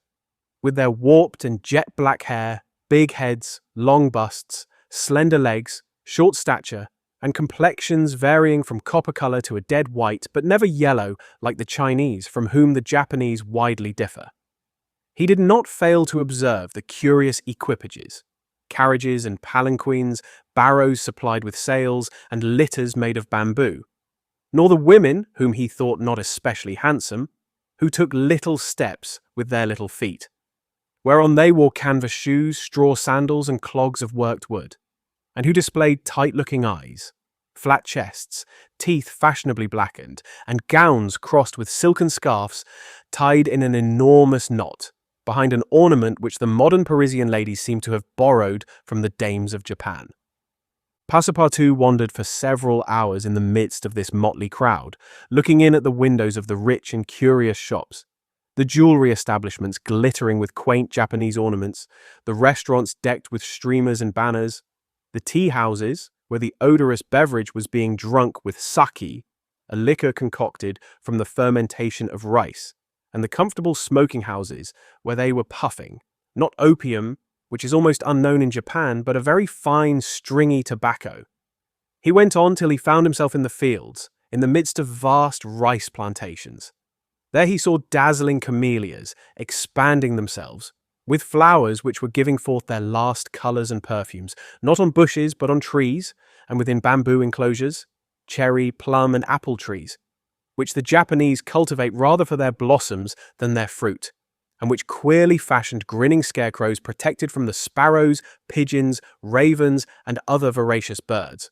with their warped and jet-black hair, big heads, long busts, slender legs, short stature, and complexions varying from copper color to a dead white, but never yellow like the Chinese, from whom the Japanese widely differ. He did not fail to observe the curious equipages, carriages and palanquins, barrows supplied with sails, and litters made of bamboo, nor the women, whom he thought not especially handsome, who took little steps with their little feet, whereon they wore canvas shoes, straw sandals, and clogs of worked wood, and who displayed tight-looking eyes, flat chests, teeth fashionably blackened, and gowns crossed with silken scarfs tied in an enormous knot, behind an ornament which the modern Parisian ladies seem to have borrowed from the dames of Japan. Passepartout wandered for several hours in the midst of this motley crowd, looking in at the windows of the rich and curious shops, the jewelry establishments glittering with quaint Japanese ornaments, the restaurants decked with streamers and banners, the tea houses where the odorous beverage was being drunk with sake, a liquor concocted from the fermentation of rice, and the comfortable smoking houses where they were puffing, not opium, which is almost unknown in Japan, but a very fine, stringy tobacco. He went on till he found himself in the fields, in the midst of vast rice plantations. There he saw dazzling camellias, expanding themselves, with flowers which were giving forth their last colours and perfumes, not on bushes but on trees, and within bamboo enclosures, cherry, plum, and apple trees, which the Japanese cultivate rather for their blossoms than their fruit, and which queerly fashioned grinning scarecrows protected from the sparrows, pigeons, ravens, and other voracious birds.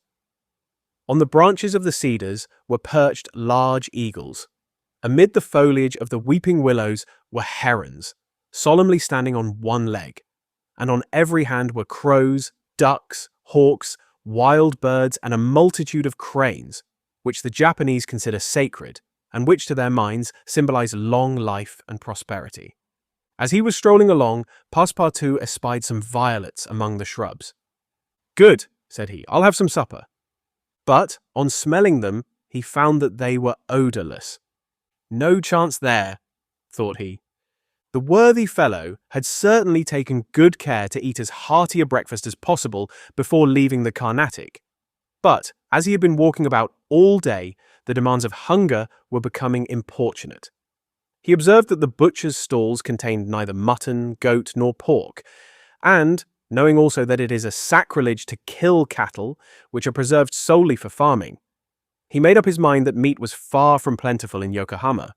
On the branches of the cedars were perched large eagles. Amid the foliage of the weeping willows were herons, solemnly standing on one leg, and on every hand were crows, ducks, hawks, wild birds, and a multitude of cranes, which the Japanese consider sacred, and which to their minds symbolize long life and prosperity. As he was strolling along, Passepartout espied some violets among the shrubs. "Good," said he, "I'll have some supper." But, on smelling them, he found that they were odorless. No chance there, thought he. The worthy fellow had certainly taken good care to eat as hearty a breakfast as possible before leaving the Carnatic. But, as he had been walking about all day, the demands of hunger were becoming importunate. He observed that the butcher's stalls contained neither mutton, goat, nor pork, and, knowing also that it is a sacrilege to kill cattle, which are preserved solely for farming, he made up his mind that meat was far from plentiful in Yokohama.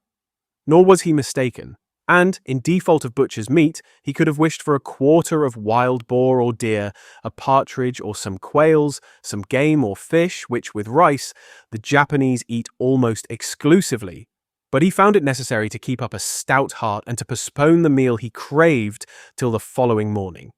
Nor was he mistaken, and, in default of butcher's meat, he could have wished for a quarter of wild boar or deer, a partridge or some quails, some game or fish, which, with rice, the Japanese eat almost exclusively. But he found it necessary to keep up a stout heart and to postpone the meal he craved till the following morning.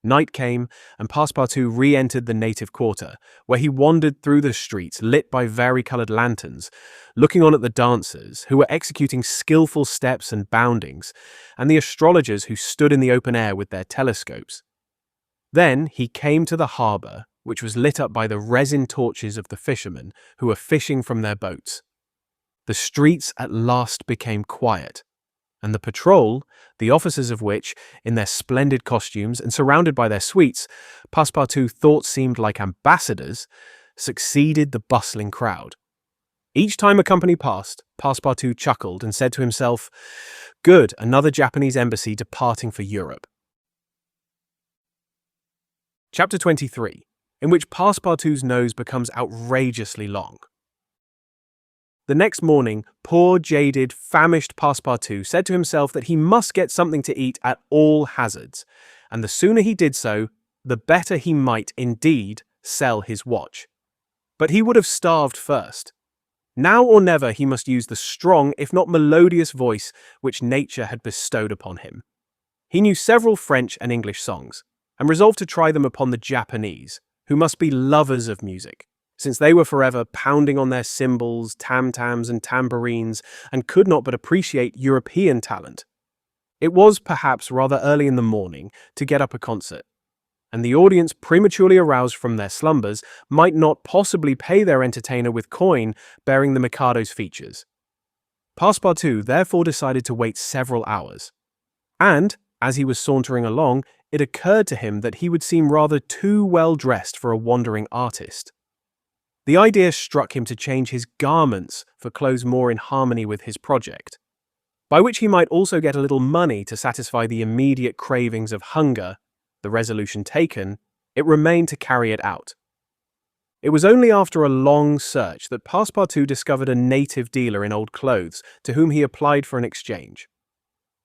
Night came, and Passepartout re-entered the native quarter, where he wandered through the streets lit by vari-coloured lanterns, looking on at the dancers, who were executing skillful steps and boundings, and the astrologers who stood in the open air with their telescopes. Then he came to the harbour, which was lit up by the resin torches of the fishermen who were fishing from their boats. The streets at last became quiet, and the patrol, the officers of which, in their splendid costumes and surrounded by their suites, Passepartout thought seemed like ambassadors, succeeded the bustling crowd. Each time a company passed, Passepartout chuckled and said to himself, "Good, another Japanese embassy departing for Europe." Chapter 23, in which Passepartout's nose becomes outrageously long. The next morning, poor, jaded, famished Passepartout said to himself that he must get something to eat at all hazards, and the sooner he did so, the better he might, indeed, sell his watch. But he would have starved first. Now or never he must use the strong, if not melodious voice which nature had bestowed upon him. He knew several French and English songs, and resolved to try them upon the Japanese, who must be lovers of music, since they were forever pounding on their cymbals, tam-tams and tambourines, and could not but appreciate European talent. It was perhaps rather early in the morning to get up a concert, and the audience, prematurely aroused from their slumbers, might not possibly pay their entertainer with coin bearing the Mikado's features. Passepartout therefore decided to wait several hours, and, as he was sauntering along, it occurred to him that he would seem rather too well dressed for a wandering artist. The idea struck him to change his garments for clothes more in harmony with his project, by which he might also get a little money to satisfy the immediate cravings of hunger. The resolution taken, it remained to carry it out. It was only after a long search that Passepartout discovered a native dealer in old clothes to whom he applied for an exchange.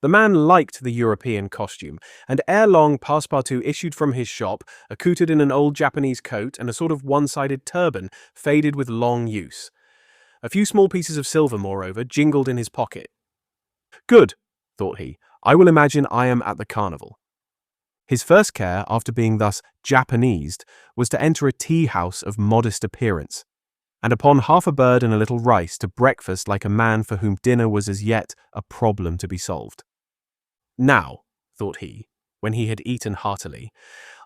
The man liked the European costume, and ere long Passepartout issued from his shop, accoutered in an old Japanese coat and a sort of one-sided turban, faded with long use. A few small pieces of silver, moreover, jingled in his pocket. "Good," thought he, "I will imagine I am at the carnival." His first care, after being thus Japanesed, was to enter a tea-house of modest appearance, and upon half a bird and a little rice to breakfast like a man for whom dinner was as yet a problem to be solved. "Now," thought he, when he had eaten heartily,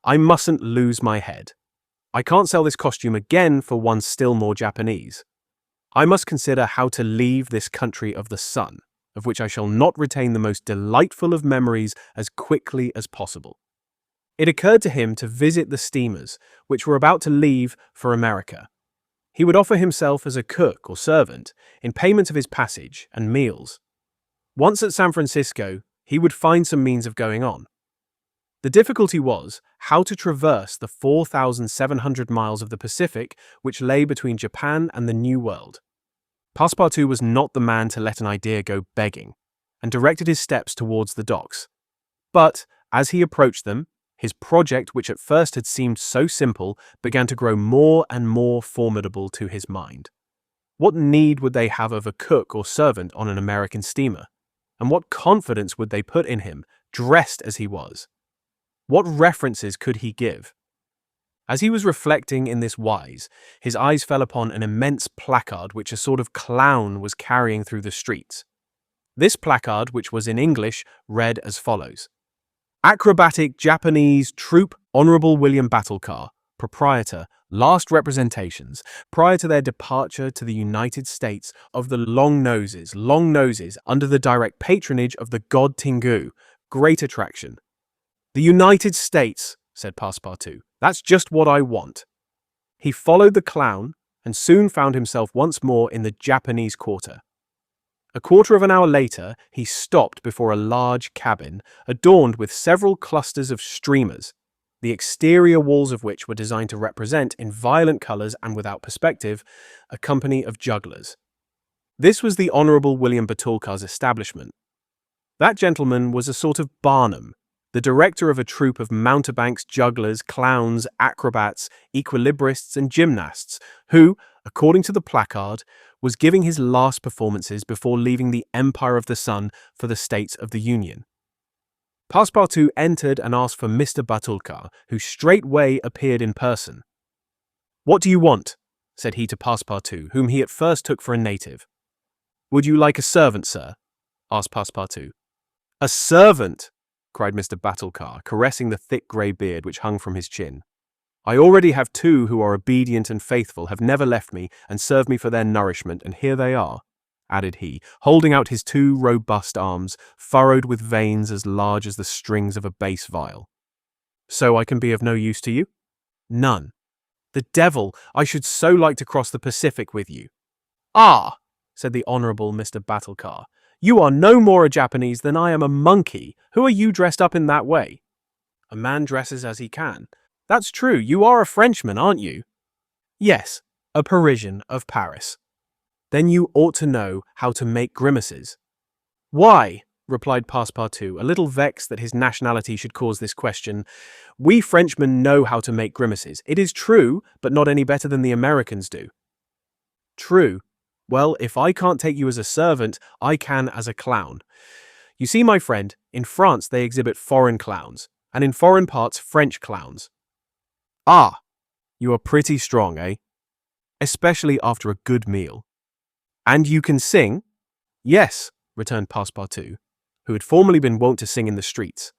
"I mustn't lose my head. I can't sell this costume again for one still more Japanese. I must consider how to leave this country of the sun, of which I shall not retain the most delightful of memories, as quickly as possible." It occurred to him to visit the steamers, which were about to leave for America. He would offer himself as a cook or servant in payment of his passage and meals. Once at San Francisco, he would find some means of going on. The difficulty was how to traverse the 4,700 miles of the Pacific which lay between Japan and the New World. Passepartout was not the man to let an idea go begging, and directed his steps towards the docks. But, as he approached them, his project, which at first had seemed so simple, began to grow more and more formidable to his mind. What need would they have of a cook or servant on an American steamer? And what confidence would they put in him, dressed as he was? What references could he give? As he was reflecting in this wise, his eyes fell upon an immense placard which a sort of clown was carrying through the streets. This placard, which was in English, read as follows: "Acrobatic Japanese Troupe Honorable William Battlecar, Proprietor, last representations, prior to their departure to the United States, of the Long Noses, under the direct patronage of the god Tingu. Great attraction." "The United States," said Passepartout. "That's just what I want." He followed the clown and soon found himself once more in the Japanese quarter. A quarter of an hour later, he stopped before a large cabin, adorned with several clusters of streamers, the exterior walls of which were designed to represent, in violent colours and without perspective, a company of jugglers. This was the Honourable William Batulcar's establishment. That gentleman was a sort of Barnum, the director of a troupe of mountebanks, jugglers, clowns, acrobats, equilibrists, and gymnasts, who, according to the placard, was giving his last performances before leaving the Empire of the Sun for the States of the Union. Passepartout entered and asked for Mr. Batulcar, who straightway appeared in person. "What do you want?" said he to Passepartout, whom he at first took for a native. "Would you like a servant, sir?" asked Passepartout. "A servant!" cried Mr. Batulcar, caressing the thick grey beard which hung from his chin. "I already have two who are obedient and faithful, have never left me, and serve me for their nourishment, and here they are." added he, holding out his two robust arms, furrowed with veins as large as the strings of a bass viol. So I can be of no use to you? None. The devil, I should so like to cross the Pacific with you. Ah, said the Honourable Mr. Battlecar, you are no more a Japanese than I am a monkey. Who are you dressed up in that way? A man dresses as he can. That's true, you are a Frenchman, aren't you? Yes, a Parisian of Paris. Then you ought to know how to make grimaces. Why? Replied Passepartout, a little vexed that his nationality should cause this question. We Frenchmen know how to make grimaces. It is true, but not any better than the Americans do. True. Well, if I can't take you as a servant, I can as a clown. You see, my friend, in France they exhibit foreign clowns, and in foreign parts French clowns. Ah, you are pretty strong, eh? Especially after a good meal. And you can sing? Yes, returned Passepartout, who had formerly been wont to sing in the streets.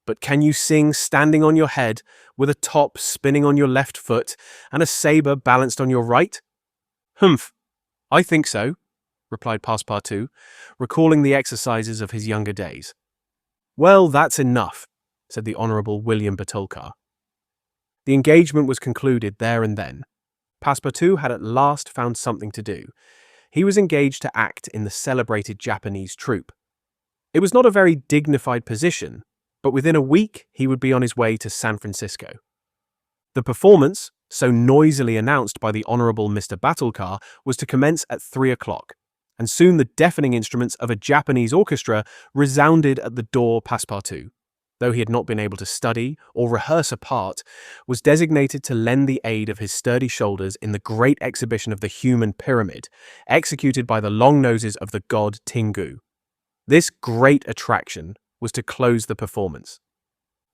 But can you sing standing on your head, with a top spinning on your left foot, and a sabre balanced on your right? Humph, I think so, replied Passepartout, recalling the exercises of his younger days. Well, that's enough, said the Honourable William Batulcar. The engagement was concluded there and then. Passepartout had at last found something to do. He was engaged to act in the celebrated Japanese troupe. It was not a very dignified position, but within a week he would be on his way to San Francisco. The performance, so noisily announced by the Honourable Mr. Battlecar, was to commence at 3 o'clock, and soon the deafening instruments of a Japanese orchestra resounded at the door. Passepartout, though he had not been able to study or rehearse a part, was designated to lend the aid of his sturdy shoulders in the great exhibition of the human pyramid, executed by the long noses of the god Tingu. This great attraction was to close the performance.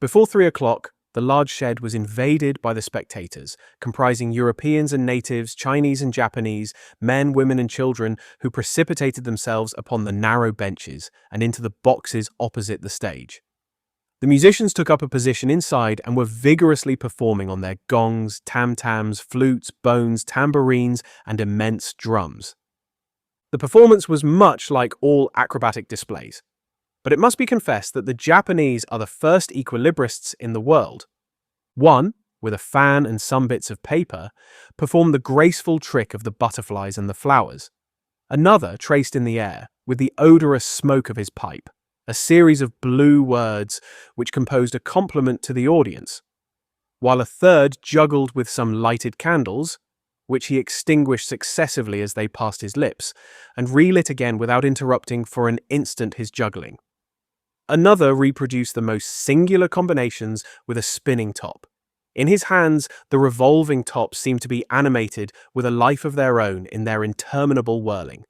Before 3 o'clock, the large shed was invaded by the spectators, comprising Europeans and natives, Chinese and Japanese, men, women and children, who precipitated themselves upon the narrow benches and into the boxes opposite the stage. The musicians took up a position inside and were vigorously performing on their gongs, tam-tams, flutes, bones, tambourines, and immense drums. The performance was much like all acrobatic displays, but it must be confessed that the Japanese are the first equilibrists in the world. One, with a fan and some bits of paper, performed the graceful trick of the butterflies and the flowers. Another traced in the air, with the odorous smoke of his pipe, a series of blue words which composed a compliment to the audience, while a third juggled with some lighted candles, which he extinguished successively as they passed his lips, and relit again without interrupting for an instant his juggling. Another reproduced the most singular combinations with a spinning top. In his hands, the revolving tops seemed to be animated with a life of their own in their interminable whirling.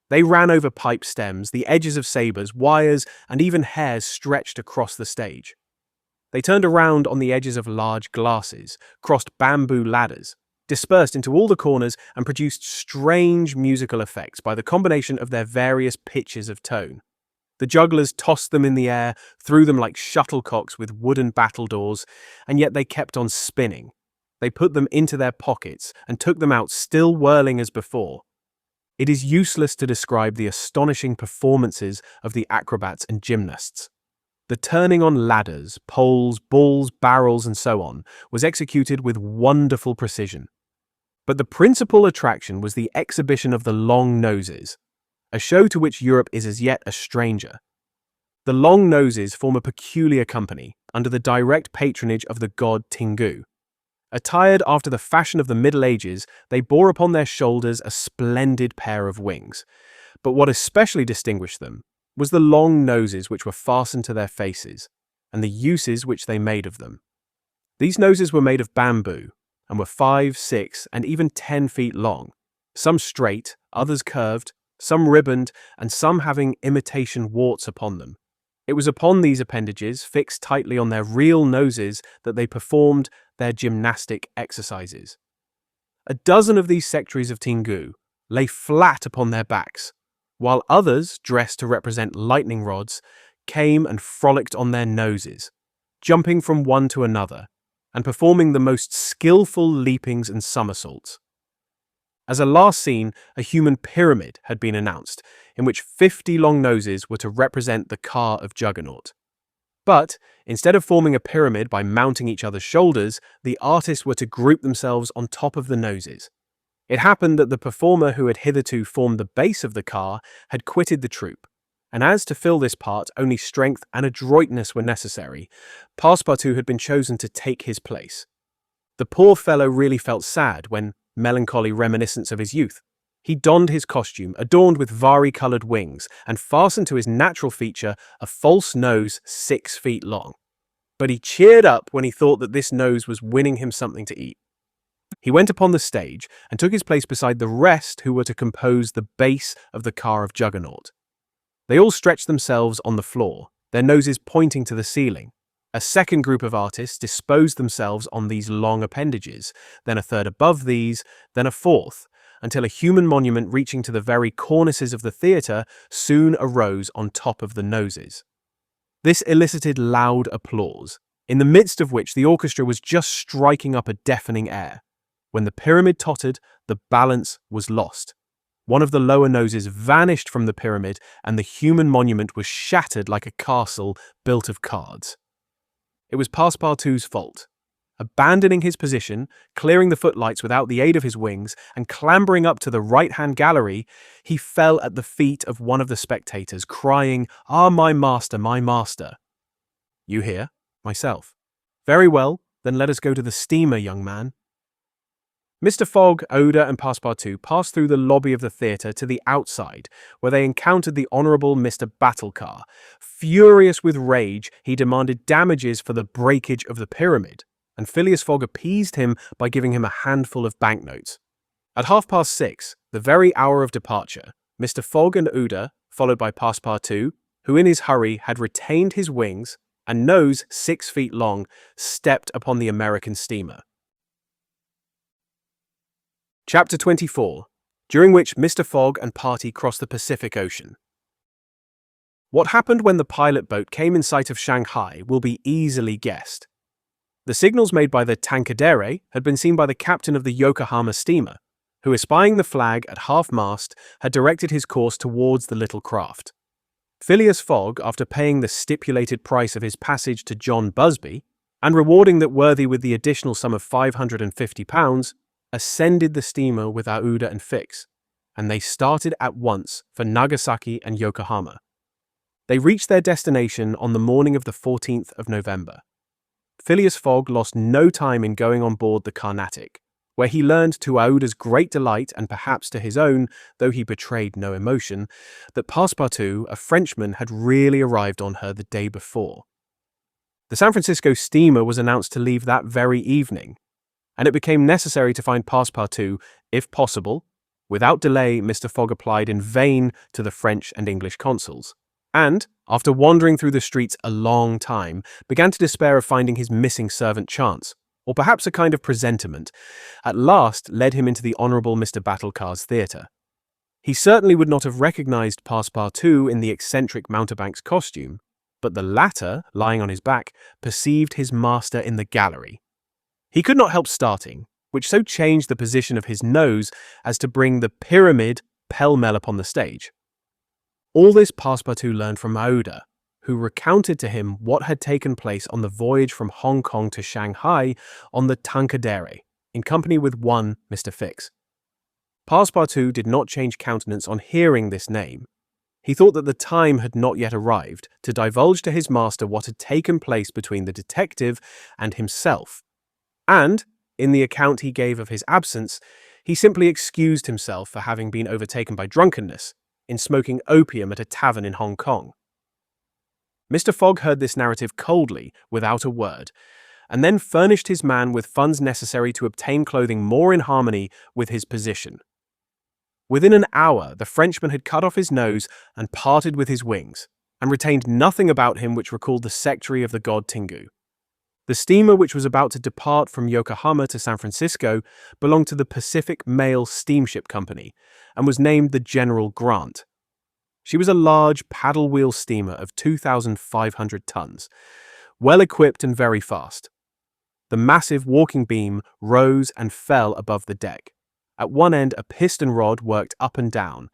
They ran over pipe stems, the edges of sabres, wires, and even hairs stretched across the stage. They turned around on the edges of large glasses, crossed bamboo ladders, dispersed into all the corners, and produced strange musical effects by the combination of their various pitches of tone. The jugglers tossed them in the air, threw them like shuttlecocks with wooden battledores, and yet they kept on spinning. They put them into their pockets and took them out, still whirling as before. It is useless to describe the astonishing performances of the acrobats and gymnasts. The turning on ladders, poles, balls, barrels, and so on was executed with wonderful precision. But the principal attraction was the exhibition of the long noses, a show to which Europe is as yet a stranger. The long noses form a peculiar company, under the direct patronage of the god Tingu. Attired after the fashion of the Middle Ages, they bore upon their shoulders a splendid pair of wings. But what especially distinguished them was the long noses which were fastened to their faces, and the uses which they made of them. These noses were made of bamboo, and were 5, 6, and even 10 feet long, some straight, others curved, some ribboned, and some having imitation warts upon them. It was upon these appendages, fixed tightly on their real noses, that they performed their gymnastic exercises. A dozen of these sectaries of Tingu lay flat upon their backs, while others, dressed to represent lightning rods, came and frolicked on their noses, jumping from one to another, and performing the most skillful leapings and somersaults. As a last scene, a human pyramid had been announced, in which 50 long noses were to represent the car of Juggernaut. But, instead of forming a pyramid by mounting each other's shoulders, the artists were to group themselves on top of the noses. It happened that the performer who had hitherto formed the base of the car had quitted the troupe, and as to fill this part only strength and adroitness were necessary, Passepartout had been chosen to take his place. The poor fellow really felt sad when, melancholy reminiscence of his youth, he donned his costume, adorned with vari-coloured wings, and fastened to his natural feature a false nose 6 feet long. But he cheered up when he thought that this nose was winning him something to eat. He went upon the stage and took his place beside the rest who were to compose the base of the car of Juggernaut. They all stretched themselves on the floor, their noses pointing to the ceiling. A second group of artists disposed themselves on these long appendages, then a third above these, then a fourth, until a human monument reaching to the very cornices of the theatre soon arose on top of the noses. This elicited loud applause, in the midst of which the orchestra was just striking up a deafening air. When the pyramid tottered, the balance was lost. One of the lower noses vanished from the pyramid, and the human monument was shattered like a castle built of cards. It was Passepartout's fault. Abandoning his position, clearing the footlights without the aid of his wings, and clambering up to the right-hand gallery, he fell at the feet of one of the spectators, crying, "Ah, my master, my master!" "You here?" "Myself." "Very well, then let us go to the steamer, young man." Mr. Fogg, Oda, and Passepartout passed through the lobby of the theatre to the outside, where they encountered the Honourable Mr. Battlecar. Furious with rage, he demanded damages for the breakage of the pyramid, and Phileas Fogg appeased him by giving him a handful of banknotes. At 6:30, the very hour of departure, Mr. Fogg and Oda, followed by Passepartout, who in his hurry had retained his wings and nose 6 feet long, stepped upon the American steamer. Chapter 24, during which Mr. Fogg and party crossed the Pacific Ocean. What happened when the pilot boat came in sight of Shanghai will be easily guessed. The signals made by the Tankadere had been seen by the captain of the Yokohama steamer, who, espying the flag at half-mast, had directed his course towards the little craft. Phileas Fogg, after paying the stipulated price of his passage to John Busby, and rewarding that worthy with the additional sum of £550, ascended the steamer with Aouda and Fix, and they started at once for Nagasaki and Yokohama. They reached their destination on the morning of the 14th of November. Phileas Fogg lost no time in going on board the Carnatic, where he learned to Aouda's great delight and perhaps to his own, though he betrayed no emotion, that Passepartout, a Frenchman, had really arrived on her the day before. The San Francisco steamer was announced to leave that very evening, and it became necessary to find Passepartout, if possible. Without delay, Mr. Fogg applied in vain to the French and English consuls, and, after wandering through the streets a long time, began to despair of finding his missing servant Chance, or perhaps a kind of presentiment, at last led him into the Honourable Mr. Battlecar's theatre. He certainly would not have recognized Passepartout in the eccentric mountebank's costume, but the latter, lying on his back, perceived his master in the gallery. He could not help starting, which so changed the position of his nose as to bring the pyramid pell-mell upon the stage. All this Passepartout learned from Aouda, who recounted to him what had taken place on the voyage from Hong Kong to Shanghai on the Tankadere, in company with one Mr. Fix. Passepartout did not change countenance on hearing this name. He thought that the time had not yet arrived to divulge to his master what had taken place between the detective and himself, and, in the account he gave of his absence, he simply excused himself for having been overtaken by drunkenness in smoking opium at a tavern in Hong Kong. Mr. Fogg heard this narrative coldly, without a word, and then furnished his man with funds necessary to obtain clothing more in harmony with his position. Within an hour, the Frenchman had cut off his nose and parted with his wings, and retained nothing about him which recalled the secretary of the god Tingu. The steamer which was about to depart from Yokohama to San Francisco belonged to the Pacific Mail Steamship Company and was named the General Grant. She was a large paddle-wheel steamer of 2,500 tons, well equipped and very fast. The massive walking beam rose and fell above the deck, At one end, a piston rod worked up and down,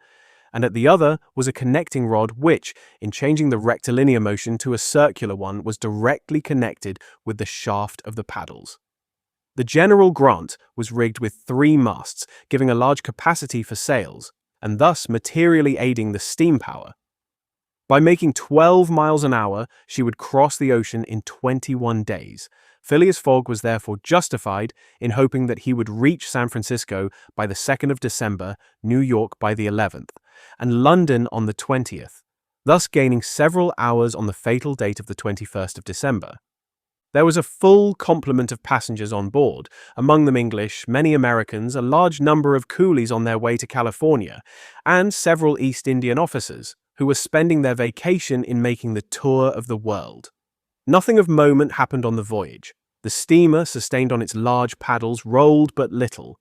and at the other was a connecting rod which, in changing the rectilinear motion to a circular one, was directly connected with the shaft of the paddles. The General Grant was rigged with 3 masts, giving a large capacity for sails, and thus materially aiding the steam power. By making 12 miles an hour, she would cross the ocean in 21 days. Phileas Fogg was therefore justified in hoping that he would reach San Francisco by the 2nd of December, New York by the 11th, and London on the 20th, thus gaining several hours on the fatal date of the 21st of December. There was a full complement of passengers on board, among them English, many Americans, a large number of coolies on their way to California, and several East Indian officers, who were spending their vacation in making the tour of the world. Nothing of moment happened on the voyage. The steamer, sustained on its large paddles, rolled but little,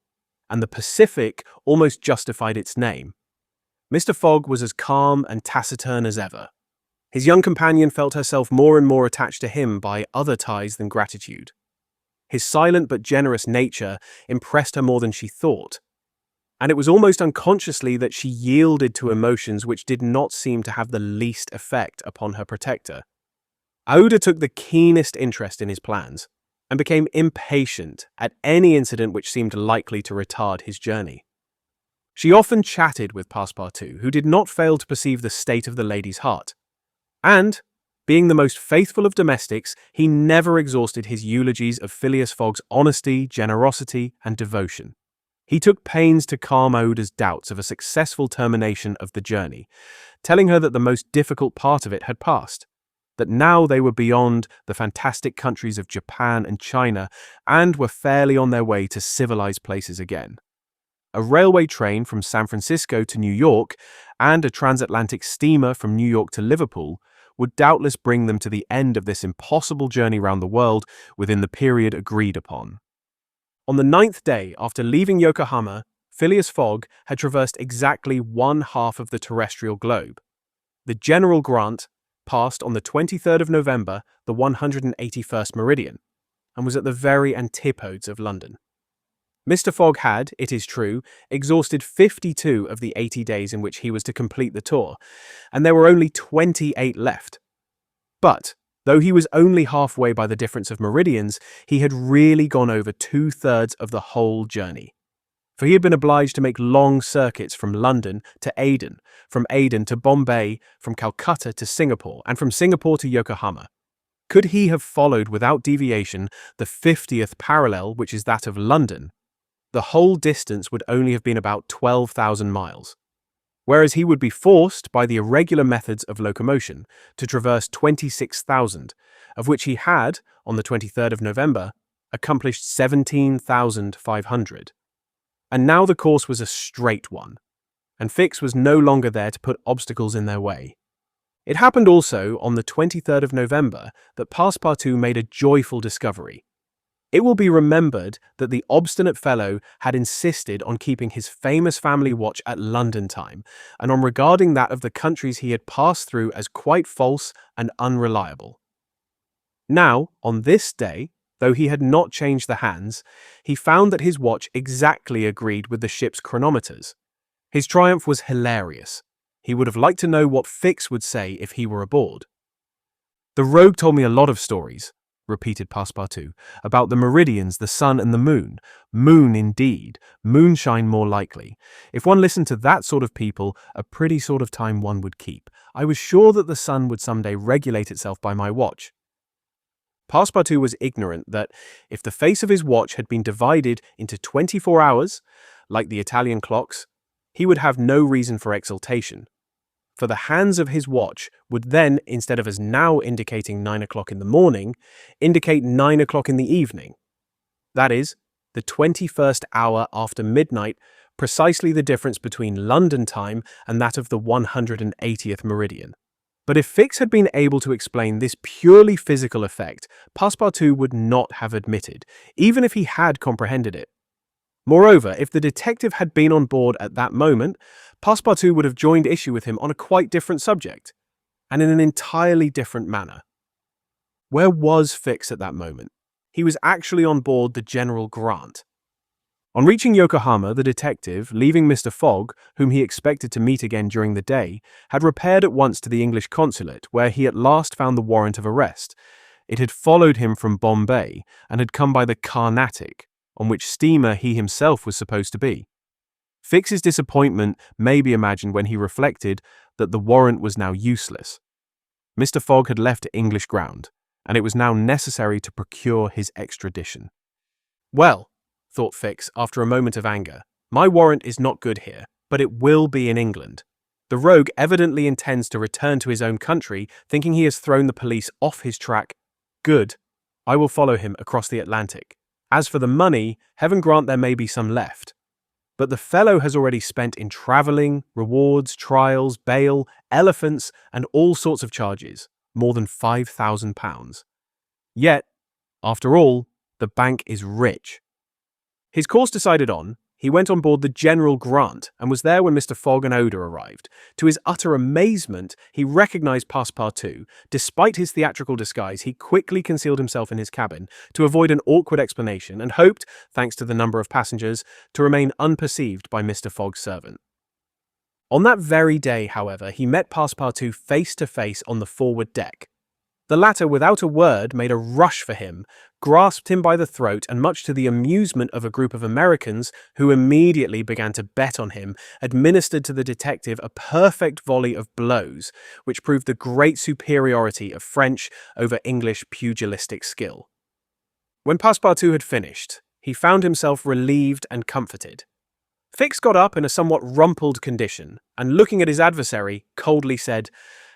and the Pacific almost justified its name. Mr. Fogg was as calm and taciturn as ever. His young companion felt herself more and more attached to him by other ties than gratitude. His silent but generous nature impressed her more than she thought, and it was almost unconsciously that she yielded to emotions which did not seem to have the least effect upon her protector. Aouda took the keenest interest in his plans, and became impatient at any incident which seemed likely to retard his journey. She often chatted with Passepartout, who did not fail to perceive the state of the lady's heart. And, being the most faithful of domestics, he never exhausted his eulogies of Phileas Fogg's honesty, generosity, and devotion. He took pains to calm Aouda's doubts of a successful termination of the journey, telling her that the most difficult part of it had passed, that now they were beyond the fantastic countries of Japan and China and were fairly on their way to civilized places again. A railway train from San Francisco to New York and a transatlantic steamer from New York to Liverpool would doubtless bring them to the end of this impossible journey round the world within the period agreed upon. On the 9th day after leaving Yokohama, Phileas Fogg had traversed exactly 1/2 of the terrestrial globe. The General Grant passed on the 23rd of November the 181st meridian, and was at the very antipodes of London. Mr. Fogg had, it is true, exhausted 52 of the 80 days in which he was to complete the tour, and there were only 28 left. But, though he was only halfway by the difference of meridians, he had really gone over 2/3 of the whole journey. For he had been obliged to make long circuits from London to Aden, from Aden to Bombay, from Calcutta to Singapore, and from Singapore to Yokohama. Could he have followed without deviation the 50th parallel, which is that of London, the whole distance would only have been about 12,000 miles. Whereas he would be forced, by the irregular methods of locomotion, to traverse 26,000, of which he had, on the 23rd of November, accomplished 17,500. And now the course was a straight one, and Fix was no longer there to put obstacles in their way. It happened also, on the 23rd of November, that Passepartout made a joyful discovery. It will be remembered that the obstinate fellow had insisted on keeping his famous family watch at London time, and on regarding that of the countries he had passed through as quite false and unreliable. Now, on this day, though he had not changed the hands, he found that his watch exactly agreed with the ship's chronometers. His triumph was hilarious. He would have liked to know what Fix would say if he were aboard. "The rogue told me a lot of stories," repeated Passepartout, "about the meridians, the sun and the moon. Moon indeed, moonshine more likely. If one listened to that sort of people, a pretty sort of time one would keep. I was sure that the sun would some day regulate itself by my watch." Passepartout was ignorant that, if the face of his watch had been divided into 24 hours, like the Italian clocks, he would have no reason for exultation. For the hands of his watch would then, instead of as now indicating 9 o'clock in the morning, indicate 9 o'clock in the evening. That is, the 21st hour after midnight, precisely the difference between London time and that of the 180th meridian. But if Fix had been able to explain this purely physical effect, Passepartout would not have admitted, even if he had comprehended it. Moreover, if the detective had been on board at that moment, Passepartout would have joined issue with him on a quite different subject, and in an entirely different manner. Where was Fix at that moment? He was actually on board the General Grant. On reaching Yokohama, the detective, leaving Mr. Fogg, whom he expected to meet again during the day, had repaired at once to the English consulate, where he at last found the warrant of arrest. It had followed him from Bombay and had come by the Carnatic, on which steamer he himself was supposed to be. Fix's disappointment may be imagined when he reflected that the warrant was now useless. Mr. Fogg had left English ground, and it was now necessary to procure his extradition. Well, thought Fix after a moment of anger, my warrant is not good here, but it will be in England. The rogue evidently intends to return to his own country, thinking he has thrown the police off his track. Good. I will follow him across the Atlantic. As for the money, heaven grant there may be some left. But the fellow has already spent in travelling, rewards, trials, bail, elephants, and all sorts of charges, more than £5,000. Yet, after all, the bank is rich. His course decided on, he went on board the General Grant and was there when Mr. Fogg and Oda arrived. To his utter amazement, he recognized Passepartout. Despite his theatrical disguise, he quickly concealed himself in his cabin to avoid an awkward explanation and hoped, thanks to the number of passengers, to remain unperceived by Mr. Fogg's servant. On that very day, however, he met Passepartout face to face on the forward deck. The latter, without a word, made a rush for him, grasped him by the throat, and much to the amusement of a group of Americans who immediately began to bet on him, administered to the detective a perfect volley of blows, which proved the great superiority of French over English pugilistic skill. When Passepartout had finished, he found himself relieved and comforted. Fix got up in a somewhat rumpled condition, and looking at his adversary, coldly said,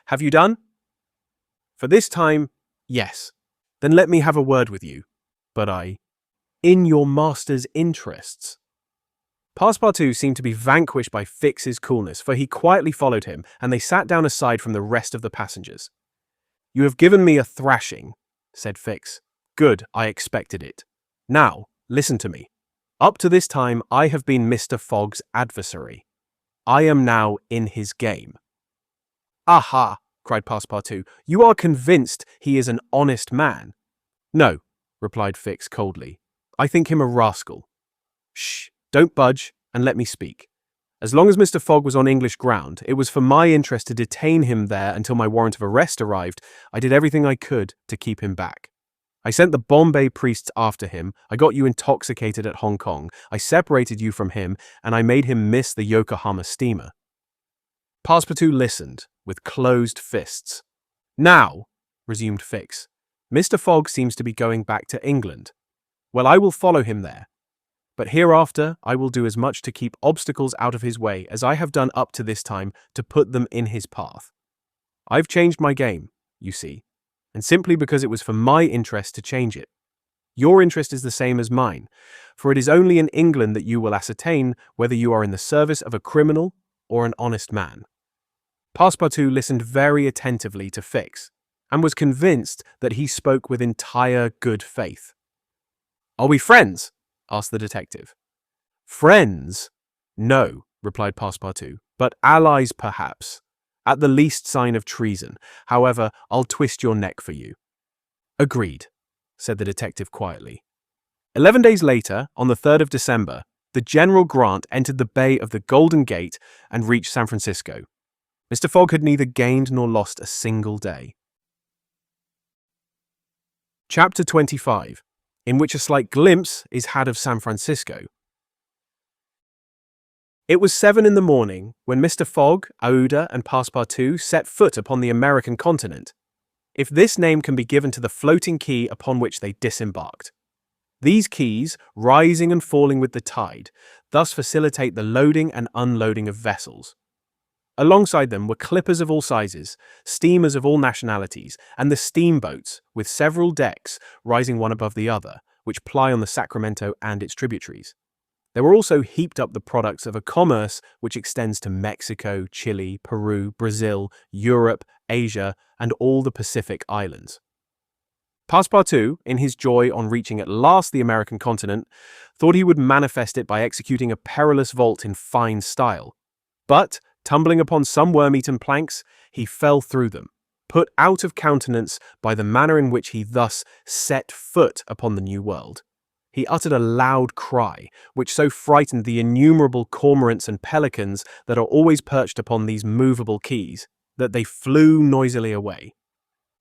"Have you done?" "For this time, yes." "Then let me have a word with you." "But in your master's interests." Passepartout seemed to be vanquished by Fix's coolness, for he quietly followed him, and they sat down aside from the rest of the passengers. "You have given me a thrashing," said Fix. "Good, I expected it. Now, listen to me. Up to this time, I have been Mr. Fogg's adversary. I am now in his game." "Aha!" cried Passepartout. "You are convinced he is an honest man?" "No," replied Fix coldly. "I think him a rascal." "Shh! Don't budge, and let me speak. As long as Mr. Fogg was on English ground, it was for my interest to detain him there until my warrant of arrest arrived. I did everything I could to keep him back. I sent the Bombay priests after him, I got you intoxicated at Hong Kong, I separated you from him, and I made him miss the Yokohama steamer." Passepartout listened, with closed fists. "Now," resumed Fix, "Mr. Fogg seems to be going back to England. Well, I will follow him there. But hereafter I will do as much to keep obstacles out of his way as I have done up to this time to put them in his path. I've changed my game, you see, and simply because it was for my interest to change it. Your interest is the same as mine, for it is only in England that you will ascertain whether you are in the service of a criminal or an honest man." Passepartout listened very attentively to Fix, and was convinced that he spoke with entire good faith. "Are we friends?" asked the detective. "Friends? No," replied Passepartout, "but allies perhaps. At the least sign of treason. However, I'll twist your neck for you." "Agreed," said the detective quietly. 11 days later, on the 3rd of December, the General Grant entered the Bay of the Golden Gate and reached San Francisco. Mr. Fogg had neither gained nor lost a single day. Chapter 25, in which a slight glimpse is had of San Francisco. It was 7 in the morning when Mr. Fogg, Aouda, and Passepartout set foot upon the American continent, if this name can be given to the floating quay upon which they disembarked. These quays, rising and falling with the tide, thus facilitate the loading and unloading of vessels. Alongside them were clippers of all sizes, steamers of all nationalities, and the steamboats, with several decks rising one above the other, which ply on the Sacramento and its tributaries. There were also heaped up the products of a commerce which extends to Mexico, Chile, Peru, Brazil, Europe, Asia, and all the Pacific islands. Passepartout, in his joy on reaching at last the American continent, thought he would manifest it by executing a perilous vault in fine style. But, tumbling upon some worm-eaten planks, he fell through them, put out of countenance by the manner in which he thus set foot upon the New World. he uttered a loud cry, which so frightened the innumerable cormorants and pelicans that are always perched upon these movable quays, that they flew noisily away.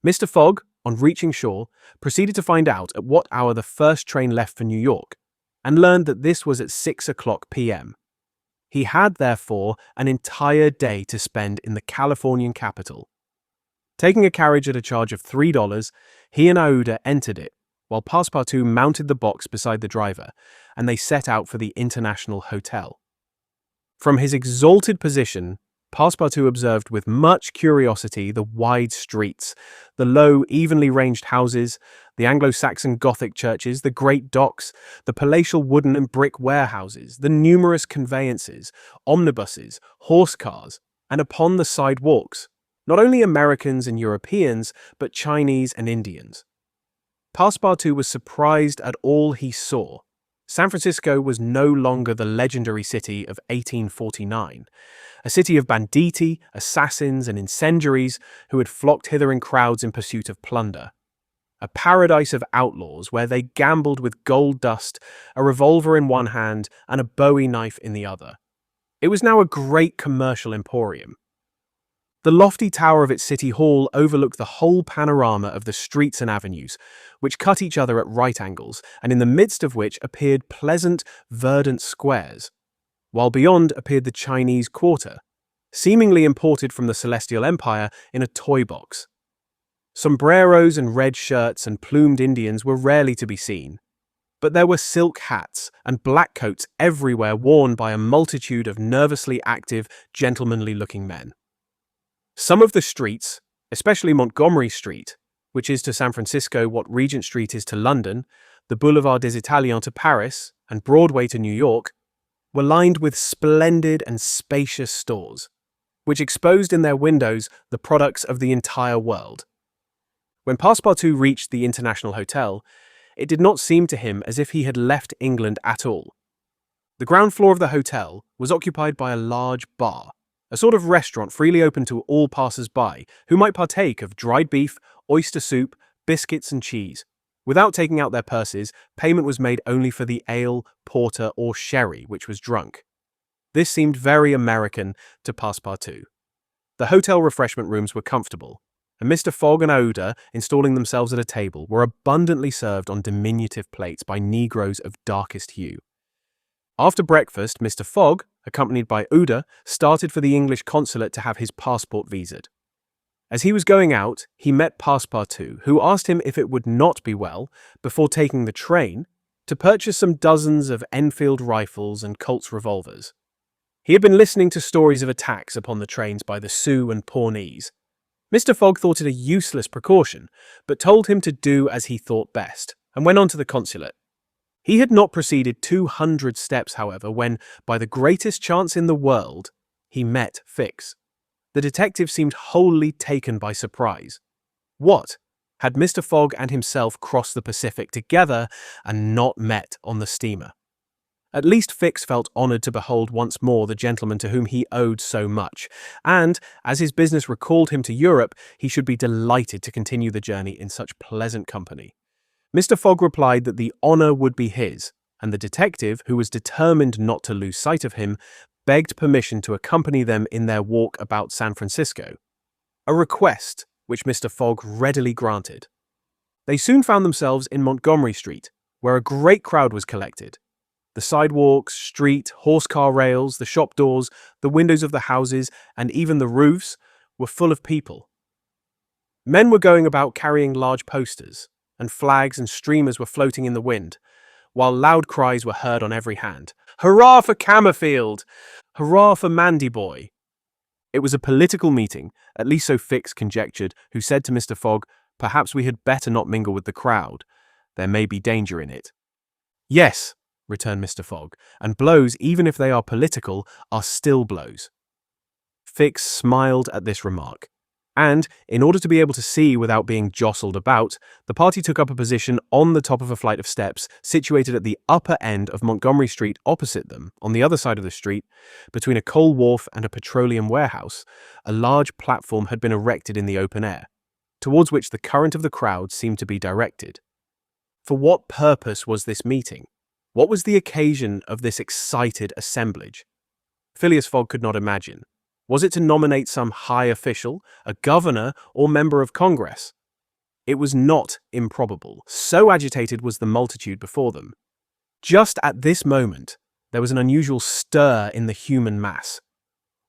Mr. Fogg, on reaching shore, proceeded to find out at what hour the first train left for New York, and learned that this was at 6 p.m. He had, therefore, an entire day to spend in the Californian capital. Taking a carriage at a charge of $3, he and Aouda entered it, while Passepartout mounted the box beside the driver, and they set out for the International Hotel. From his exalted position, Passepartout observed with much curiosity the wide streets, the low, evenly ranged houses, the Anglo-Saxon Gothic churches, the great docks, the palatial wooden and brick warehouses, the numerous conveyances, omnibuses, horse cars, and upon the sidewalks, not only Americans and Europeans, but Chinese and Indians. Passepartout was surprised at all he saw. San Francisco was no longer the legendary city of 1849, a city of banditti, assassins, and incendiaries who had flocked hither in crowds in pursuit of plunder. A paradise of outlaws where they gambled with gold dust, a revolver in one hand and a Bowie knife in the other. It was now a great commercial emporium. The lofty tower of its city hall overlooked the whole panorama of the streets and avenues, which cut each other at right angles, and in the midst of which appeared pleasant, verdant squares, while beyond appeared the Chinese Quarter, seemingly imported from the Celestial Empire in a toy box. Sombreros and red shirts and plumed Indians were rarely to be seen, but there were silk hats and black coats everywhere worn by a multitude of nervously active, gentlemanly-looking men. Some of the streets, especially Montgomery Street, which is to San Francisco what Regent Street is to London, the Boulevard des Italiens to Paris, and Broadway to New York, were lined with splendid and spacious stores, which exposed in their windows the products of the entire world. When Passepartout reached the International Hotel, it did not seem to him as if he had left England at all. The ground floor of the hotel was occupied by a large bar, a sort of restaurant freely open to all passers-by who might partake of dried beef, oyster soup, biscuits and cheese. Without taking out their purses, payment was made only for the ale, porter or sherry which was drunk. This seemed very American to Passepartout. The hotel refreshment rooms were comfortable, and Mr. Fogg and Aouda, installing themselves at a table, were abundantly served on diminutive plates by Negroes of darkest hue. After breakfast, Mr. Fogg, accompanied by Aouda, started for the English consulate to have his passport visaed. As he was going out, he met Passepartout, who asked him if it would not be well, before taking the train, to purchase some dozens of Enfield rifles and Colt's revolvers. He had been listening to stories of attacks upon the trains by the Sioux and Pawnees. Mr. Fogg thought it a useless precaution, but told him to do as he thought best, and went on to the consulate. He had not proceeded 200 steps, however, when, by the greatest chance in the world, he met Fix. The detective seemed wholly taken by surprise. What? Had Mr. Fogg and himself crossed the Pacific together and not met on the steamer? At least Fix felt honoured to behold once more the gentleman to whom he owed so much, and, as his business recalled him to Europe, he should be delighted to continue the journey in such pleasant company. Mr. Fogg replied that the honour would be his, and the detective, who was determined not to lose sight of him, begged permission to accompany them in their walk about San Francisco, a request which Mr. Fogg readily granted. They soon found themselves in Montgomery Street, where a great crowd was collected. The sidewalks, street, horse-car rails, the shop doors, the windows of the houses, and even the roofs were full of people. Men were going about carrying large posters, and flags and streamers were floating in the wind, while loud cries were heard on every hand. "Hurrah for Cammerfield! Hurrah for Mandy Boy!" It was a political meeting, at least so Fix conjectured, who said to Mr. Fogg, "Perhaps we had better not mingle with the crowd. There may be danger in it." "Yes," returned Mr. Fogg, "and blows, even if they are political, are still blows." Fix smiled at this remark, and, in order to be able to see without being jostled about, the party took up a position on the top of a flight of steps situated at the upper end of Montgomery Street opposite them. On the other side of the street, between a coal wharf and a petroleum warehouse, a large platform had been erected in the open air, towards which the current of the crowd seemed to be directed. For what purpose was this meeting? What was the occasion of this excited assemblage? Phileas Fogg could not imagine. Was it to nominate some high official, a governor, or member of Congress? It was not improbable. So agitated was the multitude before them. Just at this moment, there was an unusual stir in the human mass.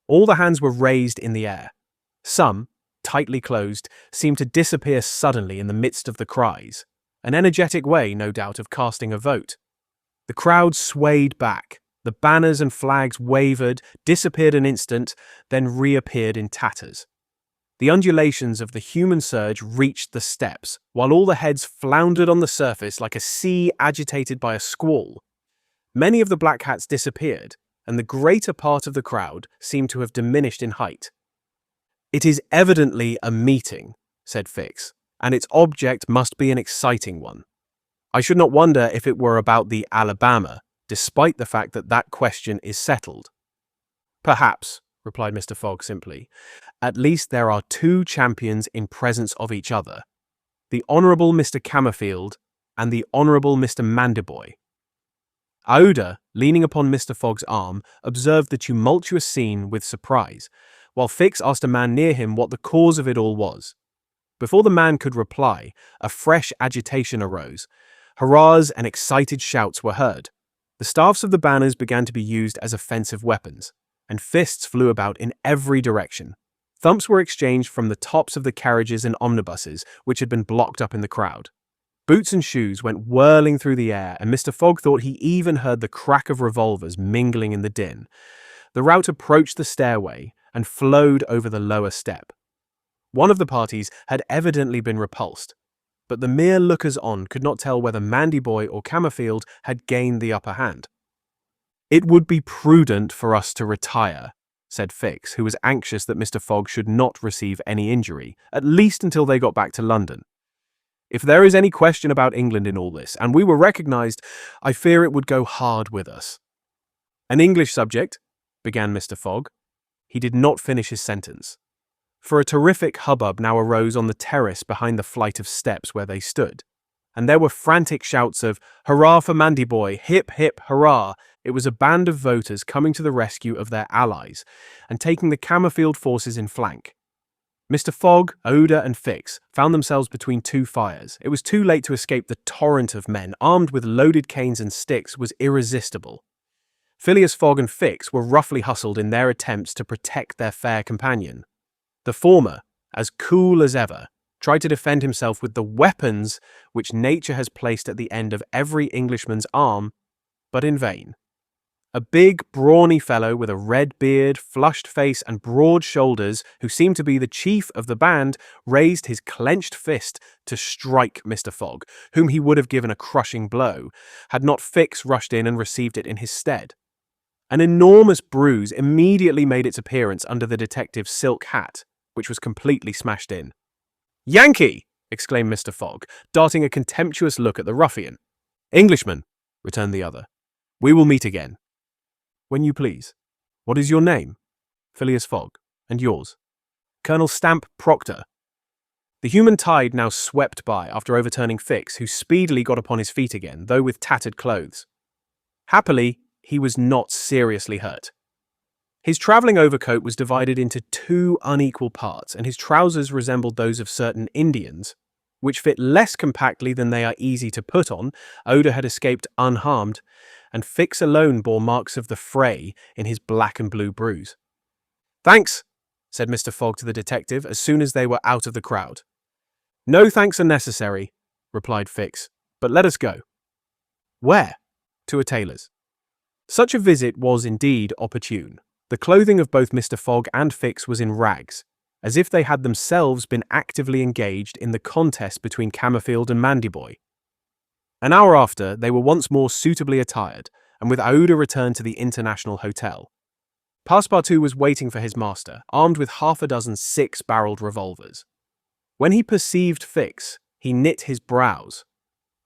All the hands were raised in the air. Some, tightly closed, seemed to disappear suddenly in the midst of the cries, an energetic way, no doubt, of casting a vote. The crowd swayed back. The banners and flags wavered, disappeared an instant, then reappeared in tatters. The undulations of the human surge reached the steps, while all the heads floundered on the surface like a sea agitated by a squall. Many of the black hats disappeared, and the greater part of the crowd seemed to have diminished in height. "It is evidently a meeting," said Fix, "and its object must be an exciting one. I should not wonder if it were about the Alabama, despite the fact that that question is settled." "Perhaps," replied Mr. Fogg simply. "At least there are two champions in presence of each other, the Honourable Mr. Camerfield and the Honourable Mr. Mandiboy." Aouda, leaning upon Mr. Fogg's arm, observed the tumultuous scene with surprise, while Fix asked a man near him what the cause of it all was. Before the man could reply, a fresh agitation arose. Hurrahs and excited shouts were heard. The staffs of the banners began to be used as offensive weapons, and fists flew about in every direction. Thumps were exchanged from the tops of the carriages and omnibuses, which had been blocked up in the crowd. Boots and shoes went whirling through the air, and Mr. Fogg thought he even heard the crack of revolvers mingling in the din. The rout approached the stairway and flowed over the lower step. One of the parties had evidently been repulsed, but the mere lookers-on could not tell whether Mandiboy or Camerfield had gained the upper hand. "It would be prudent for us to retire," said Fix, who was anxious that Mr. Fogg should not receive any injury, at least until they got back to London. "If there is any question about England in all this, and we were recognised, I fear it would go hard with us." "An English subject," began Mr. Fogg. He did not finish his sentence, for a terrific hubbub now arose on the terrace behind the flight of steps where they stood, and there were frantic shouts of "Hurrah for Mandiboy! Hip, hip, hurrah!" It was a band of voters coming to the rescue of their allies and taking the Camerfield forces in flank. Mr. Fogg, Aouda, and Fix found themselves between two fires. It was too late to escape. The torrent of men, armed with loaded canes and sticks, was irresistible. Phileas Fogg and Fix were roughly hustled in their attempts to protect their fair companion. The former, as cool as ever, tried to defend himself with the weapons which nature has placed at the end of every Englishman's arm, but in vain. A big, brawny fellow with a red beard, flushed face, and broad shoulders, who seemed to be the chief of the band, raised his clenched fist to strike Mr. Fogg, whom he would have given a crushing blow, had not Fix rushed in and received it in his stead. An enormous bruise immediately made its appearance under the detective's silk hat, which was completely smashed in. "Yankee!" exclaimed Mr. Fogg, darting a contemptuous look at the ruffian. "Englishman," returned the other. "We will meet again." "When you please. What is your name?" "Phileas Fogg. And yours?" "Colonel Stamp Proctor." The human tide now swept by after overturning Fix, who speedily got upon his feet again, though with tattered clothes. Happily, he was not seriously hurt. His travelling overcoat was divided into two unequal parts, and his trousers resembled those of certain Indians, which fit less compactly than they are easy to put on. Aouda had escaped unharmed, and Fix alone bore marks of the fray in his black and blue bruise. "Thanks," said Mr. Fogg to the detective as soon as they were out of the crowd. "No thanks are necessary," replied Fix, "but let us go." "Where?" "To a tailor's." Such a visit was indeed opportune. The clothing of both Mr. Fogg and Fix was in rags, as if they had themselves been actively engaged in the contest between Camerfield and Mandiboy. An hour after, they were once more suitably attired, and with Aouda returned to the International Hotel. Passepartout was waiting for his master, armed with half a dozen six-barreled revolvers. When he perceived Fix, he knit his brows,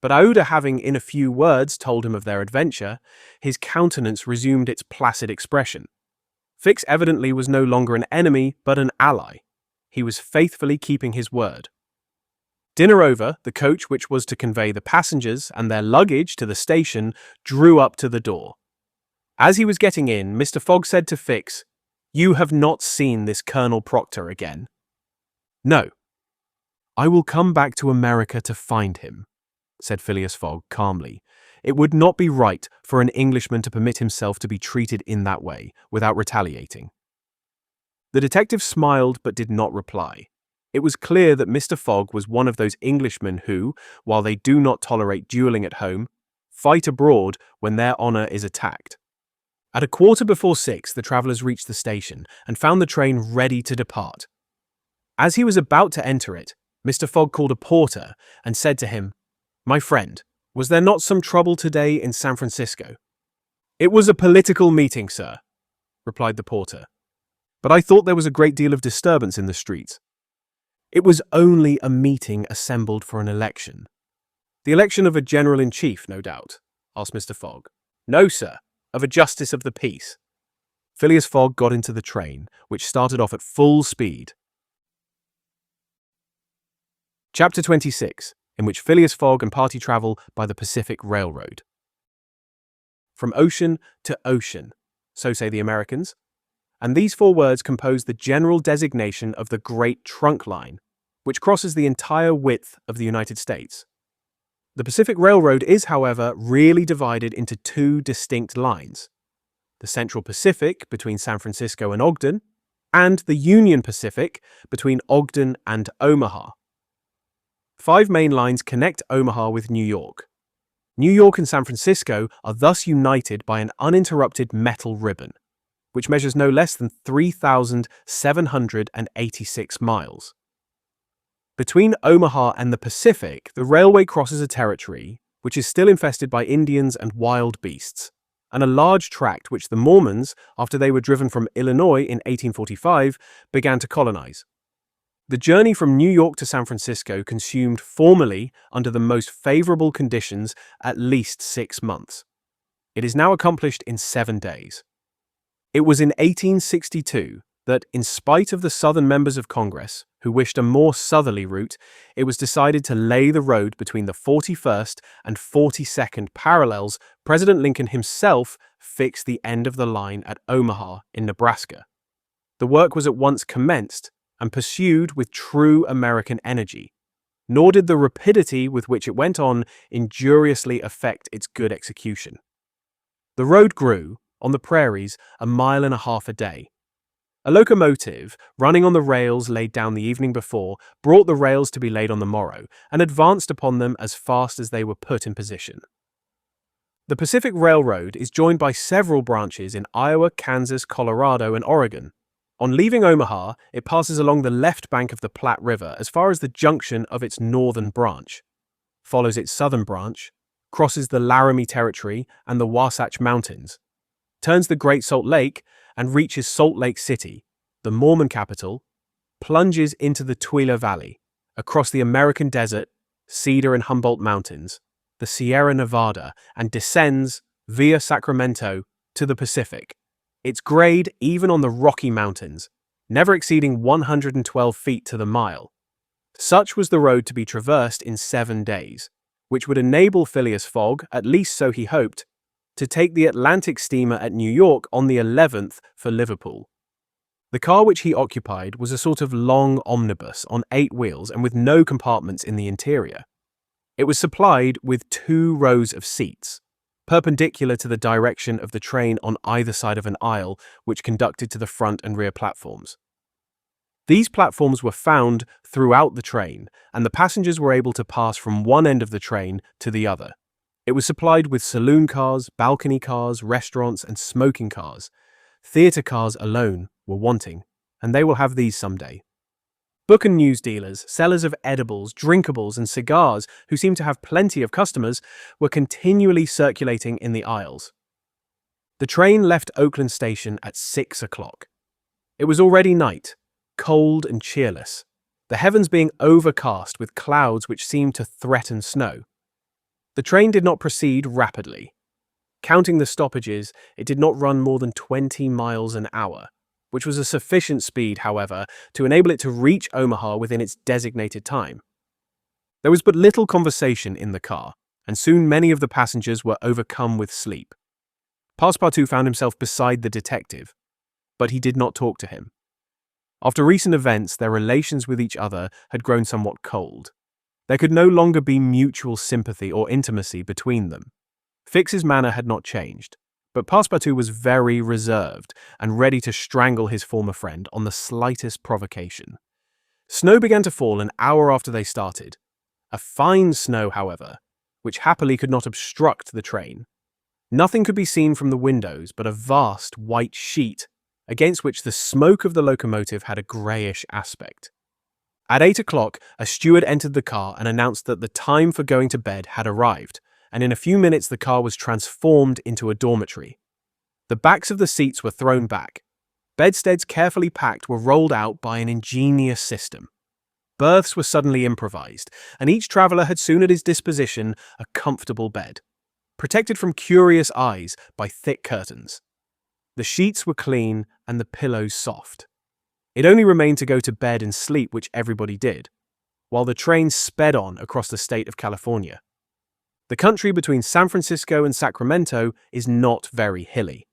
but Aouda having in a few words told him of their adventure, his countenance resumed its placid expression. Fix evidently was no longer an enemy, but an ally. He was faithfully keeping his word. Dinner over, the coach which was to convey the passengers and their luggage to the station drew up to the door. As he was getting in, Mr. Fogg said to Fix, "You have not seen this Colonel Proctor again?" "No. I will come back to America to find him," said Phileas Fogg calmly. It would not be right for an Englishman to permit himself to be treated in that way, without retaliating. The detective smiled but did not reply. It was clear that Mr. Fogg was one of those Englishmen who, while they do not tolerate dueling at home, fight abroad when their honour is attacked. At 6:15, the travellers reached the station and found the train ready to depart. As he was about to enter it, Mr. Fogg called a porter and said to him, "My friend, was there not some trouble today in San Francisco?" "It was a political meeting, sir," replied the porter. "But I thought there was a great deal of disturbance in the streets." "It was only a meeting assembled for an election." "The election of a general-in-chief, no doubt?" asked Mr. Fogg. "No, sir, of a justice of the peace." Phileas Fogg got into the train, which started off at full speed. Chapter 26, in which Phileas Fogg and party travel by the Pacific Railroad. From ocean to ocean, so say the Americans, and these four words compose the general designation of the Great Trunk Line, which crosses the entire width of the United States. The Pacific Railroad is, however, really divided into two distinct lines: the Central Pacific between San Francisco and Ogden, and the Union Pacific between Ogden and Omaha. 5 main lines connect Omaha with New York. New York and San Francisco are thus united by an uninterrupted metal ribbon, which measures no less than 3,786 miles. Between Omaha and the Pacific, the railway crosses a territory which is still infested by Indians and wild beasts, and a large tract which the Mormons, after they were driven from Illinois in 1845, began to colonize. The journey from New York to San Francisco consumed formerly, under the most favorable conditions, at least 6 months. It is now accomplished in 7 days. It was in 1862 that, in spite of the Southern members of Congress, who wished a more southerly route, it was decided to lay the road between the 41st and 42nd parallels. President Lincoln himself fixed the end of the line at Omaha in Nebraska. The work was at once commenced and pursued with true American energy, nor did the rapidity with which it went on injuriously affect its good execution. The road grew, on the prairies, 1.5 miles a day. A locomotive, running on the rails laid down the evening before, brought the rails to be laid on the morrow, and advanced upon them as fast as they were put in position. The Pacific Railroad is joined by several branches in Iowa, Kansas, Colorado, and Oregon. On leaving Omaha, it passes along the left bank of the Platte River as far as the junction of its northern branch, follows its southern branch, crosses the Laramie Territory and the Wasatch Mountains, turns the Great Salt Lake and reaches Salt Lake City, the Mormon capital, plunges into the Tooele Valley, across the American desert, Cedar and Humboldt Mountains, the Sierra Nevada, and descends, via Sacramento, to the Pacific. Its grade, even on the Rocky Mountains, never exceeding 112 feet to the mile. Such was the road to be traversed in 7 days, which would enable Phileas Fogg, at least so he hoped, to take the Atlantic steamer at New York on the 11th for Liverpool. The car which he occupied was a sort of long omnibus on 8 wheels and with no compartments in the interior. It was supplied with 2 rows of seats, perpendicular to the direction of the train on either side of an aisle which conducted to the front and rear platforms. These platforms were found throughout the train, and the passengers were able to pass from one end of the train to the other. It was supplied with saloon cars, balcony cars, restaurants, and smoking cars. Theatre cars alone were wanting, and they will have these someday. Book and news dealers, sellers of edibles, drinkables, and cigars, who seemed to have plenty of customers, were continually circulating in the aisles. The train left Oakland Station at 6 o'clock. It was already night, cold and cheerless, the heavens being overcast with clouds which seemed to threaten snow. The train did not proceed rapidly. Counting the stoppages, it did not run more than 20 miles an hour, which was a sufficient speed, however, to enable it to reach Omaha within its designated time. There was but little conversation in the car, and soon many of the passengers were overcome with sleep. Passepartout found himself beside the detective, but he did not talk to him. After recent events, their relations with each other had grown somewhat cold. There could no longer be mutual sympathy or intimacy between them. Fix's manner had not changed, but Passepartout was very reserved and ready to strangle his former friend on the slightest provocation. Snow began to fall an hour after they started. A fine snow, however, which happily could not obstruct the train. Nothing could be seen from the windows but a vast white sheet against which the smoke of the locomotive had a greyish aspect. At 8 o'clock, a steward entered the car and announced that the time for going to bed had arrived, and in a few minutes the car was transformed into a dormitory. The backs of the seats were thrown back. Bedsteads carefully packed were rolled out by an ingenious system. Berths were suddenly improvised, and each traveller had soon at his disposition a comfortable bed, protected from curious eyes by thick curtains. The sheets were clean and the pillows soft. It only remained to go to bed and sleep, which everybody did, while the train sped on across the state of California. The country between San Francisco and Sacramento is not very hilly.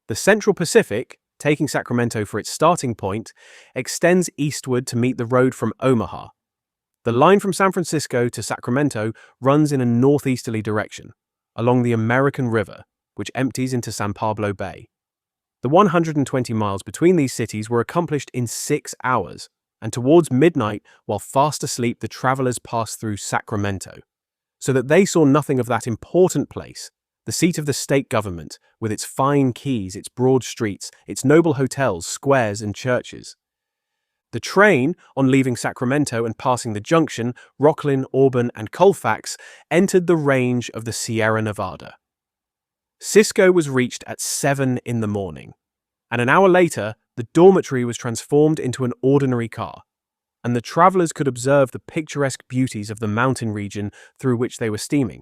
The Central Pacific, taking Sacramento for its starting point, extends eastward to meet the road from Omaha. The line from San Francisco to Sacramento runs in a northeasterly direction, along the American River, which empties into San Pablo Bay. The 120 miles between these cities were accomplished in 6 hours, and towards midnight, while fast asleep, the travelers passed through Sacramento, so that they saw nothing of that important place, the seat of the state government, with its fine quays, its broad streets, its noble hotels, squares, and churches. The train, on leaving Sacramento and passing the junction, Rocklin, Auburn, and Colfax, entered the range of the Sierra Nevada. Cisco was reached at 7 in the morning, and an hour later, the dormitory was transformed into an ordinary car, and the travelers could observe the picturesque beauties of the mountain region through which they were steaming.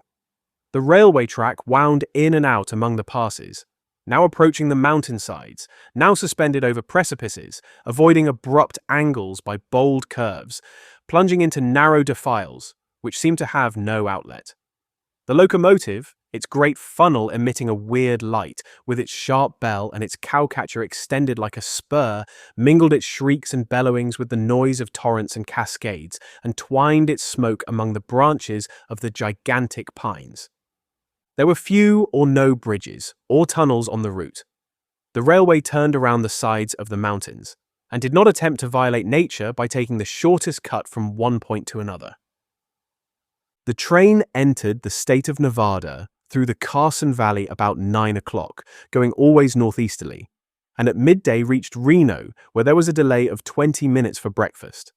The railway track wound in and out among the passes, now approaching the mountainsides, now suspended over precipices, avoiding abrupt angles by bold curves, plunging into narrow defiles, which seemed to have no outlet. The locomotive, its great funnel emitting a weird light, with its sharp bell and its cowcatcher extended like a spur, mingled its shrieks and bellowings with the noise of torrents and cascades, and twined its smoke among the branches of the gigantic pines. There were few or no bridges or tunnels on the route. The railway turned around the sides of the mountains, and did not attempt to violate nature by taking the shortest cut from one point to another. The train entered the state of Nevada through the Carson Valley about 9 o'clock, going always northeasterly, and at midday reached Reno, where there was a delay of 20 minutes for breakfast.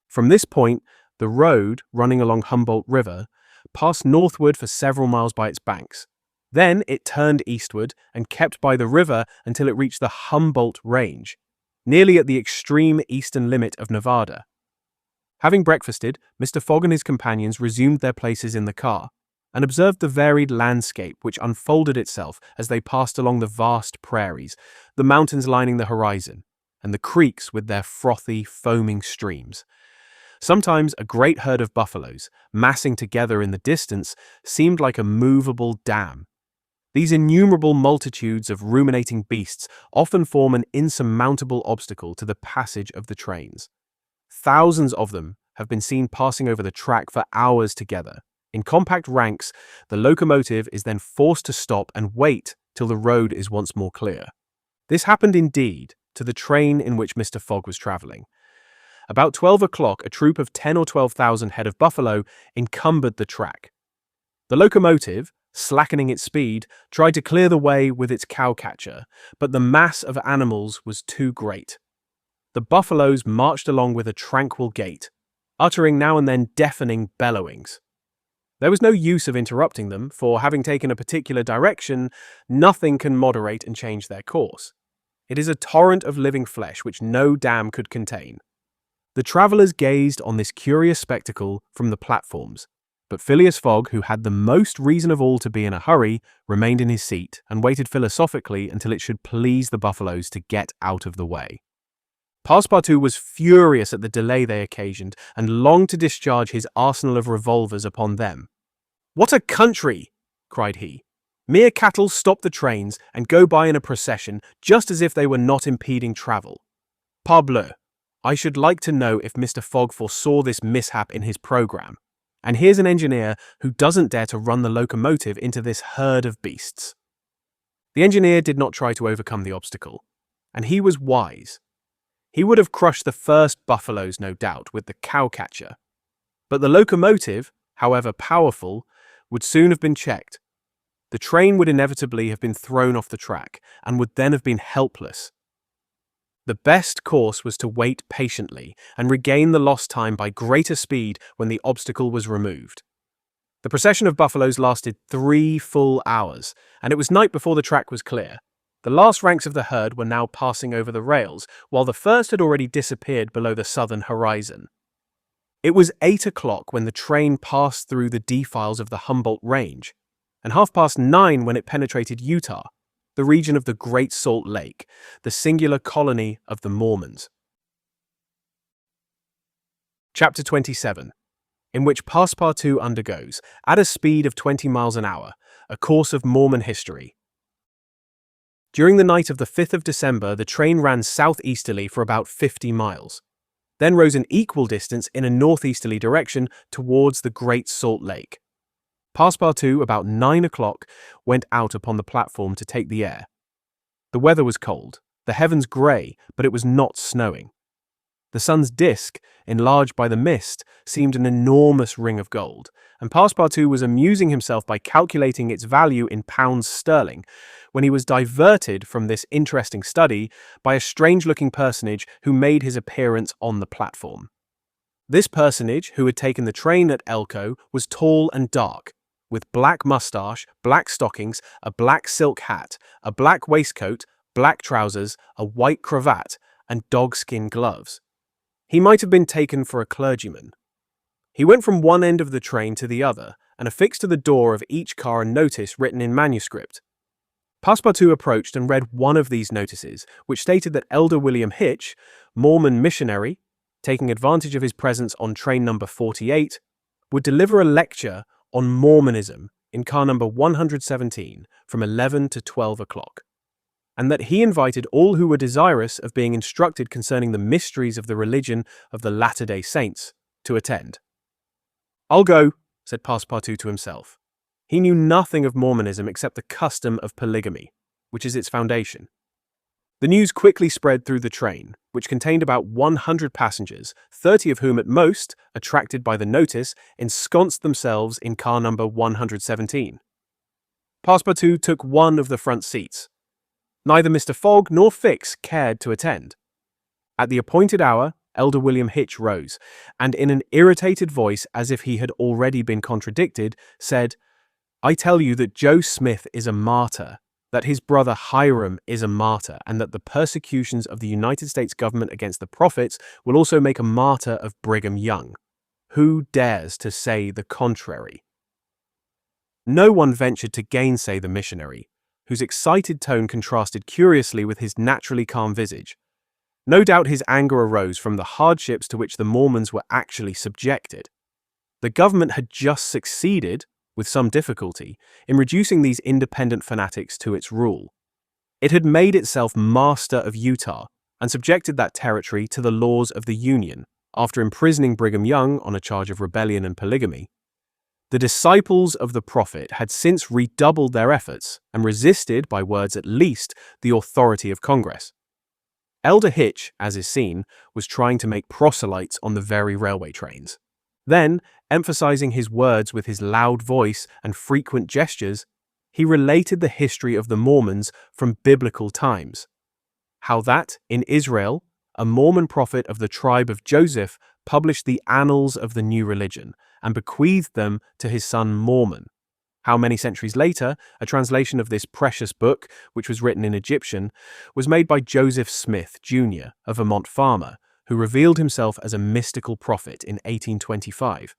From this point, the road, running along Humboldt River, passed northward for several miles by its banks. Then it turned eastward and kept by the river until it reached the Humboldt Range, nearly at the extreme eastern limit of Nevada. Having breakfasted, Mr. Fogg and his companions resumed their places in the car, and observed the varied landscape which unfolded itself as they passed along the vast prairies, the mountains lining the horizon, and the creeks with their frothy, foaming streams. Sometimes a great herd of buffaloes, massing together in the distance, seemed like a movable dam. These innumerable multitudes of ruminating beasts often form an insurmountable obstacle to the passage of the trains. Thousands of them have been seen passing over the track for hours together. In compact ranks, the locomotive is then forced to stop and wait till the road is once more clear. This happened indeed to the train in which Mr. Fogg was travelling. About 12 o'clock, a troop of 10 or 12,000 head of buffalo encumbered the track. The locomotive, slackening its speed, tried to clear the way with its cowcatcher, but the mass of animals was too great. The buffaloes marched along with a tranquil gait, uttering now and then deafening bellowings. There was no use of interrupting them, for having taken a particular direction, nothing can moderate and change their course. It is a torrent of living flesh which no dam could contain. The travellers gazed on this curious spectacle from the platforms, but Phileas Fogg, who had the most reason of all to be in a hurry, remained in his seat and waited philosophically until it should please the buffaloes to get out of the way. Passepartout was furious at the delay they occasioned and longed to discharge his arsenal of revolvers upon them. "What a country!" cried he. "Mere cattle stop the trains and go by in a procession just as if they were not impeding travel. Parbleu! I should like to know if Mr. Fogg foresaw this mishap in his programme. And here's an engineer who doesn't dare to run the locomotive into this herd of beasts." The engineer did not try to overcome the obstacle, and he was wise. He would have crushed the first buffaloes, no doubt, with the cowcatcher. But the locomotive, however powerful, would soon have been checked. The train would inevitably have been thrown off the track and would then have been helpless. The best course was to wait patiently and regain the lost time by greater speed when the obstacle was removed. The procession of buffaloes lasted 3 full hours, and it was night before the track was clear. The last ranks of the herd were now passing over the rails, while the first had already disappeared below the southern horizon. It was 8 o'clock when the train passed through the defiles of the Humboldt Range, and 9:30 when it penetrated Utah, the region of the Great Salt Lake, the singular colony of the Mormons. Chapter 27, in which Passepartout undergoes, at a speed of 20 miles an hour, a course of Mormon history. During the night of the 5th of December, the train ran southeasterly for about 50 miles, then rose an equal distance in a northeasterly direction towards the Great Salt Lake. Passepartout, about 9 o'clock, went out upon the platform to take the air. The weather was cold, the heavens grey, but it was not snowing. The sun's disk, enlarged by the mist, seemed an enormous ring of gold, and Passepartout was amusing himself by calculating its value in pounds sterling, when he was diverted from this interesting study by a strange-looking personage who made his appearance on the platform. This personage, who had taken the train at Elko, was tall and dark, with black moustache, black stockings, a black silk hat, a black waistcoat, black trousers, a white cravat, and dogskin gloves. He might have been taken for a clergyman. He went from one end of the train to the other and affixed to the door of each car a notice written in manuscript. Passepartout approached and read one of these notices, which stated that Elder William Hitch, Mormon missionary, taking advantage of his presence on train number 48, would deliver a lecture on Mormonism in car number 117 from 11 to 12 o'clock, and that he invited all who were desirous of being instructed concerning the mysteries of the religion of the Latter-day Saints to attend. "I'll go," said Passepartout to himself. He knew nothing of Mormonism except the custom of polygamy, which is its foundation. The news quickly spread through the train, which contained about 100 passengers, 30 of whom at most, attracted by the notice, ensconced themselves in car number 117. Passepartout took one of the front seats. Neither Mr. Fogg nor Fix cared to attend. At the appointed hour, Elder William Hitch rose, and in an irritated voice, as if he had already been contradicted, said, "I tell you that Joe Smith is a martyr, that his brother Hiram is a martyr, and that the persecutions of the United States government against the prophets will also make a martyr of Brigham Young. Who dares to say the contrary?" No one ventured to gainsay the missionary, whose excited tone contrasted curiously with his naturally calm visage. No doubt his anger arose from the hardships to which the Mormons were actually subjected. The government had just succeeded, with some difficulty, in reducing these independent fanatics to its rule. It had made itself master of Utah and subjected that territory to the laws of the Union, after imprisoning Brigham Young on a charge of rebellion and polygamy. The disciples of the prophet had since redoubled their efforts and resisted, by words at least, the authority of Congress. Elder Hitch, as is seen, was trying to make proselytes on the very railway trains. Then, emphasizing his words with his loud voice and frequent gestures, he related the history of the Mormons from biblical times. How that, in Israel, a Mormon prophet of the tribe of Joseph published the annals of the new religion and bequeathed them to his son Mormon. How many centuries later, a translation of this precious book, which was written in Egyptian, was made by Joseph Smith, Jr., a Vermont farmer, who revealed himself as a mystical prophet in 1825.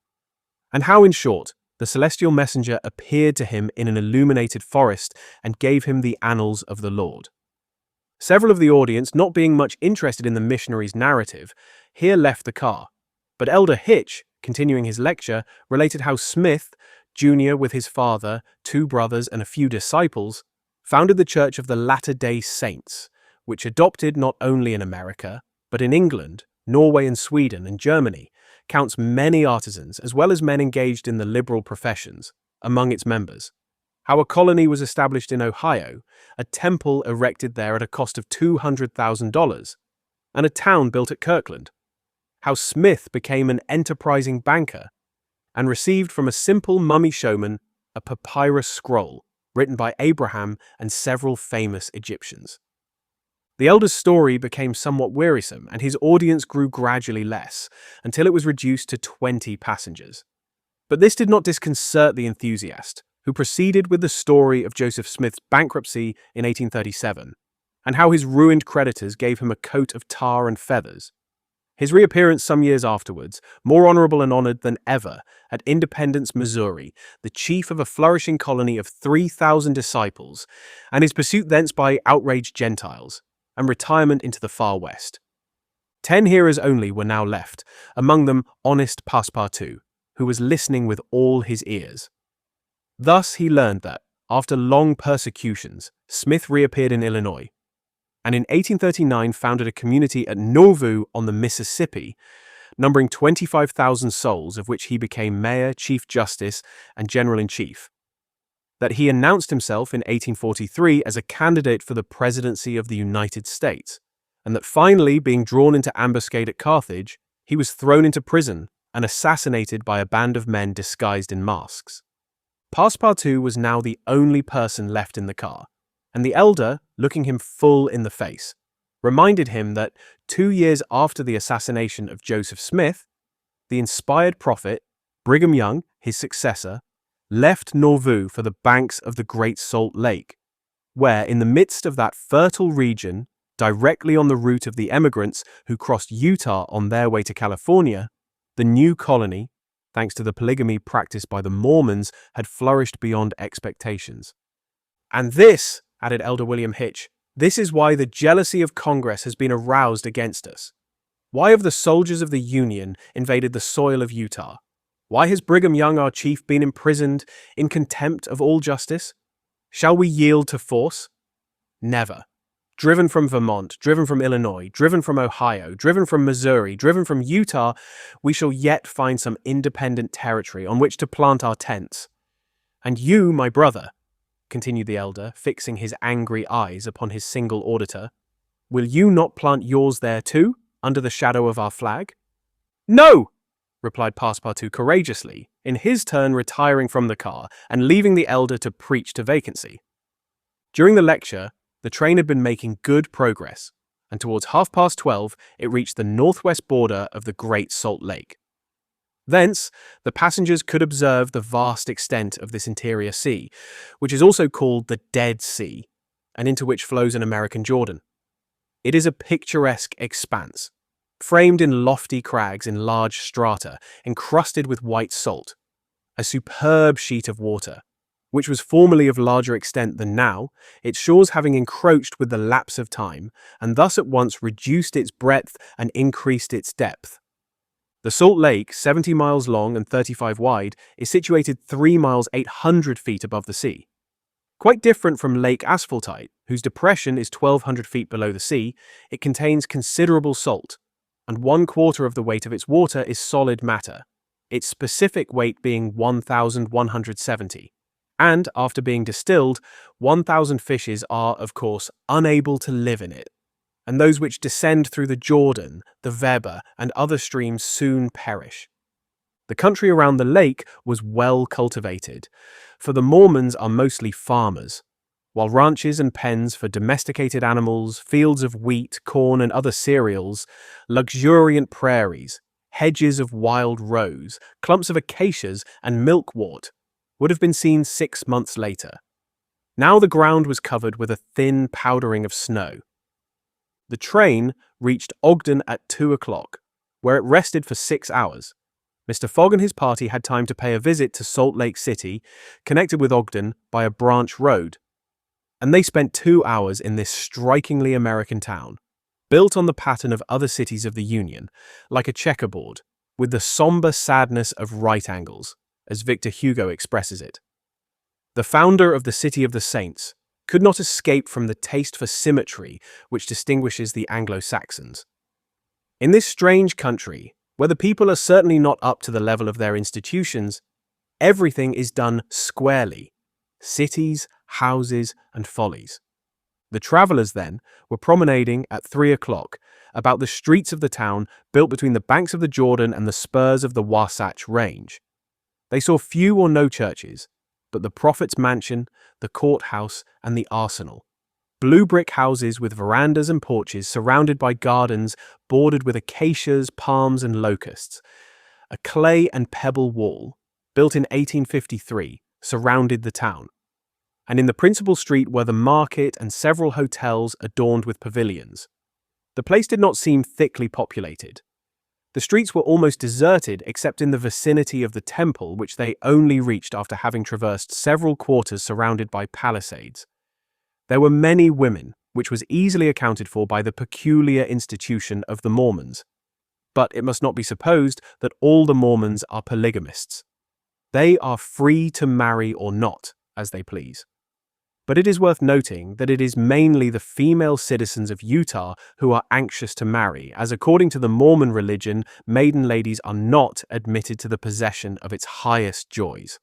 And how, in short, the celestial messenger appeared to him in an illuminated forest and gave him the annals of the Lord. Several of the audience, not being much interested in the missionary's narrative, here left the car. But Elder Hitch, continuing his lecture, related how Smith, Jr., with his father, 2 brothers, and a few disciples, founded the Church of the Latter-day Saints, which adopted not only in America, but in England, Norway and Sweden and Germany, counts many artisans as well as men engaged in the liberal professions among its members. How a colony was established in Ohio, a temple erected there at a cost of $200,000, and a town built at Kirkland. How Smith became an enterprising banker and received from a simple mummy showman a papyrus scroll written by Abraham and several famous Egyptians. The elder's story became somewhat wearisome, and his audience grew gradually less, until it was reduced to 20 passengers. But this did not disconcert the enthusiast, who proceeded with the story of Joseph Smith's bankruptcy in 1837, and how his ruined creditors gave him a coat of tar and feathers. His reappearance some years afterwards, more honorable and honored than ever, at Independence, Missouri, the chief of a flourishing colony of 3,000 disciples, and his pursuit thence by outraged Gentiles, and retirement into the far west. 10 hearers only were now left, among them honest Passepartout, who was listening with all his ears. Thus he learned that, after long persecutions, Smith reappeared in Illinois, and in 1839 founded a community at Nauvoo on the Mississippi, numbering 25,000 souls, of which he became mayor, chief justice, and general-in-chief. That he announced himself in 1843 as a candidate for the presidency of the United States, and that finally, being drawn into ambuscade at Carthage, he was thrown into prison and assassinated by a band of men disguised in masks. Passepartout was now the only person left in the car, and the elder, looking him full in the face, reminded him that 2 years after the assassination of Joseph Smith, the inspired prophet, Brigham Young, his successor, left Nauvoo for the banks of the Great Salt Lake, where, in the midst of that fertile region, directly on the route of the emigrants who crossed Utah on their way to California, the new colony, thanks to the polygamy practiced by the Mormons, had flourished beyond expectations. And this, added Elder William Hitch, this is why the jealousy of Congress has been aroused against us. Why have the soldiers of the Union invaded the soil of Utah? Why has Brigham Young, our chief, been imprisoned in contempt of all justice? Shall we yield to force? Never. Driven from Vermont, driven from Illinois, driven from Ohio, driven from Missouri, driven from Utah, we shall yet find some independent territory on which to plant our tents. And you, my brother, continued the elder, fixing his angry eyes upon his single auditor, will you not plant yours there too, under the shadow of our flag? No! Replied Passepartout courageously, in his turn retiring from the car and leaving the elder to preach to vacancy. During the lecture, the train had been making good progress, and towards 12:30 it reached the northwest border of the Great Salt Lake. Thence, the passengers could observe the vast extent of this interior sea, which is also called the Dead Sea, and into which flows an American Jordan. It is a picturesque expanse, framed in lofty crags in large strata, encrusted with white salt, a superb sheet of water, which was formerly of larger extent than now, its shores having encroached with the lapse of time, and thus at once reduced its breadth and increased its depth. The Salt Lake, 70 miles long and 35 wide, is situated 3 miles 800 feet above the sea. Quite different from Lake Asphaltite, whose depression is 1,200 feet below the sea, it contains considerable salt, and 1/4 of the weight of its water is solid matter, its specific weight being 1,170. And, after being distilled, 1,000 fishes are, of course, unable to live in it, and those which descend through the Jordan, the Weber, and other streams soon perish. The country around the lake was well cultivated, for the Mormons are mostly farmers, while ranches and pens for domesticated animals, fields of wheat, corn, and other cereals, luxuriant prairies, hedges of wild rose, clumps of acacias, and milkwort would have been seen 6 months later. Now the ground was covered with a thin powdering of snow. The train reached Ogden at 2 o'clock, where it rested for 6 hours. Mr. Fogg and his party had time to pay a visit to Salt Lake City, connected with Ogden by a branch road. And they spent 2 hours in this strikingly American town, built on the pattern of other cities of the Union, like a checkerboard, with the somber sadness of right angles, as Victor Hugo expresses it. The founder of the City of the Saints could not escape from the taste for symmetry which distinguishes the Anglo-Saxons. In this strange country, where the people are certainly not up to the level of their institutions, everything is done squarely: cities, houses, and follies. The travellers, then, were promenading at 3 o'clock about the streets of the town built between the banks of the Jordan and the spurs of the Wasatch Range. They saw few or no churches, but the prophet's mansion, the courthouse, and the arsenal. Blue brick houses with verandas and porches surrounded by gardens bordered with acacias, palms, and locusts. A clay and pebble wall, built in 1853, surrounded the town. And in the principal street were the market and several hotels adorned with pavilions. The place did not seem thickly populated. The streets were almost deserted except in the vicinity of the temple, which they only reached after having traversed several quarters surrounded by palisades. There were many women, which was easily accounted for by the peculiar institution of the Mormons. But it must not be supposed that all the Mormons are polygamists. They are free to marry or not, as they please. But it is worth noting that it is mainly the female citizens of Utah who are anxious to marry, as according to the Mormon religion, maiden ladies are not admitted to the possession of its highest joys.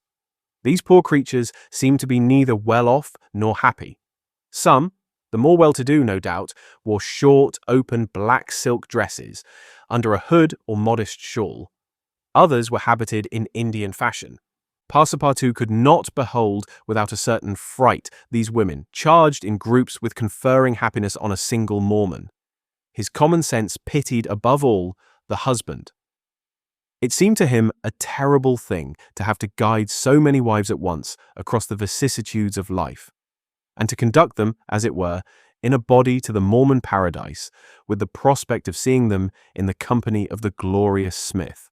These poor creatures seem to be neither well off nor happy. Some, the more well-to-do no doubt, wore short, open black silk dresses under a hood or modest shawl. Others were habited in Indian fashion. Passepartout could not behold without a certain fright these women, charged in groups with conferring happiness on a single Mormon. His common sense pitied above all the husband. It seemed to him a terrible thing to have to guide so many wives at once across the vicissitudes of life, and to conduct them, as it were, in a body to the Mormon paradise, with the prospect of seeing them in the company of the glorious Smith,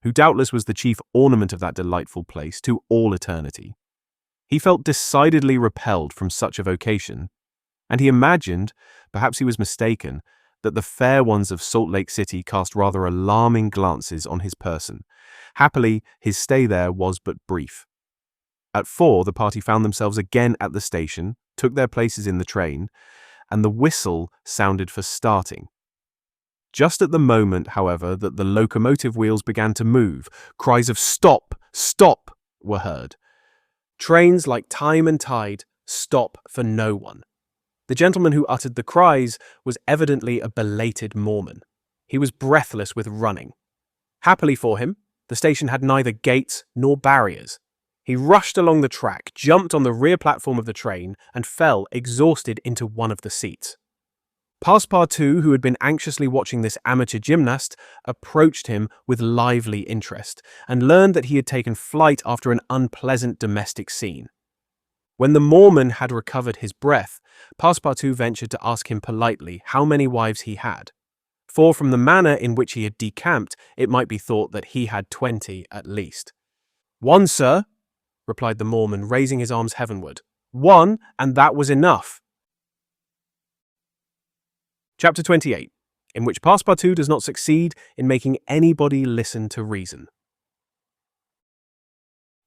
who doubtless was the chief ornament of that delightful place to all eternity. He felt decidedly repelled from such a vocation, and he imagined, perhaps he was mistaken, that the fair ones of Salt Lake City cast rather alarming glances on his person. Happily, his stay there was but brief. At 4, the party found themselves again at the station, took their places in the train, and the whistle sounded for starting. Just at the moment, however, that the locomotive wheels began to move, cries of "Stop! Stop!" were heard. Trains, like time and tide, stop for no one. The gentleman who uttered the cries was evidently a belated Mormon. He was breathless with running. Happily for him, the station had neither gates nor barriers. He rushed along the track, jumped on the rear platform of the train, and fell exhausted into one of the seats. Passepartout, who had been anxiously watching this amateur gymnast, approached him with lively interest, and learned that he had taken flight after an unpleasant domestic scene. When the Mormon had recovered his breath, Passepartout ventured to ask him politely how many wives he had, for from the manner in which he had decamped, it might be thought that he had 20 at least. "One, sir," replied the Mormon, raising his arms heavenward. "One, and that was enough." Chapter 28, in which Passepartout does not succeed in making anybody listen to reason.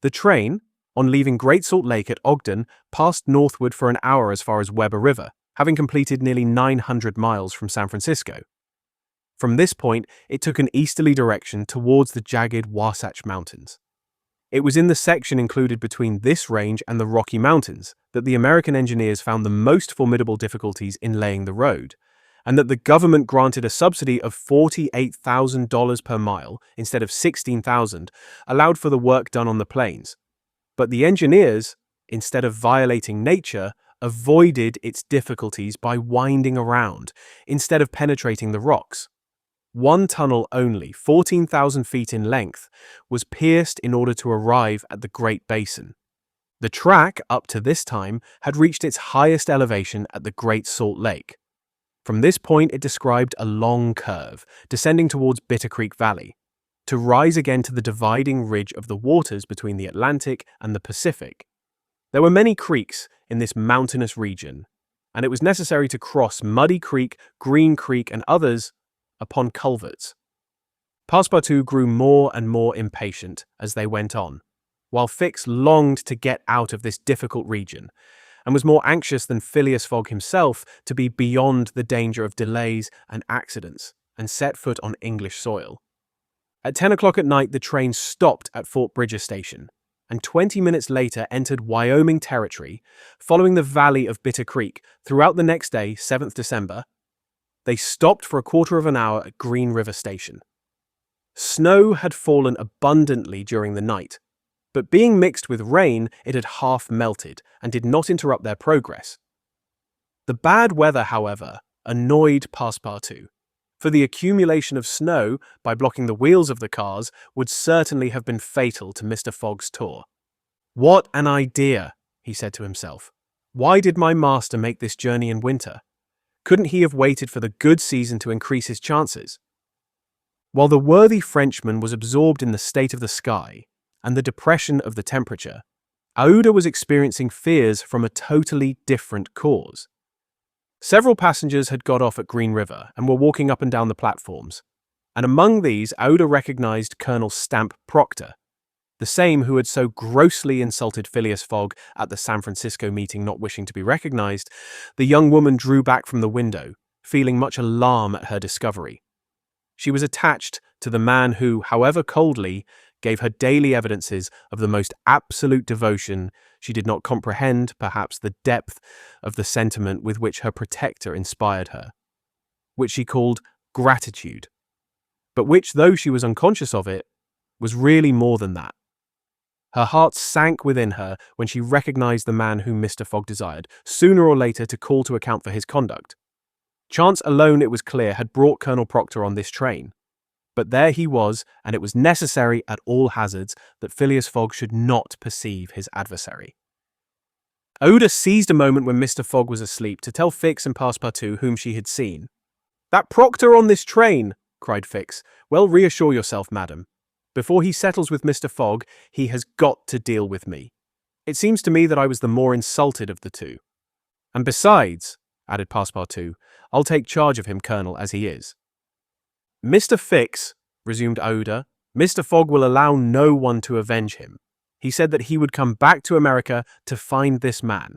The train, on leaving Great Salt Lake at Ogden, passed northward for an hour as far as Weber River, having completed nearly 900 miles from San Francisco. From this point, it took an easterly direction towards the jagged Wasatch Mountains. It was in the section included between this range and the Rocky Mountains that the American engineers found the most formidable difficulties in laying the road, and that the government granted a subsidy of $48,000 per mile instead of $16,000, allowed for the work done on the plains. But the engineers, instead of violating nature, avoided its difficulties by winding around, instead of penetrating the rocks. One tunnel only, 14,000 feet in length, was pierced in order to arrive at the Great Basin. The track, up to this time, had reached its highest elevation at the Great Salt Lake. From this point it described a long curve, descending towards Bitter Creek Valley, to rise again to the dividing ridge of the waters between the Atlantic and the Pacific. There were many creeks in this mountainous region, and it was necessary to cross Muddy Creek, Green Creek, and others upon culverts. Passepartout grew more and more impatient as they went on, while Fix longed to get out of this difficult region, and was more anxious than Phileas Fogg himself to be beyond the danger of delays and accidents, and set foot on English soil. At 10 o'clock at night, the train stopped at Fort Bridger Station, and 20 minutes later entered Wyoming territory, following the valley of Bitter Creek. Throughout the next day, 7th December, they stopped for a quarter of an hour at Green River Station. Snow had fallen abundantly during the night, but being mixed with rain, it had half melted and did not interrupt their progress. The bad weather, however, annoyed Passepartout, for the accumulation of snow, by blocking the wheels of the cars, would certainly have been fatal to Mr. Fogg's tour. "What an idea," he said to himself. "Why did my master make this journey in winter? Couldn't he have waited for the good season to increase his chances?" While the worthy Frenchman was absorbed in the state of the sky and the depression of the temperature, Aouda was experiencing fears from a totally different cause. Several passengers had got off at Green River and were walking up and down the platforms, and among these Aouda recognized Colonel Stamp Proctor, the same who had so grossly insulted Phileas Fogg at the San Francisco meeting. Not wishing to be recognized, the young woman drew back from the window, feeling much alarm at her discovery. She was attached to the man who, however coldly, gave her daily evidences of the most absolute devotion. She did not comprehend, perhaps, the depth of the sentiment with which her protector inspired her, which she called gratitude, but which, though she was unconscious of it, was really more than that. Her heart sank within her when she recognized the man whom Mr. Fogg desired, sooner or later, to call to account for his conduct. Chance alone, it was clear, had brought Colonel Proctor on this train. But there he was, and it was necessary at all hazards that Phileas Fogg should not perceive his adversary. Aouda seized a moment when Mr. Fogg was asleep to tell Fix and Passepartout whom she had seen. "That Proctor on this train!" cried Fix. "Well, reassure yourself, madam. Before he settles with Mr. Fogg, he has got to deal with me. It seems to me that I was the more insulted of the two. And besides," added Passepartout, "I'll take charge of him, Colonel, as he is." "Mr. Fix," resumed Aouda, "Mr. Fogg will allow no one to avenge him. He said that he would come back to America to find this man.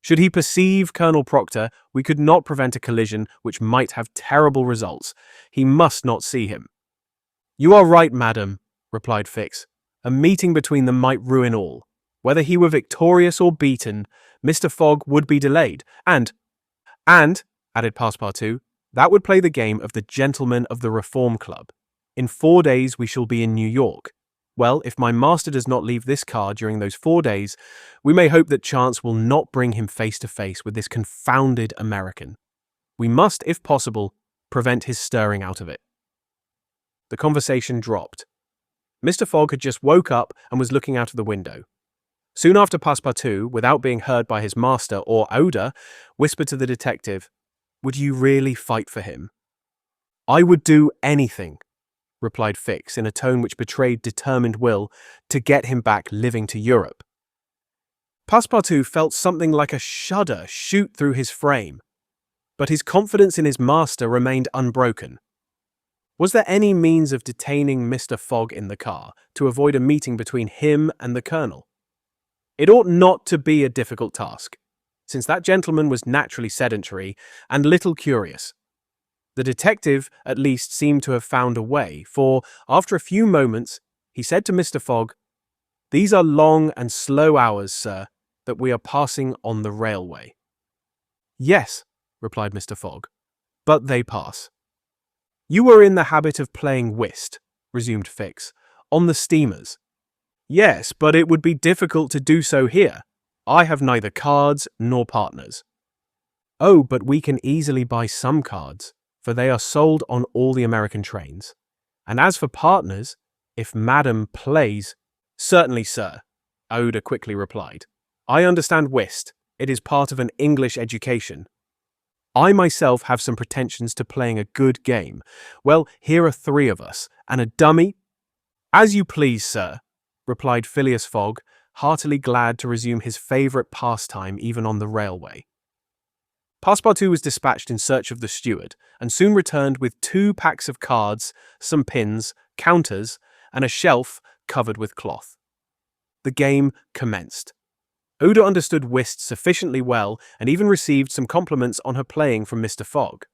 Should he perceive Colonel Proctor, we could not prevent a collision which might have terrible results. He must not see him." "You are right, madam," replied Fix. "A meeting between them might ruin all. Whether he were victorious or beaten, Mr. Fogg would be delayed, and, added Passepartout, that would play the game of the gentlemen of the Reform Club. In 4 days we shall be in New York. Well, if my master does not leave this car during those 4 days, we may hope that chance will not bring him face to face with this confounded American. We must, if possible, prevent his stirring out of it." The conversation dropped. Mr. Fogg had just woke up and was looking out of the window. Soon after, Passepartout, without being heard by his master or Aouda, whispered to the detective, "Would you really fight for him?" "I would do anything," replied Fix in a tone which betrayed determined will, "to get him back living to Europe." Passepartout felt something like a shudder shoot through his frame, but his confidence in his master remained unbroken. Was there any means of detaining Mr. Fogg in the car to avoid a meeting between him and the Colonel? It ought not to be a difficult task, since that gentleman was naturally sedentary and little curious. The detective, at least, seemed to have found a way, for, after a few moments, he said to Mr. Fogg, "These are long and slow hours, sir, that we are passing on the railway." "Yes," replied Mr. Fogg, "but they pass." "You were in the habit of playing whist," resumed Fix, "on the steamers." "Yes, but it would be difficult to do so here. I have neither cards nor partners." "Oh, but we can easily buy some cards, for they are sold on all the American trains. And as for partners, if Madam plays—" "Certainly, sir," Aouda quickly replied. "I understand whist. It is part of an English education. I myself have some pretensions to playing a good game. Well, here are 3 of us, and a dummy—" "As you please, sir," replied Phileas Fogg, heartily glad to resume his favorite pastime even on the railway. Passepartout was dispatched in search of the steward, and soon returned with 2 packs of cards, some pins, counters, and a shelf covered with cloth. The game commenced. Oda understood whist sufficiently well and even received some compliments on her playing from Mr. Fogg.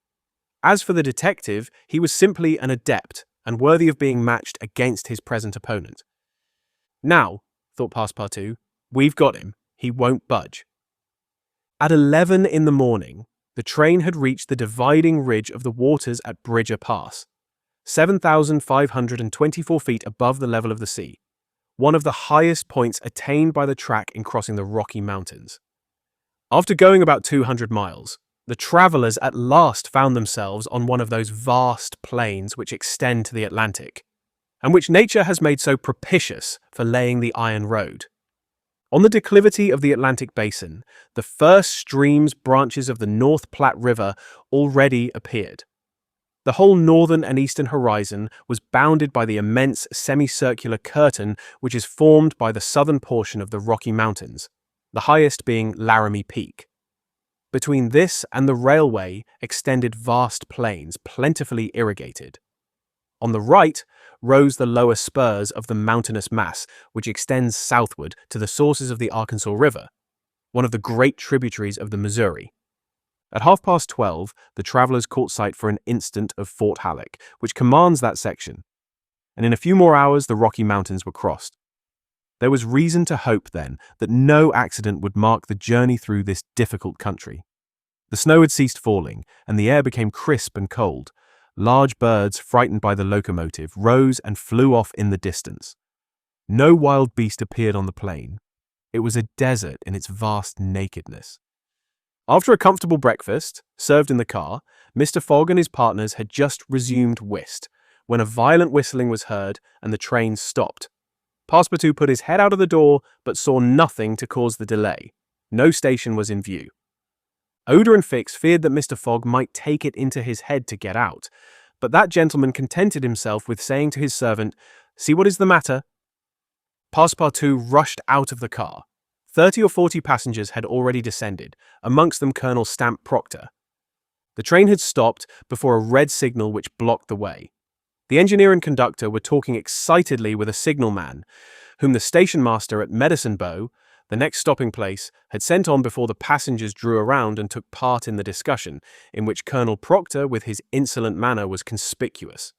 As for the detective, he was simply an adept and worthy of being matched against his present opponent. Now, thought Passepartout, we've got him. He won't budge. At 11 in the morning, the train had reached the dividing ridge of the waters at Bridger Pass, 7,524 feet above the level of the sea, one of the highest points attained by the track in crossing the Rocky Mountains. After going about 200 miles, the travellers at last found themselves on one of those vast plains which extend to the Atlantic, and which nature has made so propitious for laying the iron road. On the declivity of the Atlantic basin, the first streams branches of the North Platte River already appeared. The whole northern and eastern horizon was bounded by the immense semicircular curtain which is formed by the southern portion of the Rocky Mountains, the highest being Laramie Peak. Between this and the railway extended vast plains, plentifully irrigated. On the right rose the lower spurs of the mountainous mass, which extends southward to the sources of the Arkansas River, one of the great tributaries of the Missouri. At 12:30, the travelers caught sight for an instant of Fort Halleck, which commands that section, and in a few more hours the Rocky Mountains were crossed. There was reason to hope, then, that no accident would mark the journey through this difficult country. The snow had ceased falling, and the air became crisp and cold. Large birds, frightened by the locomotive, rose and flew off in the distance. No wild beast appeared on the plain. It was a desert in its vast nakedness. After a comfortable breakfast, served in the car, Mr. Fogg and his partners had just resumed whist, when a violent whistling was heard and the train stopped. Passepartout put his head out of the door, but saw nothing to cause the delay. No station was in view. Oda and Fix feared that Mr. Fogg might take it into his head to get out, but that gentleman contented himself with saying to his servant, "See what is the matter?" Passepartout rushed out of the car. 30 or 40 passengers had already descended, amongst them Colonel Stamp Proctor. The train had stopped before a red signal which blocked the way. The engineer and conductor were talking excitedly with a signalman, whom the station master at Medicine Bow, the next stopping place, had sent on before the passengers drew around and took part in the discussion, in which Colonel Proctor, with his insolent manner, was conspicuous.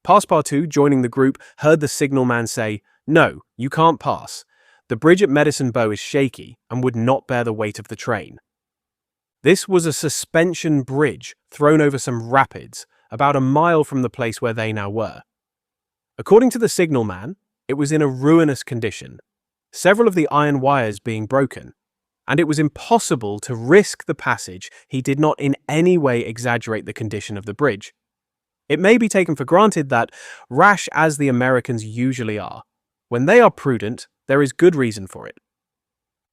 Passepartout, joining the group, heard the signalman say, "No, you can't pass. The bridge at Medicine Bow is shaky and would not bear the weight of the train." This was a suspension bridge thrown over some rapids, about a mile from the place where they now were. According to the signalman, it was in a ruinous condition, several of the iron wires being broken, and it was impossible to risk the passage. He did not in any way exaggerate the condition of the bridge. It may be taken for granted that, rash as the Americans usually are, when they are prudent, there is good reason for it.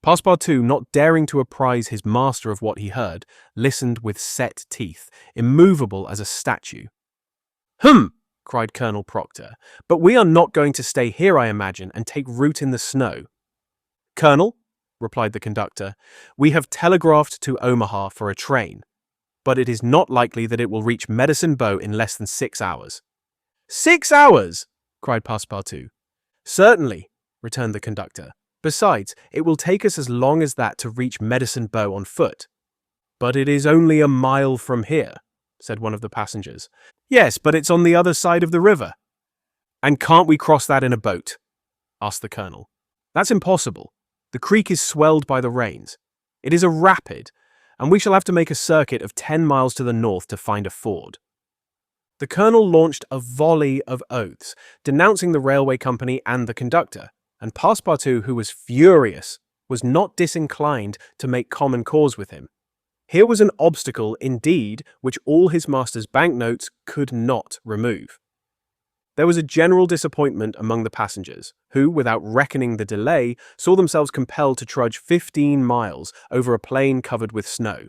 Passepartout, not daring to apprise his master of what he heard, listened with set teeth, immovable as a statue. "Hum!" cried Colonel Proctor, "but we are not going to stay here, I imagine, and take root in the snow." "Colonel," replied the conductor, "we have telegraphed to Omaha for a train, but it is not likely that it will reach Medicine Bow in less than 6 hours." "6 hours!" cried Passepartout. "Certainly," returned the conductor. "Besides, it will take us as long as that to reach Medicine Bow on foot." "But it is only a mile from here," said one of the passengers. "Yes, but it's on the other side of the river." "And can't we cross that in a boat?" asked the colonel. "That's impossible. The creek is swelled by the rains. It is a rapid, and we shall have to make a circuit of 10 miles to the north to find a ford." The colonel launched a volley of oaths, denouncing the railway company and the conductor, and Passepartout, who was furious, was not disinclined to make common cause with him. Here was an obstacle, indeed, which all his master's banknotes could not remove. There was a general disappointment among the passengers, who, without reckoning the delay, saw themselves compelled to trudge 15 miles over a plain covered with snow.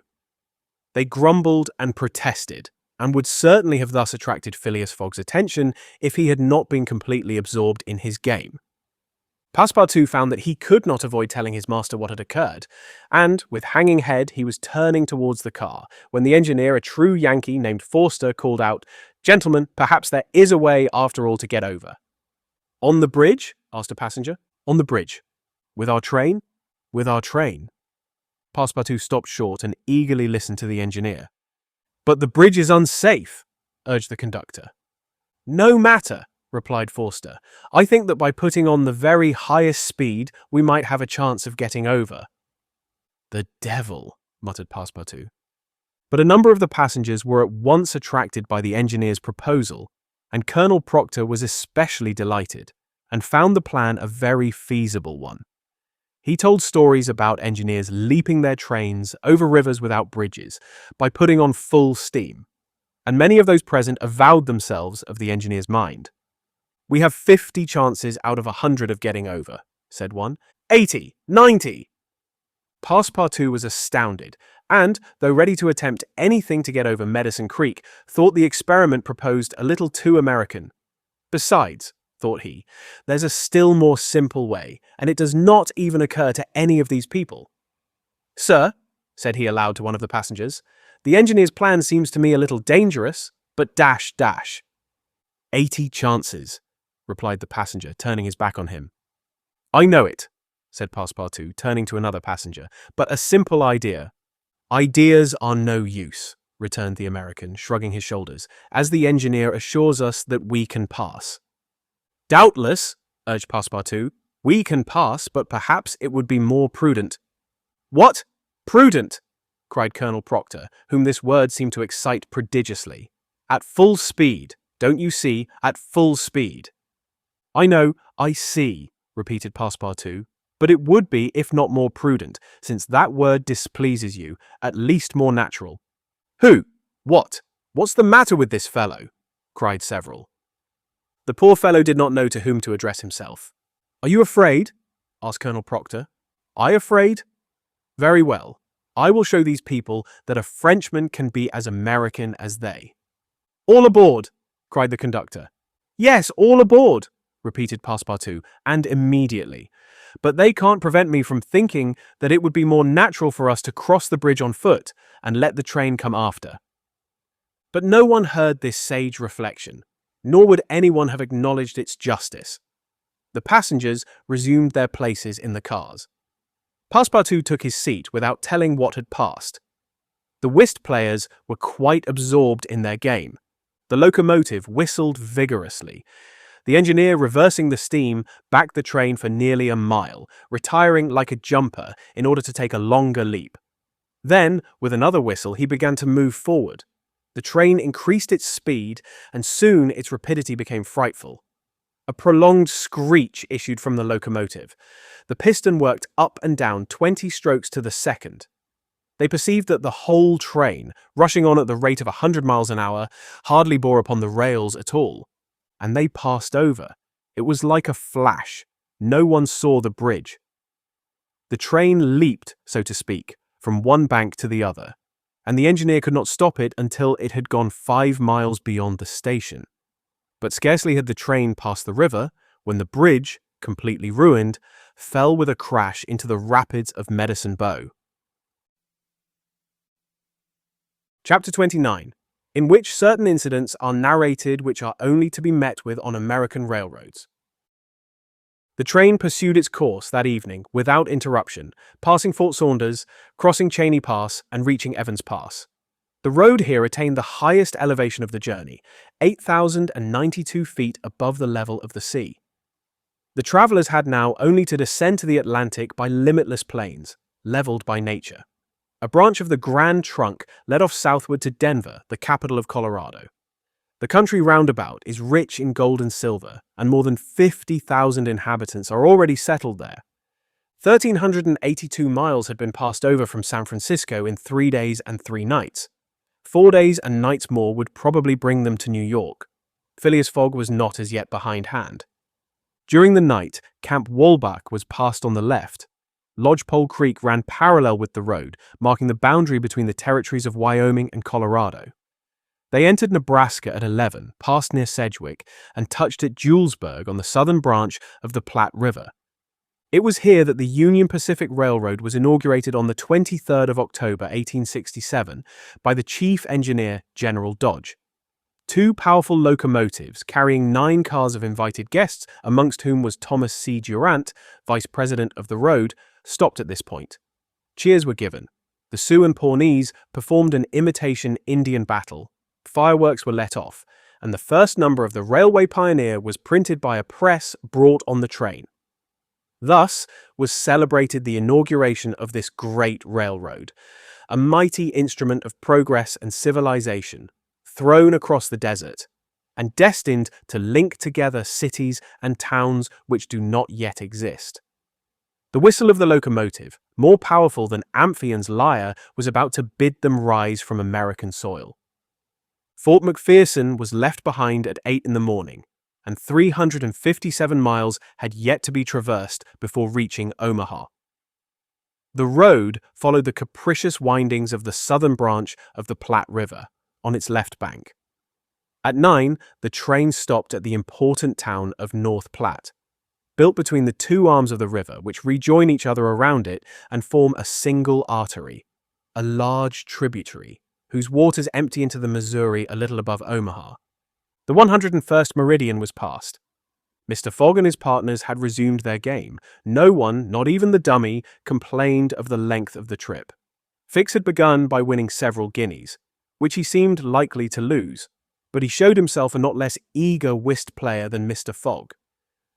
They grumbled and protested, and would certainly have thus attracted Phileas Fogg's attention if he had not been completely absorbed in his game. Passepartout found that he could not avoid telling his master what had occurred, and, with hanging head, he was turning towards the car, when the engineer, a true Yankee named Forster, called out, "Gentlemen, perhaps there is a way after all to get over." "On the bridge?" asked a passenger. "On the bridge." "With our train?" "With our train." Passepartout stopped short and eagerly listened to the engineer. "But the bridge is unsafe," urged the conductor. "No matter," replied Forster. "I think that by putting on the very highest speed, we might have a chance of getting over." "The devil," muttered Passepartout. But a number of the passengers were at once attracted by the engineer's proposal, and Colonel Proctor was especially delighted, and found the plan a very feasible one. He told stories about engineers leaping their trains over rivers without bridges by putting on full steam, and many of those present avowed themselves of the engineer's mind. "We have 50 chances out of 100 of getting over," said one. 80, 90. Passepartout was astounded, and, though ready to attempt anything to get over Medicine Creek, thought the experiment proposed a little too American. "Besides," thought he, "there's a still more simple way, and it does not even occur to any of these people." "Sir," said he aloud to one of the passengers, "the engineer's plan seems to me a little dangerous, but dash, dash." 80 chances, replied the passenger, turning his back on him. "I know it," said Passepartout, turning to another passenger, "but a simple idea." "Ideas are no use," returned the American, shrugging his shoulders, "as the engineer assures us that we can pass." "Doubtless," urged Passepartout, "we can pass, but perhaps it would be more prudent." "What? Prudent?" cried Colonel Proctor, whom this word seemed to excite prodigiously. "At full speed, don't you see, at full speed." "I know, I see," repeated Passepartout, "but it would be, if not more prudent, since that word displeases you, at least more natural." "Who? What? What's the matter with this fellow?" cried several. The poor fellow did not know to whom to address himself. "Are you afraid?" asked Colonel Proctor. "I afraid? Very well. I will show these people that a Frenchman can be as American as they." "All aboard!" cried the conductor. "Yes, all aboard!" repeated Passepartout, and immediately. "But they can't prevent me from thinking that it would be more natural for us to cross the bridge on foot and let the train come after." But no one heard this sage reflection, nor would anyone have acknowledged its justice. The passengers resumed their places in the cars. Passepartout took his seat without telling what had passed. The whist players were quite absorbed in their game. The locomotive whistled vigorously. The engineer, reversing the steam, backed the train for nearly a mile, retiring like a jumper in order to take a longer leap. Then, with another whistle, he began to move forward. The train increased its speed, and soon its rapidity became frightful. A prolonged screech issued from the locomotive. The piston worked up and down 20 strokes to the second. They perceived that the whole train, rushing on at the rate of 100 miles an hour, hardly bore upon the rails at all. And they passed over. It was like a flash. No one saw the bridge. The train leaped, so to speak, from one bank to the other, and the engineer could not stop it until it had gone 5 miles beyond the station. But scarcely had the train passed the river, when the bridge, completely ruined, fell with a crash into the rapids of Medicine Bow. Chapter 29, in which certain incidents are narrated which are only to be met with on American railroads. The train pursued its course that evening without interruption, passing Fort Saunders, crossing Cheney Pass, and reaching Evans Pass. The road here attained the highest elevation of the journey, 8,092 feet above the level of the sea. The travelers had now only to descend to the Atlantic by limitless plains, leveled by nature. A branch of the Grand Trunk led off southward to Denver, the capital of Colorado. The country roundabout is rich in gold and silver, and more than 50,000 inhabitants are already settled there. 1,382 miles had been passed over from San Francisco in 3 days and 3 nights. 4 days and nights more would probably bring them to New York. Phileas Fogg was not as yet behindhand. During the night, Camp Walbach was passed on the left. Lodgepole Creek ran parallel with the road, marking the boundary between the territories of Wyoming and Colorado. They entered Nebraska at 11, passed near Sedgwick, and touched at Julesburg on the southern branch of the Platte River. It was here that the Union Pacific Railroad was inaugurated on the 23rd of October 1867 by the chief engineer, General Dodge. Two powerful locomotives carrying 9 cars of invited guests, amongst whom was Thomas C. Durant, vice president of the road, stopped at this point. Cheers were given. The Sioux and Pawnees performed an imitation Indian battle. Fireworks were let off, and the first number of the Railway Pioneer was printed by a press brought on the train. Thus was celebrated the inauguration of this great railroad, a mighty instrument of progress and civilization, thrown across the desert, and destined to link together cities and towns which do not yet exist. The whistle of the locomotive, more powerful than Amphion's lyre, was about to bid them rise from American soil. Fort McPherson was left behind at 8 in the morning, and 357 miles had yet to be traversed before reaching Omaha. The road followed the capricious windings of the southern branch of the Platte River on its left bank. At 9, the train stopped at the important town of North Platte, built between the two arms of the river, which rejoin each other around it and form a single artery, a large tributary, whose waters empty into the Missouri a little above Omaha. The 101st meridian was passed. Mr. Fogg and his partners had resumed their game. No one, not even the dummy, complained of the length of the trip. Fix had begun by winning several guineas, which he seemed likely to lose, but he showed himself a not less eager whist player than Mr. Fogg.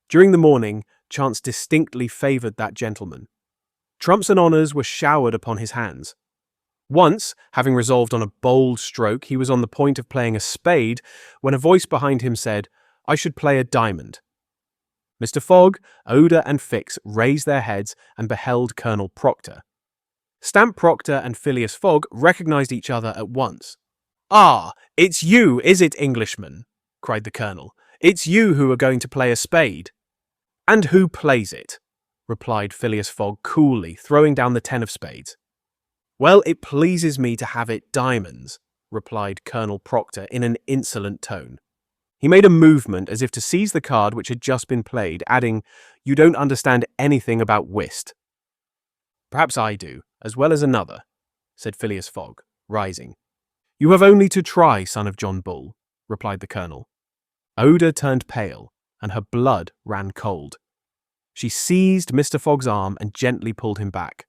During the morning, chance distinctly favoured that gentleman. Trumps and honours were showered upon his hands. Once, having resolved on a bold stroke, he was on the point of playing a spade when a voice behind him said, "I should play a diamond." Mr. Fogg, Oda, and Fix raised their heads and beheld Colonel Proctor. Stamp Proctor and Phileas Fogg recognized each other at once. "Ah, it's you, is it, Englishman?" cried the Colonel. "It's you who are going to play a spade." "And who plays it?" replied Phileas Fogg coolly, throwing down the 10 of spades. "Well, it pleases me to have it diamonds," replied Colonel Proctor in an insolent tone. He made a movement as if to seize the card which had just been played, adding, "You don't understand anything about whist." "Perhaps I do, as well as another," said Phileas Fogg, rising. "You have only to try, son of John Bull," replied the Colonel. Oda turned pale, and her blood ran cold. She seized Mr. Fogg's arm and gently pulled him back.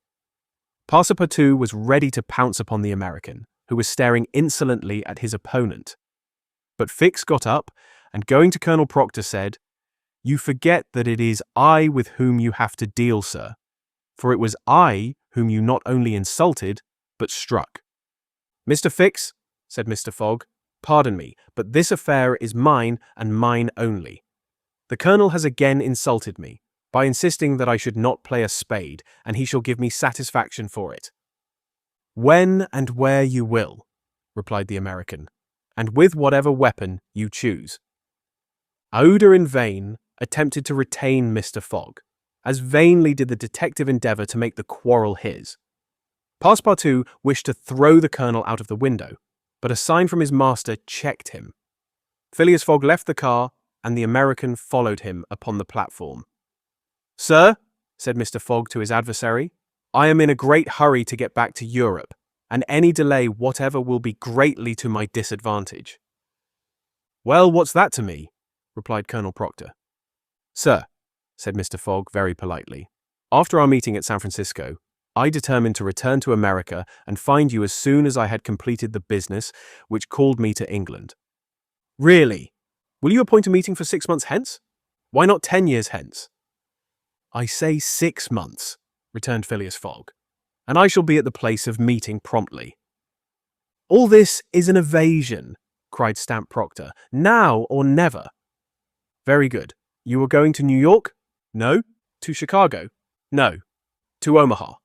Passepartout was ready to pounce upon the American, who was staring insolently at his opponent. But Fix got up, and going to Colonel Proctor said, "You forget that it is I with whom you have to deal, sir, for it was I whom you not only insulted, but struck." "Mr. Fix," said Mr. Fogg, "pardon me, but this affair is mine and mine only. The Colonel has again insulted me by insisting that I should not play a spade, and he shall give me satisfaction for it." "When and where you will," replied the American, "and with whatever weapon you choose." Oda in vain attempted to retain Mr. Fogg, as vainly did the detective endeavour to make the quarrel his. Passepartout wished to throw the Colonel out of the window, but a sign from his master checked him. Phileas Fogg left the car, and the American followed him upon the platform. "Sir," said Mr. Fogg to his adversary, "I am in a great hurry to get back to Europe, and any delay whatever will be greatly to my disadvantage." "Well, what's that to me?" replied Colonel Proctor. "Sir," said Mr. Fogg very politely, "after our meeting at San Francisco, I determined to return to America and find you as soon as I had completed the business which called me to England." "Really? Will you appoint a meeting for 6 months hence? Why not 10 years hence?" "I say 6 months," returned Phileas Fogg, "and I shall be at the place of meeting promptly." "All this is an evasion," cried Stamp Proctor. "Now or never." "Very good. You are going to New York?" "No." "To Chicago?" "No." "To Omaha?"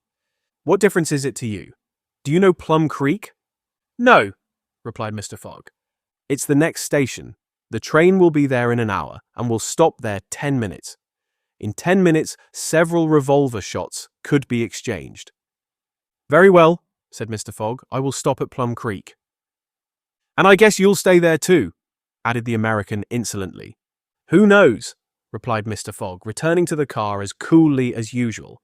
"What difference is it to you? Do you know Plum Creek?" "No," replied Mr. Fogg. "It's the next station. The train will be there in an hour, and will stop there 10 minutes. In 10 minutes, several revolver shots could be exchanged." "Very well," said Mr. Fogg. "I will stop at Plum Creek." "And I guess you'll stay there too," added the American insolently. "Who knows? replied Mr. Fogg, returning to the car as coolly as usual.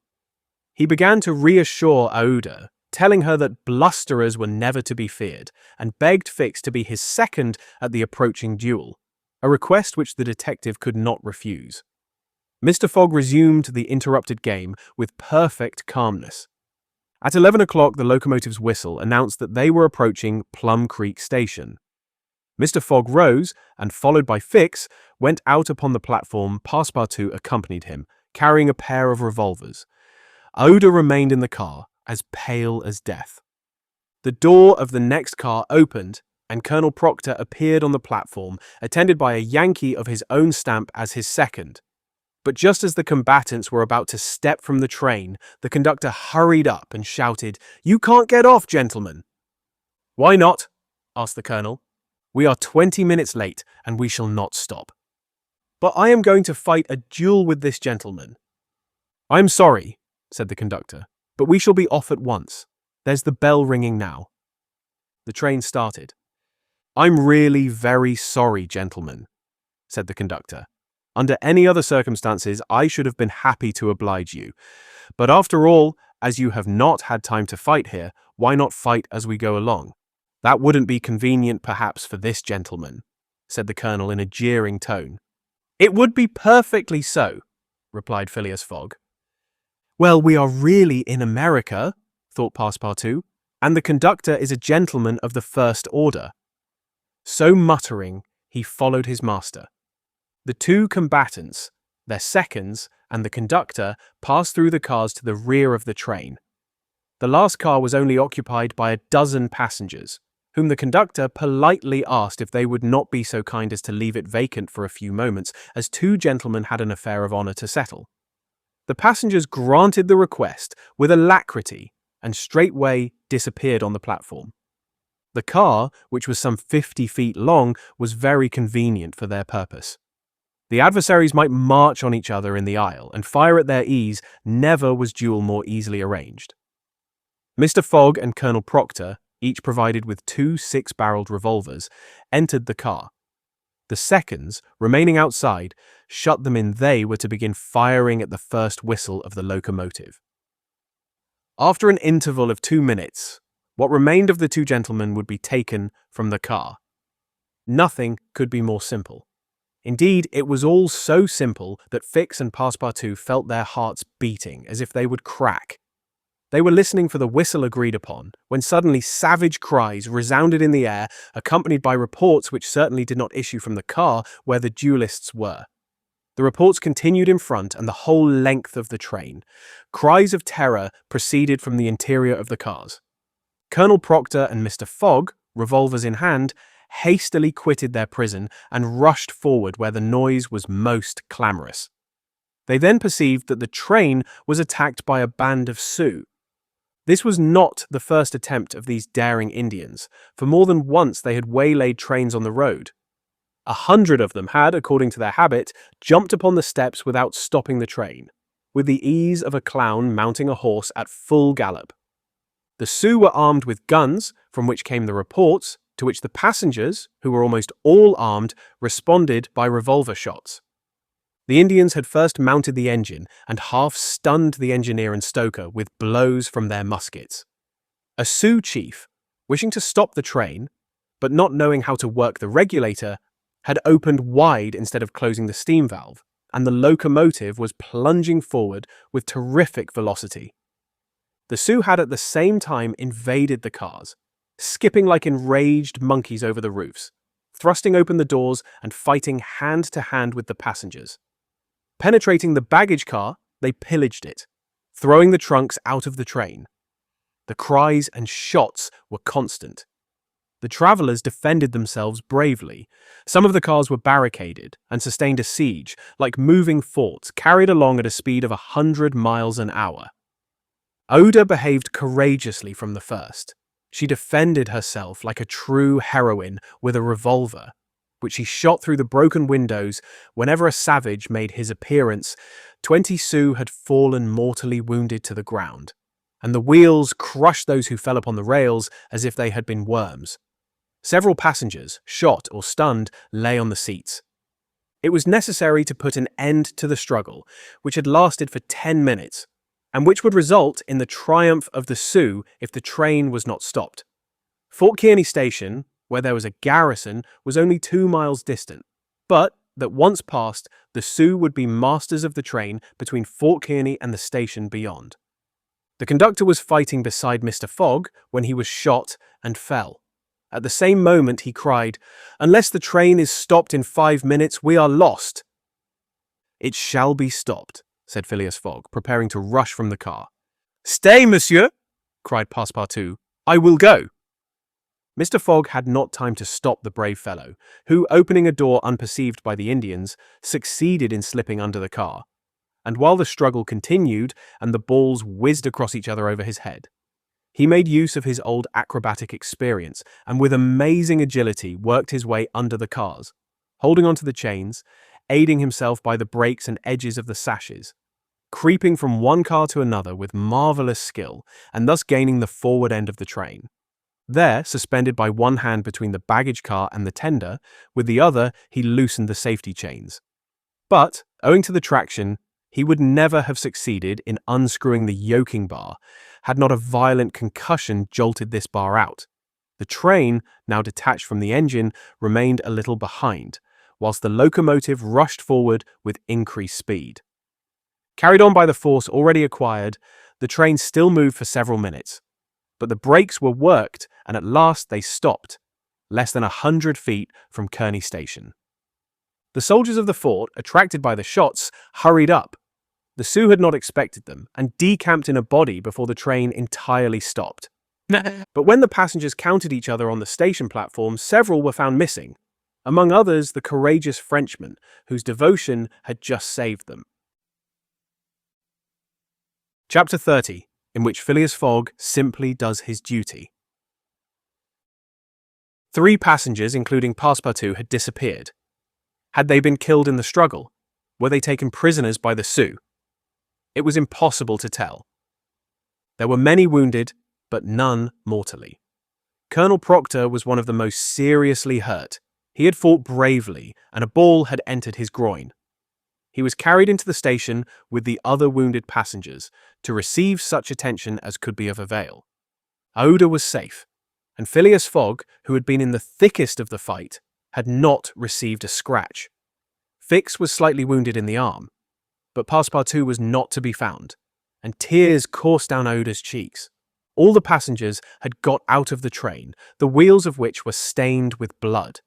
He began to reassure Aouda, telling her that blusterers were never to be feared, and begged Fix to be his second at the approaching duel, a request which the detective could not refuse. Mr. Fogg resumed the interrupted game with perfect calmness. At 11 o'clock, the locomotive's whistle announced that they were approaching Plum Creek Station. Mr. Fogg rose and, followed by Fix, went out upon the platform. Passepartout accompanied him, carrying a pair of revolvers. Aouda remained in the car, as pale as death. The door of the next car opened, and Colonel Proctor appeared on the platform, attended by a Yankee of his own stamp as his second. But just as the combatants were about to step from the train, the conductor hurried up and shouted, "You can't get off, gentlemen!" "Why not?" asked the colonel. "We are 20 minutes late, and we shall not stop." "But I am going to fight a duel with this gentleman." "I am sorry," said the conductor, "but we shall be off at once. There's the bell ringing now." The train started. "I'm really very sorry, gentlemen," said the conductor. "Under any other circumstances, I should have been happy to oblige you. But after all, as you have not had time to fight here, why not fight as we go along? That wouldn't be convenient, perhaps, for this gentleman," said the colonel in a jeering tone. "It would be perfectly so," replied Phileas Fogg. "Well, we are really in America," thought Passepartout, "and the conductor is a gentleman of the first order." So muttering, he followed his master. The two combatants, their seconds, and the conductor passed through the cars to the rear of the train. The last car was only occupied by a dozen passengers, whom the conductor politely asked if they would not be so kind as to leave it vacant for a few moments, as two gentlemen had an affair of honor to settle. The passengers granted the request with alacrity and straightway disappeared on the platform. The car, which was some 50 feet long, was very convenient for their purpose. The adversaries might march on each other in the aisle and fire at their ease. Never was duel more easily arranged. Mr. Fogg and Colonel Proctor, each provided with 2 six-barreled revolvers, entered the car. The seconds, remaining outside, shut them in. They were to begin firing at the first whistle of the locomotive. After an interval of 2 minutes, what remained of the two gentlemen would be taken from the car. Nothing could be more simple. Indeed, it was all so simple that Fix and Passepartout felt their hearts beating as if they would crack. They were listening for the whistle agreed upon, when suddenly savage cries resounded in the air, accompanied by reports which certainly did not issue from the car where the duelists were. The reports continued in front and the whole length of the train. Cries of terror proceeded from the interior of the cars. Colonel Proctor and Mr. Fogg, revolvers in hand, hastily quitted their prison and rushed forward where the noise was most clamorous. They then perceived that the train was attacked by a band of Sioux. This was not the first attempt of these daring Indians, for more than once they had waylaid trains on the road. 100 of them had, according to their habit, jumped upon the steps without stopping the train, with the ease of a clown mounting a horse at full gallop. The Sioux were armed with guns, from which came the reports, to which the passengers, who were almost all armed, responded by revolver shots. The Indians had first mounted the engine and half stunned the engineer and stoker with blows from their muskets. A Sioux chief, wishing to stop the train, but not knowing how to work the regulator, had opened wide instead of closing the steam valve, and the locomotive was plunging forward with terrific velocity. The Sioux had at the same time invaded the cars, skipping like enraged monkeys over the roofs, thrusting open the doors and fighting hand to hand with the passengers. Penetrating the baggage car, they pillaged it, throwing the trunks out of the train. The cries and shots were constant. The travellers defended themselves bravely. Some of the cars were barricaded and sustained a siege, like moving forts carried along at a speed of 100 miles an hour. Aouda behaved courageously from the first. She defended herself like a true heroine with a revolver, which she shot through the broken windows whenever a savage made his appearance. 20 Sioux had fallen mortally wounded to the ground, and the wheels crushed those who fell upon the rails as if they had been worms. Several passengers, shot or stunned, lay on the seats. It was necessary to put an end to the struggle, which had lasted for 10 minutes, and which would result in the triumph of the Sioux if the train was not stopped. Fort Kearny Station, where there was a garrison, was only 2 miles distant, but that once passed, the Sioux would be masters of the train between Fort Kearny and the station beyond. The conductor was fighting beside Mr. Fogg when he was shot and fell. At the same moment he cried, "Unless the train is stopped in 5 minutes, we are lost." "It shall be stopped," said Phileas Fogg, preparing to rush from the car. "Stay, monsieur!" cried Passepartout. "I will go." Mr. Fogg had not time to stop the brave fellow, who, opening a door unperceived by the Indians, succeeded in slipping under the car. And while the struggle continued and the balls whizzed across each other over his head, he made use of his old acrobatic experience and with amazing agility worked his way under the cars, holding onto the chains, aiding himself by the brakes and edges of the sashes, creeping from one car to another with marvelous skill, and thus gaining the forward end of the train. There, suspended by one hand between the baggage car and the tender, with the other he loosened the safety chains. But, owing to the traction, he would never have succeeded in unscrewing the yoking bar had not a violent concussion jolted this bar out. The train, now detached from the engine, remained a little behind, whilst the locomotive rushed forward with increased speed. Carried on by the force already acquired, the train still moved for several minutes. But the brakes were worked, and at last they stopped, less than 100 feet from Kearny Station. The soldiers of the fort, attracted by the shots, hurried up. The Sioux had not expected them, and decamped in a body before the train entirely stopped. But when the passengers counted each other on the station platform, several were found missing, among others the courageous Frenchman, whose devotion had just saved them. Chapter 30. In which Phileas Fogg simply does his duty. 3 passengers, including Passepartout, had disappeared. Had they been killed in the struggle? Were they taken prisoners by the Sioux? It was impossible to tell. There were many wounded, but none mortally. Colonel Proctor was one of the most seriously hurt. He had fought bravely, and a ball had entered his groin. He was carried into the station with the other wounded passengers to receive such attention as could be of avail. Aouda was safe, and Phileas Fogg, who had been in the thickest of the fight, had not received a scratch. Fix was slightly wounded in the arm, but Passepartout was not to be found, and tears coursed down Aouda's cheeks. All the passengers had got out of the train, the wheels of which were stained with blood.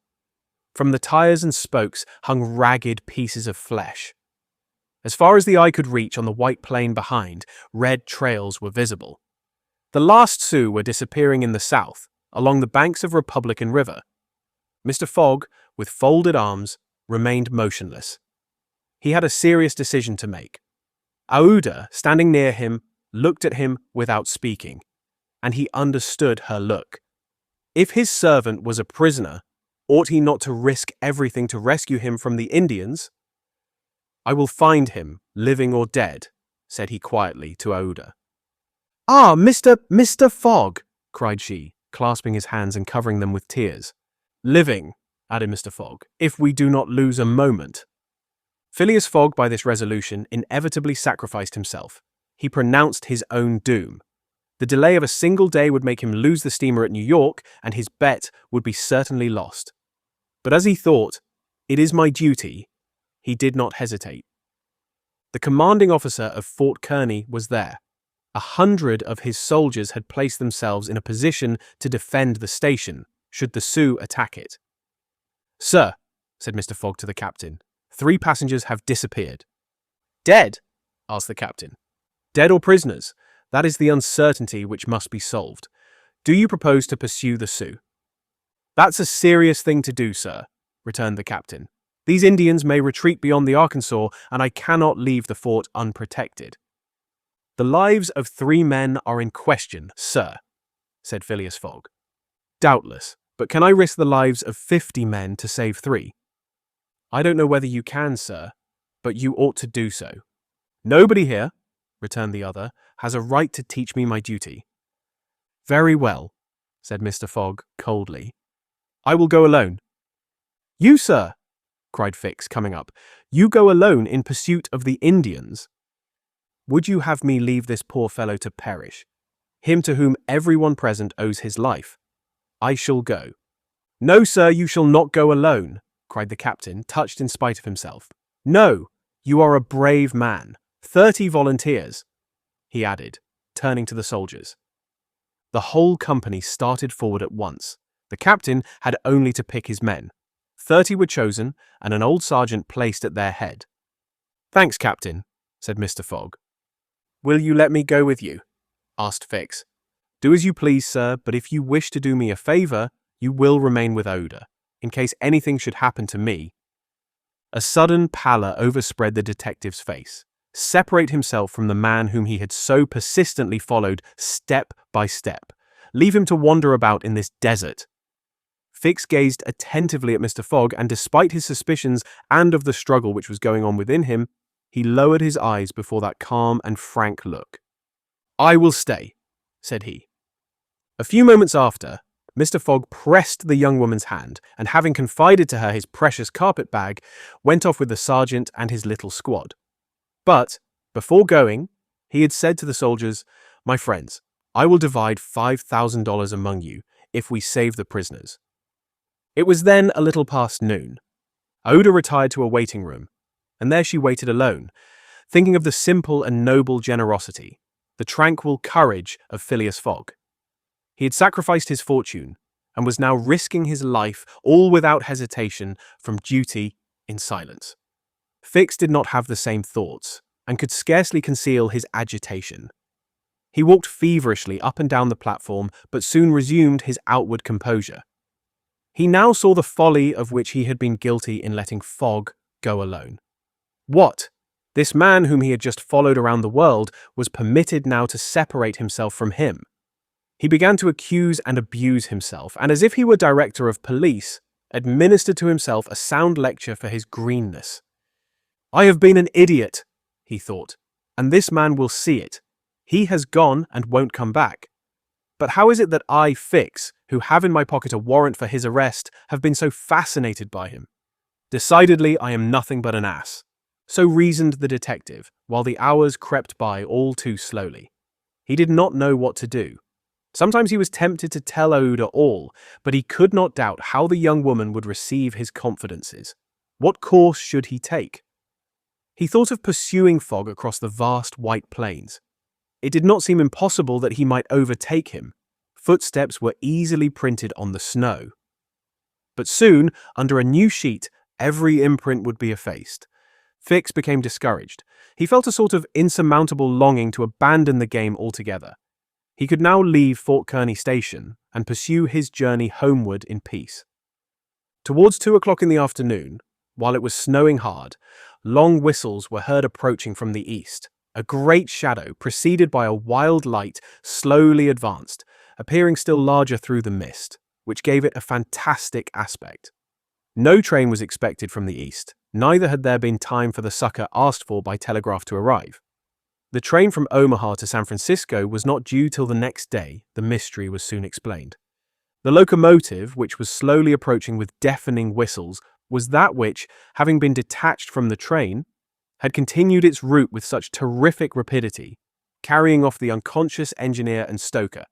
From the tires and spokes hung ragged pieces of flesh. As far as the eye could reach on the white plain behind, red trails were visible. The last Sioux were disappearing in the south, along the banks of Republican River. Mr. Fogg, with folded arms, remained motionless. He had a serious decision to make. Aouda, standing near him, looked at him without speaking, and he understood her look. If his servant was a prisoner, ought he not to risk everything to rescue him from the Indians? "I will find him, living or dead," said he quietly to Aouda. "Ah, Mr. Fogg," cried she, clasping his hands and covering them with tears. "Living," added Mr. Fogg, "if we do not lose a moment." Phileas Fogg, by this resolution, inevitably sacrificed himself. He pronounced his own doom. The delay of a single day would make him lose the steamer at New York, and his bet would be certainly lost. But as he thought, "It is my duty," he did not hesitate. The commanding officer of Fort Kearny was there. 100 of his soldiers had placed themselves in a position to defend the station, should the Sioux attack it. "Sir," said Mr. Fogg to the captain, 3 passengers have disappeared." "Dead?" asked the captain. "Dead or prisoners? That is the uncertainty which must be solved. Do you propose to pursue the Sioux?" "That's a serious thing to do, sir," returned the captain. "These Indians may retreat beyond the Arkansas, and I cannot leave the fort unprotected." "The lives of 3 men are in question, sir," said Phileas Fogg. "Doubtless, but can I risk the lives of 50 men to save 3? "I don't know whether you can, sir, but you ought to do so." "Nobody here," returned the other, "has a right to teach me my duty." "Very well," said Mr. Fogg coldly. "I will go alone." "You, sir?" cried Fix, coming up. "You go alone in pursuit of the Indians? Would you have me leave this poor fellow to perish? Him to whom everyone present owes his life. I shall go." "No, sir, you shall not go alone," cried the captain, touched in spite of himself. "No, you are a brave man. 30 volunteers," he added, turning to the soldiers. The whole company started forward at once. The captain had only to pick his men. 30 were chosen, and an old sergeant placed at their head. "Thanks, Captain," said Mr. Fogg. "Will you let me go with you?" asked Fix. "Do as you please, sir, but if you wish to do me a favor, you will remain with Oda, in case anything should happen to me." A sudden pallor overspread the detective's face. Separate himself from the man whom he had so persistently followed step by step. Leave him to wander about in this desert. Fix gazed attentively at Mr. Fogg, and despite his suspicions and of the struggle which was going on within him, he lowered his eyes before that calm and frank look. "I will stay," said he. A few moments after, Mr. Fogg pressed the young woman's hand, and having confided to her his precious carpet bag, went off with the sergeant and his little squad. But, before going, he had said to the soldiers, "My friends, I will divide $5,000 among you if we save the prisoners." It was then a little past noon. Oda retired to a waiting room, and there she waited alone, thinking of the simple and noble generosity, the tranquil courage of Phileas Fogg. He had sacrificed his fortune, and was now risking his life, all without hesitation, from duty in silence. Fix did not have the same thoughts, and could scarcely conceal his agitation. He walked feverishly up and down the platform, but soon resumed his outward composure. He now saw the folly of which he had been guilty in letting Fogg go alone. What? This man whom he had just followed around the world was permitted now to separate himself from him. He began to accuse and abuse himself, and as if he were director of police, administered to himself a sound lecture for his greenness. "I have been an idiot," he thought, "and this man will see it. He has gone and won't come back. But how is it that I, Fix, who have in my pocket a warrant for his arrest, have been so fascinated by him? Decidedly, I am nothing but an ass." So reasoned the detective, while the hours crept by all too slowly. He did not know what to do. Sometimes he was tempted to tell Oda all, but he could not doubt how the young woman would receive his confidences. What course should he take? He thought of pursuing Fogg across the vast white plains. It did not seem impossible that he might overtake him. Footsteps were easily printed on the snow. But soon, under a new sheet, every imprint would be effaced. Fix became discouraged. He felt a sort of insurmountable longing to abandon the game altogether. He could now leave Fort Kearny Station and pursue his journey homeward in peace. Towards 2 o'clock in the afternoon, while it was snowing hard, long whistles were heard approaching from the east. A great shadow, preceded by a wild light, slowly advanced, appearing still larger through the mist, which gave it a fantastic aspect. No train was expected from the east, neither had there been time for the succor asked for by telegraph to arrive. The train from Omaha to San Francisco was not due till the next day. The mystery was soon explained. The locomotive, which was slowly approaching with deafening whistles, was that which, having been detached from the train, had continued its route with such terrific rapidity, carrying off the unconscious engineer and stoker.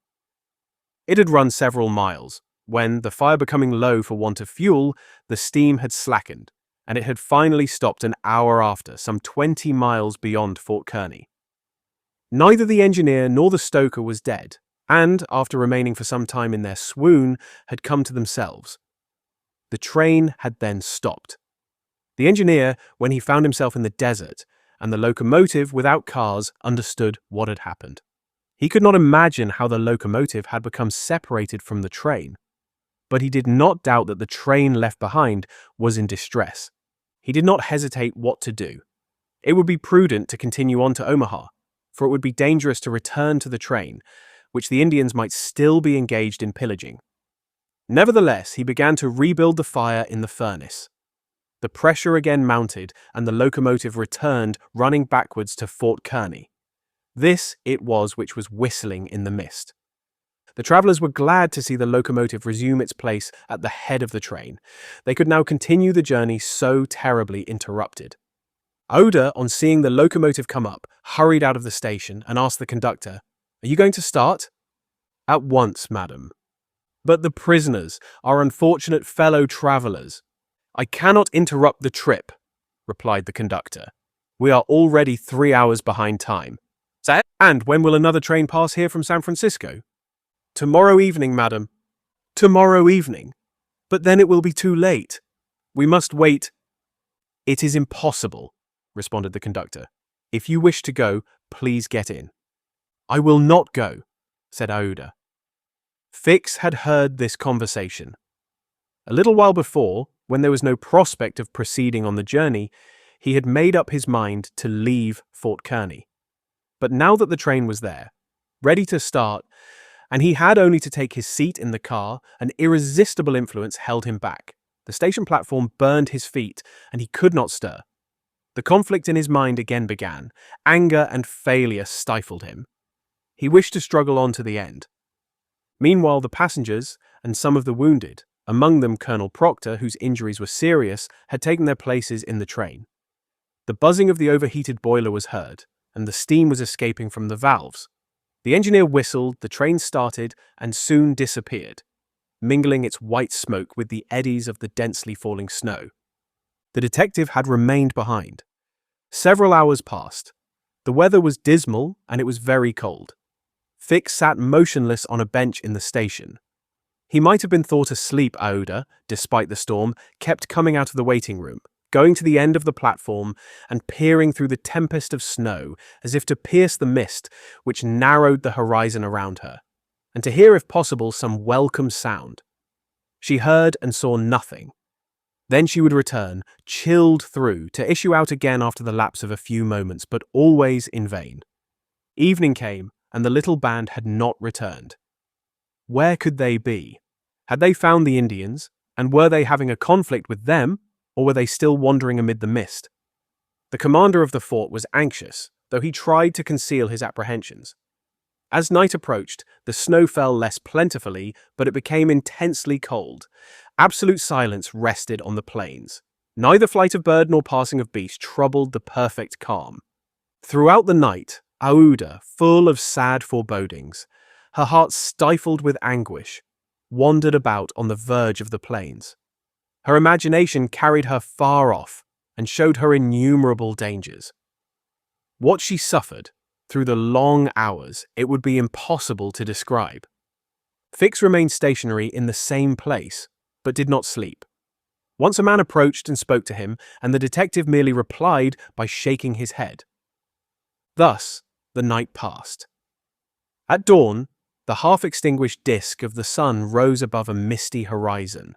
It had run several miles, when, the fire becoming low for want of fuel, the steam had slackened, and it had finally stopped an hour after, some 20 miles beyond Fort Kearny. Neither the engineer nor the stoker was dead, and, after remaining for some time in their swoon, had come to themselves. The train had then stopped. The engineer, when he found himself in the desert, and the locomotive without cars, understood what had happened. He could not imagine how the locomotive had become separated from the train, but he did not doubt that the train left behind was in distress. He did not hesitate what to do. It would be prudent to continue on to Omaha, for it would be dangerous to return to the train, which the Indians might still be engaged in pillaging. Nevertheless, he began to rebuild the fire in the furnace. The pressure again mounted, and the locomotive returned, running backwards to Fort Kearny. This it was which was whistling in the mist. The travellers were glad to see the locomotive resume its place at the head of the train. They could now continue the journey so terribly interrupted. Oda, on seeing the locomotive come up, hurried out of the station and asked the conductor, "Are you going to start?" "At once, madam." "But the prisoners, our unfortunate fellow travellers." "I cannot interrupt the trip," replied the conductor. "We are already 3 hours behind time." "And when will another train pass here from San Francisco?" "Tomorrow evening, madam." "Tomorrow evening? But then it will be too late. We must wait." "It is impossible," responded the conductor. "If you wish to go, please get in." "I will not go," said Aouda. Fix had heard this conversation. A little while before, when there was no prospect of proceeding on the journey, he had made up his mind to leave Fort Kearny. But now that the train was there, ready to start, and he had only to take his seat in the car, an irresistible influence held him back. The station platform burned his feet, and he could not stir. The conflict in his mind again began. Anger and failure stifled him. He wished to struggle on to the end. Meanwhile, the passengers and some of the wounded, among them Colonel Proctor, whose injuries were serious, had taken their places in the train. The buzzing of the overheated boiler was heard, and the steam was escaping from the valves. The engineer whistled, the train started, and soon disappeared, mingling its white smoke with the eddies of the densely falling snow. The detective had remained behind. Several hours passed. The weather was dismal, and it was very cold. Fix sat motionless on a bench in the station. He might have been thought asleep. Aouda, despite the storm, kept coming out of the waiting room, going to the end of the platform and peering through the tempest of snow as if to pierce the mist which narrowed the horizon around her, and to hear, if possible, some welcome sound. She heard and saw nothing. Then she would return, chilled through, to issue out again after the lapse of a few moments, but always in vain. Evening came, and the little band had not returned. Where could they be? Had they found the Indians, and were they having a conflict with them, or were they still wandering amid the mist? The commander of the fort was anxious, though he tried to conceal his apprehensions. As night approached, the snow fell less plentifully, but it became intensely cold. Absolute silence rested on the plains. Neither flight of bird nor passing of beast troubled the perfect calm. Throughout the night, Aouda, full of sad forebodings, her heart stifled with anguish, wandered about on the verge of the plains. Her imagination carried her far off and showed her innumerable dangers. What she suffered through the long hours it would be impossible to describe. Fix remained stationary in the same place, but did not sleep. Once a man approached and spoke to him, and the detective merely replied by shaking his head. Thus, the night passed. At dawn, the half-extinguished disk of the sun rose above a misty horizon.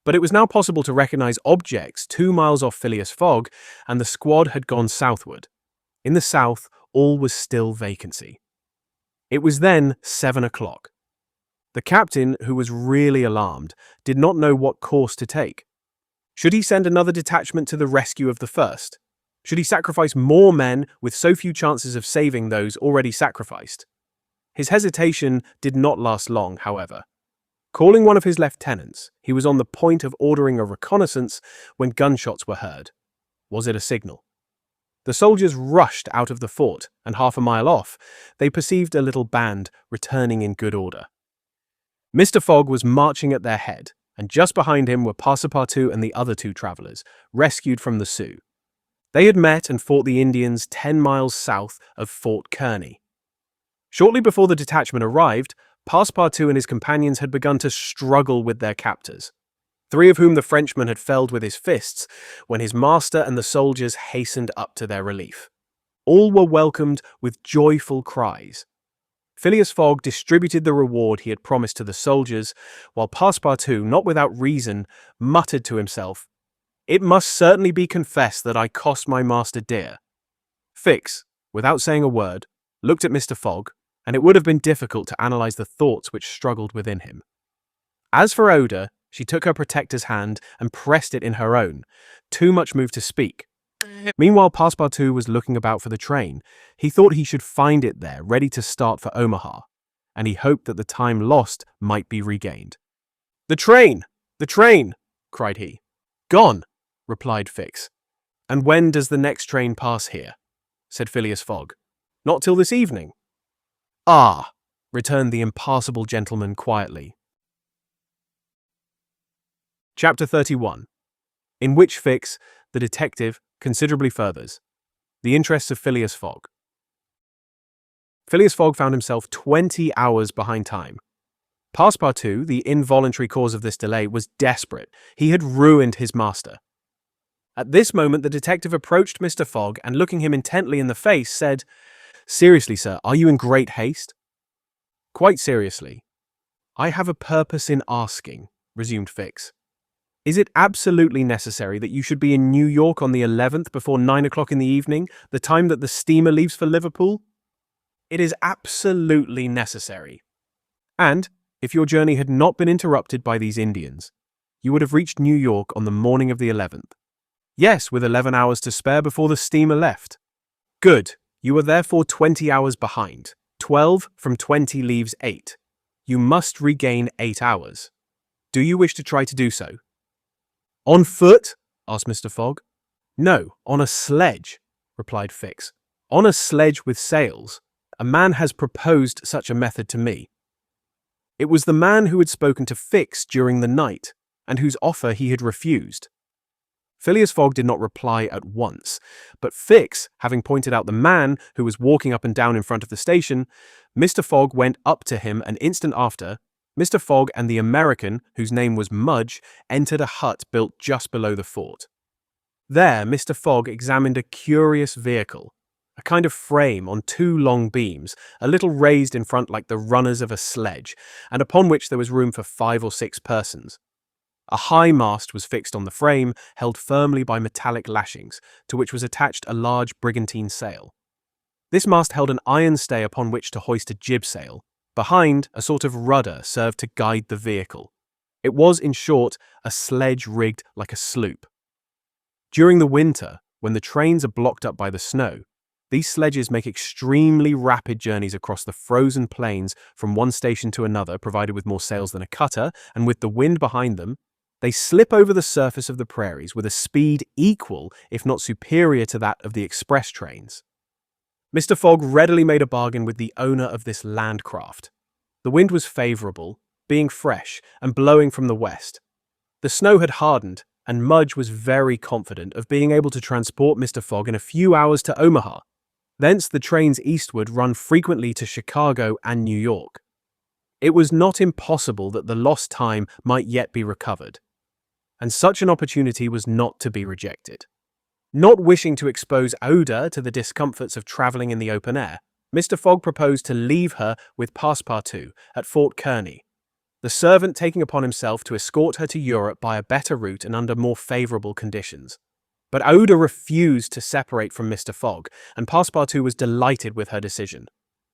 But it was now possible to recognize objects 2 miles off Phileas Fogg, and the squad had gone southward. In the south, all was still vacancy. It was then 7 o'clock. The captain, who was really alarmed, did not know what course to take. Should he send another detachment to the rescue of the first? Should he sacrifice more men with so few chances of saving those already sacrificed? His hesitation did not last long, however. Calling one of his lieutenants, he was on the point of ordering a reconnaissance when gunshots were heard. Was it a signal? The soldiers rushed out of the fort, and 1/2 mile off, they perceived a little band returning in good order. Mr. Fogg was marching at their head, and just behind him were Passepartout and the other 2 travelers, rescued from the Sioux. They had met and fought the Indians 10 miles south of Fort Kearny. Shortly before the detachment arrived, Passepartout and his companions had begun to struggle with their captors, 3 of whom the Frenchman had felled with his fists, when his master and the soldiers hastened up to their relief. All were welcomed with joyful cries. Phileas Fogg distributed the reward he had promised to the soldiers, while Passepartout, not without reason, muttered to himself, "It must certainly be confessed that I cost my master dear." Fix, without saying a word, looked at Mr. Fogg, and it would have been difficult to analyze the thoughts which struggled within him. As for Oda, she took her protector's hand and pressed it in her own, too much moved to speak. Meanwhile, Passepartout was looking about for the train. He thought he should find it there, ready to start for Omaha. and he hoped that the time lost might be regained. "The train! The train!" cried he. "Gone," replied Fix. "And when does the next train pass here?" said Phileas Fogg. "Not till this evening." "Ah," returned the impassible gentleman quietly. Chapter 31, in which Fix, the detective, considerably furthers the interests of Phileas Fogg. Phileas Fogg found himself 20 hours behind time. Passepartout, the involuntary cause of this delay, was desperate. He had ruined his master. At this moment, the detective approached Mr. Fogg and, looking him intently in the face, said, "Seriously, sir, are you in great haste?" "Quite seriously." "I have a purpose in asking," resumed Fix. "Is it absolutely necessary that you should be in New York on the 11th before 9 o'clock in the evening, the time that the steamer leaves for Liverpool?" "It is absolutely necessary." "And, if your journey had not been interrupted by these Indians, you would have reached New York on the morning of the 11th. "Yes, with 11 hours to spare before the steamer left." "Good. You are therefore 20 hours behind. 12 from 20 leaves 8. You must regain 8 hours. Do you wish to try to do so?" "On foot?" asked Mr. Fogg. "No, on a sledge," replied Fix. "On a sledge with sails. A man has proposed such a method to me." It was the man who had spoken to Fix during the night, and whose offer he had refused. Phileas Fogg did not reply at once, but Fix, having pointed out the man who was walking up and down in front of the station, Mr. Fogg went up to him. An instant after, Mr. Fogg and the American, whose name was Mudge, entered a hut built just below the fort. There, Mr. Fogg examined a curious vehicle, a kind of frame on 2 long beams, a little raised in front like the runners of a sledge, and upon which there was room for 5 or 6 persons. A high mast was fixed on the frame, held firmly by metallic lashings, to which was attached a large brigantine sail. This mast held an iron stay upon which to hoist a jib sail. Behind, a sort of rudder served to guide the vehicle. It was, in short, a sledge rigged like a sloop. During the winter, when the trains are blocked up by the snow, these sledges make extremely rapid journeys across the frozen plains from one station to another, provided with more sails than a cutter, and with the wind behind them, they slip over the surface of the prairies with a speed equal, if not superior, to that of the express trains. Mr. Fogg readily made a bargain with the owner of this landcraft. The wind was favourable, being fresh and blowing from the west. The snow had hardened, and Mudge was very confident of being able to transport Mr. Fogg in a few hours to Omaha. Thence the trains eastward run frequently to Chicago and New York. It was not impossible that the lost time might yet be recovered, and such an opportunity was not to be rejected. Not wishing to expose Oda to the discomforts of travelling in the open air, Mr. Fogg proposed to leave her with Passepartout at Fort Kearny, the servant taking upon himself to escort her to Europe by a better route and under more favourable conditions. But Oda refused to separate from Mr. Fogg, and Passepartout was delighted with her decision,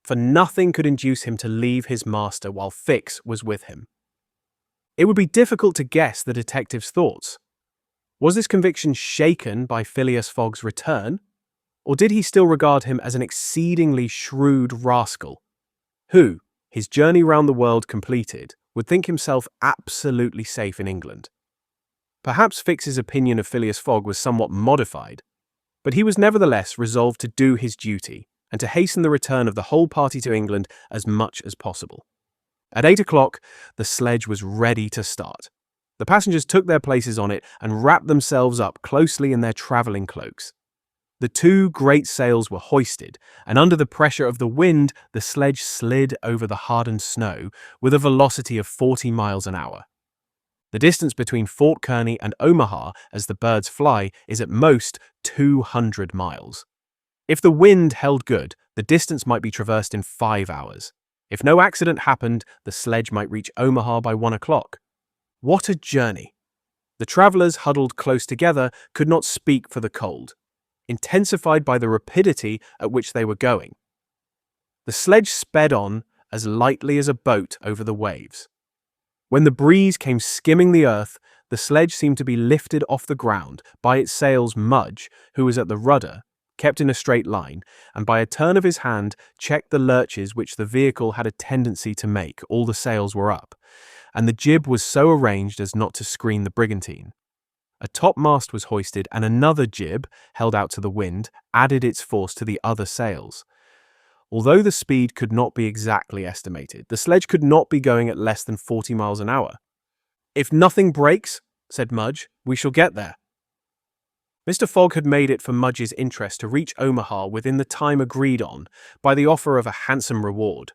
for nothing could induce him to leave his master while Fix was with him. It would be difficult to guess the detective's thoughts. Was this conviction shaken by Phileas Fogg's return, or did he still regard him as an exceedingly shrewd rascal, who, his journey round the world completed, would think himself absolutely safe in England? Perhaps Fix's opinion of Phileas Fogg was somewhat modified, but he was nevertheless resolved to do his duty and to hasten the return of the whole party to England as much as possible. At 8 o'clock, the sledge was ready to start. The passengers took their places on it and wrapped themselves up closely in their travelling cloaks. The 2 great sails were hoisted, and under the pressure of the wind, the sledge slid over the hardened snow with a velocity of 40 miles an hour. The distance between Fort Kearny and Omaha, as the birds fly, is at most 200 miles. If the wind held good, the distance might be traversed in 5 hours. If no accident happened, the sledge might reach Omaha by 1 o'clock. What a journey! The travellers, huddled close together, could not speak for the cold, intensified by the rapidity at which they were going. The sledge sped on as lightly as a boat over the waves. When the breeze came skimming the earth, the sledge seemed to be lifted off the ground by its sails. Mudge, who was at the rudder, kept in a straight line, and by a turn of his hand checked the lurches which the vehicle had a tendency to make. All the sails were up, and the jib was so arranged as not to screen the brigantine. A topmast was hoisted, and another jib, held out to the wind, added its force to the other sails. Although the speed could not be exactly estimated, the sledge could not be going at less than 40 miles an hour. "If nothing breaks," said Mudge, "we shall get there." Mr. Fogg had made it for Mudge's interest to reach Omaha within the time agreed on by the offer of a handsome reward.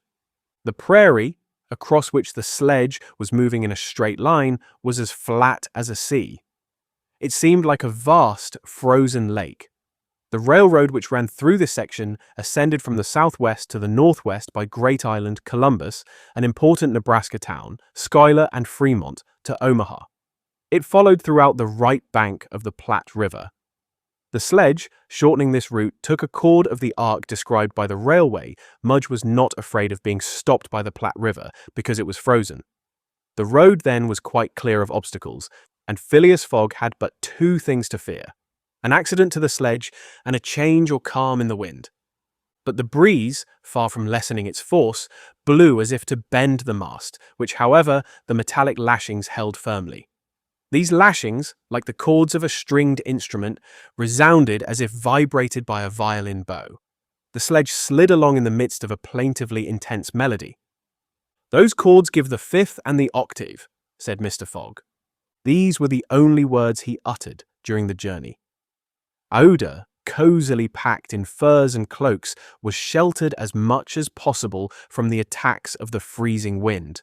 The prairie, across which the sledge was moving in a straight line, was as flat as a sea. It seemed like a vast, frozen lake. The railroad which ran through this section ascended from the southwest to the northwest by Great Island, Columbus, an important Nebraska town, Schuyler, and Fremont, to Omaha. It followed throughout the right bank of the Platte River. The sledge, shortening this route, took a chord of the arc described by the railway. Mudge was not afraid of being stopped by the Platte River because it was frozen. The road then was quite clear of obstacles, and Phileas Fogg had but two things to fear: an accident to the sledge and a change or calm in the wind. But the breeze, far from lessening its force, blew as if to bend the mast, which, however, the metallic lashings held firmly. These lashings, like the chords of a stringed instrument, resounded as if vibrated by a violin bow. The sledge slid along in the midst of a plaintively intense melody. "Those chords give the fifth and the octave," said Mr. Fogg. These were the only words he uttered during the journey. Aouda, cosily packed in furs and cloaks, was sheltered as much as possible from the attacks of the freezing wind.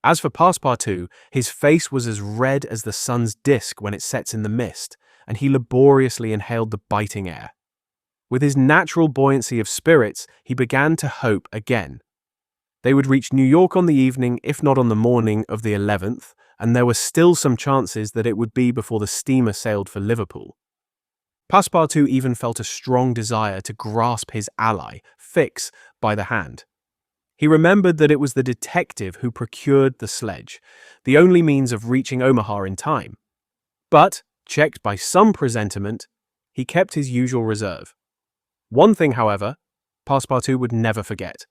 As for Passepartout, his face was as red as the sun's disk when it sets in the mist, and he laboriously inhaled the biting air. With his natural buoyancy of spirits, he began to hope again. They would reach New York on the evening, if not on the morning, of the 11th, and there were still some chances that it would be before the steamer sailed for Liverpool. Passepartout even felt a strong desire to grasp his ally, Fix, by the hand. He remembered that it was the detective who procured the sledge, the only means of reaching Omaha in time. But, checked by some presentiment, he kept his usual reserve. One thing, however, Passepartout would never forget,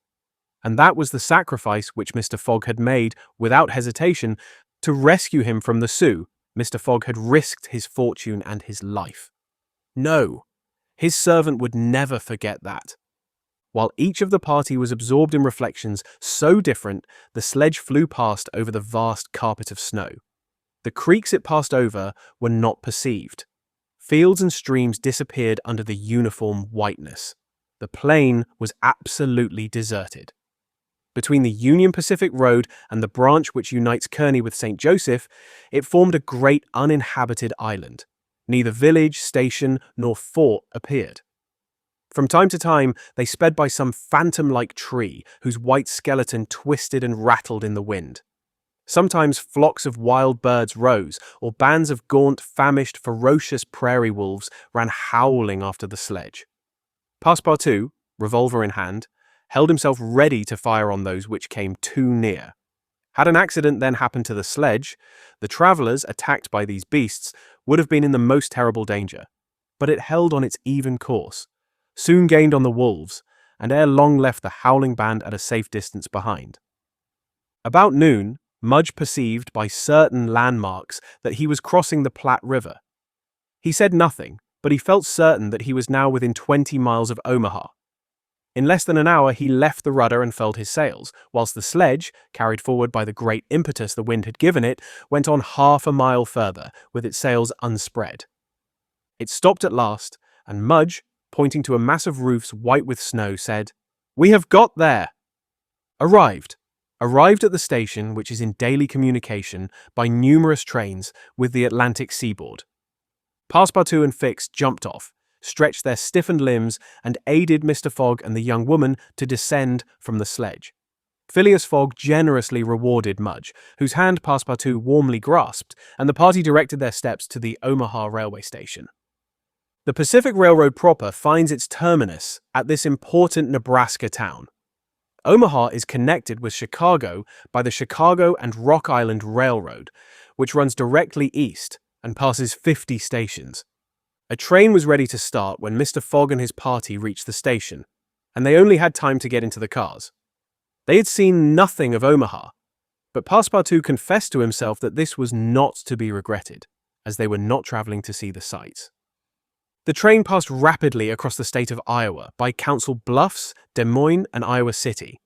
and that was the sacrifice which Mr. Fogg had made, without hesitation, to rescue him from the Sioux. Mr. Fogg had risked his fortune and his life. No, his servant would never forget that. While each of the party was absorbed in reflections so different, the sledge flew past over the vast carpet of snow. The creeks it passed over were not perceived. Fields and streams disappeared under the uniform whiteness. The plain was absolutely deserted. Between the Union Pacific Road and the branch which unites Kearney with St. Joseph, it formed a great uninhabited island. Neither village, station, nor fort appeared. From time to time, they sped by some phantom-like tree whose white skeleton twisted and rattled in the wind. Sometimes flocks of wild birds rose, or bands of gaunt, famished, ferocious prairie wolves ran howling after the sledge. Passepartout, revolver in hand, held himself ready to fire on those which came too near. Had an accident then happened to the sledge, the travellers, attacked by these beasts, would have been in the most terrible danger. But it held on its even course, soon gained on the wolves, and ere long left the howling band at a safe distance behind. About noon, Mudge perceived by certain landmarks that he was crossing the Platte River. He said nothing, but he felt certain that he was now within 20 miles of Omaha. In less than an hour he left the rudder and furled his sails, whilst the sledge, carried forward by the great impetus the wind had given it, went on half a mile further, with its sails unspread. It stopped at last, and Mudge, pointing to a mass of roofs white with snow, said, "We have got there!" Arrived at the station, which is in daily communication by numerous trains with the Atlantic seaboard. Passepartout and Fix jumped off, stretched their stiffened limbs, and aided Mr. Fogg and the young woman to descend from the sledge. Phileas Fogg generously rewarded Mudge, whose hand Passepartout warmly grasped, and the party directed their steps to the Omaha railway station. The Pacific Railroad proper finds its terminus at this important Nebraska town. Omaha is connected with Chicago by the Chicago and Rock Island Railroad, which runs directly east and passes 50 stations. A train was ready to start when Mr. Fogg and his party reached the station, and they only had time to get into the cars. They had seen nothing of Omaha, but Passepartout confessed to himself that this was not to be regretted, as they were not traveling to see the sights. The train passed rapidly across the state of Iowa by Council Bluffs, Des Moines, and Iowa City.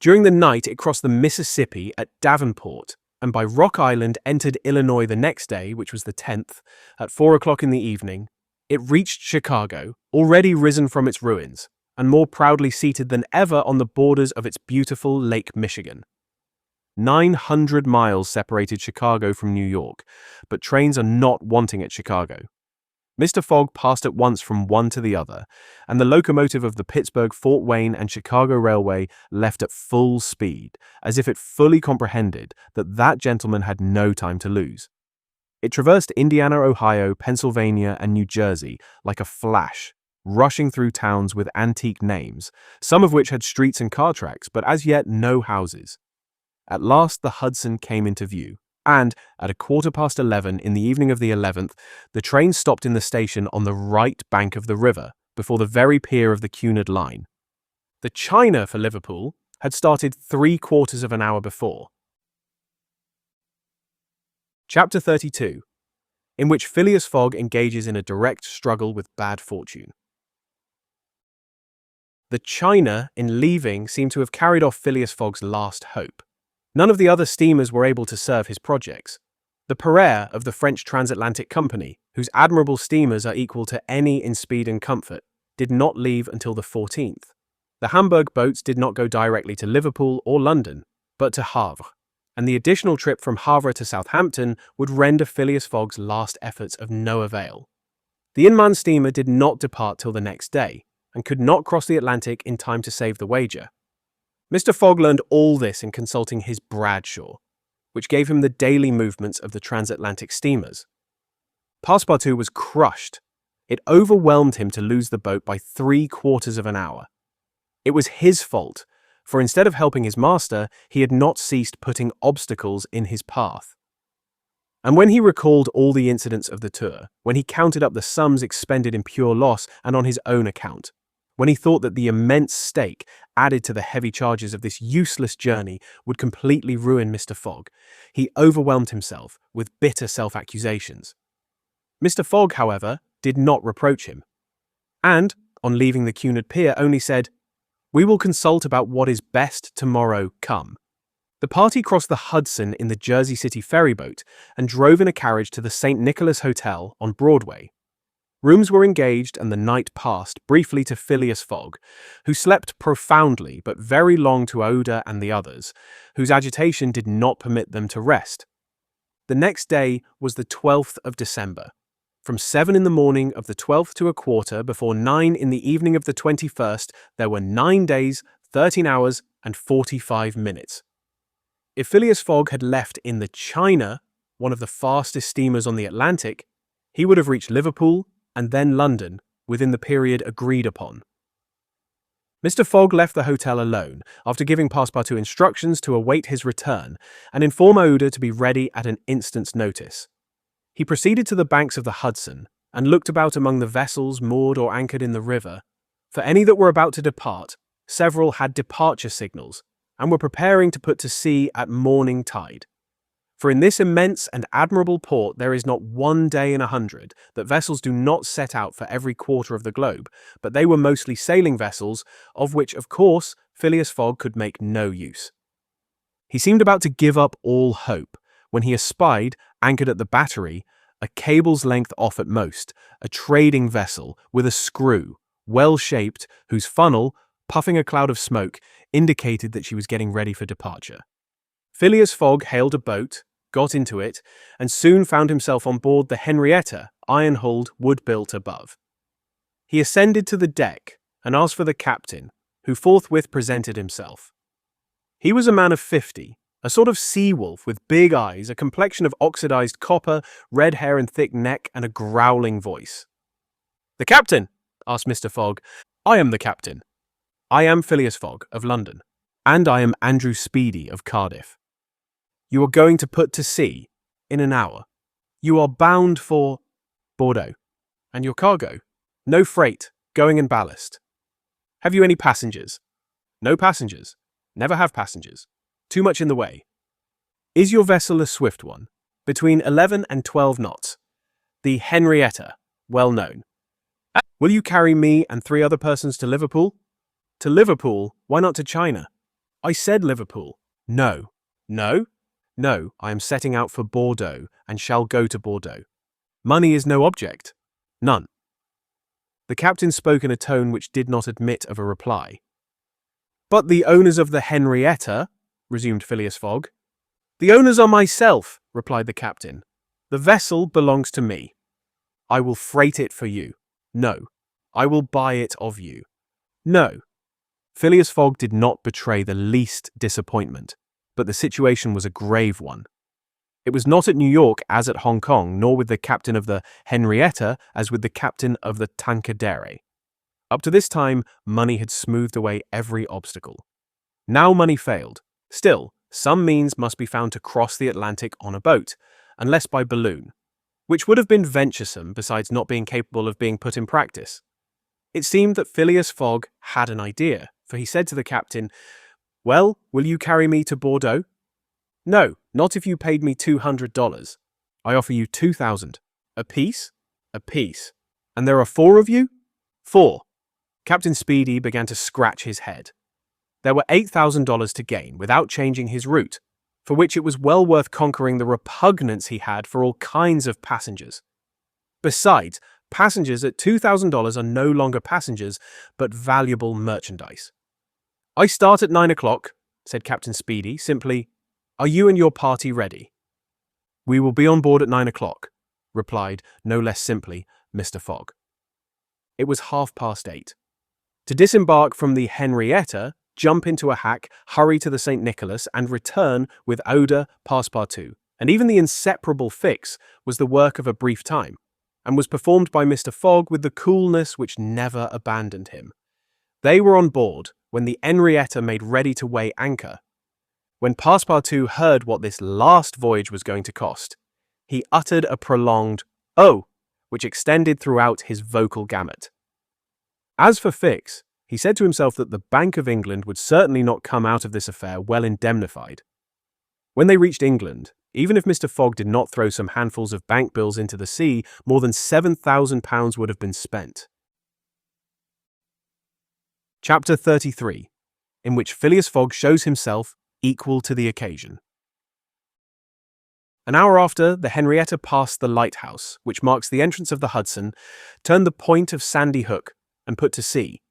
During the night, it crossed the Mississippi at Davenport, and by Rock Island entered Illinois the next day, which was the 10th, at 4 o'clock in the evening. It reached Chicago, already risen from its ruins, and more proudly seated than ever on the borders of its beautiful Lake Michigan. 900 miles separated Chicago from New York, but trains are not wanting at Chicago. Mr. Fogg passed at once from one to the other, and the locomotive of the Pittsburgh, Fort Wayne, and Chicago Railway left at full speed, as if it fully comprehended that that gentleman had no time to lose. It traversed Indiana, Ohio, Pennsylvania, and New Jersey like a flash, rushing through towns with antique names, some of which had streets and car tracks, but as yet no houses. At last the Hudson came into view, and, at 11:15 in the evening of the 11th, the train stopped in the station on the right bank of the river, before the very pier of the Cunard line. The China for Liverpool had started 3/4 of an hour before. Chapter 32, in which Phileas Fogg engages in a direct struggle with bad fortune. The China, in leaving, seemed to have carried off Phileas Fogg's last hope. None of the other steamers were able to serve his projects. The Pereire of the French Transatlantic Company, whose admirable steamers are equal to any in speed and comfort, did not leave until the 14th. The Hamburg boats did not go directly to Liverpool or London, but to Havre, and the additional trip from Havre to Southampton would render Phileas Fogg's last efforts of no avail. The Inman steamer did not depart till the next day, and could not cross the Atlantic in time to save the wager. Mr. Fogg learned all this in consulting his Bradshaw, which gave him the daily movements of the transatlantic steamers. Passepartout was crushed. It overwhelmed him to lose the boat by 3/4 of an hour. It was his fault, for instead of helping his master, he had not ceased putting obstacles in his path. And when he recalled all the incidents of the tour, when he counted up the sums expended in pure loss and on his own account, when he thought that the immense stake added to the heavy charges of this useless journey would completely ruin Mr. Fogg, he overwhelmed himself with bitter self-accusations. Mr. Fogg, however, did not reproach him, and, on leaving the Cunard pier, only said, "We will consult about what is best tomorrow come." The party crossed the Hudson in the Jersey City ferryboat and drove in a carriage to the St. Nicholas Hotel on Broadway. Rooms were engaged and the night passed briefly to Phileas Fogg, who slept profoundly but very long to Oda and the others, whose agitation did not permit them to rest. The next day was the 12th of December. From 7 in the morning of the 12th to 1/4 before 9 in the evening of the 21st, there were 9 days, 13 hours, and 45 minutes. If Phileas Fogg had left in the China, one of the fastest steamers on the Atlantic, he would have reached Liverpool and then London within the period agreed upon. Mr. Fogg left the hotel alone, after giving Passepartout instructions to await his return and inform Oda to be ready at an instant's notice. He proceeded to the banks of the Hudson and looked about among the vessels moored or anchored in the river. For any that were about to depart, several had departure signals and were preparing to put to sea at morning tide. For in this immense and admirable port there is not one day in 100 that vessels do not set out for every quarter of the globe, but they were mostly sailing vessels, of which, of course, Phileas Fogg could make no use. He seemed about to give up all hope, when he espied, anchored at the battery, a cable's length off at most, a trading vessel with a screw, well-shaped, whose funnel, puffing a cloud of smoke, indicated that she was getting ready for departure. Phileas Fogg hailed a boat, got into it, and soon found himself on board the Henrietta, iron-hulled, wood-built above. He ascended to the deck and asked for the captain, who forthwith presented himself. He was a man of 50, a sort of sea-wolf with big eyes, a complexion of oxidized copper, red hair and thick neck, and a growling voice. "The captain?" asked Mr. Fogg. "I am the captain. I am Phileas Fogg, of London, and I am Andrew Speedy, of Cardiff. You are going to put to sea in an hour. You are bound for Bordeaux, And your cargo? No freight, going in ballast. Have you any passengers? No passengers. Never have passengers. Too much in the way. Is your vessel a swift one? Between 11 and 12 knots. The Henrietta, well known. Will you carry me and 3 other persons to Liverpool? To Liverpool? Why not to China? I said Liverpool. No. No? No, I am setting out for Bordeaux and shall go to Bordeaux. Money is no object. None. The captain spoke in a tone which did not admit of a reply. But the owners of the Henrietta, resumed Phileas Fogg. The owners are myself, replied the captain. The vessel belongs to me. I will freight it for you. No. I will buy it of you. No. Phileas Fogg did not betray the least disappointment, but the situation was a grave one. It was not at New York as at Hong Kong, nor with the captain of the Henrietta as with the captain of the Tankadere. Up to this time, money had smoothed away every obstacle. Now money failed. Still, some means must be found to cross the Atlantic on a boat, unless by balloon, which would have been venturesome besides not being capable of being put in practice. It seemed that Phileas Fogg had an idea, for he said to the captain, Well, will you carry me to Bordeaux? No, not if you paid me $200. I offer you 2,000. A piece? A piece. And there are 4 of you? 4. Captain Speedy began to scratch his head. There were $8,000 to gain without changing his route, for which it was well worth conquering the repugnance he had for all kinds of passengers. Besides, passengers at $2,000 are no longer passengers, but valuable merchandise. I start at 9 o'clock, said Captain Speedy, simply. Are you and your party ready? We will be on board at 9 o'clock, replied, no less simply, Mr. Fogg. It was 8:30. To disembark from the Henrietta, jump into a hack, hurry to the St. Nicholas, and return with Oda, Passepartout, and even the inseparable Fix, was the work of a brief time, and was performed by Mr. Fogg with the coolness which never abandoned him. They were on board when the Henrietta made ready to weigh anchor. When Passepartout heard what this last voyage was going to cost, he uttered a prolonged "Oh!" which extended throughout his vocal gamut. As for Fix, he said to himself that the Bank of England would certainly not come out of this affair well indemnified. When they reached England, even if Mr. Fogg did not throw some handfuls of bank bills into the sea, more than £7,000 would have been spent. Chapter 33, in which Phileas Fogg shows himself equal to the occasion. An hour after, the Henrietta passed the lighthouse, which marks the entrance of the Hudson, turned the point of Sandy Hook, and put to sea.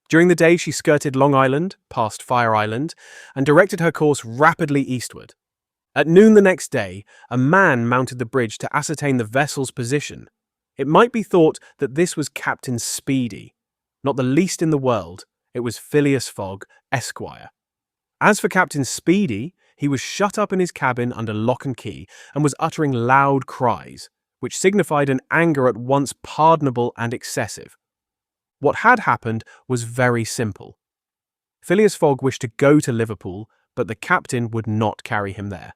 During the day she skirted Long Island, past Fire Island, and directed her course rapidly eastward. At noon the next day, a man mounted the bridge to ascertain the vessel's position. It might be thought that this was Captain Speedy. Not the least in the world, it was Phileas Fogg, Esquire. As for Captain Speedy, he was shut up in his cabin under lock and key, and was uttering loud cries, which signified an anger at once pardonable and excessive. What had happened was very simple. Phileas Fogg wished to go to Liverpool, but the captain would not carry him there.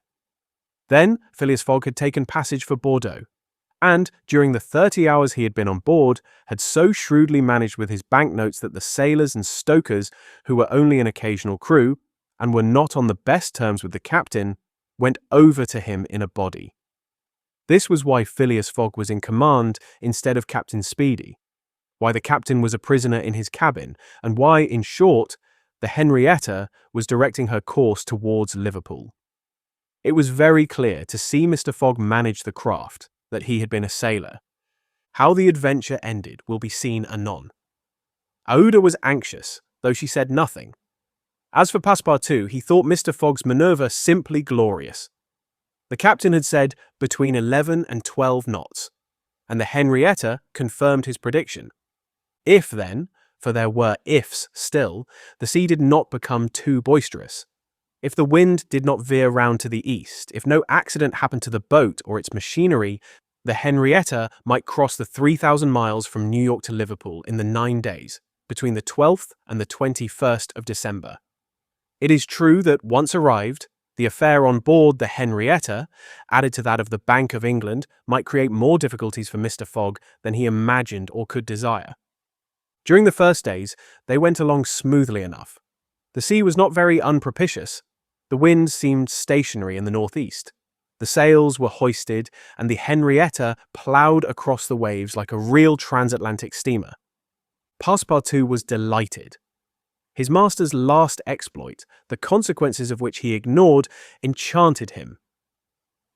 Then Phileas Fogg had taken passage for Bordeaux, and, during the 30 hours he had been on board, had so shrewdly managed with his banknotes that the sailors and stokers, who were only an occasional crew, and were not on the best terms with the captain, went over to him in a body. This was why Phileas Fogg was in command instead of Captain Speedy, why the captain was a prisoner in his cabin, and why, in short, the Henrietta was directing her course towards Liverpool. It was very clear to see Mr. Fogg manage the craft that he had been a sailor. How the adventure ended will be seen anon. Aouda was anxious, though she said nothing. As for Passepartout, he thought Mr. Fogg's manoeuvre simply glorious. The captain had said between 11 and 12 knots, and the Henrietta confirmed his prediction. If then, for there were ifs still, the sea did not become too boisterous, if the wind did not veer round to the east, if no accident happened to the boat or its machinery, the Henrietta might cross the 3,000 miles from New York to Liverpool in the 9 days, between the 12th and the 21st of December. It is true that, once arrived, The affair on board the Henrietta, added to that of the Bank of England, might create more difficulties for Mr. Fogg than he imagined or could desire. During the first days, they went along smoothly enough. The sea was not very unpropitious. The wind seemed stationary in the northeast. The sails were hoisted, and the Henrietta ploughed across the waves like a real transatlantic steamer. Passepartout was delighted. His master's last exploit, the consequences of which he ignored, enchanted him.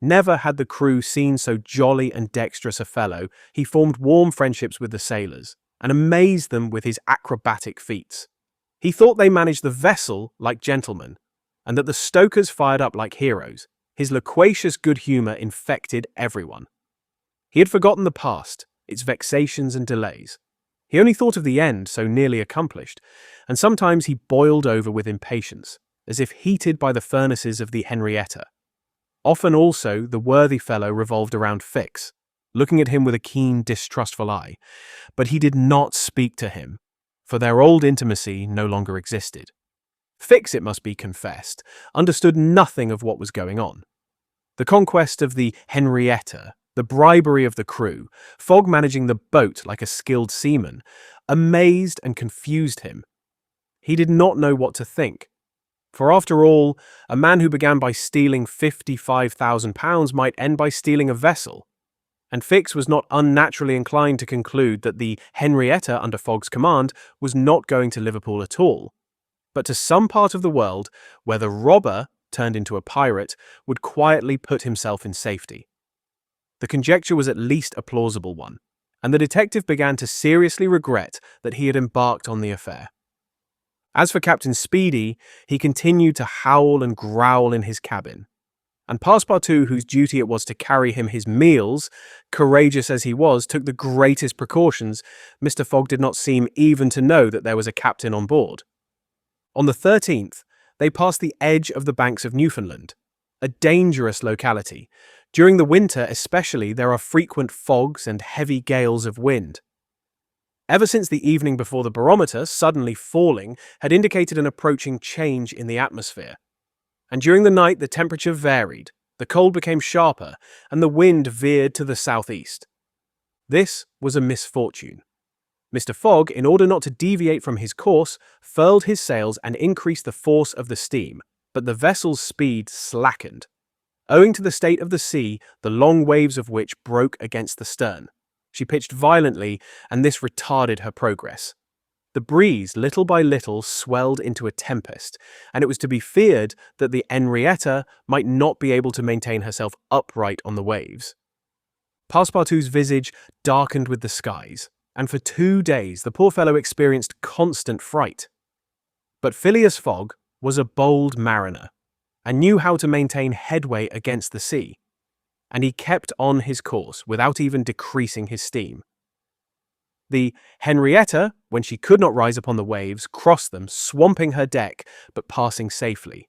Never had the crew seen so jolly and dexterous a fellow. He formed warm friendships with the sailors, and amazed them with his acrobatic feats. He thought they managed the vessel like gentlemen, and that the stokers fired up like heroes. His loquacious good humour infected everyone. He had forgotten the past, its vexations and delays. He only thought of the end so nearly accomplished, and sometimes he boiled over with impatience, as if heated by the furnaces of the Henrietta. Often also the worthy fellow revolved around Fix, looking at him with a keen, distrustful eye, but he did not speak to him, for their old intimacy no longer existed. Fix, it must be confessed, understood nothing of what was going on. The conquest of the Henrietta, the bribery of the crew, Fogg managing the boat like a skilled seaman, amazed and confused him. He did not know what to think. For after all, a man who began by stealing £55,000 might end by stealing a vessel. And Fix was not unnaturally inclined to conclude that the Henrietta under Fogg's command was not going to Liverpool at all, but to some part of the world where the robber, turned into a pirate, would quietly put himself in safety. The conjecture was at least a plausible one, and the detective began to seriously regret that he had embarked on the affair. As for Captain Speedy, he continued to howl and growl in his cabin, and Passepartout, whose duty it was to carry him his meals, courageous as he was, took the greatest precautions. Mr. Fogg did not seem even to know that there was a captain on board. On the 13th, they passed the edge of the banks of Newfoundland, a dangerous locality. During the winter especially, there are frequent fogs and heavy gales of wind. Ever since the evening before, the barometer, suddenly falling, had indicated an approaching change in the atmosphere. And during the night the temperature varied, the cold became sharper, and the wind veered to the southeast. This was a misfortune. Mr. Fogg, in order not to deviate from his course, furled his sails and increased the force of the steam, but the vessel's speed slackened, owing to the state of the sea, the long waves of which broke against the stern. She pitched violently, and this retarded her progress. The breeze, little by little, swelled into a tempest, and it was to be feared that the Henrietta might not be able to maintain herself upright on the waves. Passepartout's visage darkened with the skies, and for 2 days the poor fellow experienced constant fright. But Phileas Fogg was a bold mariner, and knew how to maintain headway against the sea, and he kept on his course without even decreasing his steam. The Henrietta, when she could not rise upon the waves, crossed them, swamping her deck, but passing safely.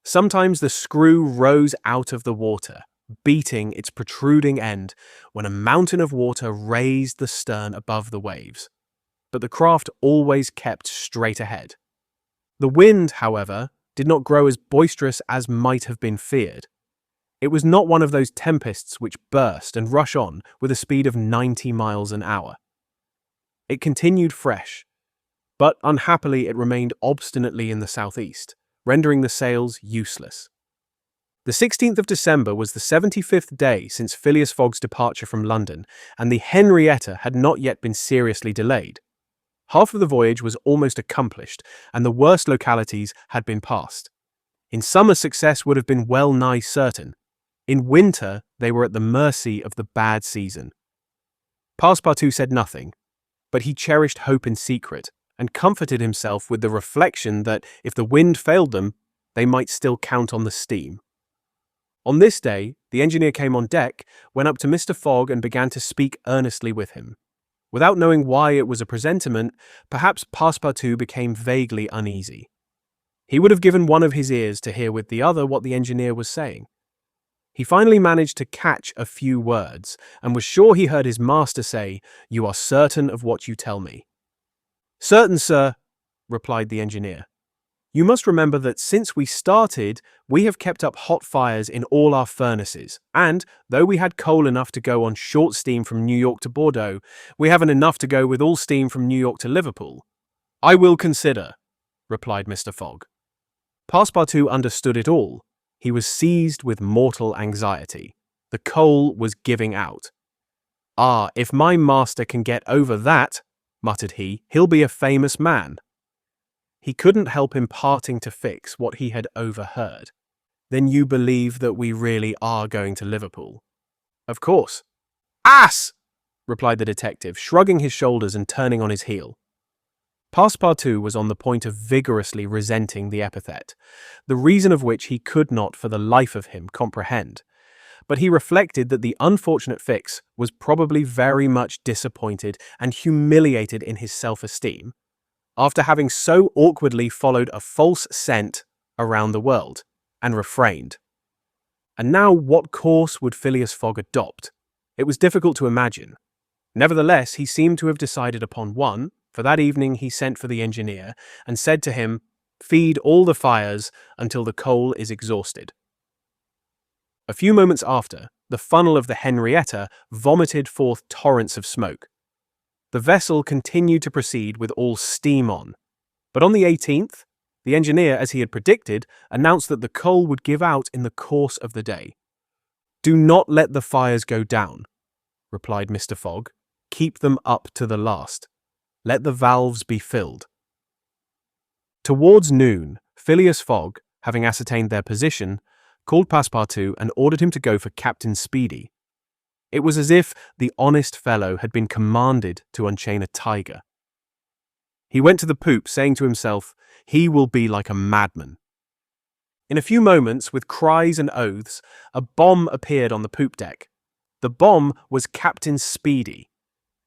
Sometimes the screw rose out of the water, beating its protruding end, when a mountain of water raised the stern above the waves. But the craft always kept straight ahead. The wind, however, did not grow as boisterous as might have been feared. It was not one of those tempests which burst and rush on with a speed of 90 miles an hour. It continued fresh, but unhappily it remained obstinately in the southeast, rendering the sails useless. The 16th of December was the 75th day since Phileas Fogg's departure from London, and the Henrietta had not yet been seriously delayed. Half of the voyage was almost accomplished, and the worst localities had been passed. In summer, success would have been well nigh certain. In winter, they were at the mercy of the bad season. Passepartout said nothing, but he cherished hope in secret, and comforted himself with the reflection that, if the wind failed them, they might still count on the steam. On this day, the engineer came on deck, went up to Mr. Fogg and began to speak earnestly with him. Without knowing why it was a presentiment, perhaps Passepartout became vaguely uneasy. He would have given one of his ears to hear with the other what the engineer was saying. He finally managed to catch a few words, and was sure he heard his master say, "You are certain of what you tell me?" "Certain, sir," replied the engineer. You must remember that since we started, we have kept up hot fires in all our furnaces, and, though we had coal enough to go on short steam from New York to Bordeaux, we haven't enough to go with all steam from New York to Liverpool. I will consider, replied Mr. Fogg. Passepartout understood it all. He was seized with mortal anxiety. The coal was giving out. "Ah, if my master can get over that," muttered he, "he'll be a famous man." He couldn't help imparting to Fix what he had overheard. "Then you believe that we really are going to Liverpool?" "Of course." "Ass!" replied the detective, shrugging his shoulders and turning on his heel. Passepartout was on the point of vigorously resenting the epithet, the reason of which he could not for the life of him comprehend. But he reflected that the unfortunate Fix was probably very much disappointed and humiliated in his self-esteem, after having so awkwardly followed a false scent around the world, and refrained. And now what course would Phileas Fogg adopt? It was difficult to imagine. Nevertheless, he seemed to have decided upon one, for that evening he sent for the engineer and said to him, "Feed all the fires until the coal is exhausted." A few moments after, the funnel of the Henrietta vomited forth torrents of smoke. The vessel continued to proceed with all steam on. But on the 18th, the engineer, as he had predicted, announced that the coal would give out in the course of the day. "Do not let the fires go down," replied Mr. Fogg. "Keep them up to the last. Let the valves be filled." Towards noon, Phileas Fogg, having ascertained their position, called Passepartout and ordered him to go for Captain Speedy. It was as if the honest fellow had been commanded to unchain a tiger. He went to the poop, saying to himself, "He will be like a madman." In a few moments, with cries and oaths, a bomb appeared on the poop deck. The bomb was Captain Speedy.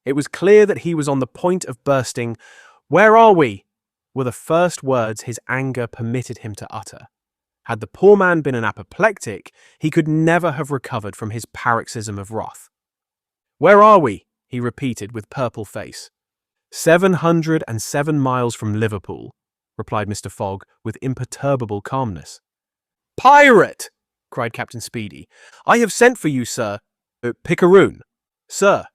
It was clear that he was on the point of bursting. "Where are we?" were the first words his anger permitted him to utter. Had the poor man been an apoplectic, he could never have recovered from his paroxysm of wrath. "Where are we?" he repeated with purple face. 707 miles from Liverpool," replied Mr. Fogg with imperturbable calmness. "Pirate!" cried Captain Speedy. "I have sent for you, sir." "Picaroon." "Sir,"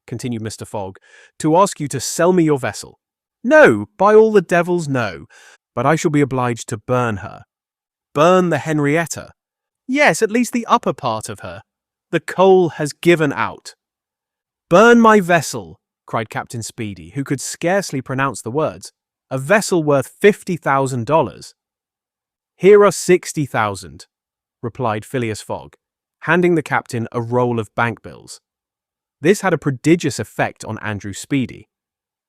continued Mr. Fogg, "to ask you to sell me your vessel." "No, by all the devils, no. But I shall be obliged to burn her." "Burn the Henrietta?" "Yes, at least the upper part of her. The coal has given out." "Burn my vessel," cried Captain Speedy, who could scarcely pronounce the words. "A vessel worth $50,000. "Here are 60,000, replied Phileas Fogg, handing the captain a roll of bank bills. This had a prodigious effect on Andrew Speedy.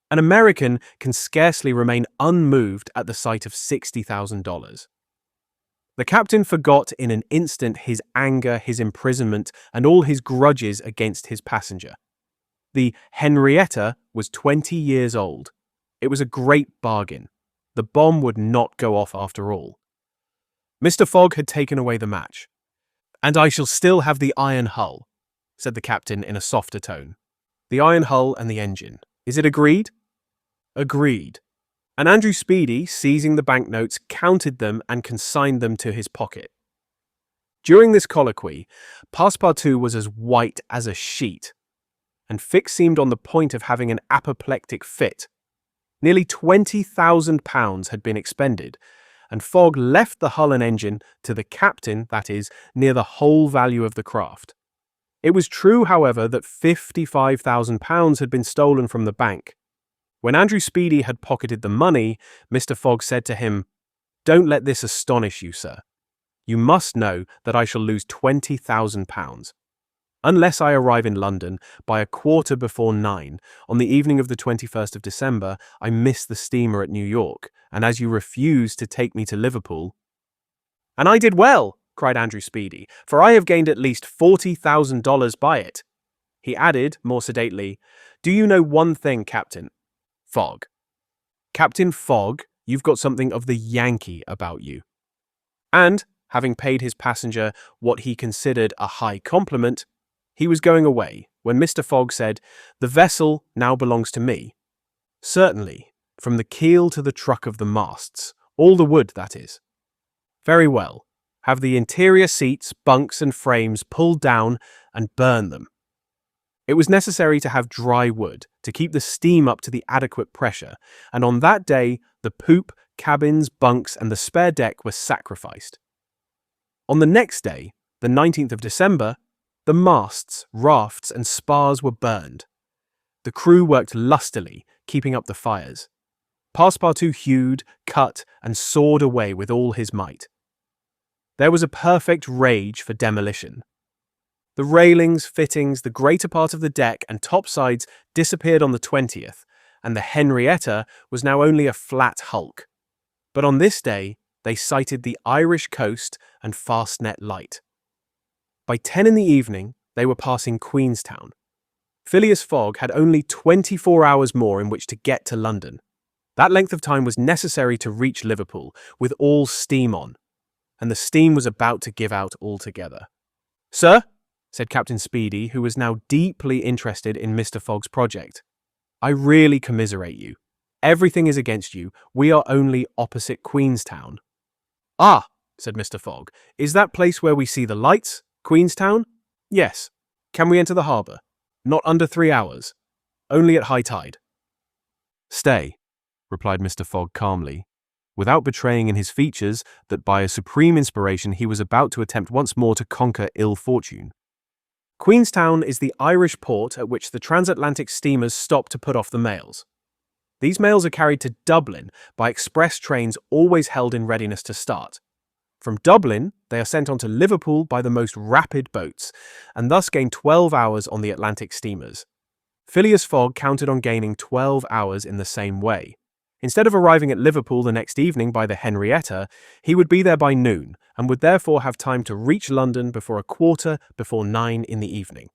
An American can scarcely remain unmoved at the sight of $60,000. The captain forgot in an instant his anger, his imprisonment, and all his grudges against his passenger. The Henrietta was 20 years old. It was a great bargain. The bomb would not go off after all. Mr. Fogg had taken away the match. "And I shall still have the iron hull," said the captain in a softer tone. "The iron hull and the engine. Is it agreed?" "Agreed." And Andrew Speedy, seizing the banknotes, counted them and consigned them to his pocket. During this colloquy, Passepartout was as white as a sheet, and Fix seemed on the point of having an apoplectic fit. Nearly £20,000 had been expended, and Fogg left the hull and engine to the captain, that is, near the whole value of the craft. It was true, however, that £55,000 had been stolen from the bank. When Andrew Speedy had pocketed the money, Mr. Fogg said to him, "Don't let this astonish you, sir. You must know that I shall lose £20,000. Unless I arrive in London by 9:15 on the evening of the 21st of December, I miss the steamer at New York, and as you refuse to take me to Liverpool—" "And I did well," cried Andrew Speedy, "for I have gained at least $40,000 by it." He added, more sedately, "Do you know one thing, Captain Fogg? Captain Fogg, you've got something of the Yankee about you." And, having paid his passenger what he considered a high compliment, he was going away when Mr. Fogg said, "The vessel now belongs to me." "Certainly, from the keel to the truck of the masts, All the wood, that is. Very well. Have the interior seats, bunks, and frames pulled down and burn them. It was necessary to have dry wood to keep the steam up to the adequate pressure, and on that day the poop, cabins, bunks, and the spare deck were sacrificed. On the next day, the 19th of December, the masts, rafts, and spars were burned. The crew worked lustily, keeping up the fires. Passepartout hewed, cut, and sawed away with all his might. There was a perfect rage for demolition. The railings, fittings, the greater part of the deck and topsides disappeared on the 20th, and the Henrietta was now only a flat hulk. But on this day, they sighted the Irish coast and Fastnet Light. By 10 in the evening, they were passing Queenstown. Phileas Fogg had only 24 hours more in which to get to London. That length of time was necessary to reach Liverpool, with all steam on, and the steam was about to give out altogether. "Sir," said Captain Speedy, who was now deeply interested in Mr. Fogg's project, "I really commiserate you. Everything is against you. We are only opposite Queenstown." "Ah," said Mr. Fogg, "is that place where we see the lights, Queenstown?" "Yes." "Can we enter the harbour?" "Not under 3 hours. Only at high tide." "Stay," replied Mr. Fogg calmly, without betraying in his features that by a supreme inspiration he was about to attempt once more to conquer ill fortune. "Queenstown is the Irish port at which the transatlantic steamers stop to put off the mails. These mails are carried to Dublin by express trains always held in readiness to start. From Dublin, they are sent on to Liverpool by the most rapid boats, and thus gain 12 hours on the Atlantic steamers. Phileas Fogg counted on gaining 12 hours in the same way. Instead of arriving at Liverpool the next evening by the Henrietta, he would be there by noon, and would therefore have time to reach London before 9:15 in the evening.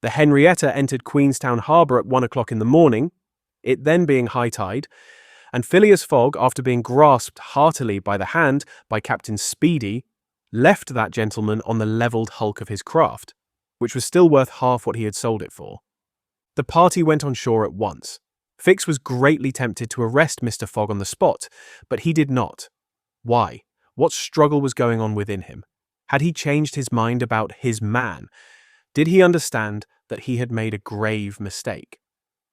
The Henrietta entered Queenstown Harbour at 1 o'clock in the morning, it then being high tide, and Phileas Fogg, after being grasped heartily by the hand by Captain Speedy, left that gentleman on the levelled hulk of his craft, which was still worth half what he had sold it for. The party went on shore at once. Fix was greatly tempted to arrest Mr. Fogg on the spot, but he did not. Why? What struggle was going on within him? Had he changed his mind about his man? Did he understand that he had made a grave mistake?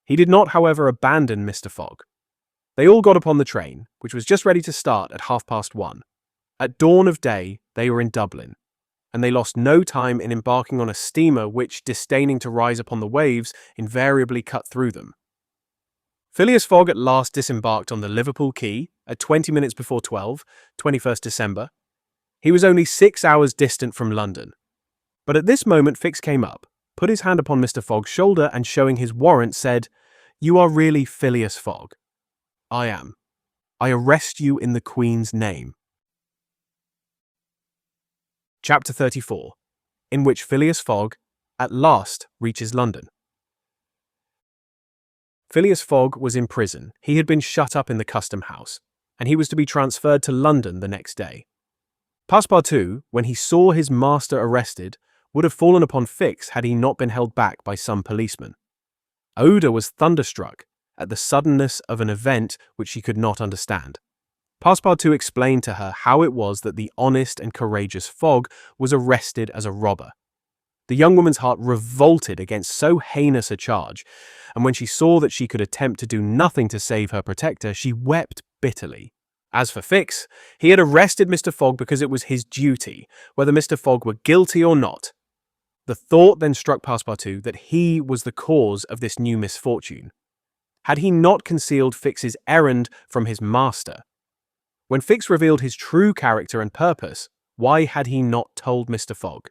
He did not, however, abandon Mr. Fogg. They all got upon the train, which was just ready to start at 1:30. At dawn of day, they were in Dublin, and they lost no time in embarking on a steamer which, disdaining to rise upon the waves, invariably cut through them. Phileas Fogg at last disembarked on the Liverpool quay at 20 minutes before 12, 21st December. He was only 6 hours distant from London. But at this moment Fix came up, put his hand upon Mr. Fogg's shoulder, and showing his warrant, said, "You are really Phileas Fogg?" "I am. I arrest you in the Queen's name." Chapter 34, in which Phileas Fogg at last reaches London. Phileas Fogg was in prison. He had been shut up in the custom house, and he was to be transferred to London the next day. Passepartout, when he saw his master arrested, would have fallen upon Fix had he not been held back by some policeman. Aouda was thunderstruck at the suddenness of an event which she could not understand. Passepartout explained to her how it was that the honest and courageous Fogg was arrested as a robber. The young woman's heart revolted against so heinous a charge, and when she saw that she could attempt to do nothing to save her protector, she wept bitterly. As for Fix, he had arrested Mr. Fogg because it was his duty, whether Mr. Fogg were guilty or not. The thought then struck Passepartout that he was the cause of this new misfortune. Had he not concealed Fix's errand from his master? When Fix revealed his true character and purpose, why had he not told Mr. Fogg?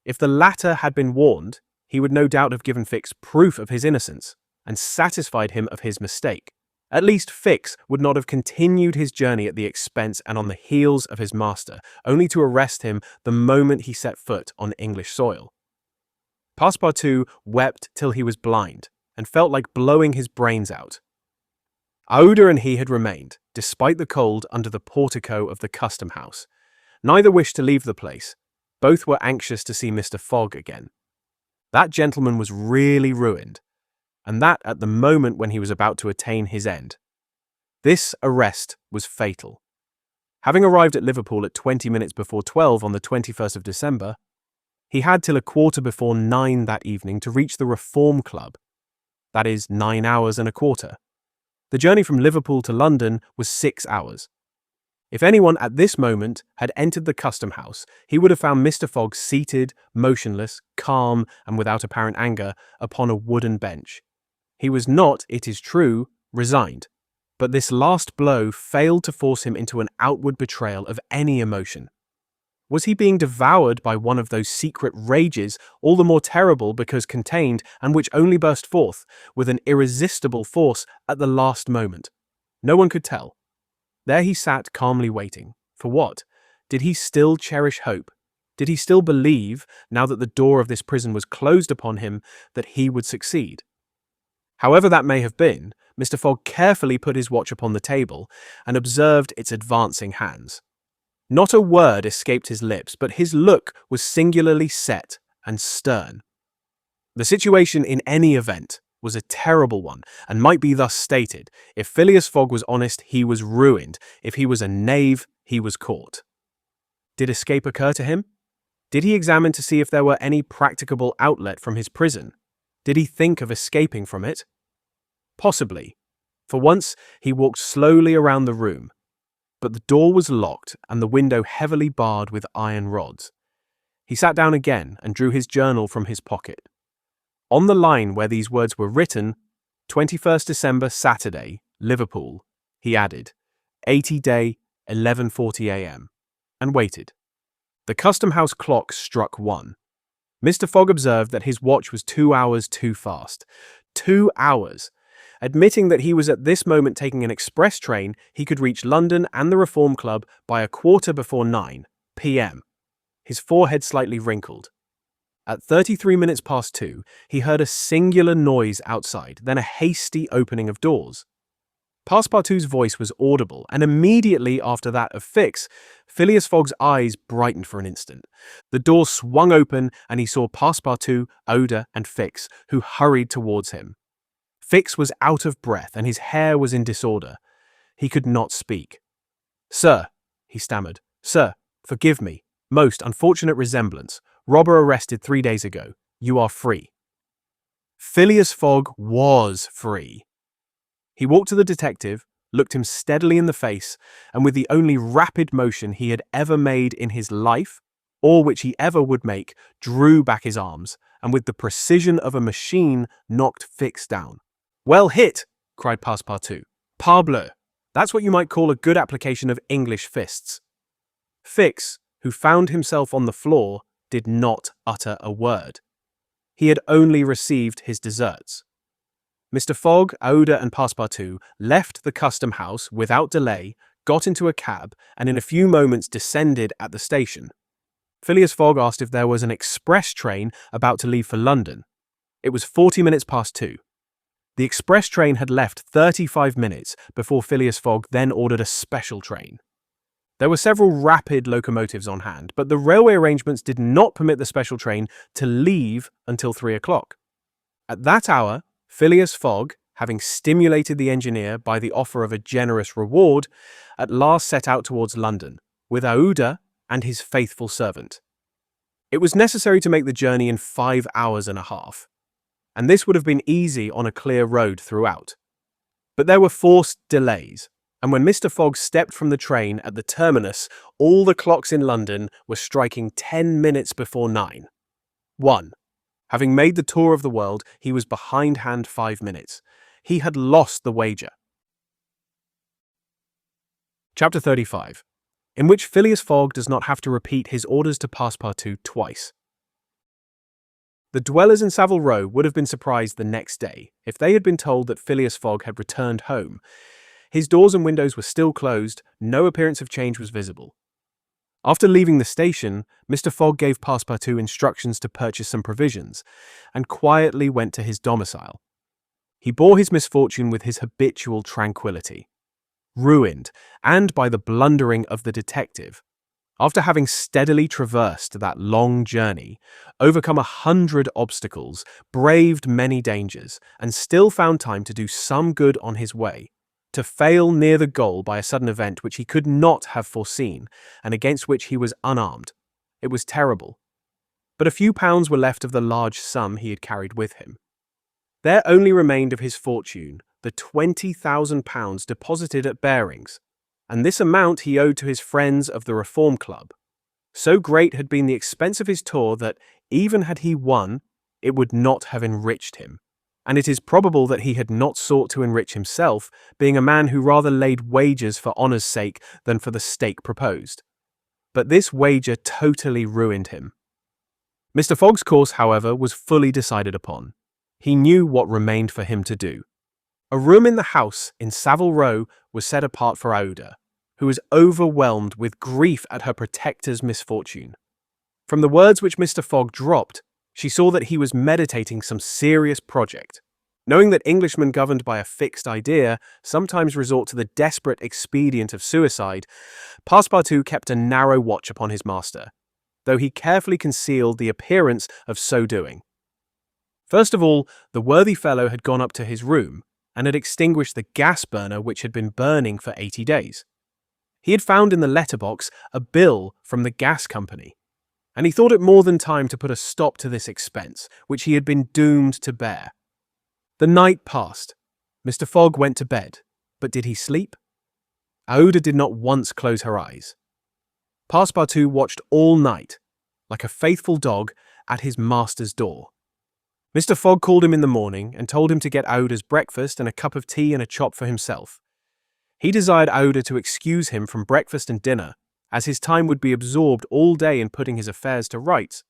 If the latter had been warned, he would no doubt have given Fix proof of his innocence and satisfied him of his mistake. At least Fix would not have continued his journey at the expense and on the heels of his master, only to arrest him the moment he set foot on English soil. Passepartout wept till he was blind and felt like blowing his brains out. Aouda and he had remained, despite the cold, under the portico of the custom house. Neither wished to leave the place. Both were anxious to see Mr. Fogg again. That gentleman was really ruined, and that at the moment when he was about to attain his end. This arrest was fatal. Having arrived at Liverpool at 20 minutes before 12 on the 21st of December, he had till 9:15 that evening to reach the Reform Club. That is 9 hours and a quarter. The journey from Liverpool to London was 6 hours. If anyone at this moment had entered the custom house, he would have found Mr. Fogg seated, motionless, calm, and without apparent anger, upon a wooden bench. He was not, it is true, resigned, but this last blow failed to force him into an outward betrayal of any emotion. Was he being devoured by one of those secret rages, all the more terrible because contained, and which only burst forth with an irresistible force at the last moment? No one could tell. There he sat calmly waiting. For what? Did he still cherish hope? Did he still believe, now that the door of this prison was closed upon him, that he would succeed? However that may have been, Mr. Fogg carefully put his watch upon the table and observed its advancing hands. Not a word escaped his lips, but his look was singularly set and stern. The situation, in any event, was a terrible one, and might be thus stated: if Phileas Fogg was honest, he was ruined; if he was a knave, he was caught. Did escape occur to him? Did he examine to see if there were any practicable outlet from his prison? Did he think of escaping from it? Possibly. For once, he walked slowly around the room, but the door was locked and the window heavily barred with iron rods. He sat down again and drew his journal from his pocket. On the line where these words were written, 21st December, Saturday, Liverpool, he added, 80 day, 11:40 a.m., and waited. The custom house clock struck 1. Mr. Fogg observed that his watch was 2 hours too fast. 2 hours! Admitting that he was at this moment taking an express train, he could reach London and the Reform Club by 9:15 p.m. His forehead slightly wrinkled. At 33 minutes past 2, he heard a singular noise outside, then a hasty opening of doors. Passepartout's voice was audible, and immediately after that of Fix, Phileas Fogg's eyes brightened for an instant. The door swung open, and he saw Passepartout, Oda, and Fix, who hurried towards him. Fix was out of breath, and his hair was in disorder. He could not speak. "Sir," he stammered, "sir, forgive me. Most unfortunate resemblance. Robber arrested 3 days ago. You are free." Phileas Fogg was free. He walked to the detective, looked him steadily in the face, and with the only rapid motion he had ever made in his life, or which he ever would make, drew back his arms, and with the precision of a machine knocked Fix down. "Well hit!" cried Passepartout. "Parbleu! That's what you might call a good application of English fists." Fix, who found himself on the floor, did not utter a word. He had only received his deserts. Mr. Fogg, Oda, and Passepartout left the custom house without delay, got into a cab, and in a few moments descended at the station. Phileas Fogg asked if there was an express train about to leave for London. It was 40 minutes past 2. The express train had left 35 minutes before Phileas Fogg then ordered a special train. There were several rapid locomotives on hand, but the railway arrangements did not permit the special train to leave until 3 o'clock. At that hour, Phileas Fogg, having stimulated the engineer by the offer of a generous reward, at last set out towards London, with Aouda and his faithful servant. It was necessary to make the journey in 5 hours and a half, and this would have been easy on a clear road throughout. But there were forced delays, and when Mr. Fogg stepped from the train at the terminus, all the clocks in London were striking 10 minutes before 9. 1. Having made the tour of the world, he was behindhand 5 minutes. He had lost the wager. Chapter 35, in which Phileas Fogg does not have to repeat his orders to Passepartout twice. The dwellers in Savile Row would have been surprised the next day if they had been told that Phileas Fogg had returned home. His doors and windows were still closed, no appearance of change was visible. After leaving the station, Mr. Fogg gave Passepartout instructions to purchase some provisions, and quietly went to his domicile. He bore his misfortune with his habitual tranquillity. Ruined, and by the blundering of the detective, after having steadily traversed that long journey, overcome 100 obstacles, braved many dangers, and still found time to do some good on his way, to fail near the goal by a sudden event which he could not have foreseen and against which he was unarmed. It was terrible. But a few pounds were left of the large sum he had carried with him. There only remained of his fortune the £20,000 deposited at Barings, and this amount he owed to his friends of the Reform Club. So great had been the expense of his tour that, even had he won, it would not have enriched him. And it is probable that he had not sought to enrich himself, being a man who rather laid wagers for honour's sake than for the stake proposed. But this wager totally ruined him. Mr. Fogg's course, however, was fully decided upon. He knew what remained for him to do. A room in the house in Savile Row was set apart for Aouda, who was overwhelmed with grief at her protector's misfortune. From the words which Mr. Fogg dropped, she saw that he was meditating some serious project. Knowing that Englishmen governed by a fixed idea sometimes resort to the desperate expedient of suicide, Passepartout kept a narrow watch upon his master, though he carefully concealed the appearance of so doing. First of all, the worthy fellow had gone up to his room and had extinguished the gas burner which had been burning for 80 days. He had found in the letterbox a bill from the gas company, and he thought it more than time to put a stop to this expense, which he had been doomed to bear. The night passed. Mr. Fogg went to bed, but did he sleep? Aouda did not once close her eyes. Passepartout watched all night, like a faithful dog, at his master's door. Mr. Fogg called him in the morning and told him to get Aouda's breakfast and a cup of tea and a chop for himself. He desired Aouda to excuse him from breakfast and dinner, as his time would be absorbed all day in putting his affairs to rights.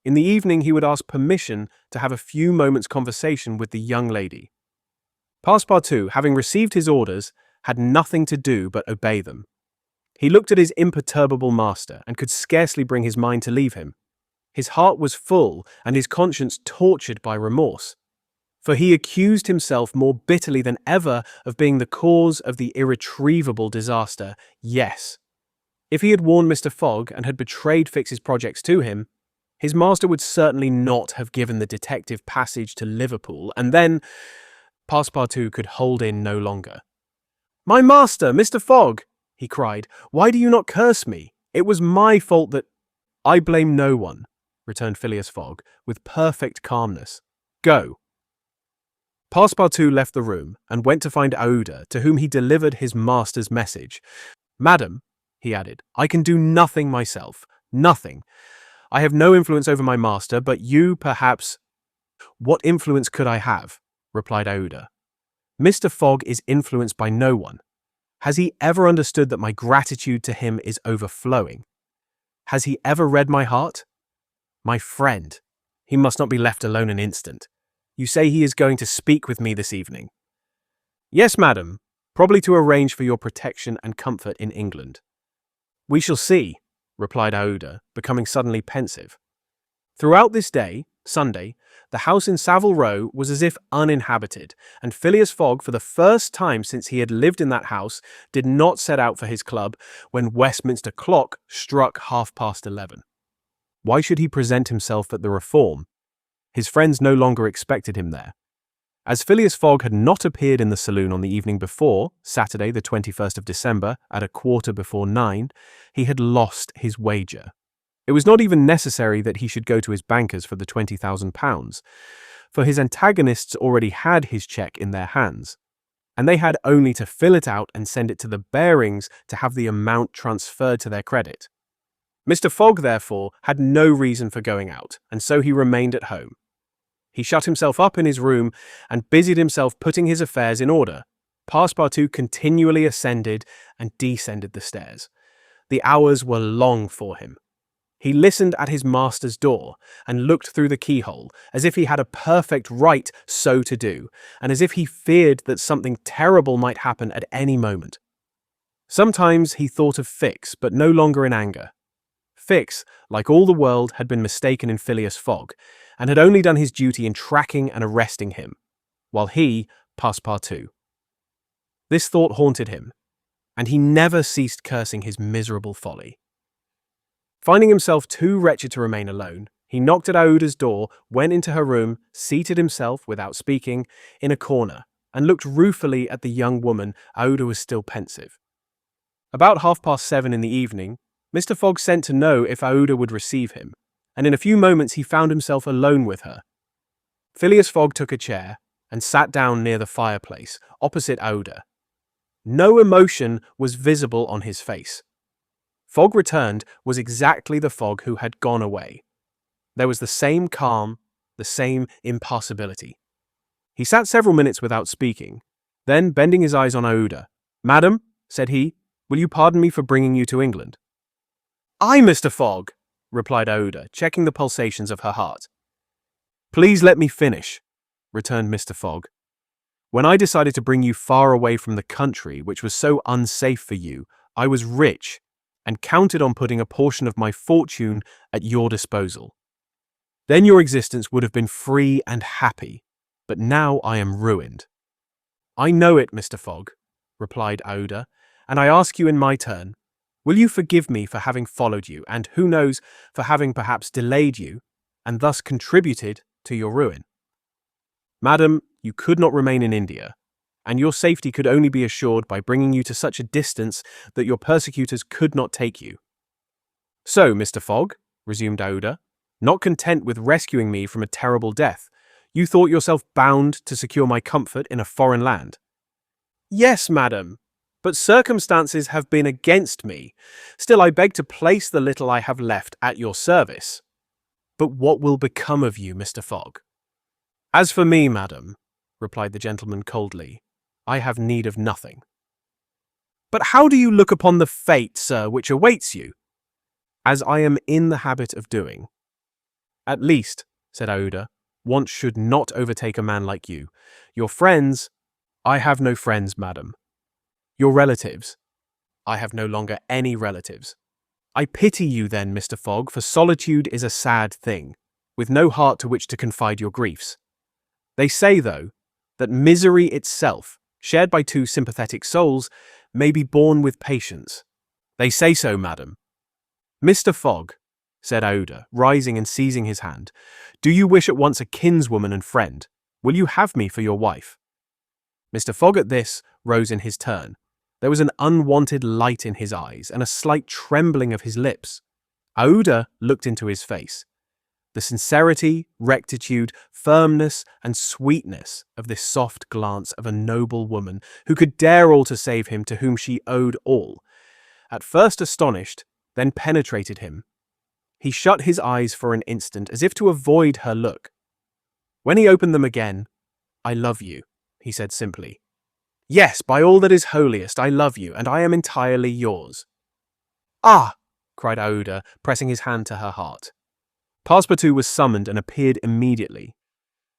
In the evening he would ask permission to have a few moments' conversation with the young lady. Passepartout, having received his orders, had nothing to do but obey them. He looked at his imperturbable master and could scarcely bring his mind to leave him. His heart was full and his conscience tortured by remorse, for he accused himself more bitterly than ever of being the cause of the irretrievable disaster. Yes, if he had warned Mr. Fogg and had betrayed Fix's projects to him, his master would certainly not have given the detective passage to Liverpool, and then Passepartout could hold in no longer. "My master, Mr. Fogg!" he cried. "Why do you not curse me? It was my fault that—" "I blame no one," returned Phileas Fogg, with perfect calmness. "Go." Passepartout left the room and went to find Aouda, to whom he delivered his master's message. "Madam," he added, "I can do nothing myself. Nothing. I have no influence over my master, but you, perhaps—" "What influence could I have?" replied Aouda. "Mr. Fogg is influenced by no one. Has he ever understood that my gratitude to him is overflowing? Has he ever read my heart? My friend, he must not be left alone an instant. You say he is going to speak with me this evening?" "Yes, madam, probably to arrange for your protection and comfort in England." "We shall see," replied Aouda, becoming suddenly pensive. Throughout this day, Sunday, the house in Savile Row was as if uninhabited, and Phileas Fogg, for the first time since he had lived in that house, did not set out for his club when Westminster clock struck 11:30. Why should he present himself at the Reform? His friends no longer expected him there. As Phileas Fogg had not appeared in the saloon on the evening before, Saturday the 21st of December, at 9:15, he had lost his wager. It was not even necessary that he should go to his bankers for the £20,000, for his antagonists already had his cheque in their hands, and they had only to fill it out and send it to the Barings to have the amount transferred to their credit. Mr. Fogg, therefore, had no reason for going out, and so he remained at home. He shut himself up in his room and busied himself putting his affairs in order. Passepartout continually ascended and descended the stairs. The hours were long for him. He listened at his master's door and looked through the keyhole, as if he had a perfect right so to do, and as if he feared that something terrible might happen at any moment. Sometimes he thought of Fix, but no longer in anger. Fix, like all the world, had been mistaken in Phileas Fogg, and had only done his duty in tracking and arresting him, while he, Passepartout. This thought haunted him, and he never ceased cursing his miserable folly. Finding himself too wretched to remain alone, he knocked at Aouda's door, went into her room, seated himself, without speaking, in a corner, and looked ruefully at the young woman. Aouda was still pensive. About 7:30 in the evening, Mr. Fogg sent to know if Aouda would receive him, and in a few moments he found himself alone with her. Phileas Fogg took a chair and sat down near the fireplace, opposite Aouda. No emotion was visible on his face. Fogg returned was exactly the Fogg who had gone away. There was the same calm, the same impassibility. He sat several minutes without speaking. Then, bending his eyes on Aouda, "Madam," said he, "will you pardon me for bringing you to England?" "Aye, Mr. Fogg," replied Aouda, checking the pulsations of her heart. "Please let me finish," returned Mr. Fogg. "When I decided to bring you far away from the country which was so unsafe for you, I was rich and counted on putting a portion of my fortune at your disposal. Then your existence would have been free and happy, but now I am ruined." "I know it, Mr. Fogg," replied Aouda, "and I ask you in my turn, will you forgive me for having followed you, and, who knows, for having perhaps delayed you, and thus contributed to your ruin? Madam, you could not remain in India, and your safety could only be assured by bringing you to such a distance that your persecutors could not take you." "So, Mr. Fogg," resumed Aouda, "not content with rescuing me from a terrible death, you thought yourself bound to secure my comfort in a foreign land?" "Yes, madam, but circumstances have been against me. Still, I beg to place the little I have left at your service." "But what will become of you, Mr. Fogg?" "As for me, madam," replied the gentleman coldly, "I have need of nothing." "But how do you look upon the fate, sir, which awaits you?" "As I am in the habit of doing." "At least," said Aouda, "want should not overtake a man like you. Your friends—" "I have no friends, madam." "Your relatives—" "I have no longer any relatives." "I pity you then, Mr. Fogg, for solitude is a sad thing, with no heart to which to confide your griefs. They say, though, that misery itself, shared by two sympathetic souls, may be borne with patience. They say so, madam." "Mr. Fogg," said Aouda, rising and seizing his hand, "do you wish at once a kinswoman and friend? Will you have me for your wife?" Mr. Fogg at this rose in his turn. There was an unwonted light in his eyes and a slight trembling of his lips. Aouda looked into his face. The sincerity, rectitude, firmness, and sweetness of this soft glance of a noble woman who could dare all to save him to whom she owed all, at first astonished, then penetrated him. He shut his eyes for an instant as if to avoid her look. When he opened them again, "I love you," he said simply. "Yes, by all that is holiest, I love you, and I am entirely yours." "Ah!" cried Aouda, pressing his hand to her heart. Passepartout was summoned and appeared immediately.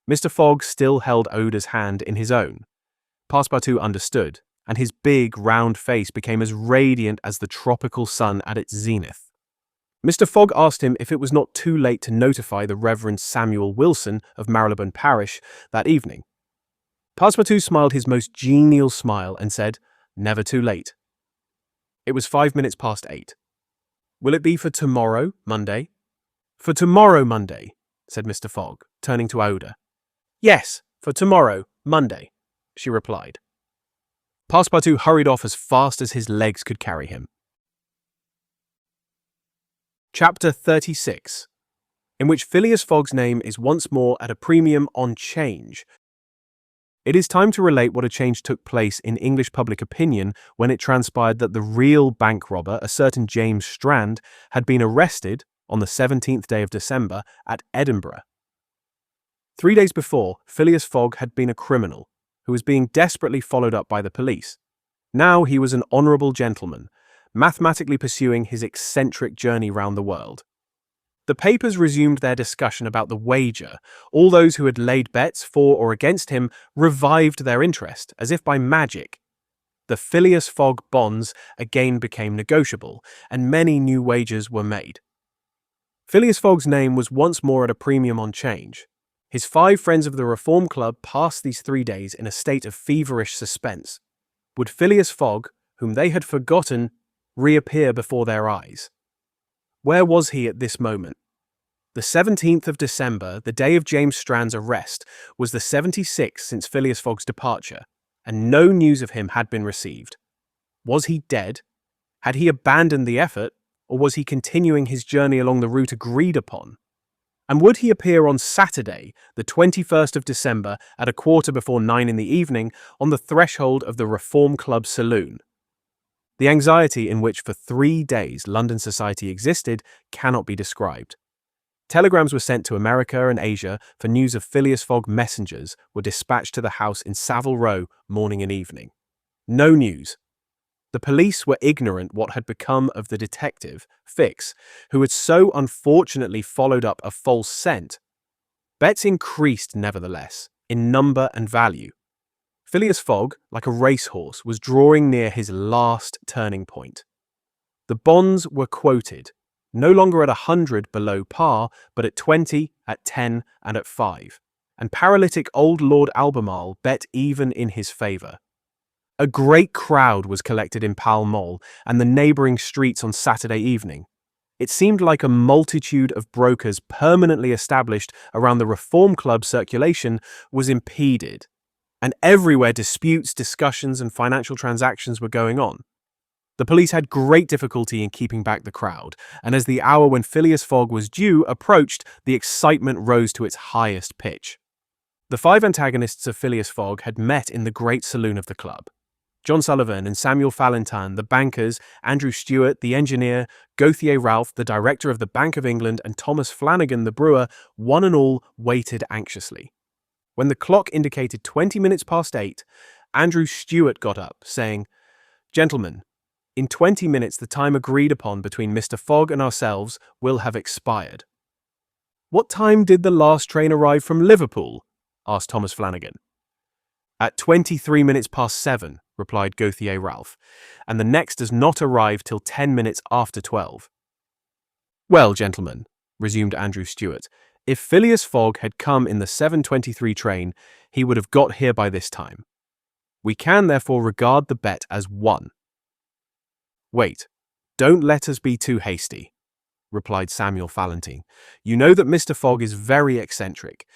Mr. Fogg still held Aouda's hand in his own. Passepartout understood, and his big, round face became as radiant as the tropical sun at its zenith. Mr. Fogg asked him if it was not too late to notify the Reverend Samuel Wilson of Marylebone Parish that evening. Passepartout smiled his most genial smile and said, "Never too late." It was 8:05. "Will it be for tomorrow, Monday?" "For tomorrow, Monday," said Mr. Fogg, turning to Aouda. "Yes, for tomorrow, Monday," she replied. Passepartout hurried off as fast as his legs could carry him. Chapter 36, in which Phileas Fogg's name is once more at a premium on change. It is time to relate what a change took place in English public opinion when it transpired that the real bank robber, a certain James Strand, had been arrested on the 17th day of December at Edinburgh. 3 days before, Phileas Fogg had been a criminal who was being desperately followed up by the police. Now he was an honourable gentleman, mathematically pursuing his eccentric journey round the world. The papers resumed their discussion about the wager. All those who had laid bets for or against him revived their interest, as if by magic. The Phileas Fogg bonds again became negotiable, and many new wagers were made. Phileas Fogg's name was once more at a premium on change. His 5 friends of the Reform Club passed these 3 days in a state of feverish suspense. Would Phileas Fogg, whom they had forgotten, reappear before their eyes? Where was he at this moment? The 17th of December, the day of James Strand's arrest, was the 76th since Phileas Fogg's departure, and no news of him had been received. Was he dead? Had he abandoned the effort, or was he continuing his journey along the route agreed upon? And would he appear on Saturday, the 21st of December, at 9:15 in the evening, on the threshold of the Reform Club saloon? The anxiety in which for 3 days London society existed cannot be described. Telegrams were sent to America and Asia for news of Phileas Fogg. Messengers were dispatched to the house in Savile Row morning and evening. No news. The police were ignorant what had become of the detective, Fix, who had so unfortunately followed up a false scent. Bets increased, nevertheless, in number and value. Phileas Fogg, like a racehorse, was drawing near his last turning point. The bonds were quoted, no longer at 100 below par, but at 20, at 10, and at 5, and paralytic old Lord Albemarle bet even in his favour. A great crowd was collected in Pall Mall and the neighbouring streets on Saturday evening. It seemed like a multitude of brokers permanently established around the Reform Club circulation was impeded, and everywhere disputes, discussions, and financial transactions were going on. The police had great difficulty in keeping back the crowd, and as the hour when Phileas Fogg was due approached, the excitement rose to its highest pitch. The 5 antagonists of Phileas Fogg had met in the great saloon of the club. John Sullivan and Samuel Fallentin, the bankers, Andrew Stewart, the engineer, Gauthier Ralph, the director of the Bank of England, and Thomas Flanagan, the brewer, one and all waited anxiously. When the clock indicated 20 minutes past 8, Andrew Stewart got up, saying, "Gentlemen, in 20 minutes the time agreed upon between Mr. Fogg and ourselves will have expired." "What time did the last train arrive from Liverpool?" asked Thomas Flanagan. "At 23 minutes past 7, replied Gauthier Ralph, "and the next does not arrive till 10 minutes after 12. "Well, gentlemen," resumed Andrew Stewart, "if Phileas Fogg had come in the 7:23 train, he would have got here by this time. We can therefore regard the bet as won." "Wait, don't let us be too hasty," replied Samuel Fallentin. "You know that Mr. Fogg is very eccentric.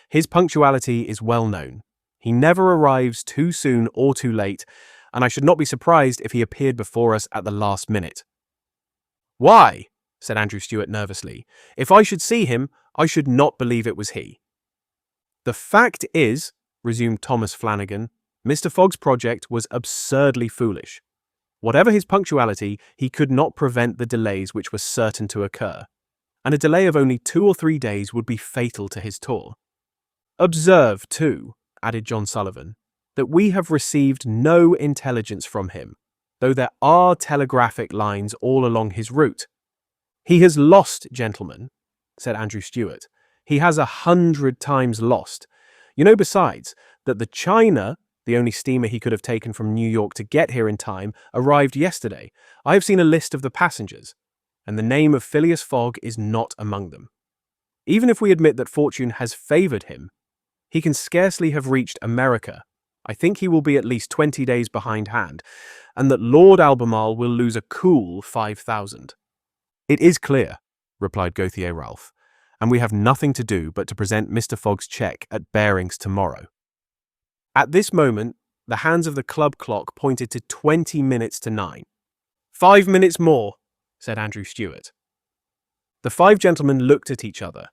His punctuality is well known. He never arrives too soon or too late, and I should not be surprised if he appeared before us at the last minute." "Why?" said Andrew Stewart nervously. "If I should see him, I should not believe it was he." "The fact is," resumed Thomas Flanagan, "Mr. Fogg's project was absurdly foolish. Whatever his punctuality, he could not prevent the delays which were certain to occur, and a delay of only 2 or 3 days would be fatal to his tour. Observe, too," added John Sullivan, "that we have received no intelligence from him, though there are telegraphic lines all along his route." "He has lost, gentlemen," said Andrew Stewart. "He has 100 times lost. You know, besides, that the China, the only steamer he could have taken from New York to get here in time, arrived yesterday. I have seen a list of the passengers, and the name of Phileas Fogg is not among them. Even if we admit that fortune has favoured him, he can scarcely have reached America. I think he will be at least 20 days behindhand, and that Lord Albemarle will lose a cool 5,000. "It is clear," replied Gauthier Ralph, "and we have nothing to do but to present Mr. Fogg's cheque at Bearings tomorrow." At this moment, the hands of the club clock pointed to 20 minutes to 9. "5 minutes more," said Andrew Stewart. The 5 gentlemen looked at each other.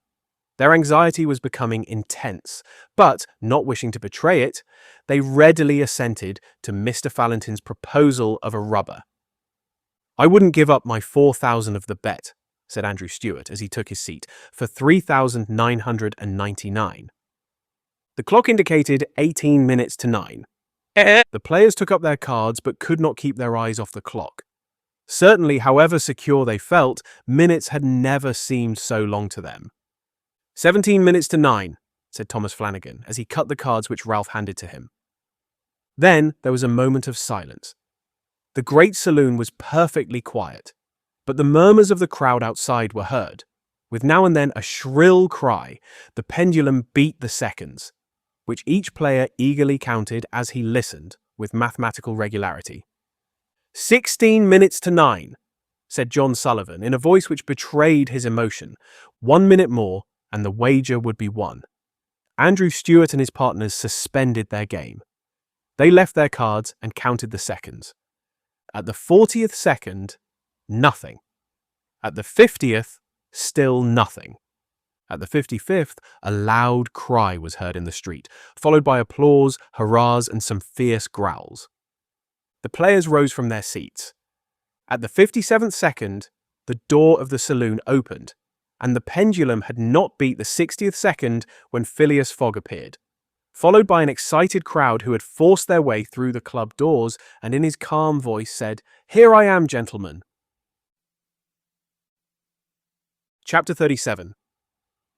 Their anxiety was becoming intense, but, not wishing to betray it, they readily assented to Mr. Fallentin's proposal of a rubber. "I wouldn't give up my 4,000 of the bet," said Andrew Stewart as he took his seat, "for 3,999. The clock indicated 18 minutes to 9. The players took up their cards but could not keep their eyes off the clock. Certainly, however secure they felt, minutes had never seemed so long to them. 17 minutes to 9, said Thomas Flanagan as he cut the cards which Ralph handed to him. Then there was a moment of silence. The great saloon was perfectly quiet, but the murmurs of the crowd outside were heard. With now and then a shrill cry, the pendulum beat the seconds, which each player eagerly counted as he listened with mathematical regularity. 16 minutes to 9, said John Sullivan in a voice which betrayed his emotion. 1 minute more, and the wager would be won. Andrew Stewart and his partners suspended their game. They left their cards and counted the seconds. At the 40th second, nothing. At the 50th, still nothing. At the 55th, a loud cry was heard in the street, followed by applause, hurrahs, and some fierce growls. The players rose from their seats. At the 57th second, the door of the saloon opened, and the pendulum had not beat the 60th second when Phileas Fogg appeared, followed by an excited crowd who had forced their way through the club doors and in his calm voice said, "Here I am, gentlemen." Chapter 37,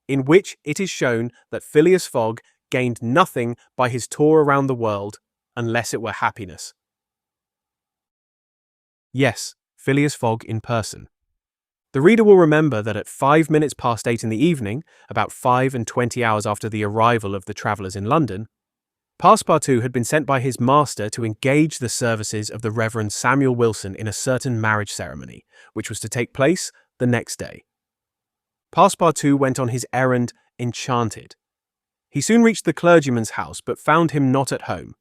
in which it is shown that Phileas Fogg gained nothing by his tour around the world unless it were happiness. Yes, Phileas Fogg in person. The reader will remember that at 5 minutes past 8 in the evening, about 5 and 20 hours after the arrival of the travellers in London, Passepartout had been sent by his master to engage the services of the Reverend Samuel Wilson in a certain marriage ceremony, which was to take place the next day. Passepartout went on his errand enchanted. He soon reached the clergyman's house, but found him not at home.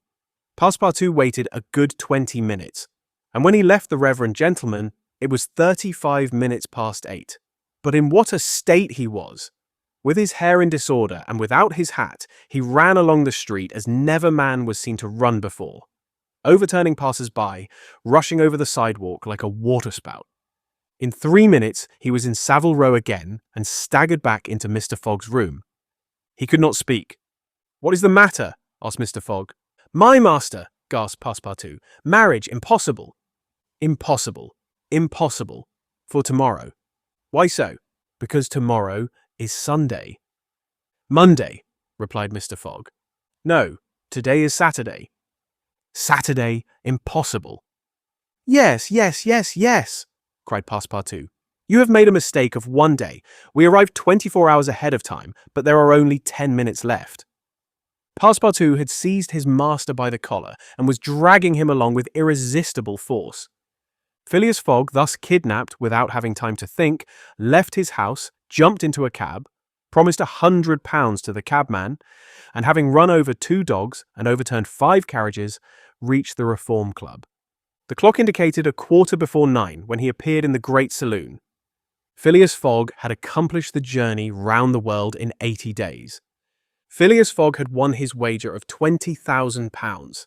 Passepartout waited a good 20 minutes, and when he left the reverend gentleman, it was 35 minutes past 8. But in what a state he was! With his hair in disorder and without his hat, he ran along the street as never man was seen to run before, overturning passers-by, rushing over the sidewalk like a waterspout. In 3 minutes, he was in Savile Row again and staggered back into Mr. Fogg's room. He could not speak. "What is the matter?" asked Mr. Fogg. "My master!" gasped Passepartout. "Marriage impossible." "Impossible. Impossible. For tomorrow." "Why so?" "Because tomorrow is Sunday." "Monday," replied Mr. Fogg. "No, today is Saturday." "Saturday, impossible." "Yes, yes, yes, yes," cried Passepartout. "You have made a mistake of 1 day. We arrived 24 hours ahead of time, but there are only 10 minutes left." Passepartout had seized his master by the collar and was dragging him along with irresistible force. Phileas Fogg, thus kidnapped without having time to think, left his house, jumped into a cab, promised £100 to the cabman, and having run over 2 dogs and overturned 5 carriages, reached the Reform Club. The clock indicated 9:15 when he appeared in the great saloon. Phileas Fogg had accomplished the journey round the world in 80 days. Phileas Fogg had won his wager of £20,000.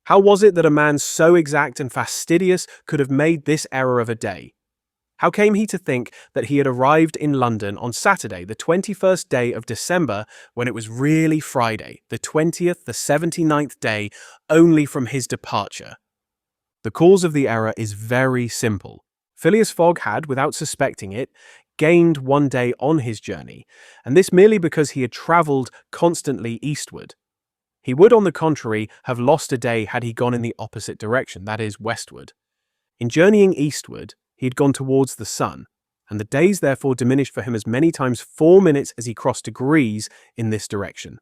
How was it that a man so exact and fastidious could have made this error of a day? How came he to think that he had arrived in London on Saturday, the 21st day of December, when it was really Friday, the 20th, the 79th day, only from his departure? The cause of the error is very simple. Phileas Fogg had, without suspecting it, gained 1 day on his journey, and this merely because he had travelled constantly eastward. He would, on the contrary, have lost a day had he gone in the opposite direction, that is, westward. In journeying eastward, he had gone towards the sun, and the days therefore diminished for him as many times 4 minutes as he crossed degrees in this direction.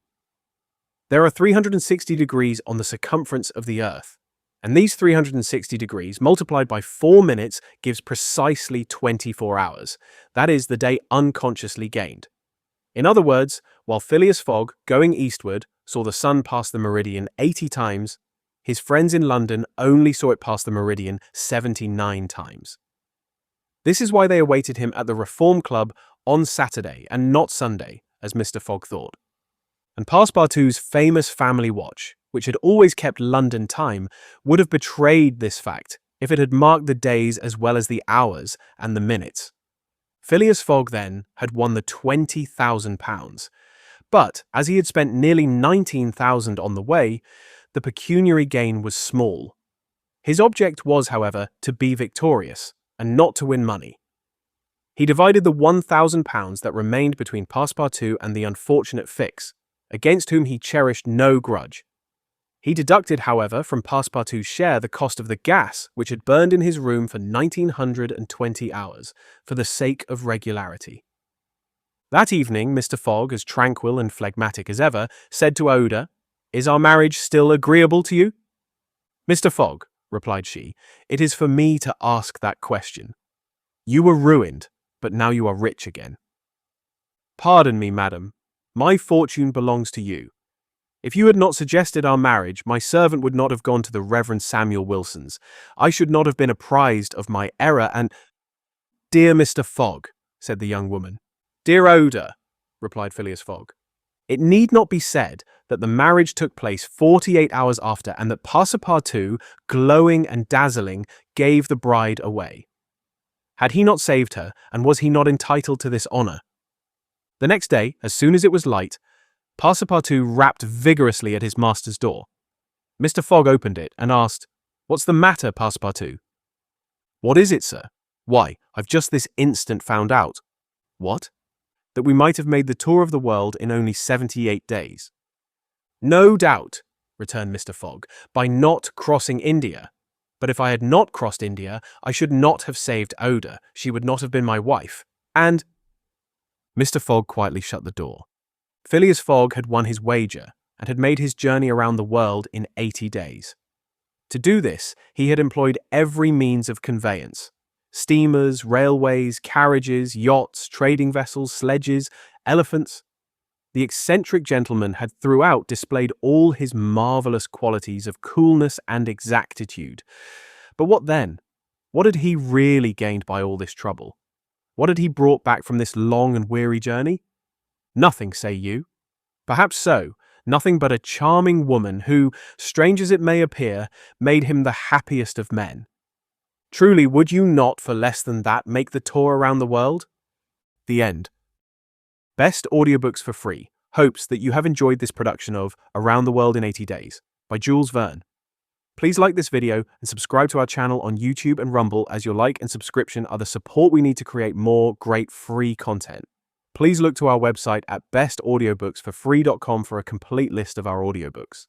There are 360 degrees on the circumference of the earth, and these 360 degrees multiplied by 4 minutes gives precisely 24 hours. That is the day unconsciously gained. In other words, while Phileas Fogg, going eastward, saw the sun pass the meridian 80 times, his friends in London only saw it pass the meridian 79 times. This is why they awaited him at the Reform Club on Saturday and not Sunday, as Mr. Fogg thought. And Passepartout's famous family watch, which had always kept London time, would have betrayed this fact if it had marked the days as well as the hours and the minutes. Phileas Fogg, then, had won the £20,000, but as he had spent nearly 19,000 on the way, the pecuniary gain was small. His object was, however, to be victorious, and not to win money. He divided the £1,000 that remained between Passepartout and the unfortunate Fix, against whom he cherished no grudge. He deducted, however, from Passepartout's share the cost of the gas which had burned in his room for 1920 hours, for the sake of regularity. That evening, Mr. Fogg, as tranquil and phlegmatic as ever, said to Aouda, "Is our marriage still agreeable to you?" "Mr. Fogg," replied she, "it is for me to ask that question. You were ruined, but now you are rich again. Pardon me, madam. My fortune belongs to you. If you had not suggested our marriage, my servant would not have gone to the Reverend Samuel Wilson's. I should not have been apprised of my error and— Dear Mr. Fogg, said the young woman. Dear Oda, replied Phileas Fogg. It need not be said that the marriage took place 48 hours after and that Passepartout, glowing and dazzling, gave the bride away. Had he not saved her, and was he not entitled to this honour? The next day, as soon as it was light, Passepartout rapped vigorously at his master's door. Mr. Fogg opened it and asked, What's the matter, Passepartout? What is it, sir? Why, I've just this instant found out. What? That we might have made the tour of the world in only 78 days. No doubt, returned Mr. Fogg, by not crossing India. But if I had not crossed India, I should not have saved Oda. She would not have been my wife. And— Mr. Fogg quietly shut the door. Phileas Fogg had won his wager and had made his journey around the world in 80 days. To do this, he had employed every means of conveyance: steamers, railways, carriages, yachts, trading vessels, sledges, elephants. The eccentric gentleman had throughout displayed all his marvellous qualities of coolness and exactitude. But what then? What had he really gained by all this trouble? What had he brought back from this long and weary journey? Nothing, say you? Perhaps so, nothing but a charming woman who, strange as it may appear, made him the happiest of men. Truly, would you not for less than that make the tour around the world? The end. Best Audiobooks for Free hopes that you have enjoyed this production of Around the World in 80 Days by Jules Verne. Please like this video and subscribe to our channel on YouTube and Rumble, as your like and subscription are the support we need to create more great free content. Please look to our website at bestaudiobooksforfree.com for a complete list of our audiobooks.